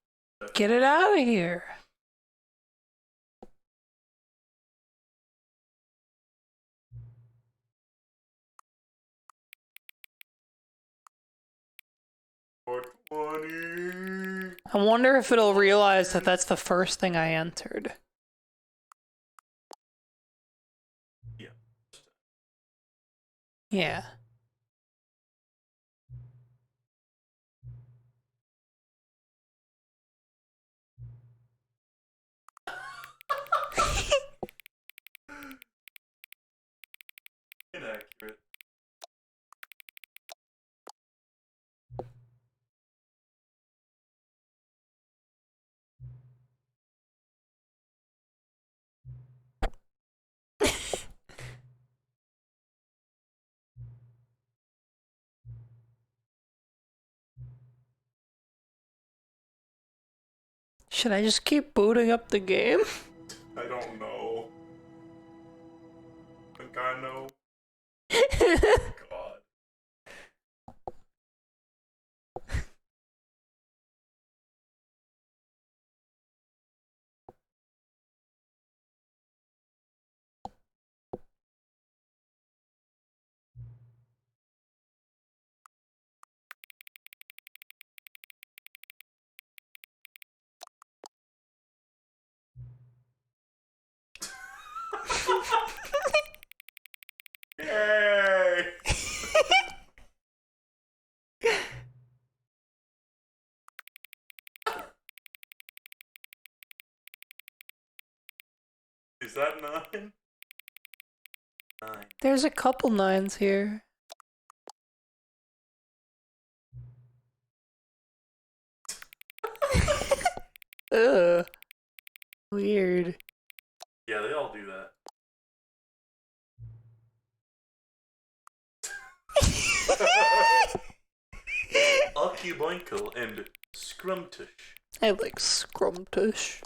Get it out of here. For 20. I wonder if it'll realize that that's the first thing I entered. Yeah. Yeah. Inaccurate. Should I just keep booting up the game? I don't know. I think I know. God. Yay! Is that 9? 9. There's a couple 9s here. Ugh. Weird. Yeah, they all do that. Ocuboinkle and Scrumtush. I like Scrumtush.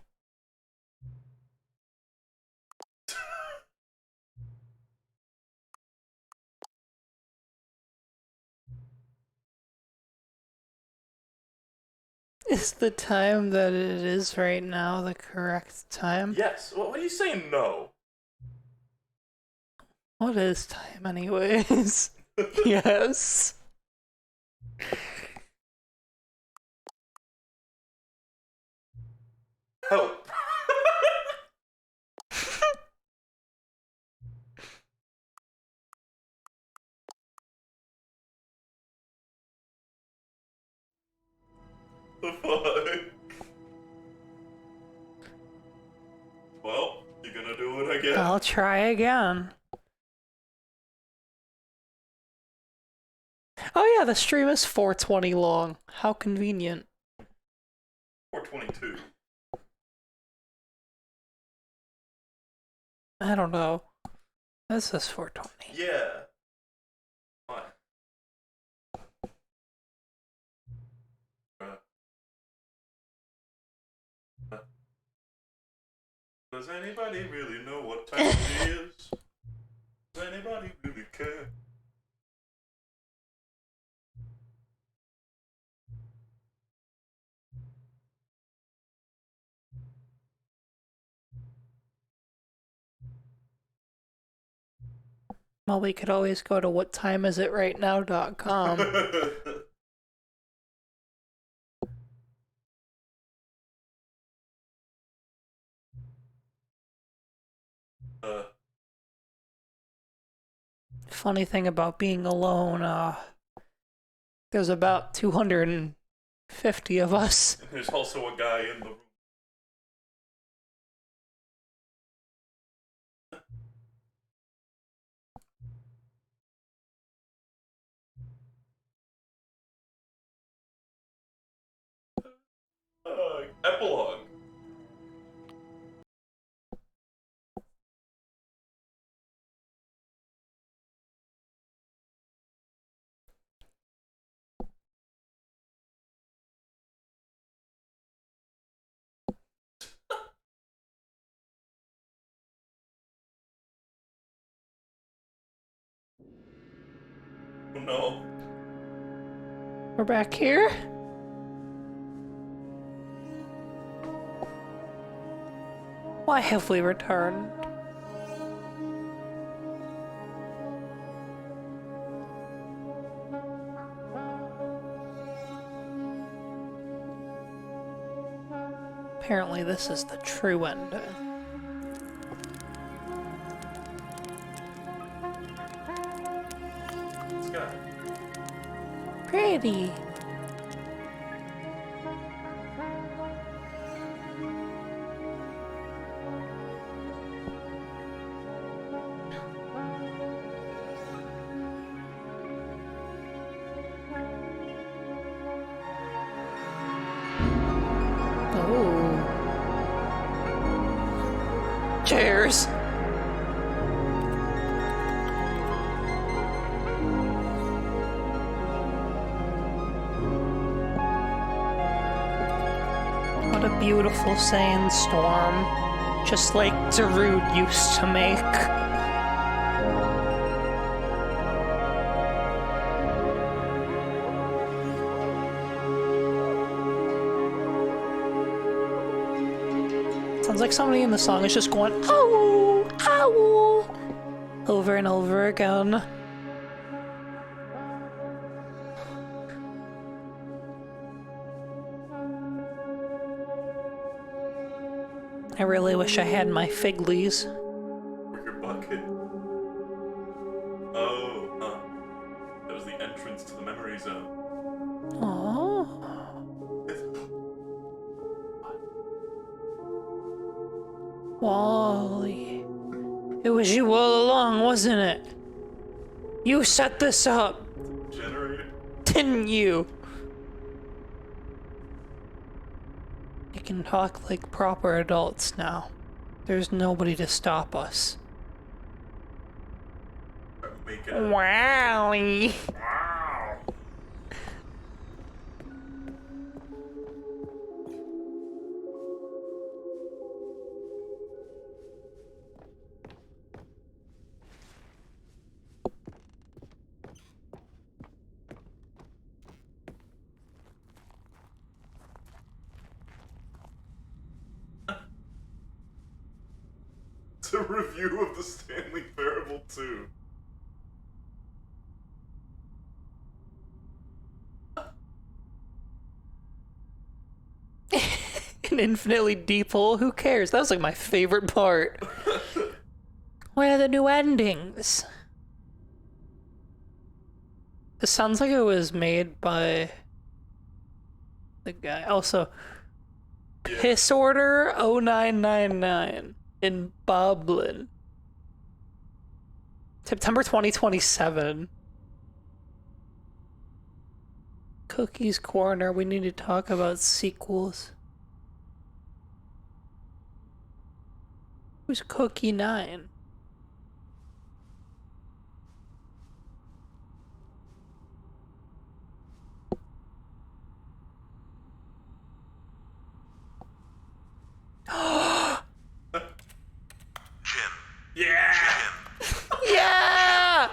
Is the time that it is right now the correct time? Yes. What are you saying? No. What is time, anyways? Yes. Help. The fuck? Well, you gonna do it again? I'll try again. Oh yeah, the stream is 420 long. How convenient. 422. I don't know. This is 420. Yeah. Fine. Does anybody really know what time it is? Does anybody really care? Well, we could always go to whattimeisightnowcom. Funny thing about being alone, there's about 250 of us. And there's also a guy in the room. Epilogue. Oh no. We're back here. Why have we returned? Apparently this is the true ending. This guy. Pretty. Cheers. What a beautiful sandstorm, just like Darude used to make. Sounds like somebody in the song is just going, ow, ow, over and over again. I really wish I had my figlies. Wicker bucket. Oh, huh. That was the entrance to the memory zone. Oh. Wally. It was you all along, wasn't it? You set this up, Generator. didn't you? We can talk like proper adults now. There's nobody to stop us. Make it. Wally. Wow. It's a review of the Stanley Parable 2. An infinitely deep hole, who cares? That was like my favorite part. Where are the new endings? This sounds like it was made by the guy. Also, Piss Order 0999 in Boblin. September 2027. Cookie's Corner. We need to talk about sequels. Who's Cookie 9? Yeah! Yeah!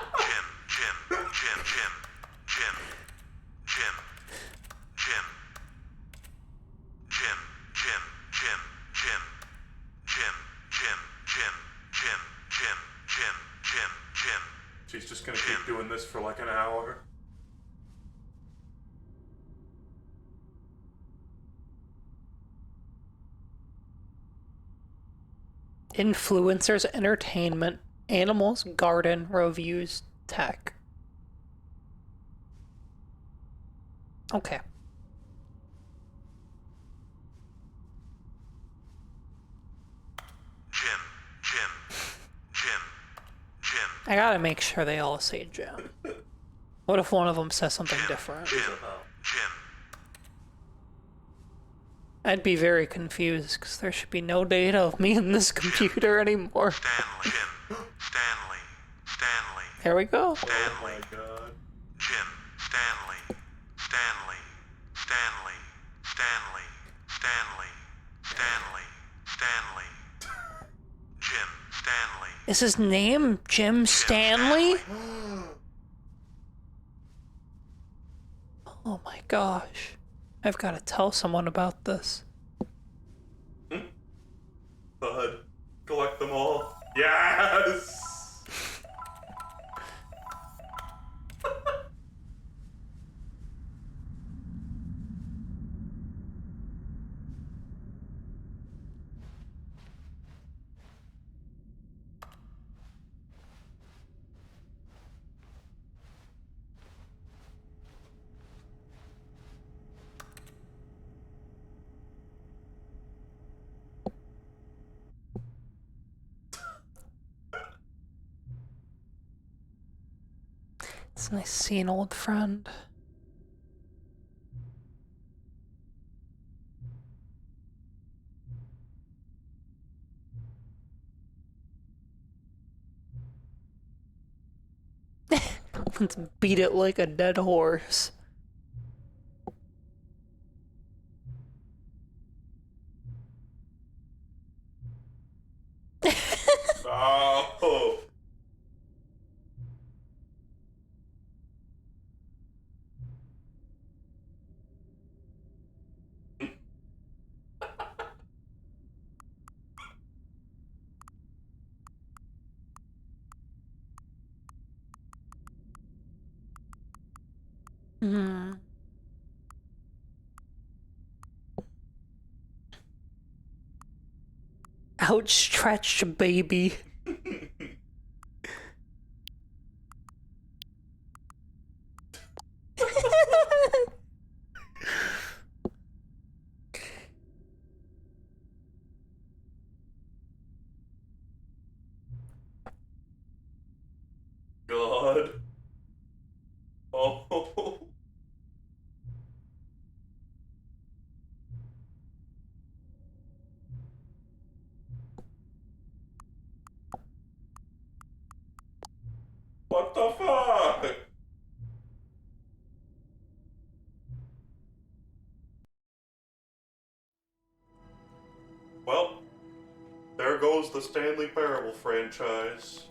She's just gonna keep doing this for like an hour. Influencers, entertainment, animals, garden, reviews, tech. Okay. I gotta make sure they all say Jim. What if one of them says something different? I'd be very confused because there should be no data of me in this computer anymore. Stanley. There we go. Oh my god. Jim. Stanley. Jim. Stanley. Is his name Jim Stanley? Oh my gosh. I've got to tell someone about this. Bud, collect them all. Yes! It's nice to see an old friend. Let's beat it like a dead horse. Oh! Hmm. Outstretched baby. God. Oh. What the fuck? Well, there goes the Stanley Parable franchise.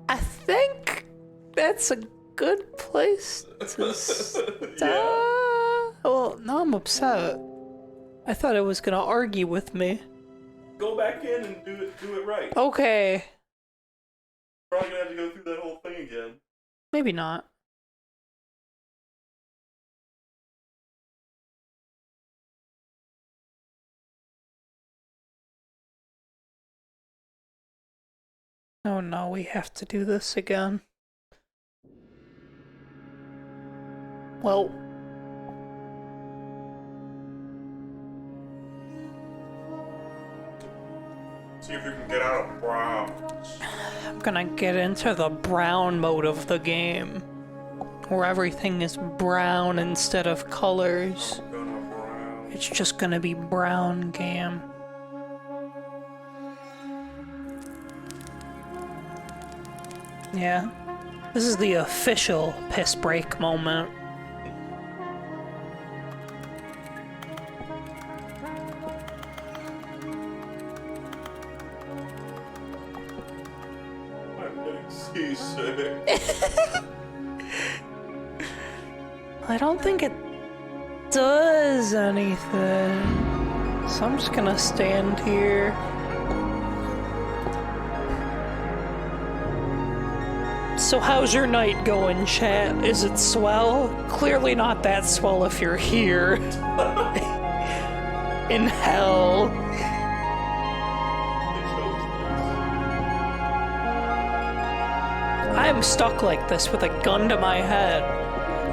I think that's a good place to stop. Well, now I'm upset. I thought it was gonna argue with me. Go back in and do it right. Okay. Probably gonna have to go through that whole thing again. Maybe not. Oh no, we have to do this again. Well... See if you can get out of brown. I'm gonna get into the brown mode of the game. Where everything is brown instead of colors. It's just gonna be brown game. Yeah. This is the official piss break moment. I'm getting seasick. I don't think it does anything. So I'm just gonna stand here. So how's your night going, chat? Is it swell? Clearly not that swell if you're here. In hell. I'm stuck like this with a gun to my head.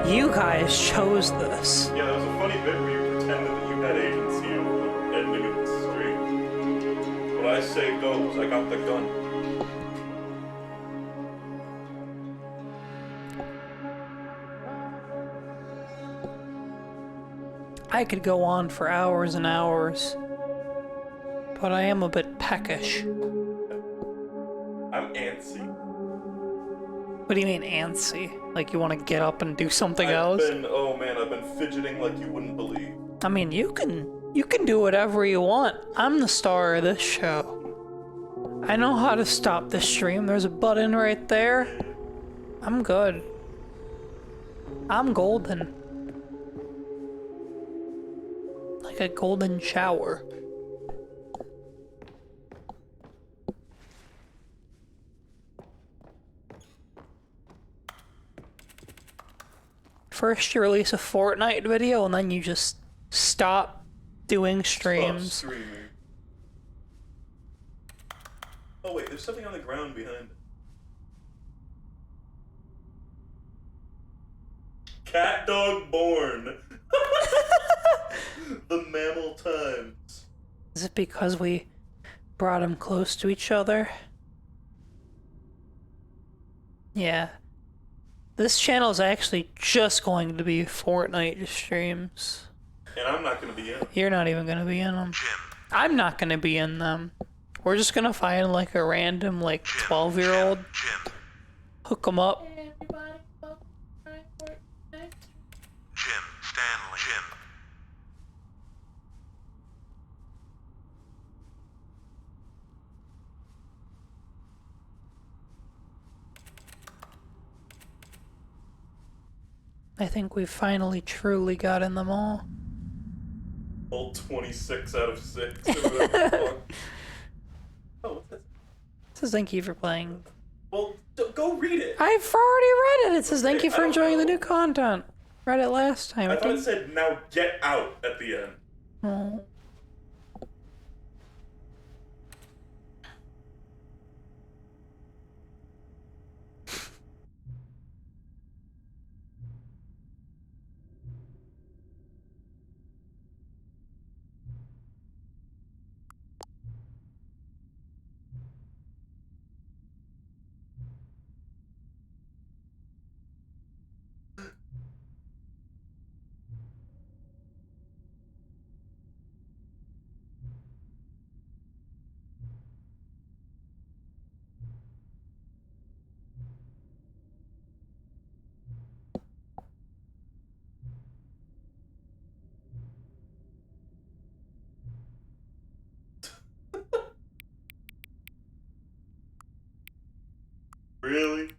You guys chose this. Yeah, there was a funny bit where you pretended that you had agency over the ending of the stream. What I say goes, I got the gun. I could go on for hours and hours, but I am a bit peckish. I'm antsy. What do you mean antsy? Like you want to get up and do something else? Oh man, I've been fidgeting like you wouldn't believe. I mean, you can do whatever you want. I'm the star of this show. I know how to stop the stream. There's a button right there. I'm good. I'm golden. Like a golden shower. First you release a Fortnite video and then you just stop doing streams. Stop streaming. Oh wait, there's something on the ground behind it. Cat dog born. The mammal times. Is it because we brought them close to each other? Yeah. This channel is actually just going to be Fortnite streams. And I'm not going to be in. You're not even going to be in them. I'm not going to be in them. We're just going to find like a random like 12-year-old. Hook them up. Stanley. I think we've finally truly gotten them all. All 26 out of 6. Or whatever the fuck. Oh, what's this? It says thank you for playing. Well, go read it. I've already read it. It says thank you for enjoying the new content. Read it last time. I thought it said now get out at the end. Oh. Really?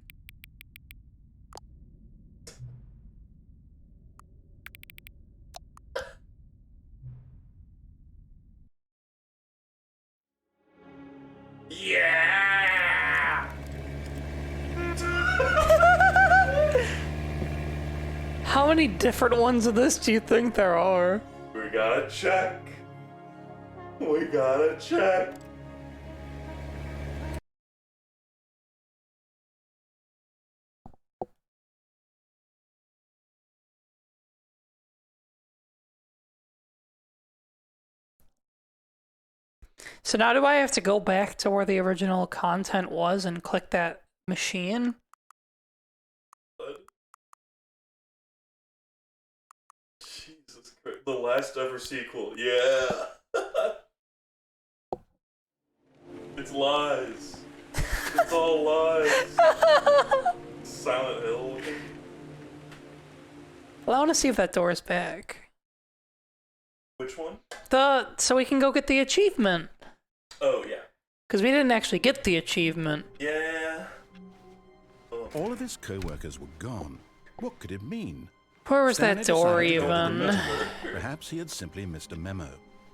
Yeah! How many different ones of this do you think there are? We gotta check. We gotta check. So now do I have to go back to where the original content was and click that machine? Jesus Christ. The last ever sequel. Yeah. It's lies. It's all lies. Silent Hill. Well, I want to see if that door is back. Which one? So we can go get the achievement. Oh, yeah. Because we didn't actually get the achievement. Yeah. All of his co-workers were gone. What could it mean? Where was Stanley that door decided to go to the even? meeting room. Perhaps he had simply missed a memo.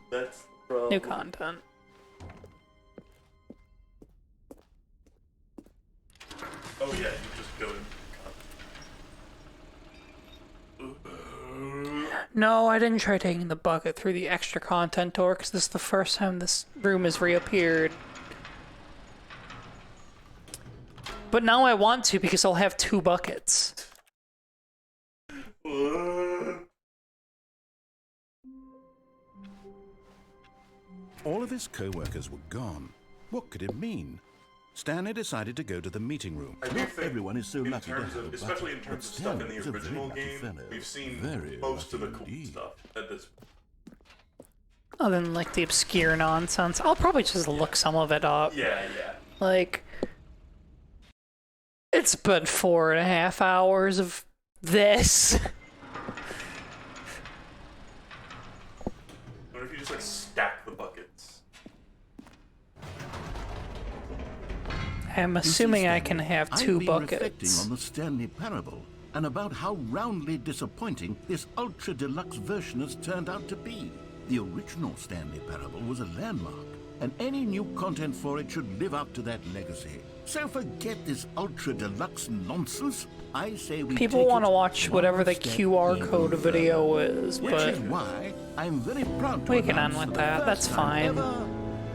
That's the problem. New content. Oh, yeah, you just go in. No, I didn't try taking the bucket through the extra content door because this is the first time this room has reappeared. But now I want to because I'll have 2 buckets. All of his co-workers were gone. What could it mean? Stanley decided to go to the meeting room. I do Not think everyone is so in lucky to terms have of, a especially in bucket, terms but of stuff in Stanley is the a very original lucky game, fellow. we've seen Very most of the lucky cool indeed. stuff at this. Other than like the obscure nonsense. I'll probably just look some of it up. Yeah. Like, it's been 4.5 hours of this. What if you just like stack the buckets? I'm You see, assuming I Stanley, can have I've 2 been reflecting buckets. on the Stanley parable and about how roundly disappointing this ultra deluxe version has turned out to be. The original Stanley parable was a landmark, and any new content for it should live up to that legacy. So forget this ultra deluxe nonsense. I say we People take want to it watch one whatever the step QR even code further. video is, Which but is why I'm very proud to we can announce end with for the that. first That's time fine. ever,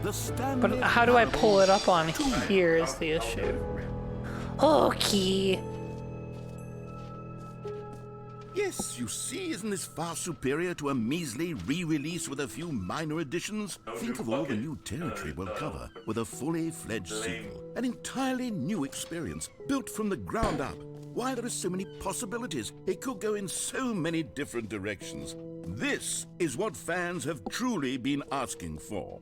the Stanley But how do I pull it up on Parable 2. here is the issue. Okay. Yes, you see, isn't this far superior to a measly re-release with a few minor additions? Think of all the new territory we'll cover with a fully fledged sequel. An entirely new experience, built from the ground up. Why, there are so many possibilities. It could go in so many different directions. This is what fans have truly been asking for.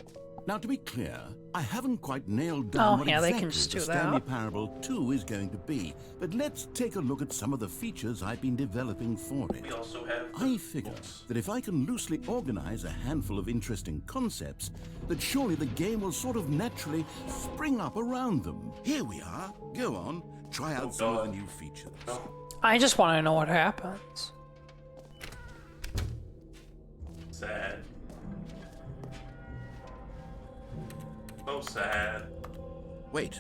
Now, to be clear, I haven't quite nailed down what yeah, they exactly can just the do Stanley that. Parable 2 is going to be, but let's take a look at some of the features I've been developing for it. We also have. I figure that if I can loosely organize a handful of interesting concepts, that surely the game will sort of naturally spring up around them. Here we are. Go on, try out some of the new features. I just want to know what happens. Sad. So sad. Wait,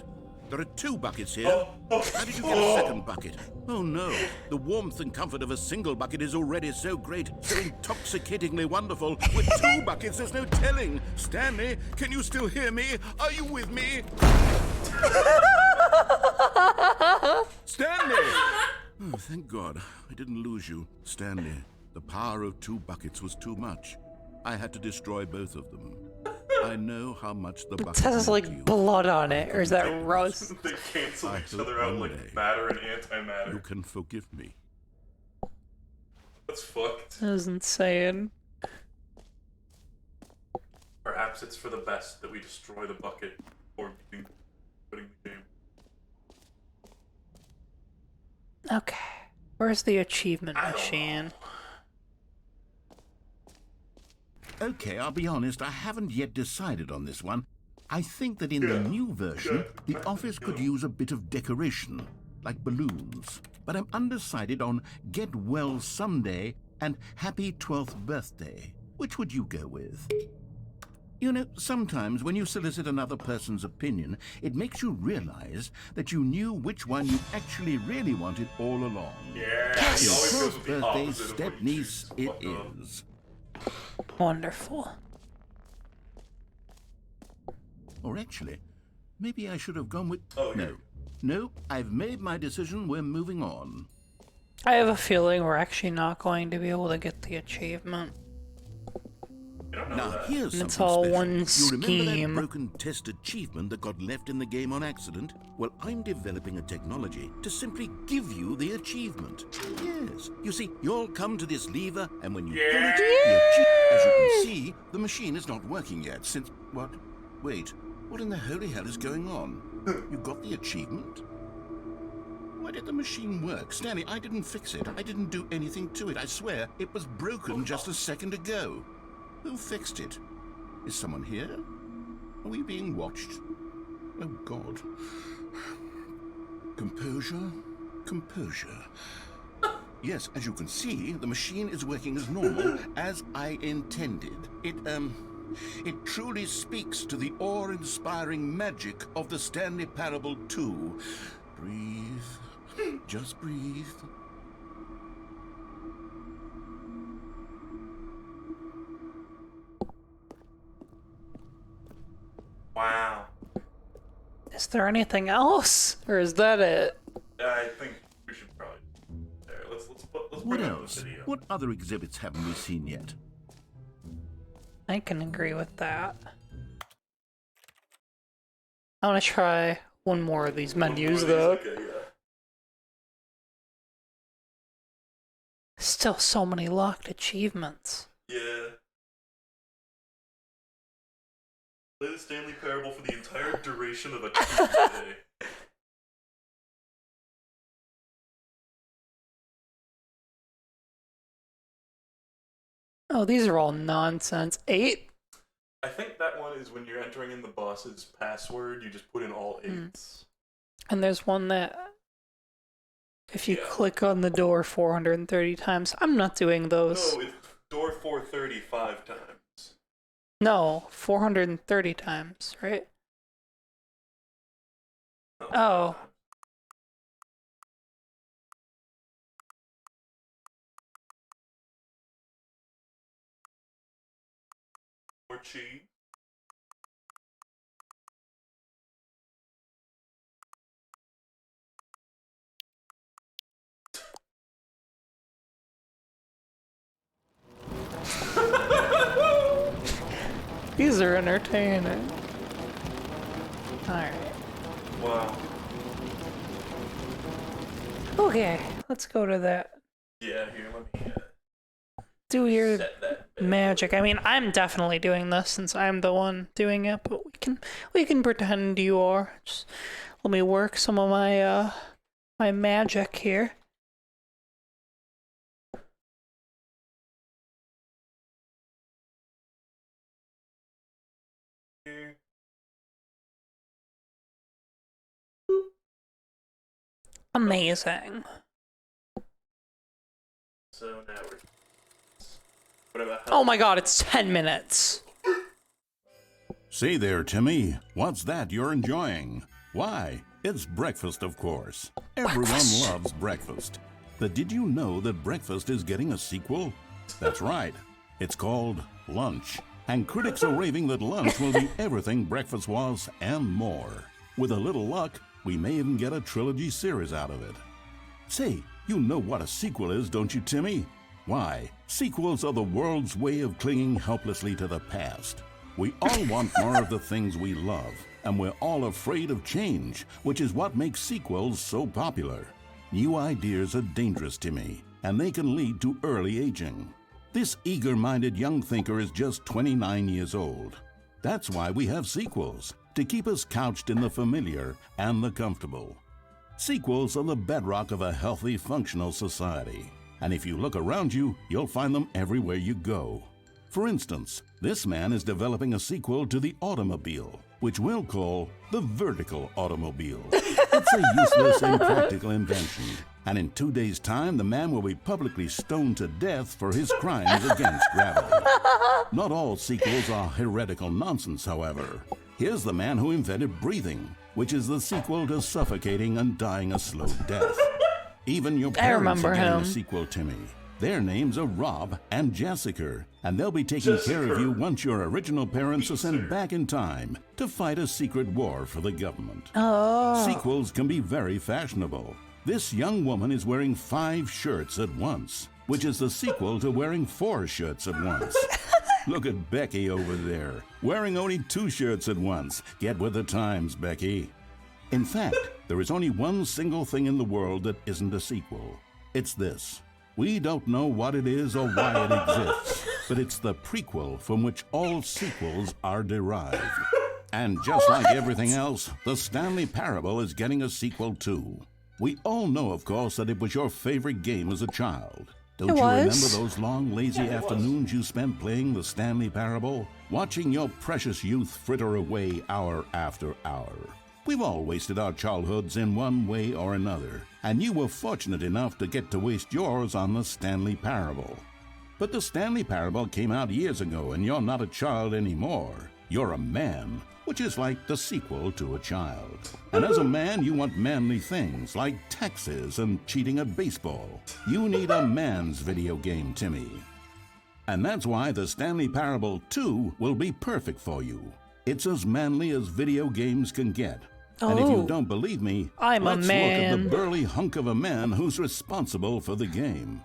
there are 2 buckets here. How did you get a second bucket? Oh no, the warmth and comfort of a single bucket is already so great, so intoxicatingly wonderful. With 2 buckets, there's no telling. Stanley, can you still hear me? Are you with me? Stanley! Oh, thank God, I didn't lose you. Stanley, the power of 2 buckets was too much. I had to destroy both of them. I know how much the bucket It has meant to you. like blood on it, or is that rust? They cancel I each hope other out one like day matter and You antimatter. can forgive me. That's fucked. That was insane. Perhaps it's for the best that we destroy the bucket or putting the game. Okay. Where's the achievement I don't machine? Okay, I'll be honest, I haven't yet decided on this one. I think that in the new version, the office could use a bit of decoration, like balloons. But I'm undecided on Get Well Someday and Happy 12th Birthday. Which would you go with? You know, sometimes when you solicit another person's opinion, it makes you realize that you knew which one you actually really wanted all along. Yeah. Happy he always goes 12th with the Birthday, opposite of what step you niece, choose. it Fuck up. is. Wonderful. Or actually, maybe I should have gone with... Oh, no. here. No, I've made my decision. We're moving on. I have a feeling we're actually not going to be able to get the achievement. I don't know Now, that. here's And it's something all special. one You remember that scheme. broken test achievement that got left in the game on accident? Well, I'm developing a technology to simply give you the achievement. Yes. You see, you'll come to this lever, and when you pull it, the achievement, as you can see, the machine is not working yet since... What? Wait. What in the holy hell is going on? You got the achievement? Why did the machine work? Stanley, I didn't fix it. I didn't do anything to it. I swear, it was broken just a second ago. Who fixed it? Is someone here? Are we being watched? Oh, God. Composure. Composure. Yes, as you can see, the machine is working as normal, as I intended. It truly speaks to the awe-inspiring magic of the Stanley Parable 2. Breathe. Just breathe. Wow. Is there anything else? Or is that it? I think we should probably. There, let's What bring up else? the video. What other exhibits haven't we seen yet? I can agree with that. I want to try one more of these menus, though. Okay, yeah. Still so many locked achievements. Yeah. Play the Stanley Parable for the entire duration of a Tuesday. Oh, these are all nonsense. 8? I think that one is when you're entering in the boss's password, you just put in all 8s. And there's one that if you Yeah. click on the door 430 times. I'm not doing those. No, it's door 435 times. No, 430 times, right? No, Oh. Or cheese. These are entertaining. Alright. Wow. Okay, let's go to that. Yeah, here, let me Do your set that. magic. I mean, I'm definitely doing this since I'm the one doing it, but we can pretend you are. Just let me work some of my my magic here. Here. Amazing. So now we're. What about Oh my god, it's 10 minutes. Say there, Timmy. What's that you're enjoying? Why, it's breakfast, of course. Everyone loves breakfast. But did you know that breakfast is getting a sequel? That's right. It's called Lunch. And critics are raving that lunch will be everything breakfast was and more. With a little luck, we may even get a trilogy series out of it. Say, you know what a sequel is, don't you, Timmy? Why, sequels are the world's way of clinging helplessly to the past. We all want more of the things we love, and we're all afraid of change, which is what makes sequels so popular. New ideas are dangerous, Timmy, and they can lead to early aging. This eager-minded young thinker is just 29 years old. That's why we have sequels, to keep us couched in the familiar and the comfortable. Sequels are the bedrock of a healthy, functional society. And if you look around you, you'll find them everywhere you go. For instance, this man is developing a sequel to the automobile, which we'll call the vertical automobile. It's a useless, impractical invention. And in 2 days' time, the man will be publicly stoned to death for his crimes against gravity. Not all sequels are heretical nonsense, however. Here's the man who invented breathing, which is the sequel to suffocating and dying a slow death. Even your parents remember are getting him. a sequel, Timmy. Their names are Rob and Jessica, and they'll be taking care of you once your original parents are sent back in time to fight a secret war for the government. Oh. Sequels can be very fashionable. This young woman is wearing 5 shirts at once, which is the sequel to wearing 4 shirts at once. Look at Becky over there, wearing only 2 shirts at once. Get with the times, Becky. In fact, there is only one single thing in the world that isn't a sequel. It's this. We don't know what it is or why it exists, but it's the prequel from which all sequels are derived. And just like everything else, the Stanley Parable is getting a sequel too. We all know, of course, that it was your favorite game as a child. Don't you remember those long, lazy afternoons you spent playing the Stanley Parable? Watching your precious youth fritter away hour after hour. We've all wasted our childhoods in one way or another, and you were fortunate enough to get to waste yours on the Stanley Parable. But the Stanley Parable came out years ago, and you're not a child anymore. You're a man, which is like the sequel to a child. And as a man, you want manly things like taxes and cheating at baseball. You need a man's video game, Timmy. And that's why the Stanley Parable 2 will be perfect for you. It's as manly as video games can get. And if you don't believe me, let's look at the burly hunk of a man who's responsible for the game.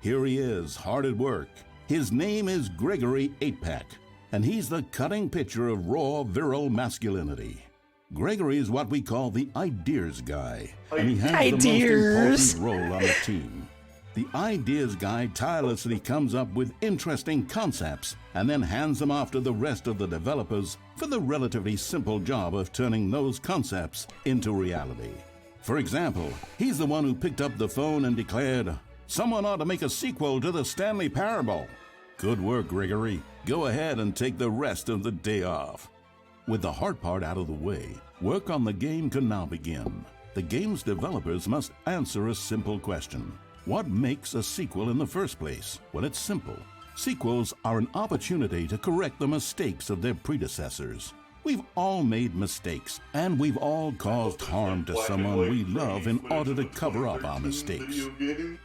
Here he is, hard at work. His name is Gregory 8-Pack, and he's the cutting picture of raw, virile masculinity. Gregory is what we call the ideas guy, and he has the most important role on the team. The ideas guy tirelessly comes up with interesting concepts and then hands them off to the rest of the developers for the relatively simple job of turning those concepts into reality. For example, he's the one who picked up the phone and declared, "Someone ought to make a sequel to the Stanley Parable." Good work, Gregory. Go ahead and take the rest of the day off. With the hard part out of the way, work on the game can now begin. The game's developers must answer a simple question. What makes a sequel in the first place? Well, it's simple. Sequels are an opportunity to correct the mistakes of their predecessors. We've all made mistakes, and we've all caused harm to someone we love in order to cover up our mistakes.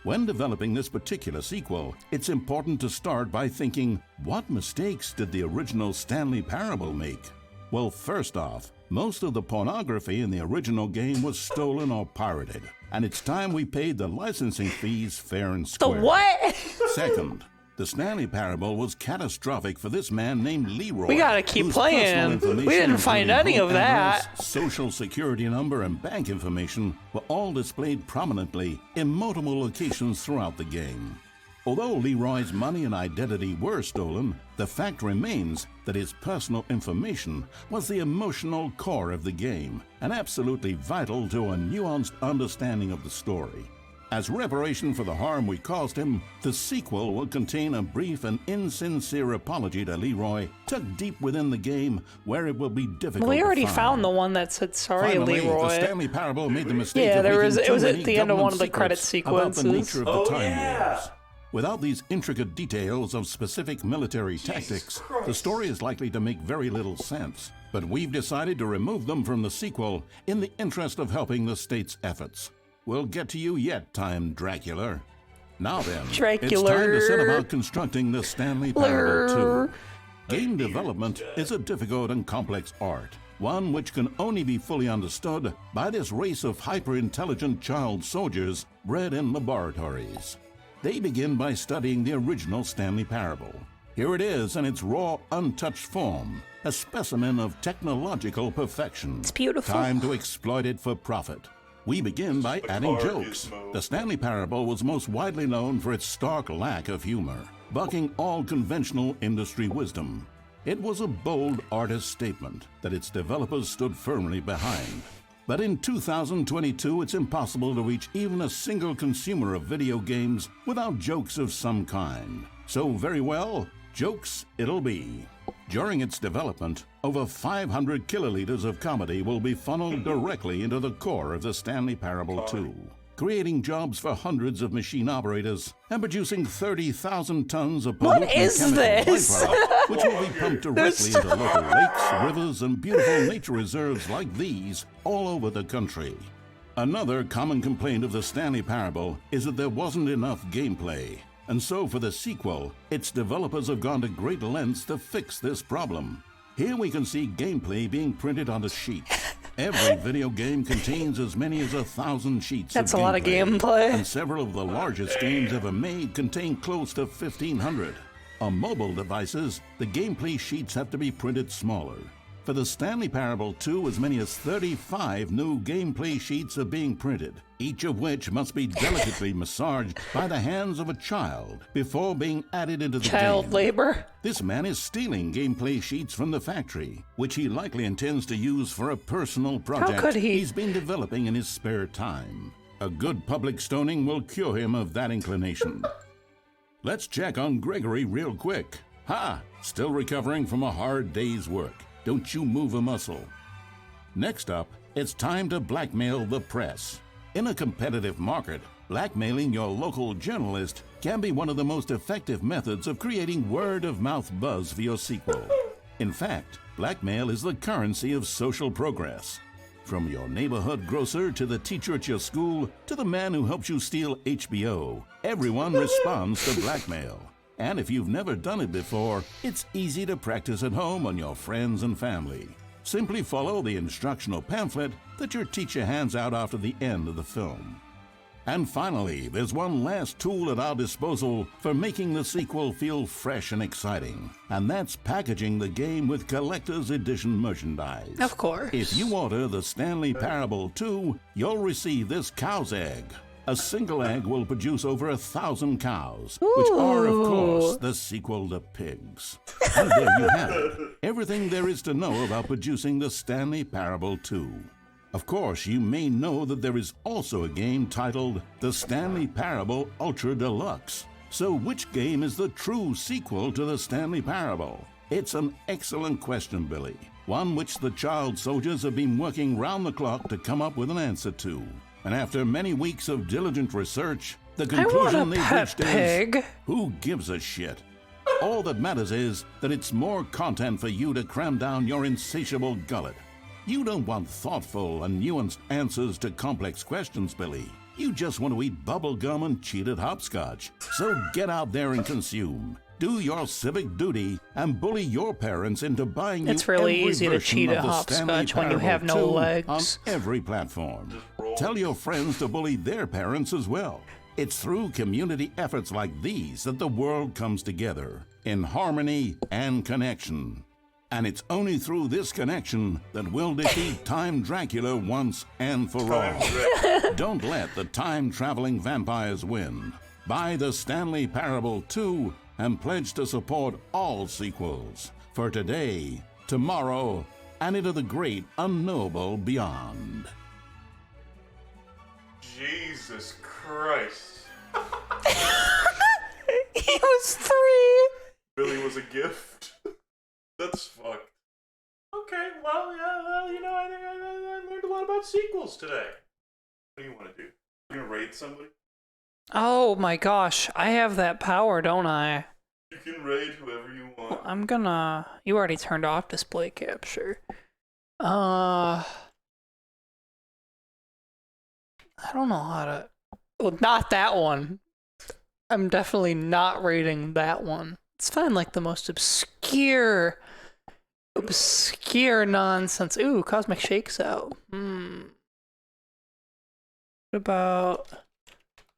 When developing this particular sequel, it's important to start by thinking, what mistakes did the original Stanley Parable make? Well, first off, most of the pornography in the original game was stolen or pirated, and it's time we paid the licensing fees fair and square. The what? Second, the Stanley Parable was catastrophic for this man named Leroy. We gotta keep playing. We didn't find any of that. Social security number and bank information were all displayed prominently in multiple locations throughout the game. Although Leroy's money and identity were stolen, the fact remains that his personal information was the emotional core of the game and absolutely vital to a nuanced understanding of the story. As reparation for the harm we caused him, the sequel will contain a brief and insincere apology to Leroy, tucked deep within the game where it will be difficult We already to find. found the one that said, "Sorry, Finally, Leroy." The Stanley Parable made the mistake Yeah, of there was. making It was too at many the end of one of the government credit secrets about the sequences. nature of the time wars. Without these intricate details of specific military tactics, the story is likely to make very little sense. But we've decided to remove them from the sequel in the interest of helping the state's efforts. We'll get to you yet, Time Dracula. Now then, it's time to set about constructing the Stanley Parable 2. Game development is a difficult and complex art, one which can only be fully understood by this race of hyper-intelligent child soldiers bred in laboratories. They begin by studying the original Stanley Parable. Here it is in its raw, untouched form, a specimen of technological perfection. It's beautiful. Time to exploit it for profit. We begin by adding jokes. The Stanley Parable was most widely known for its stark lack of humor, bucking all conventional industry wisdom. It was a bold artist statement that its developers stood firmly behind. But in 2022, it's impossible to reach even a single consumer of video games without jokes of some kind. So very well, jokes it'll be. During its development, over 500 kiloliters of comedy will be funneled directly into the core of the Stanley Parable 2, creating jobs for hundreds of machine operators and producing 30,000 tons of What is this? byproduct, which will be pumped directly into local lakes, rivers, and beautiful nature reserves like these all over the country. Another common complaint of the Stanley Parable is that there wasn't enough gameplay. And so for the sequel, its developers have gone to great lengths to fix this problem. Here we can see gameplay being printed onto sheets. Every video game contains as many as 1,000 sheets That's of a lot of gameplay. And several of the largest games ever made contain close to 1,500. On mobile devices, the gameplay sheets have to be printed smaller. For the Stanley Parable 2, as many as 35 new gameplay sheets are being printed, each of which must be delicately massaged by the hands of a child before being added into the Child game. labor. This man is stealing gameplay sheets from the factory, which he likely intends to use for a personal project could he? he's been developing in his spare time. A good public stoning will cure him of that inclination. Let's check on Gregory real quick. Ha! Still recovering from a hard day's work. Don't you move a muscle. Next up, it's time to blackmail the press. In a competitive market, blackmailing your local journalist can be one of the most effective methods of creating word-of-mouth buzz for your sequel. In fact, blackmail is the currency of social progress. From your neighborhood grocer to the teacher at your school to the man who helps you steal HBO, everyone responds to blackmail. And if you've never done it before, it's easy to practice at home on your friends and family. Simply follow the instructional pamphlet that your teacher hands out after the end of the film. And finally, there's one last tool at our disposal for making the sequel feel fresh and exciting, and that's packaging the game with collector's edition merchandise. Of course. If you order the Stanley Parable 2, you'll receive this cow's egg. A single egg will produce over 1,000 cows, which are, of course, the sequel to pigs. And there you have it. Everything there is to know about producing the Stanley Parable 2. Of course, you may know that there is also a game titled The Stanley Parable Ultra Deluxe. So which game is the true sequel to the Stanley Parable? It's an excellent question, Billy. One which the child soldiers have been working round the clock to come up with an answer to. And after many weeks of diligent research, the conclusion they've reached is, who gives a shit? All that matters is that it's more content for you to cram down your insatiable gullet. You don't want thoughtful and nuanced answers to complex questions, Billy. You just want to eat bubble gum and cheat at hopscotch. So get out there and consume. Do your civic duty and bully your parents into buying it's you really every easy to version cheat of at the Stanley hopscotch when you Parable have no 2 legs. on every platform. Tell your friends to bully their parents as well. It's through community efforts like these that the world comes together in harmony and connection. And it's only through this connection that we'll defeat Time Dracula once and for all. Don't let the time-traveling vampires win. Buy the Stanley Parable 2 and pledge to support all sequels for today, tomorrow, and into the great unknowable beyond. Jesus Christ. He was 3. Billy was a gift. That's fucked. Okay, well, yeah, you know, I think I learned a lot about sequels today. What do you want to do? You gonna raid somebody? Oh my gosh, I have that power, don't I? You can raid whoever you want. Well, I'm gonna... You already turned off display capture. I don't know how to... Well, not that one. I'm definitely not rating that one. Let's find like the most obscure nonsense. Ooh, Cosmic Shake's out. What about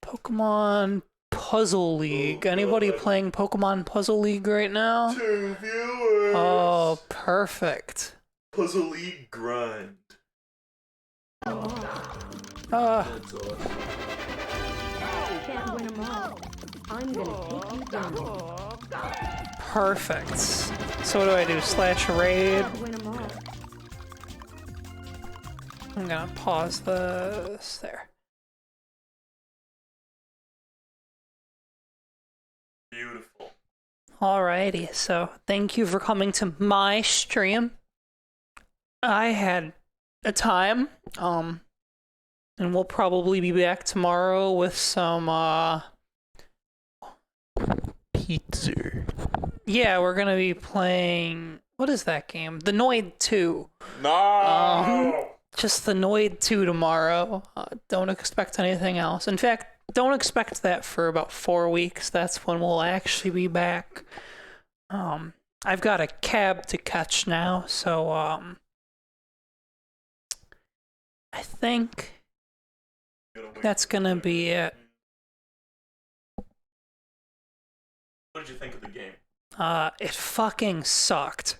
Pokemon Puzzle League? Anybody playing Pokemon Puzzle League right now? 2 viewers. Oh, perfect. Puzzle League grind. That's awesome. Can't win them all. I'm gonna take you down. Perfect. So what do I do? Slash raid? Can't win them all. I'm gonna pause this there. Beautiful. Alrighty, so thank you for coming to my stream. I had a time, and we'll probably be back tomorrow with some, Pizza. yeah, we're gonna be playing, what is that game? The Noid 2. No! Just the Noid 2 tomorrow. Don't expect anything else. In fact, don't expect that for about 4 weeks. That's when we'll actually be back. I've got a cab to catch now, so, I think that's gonna be it. What did you think of the game? It fucking sucked.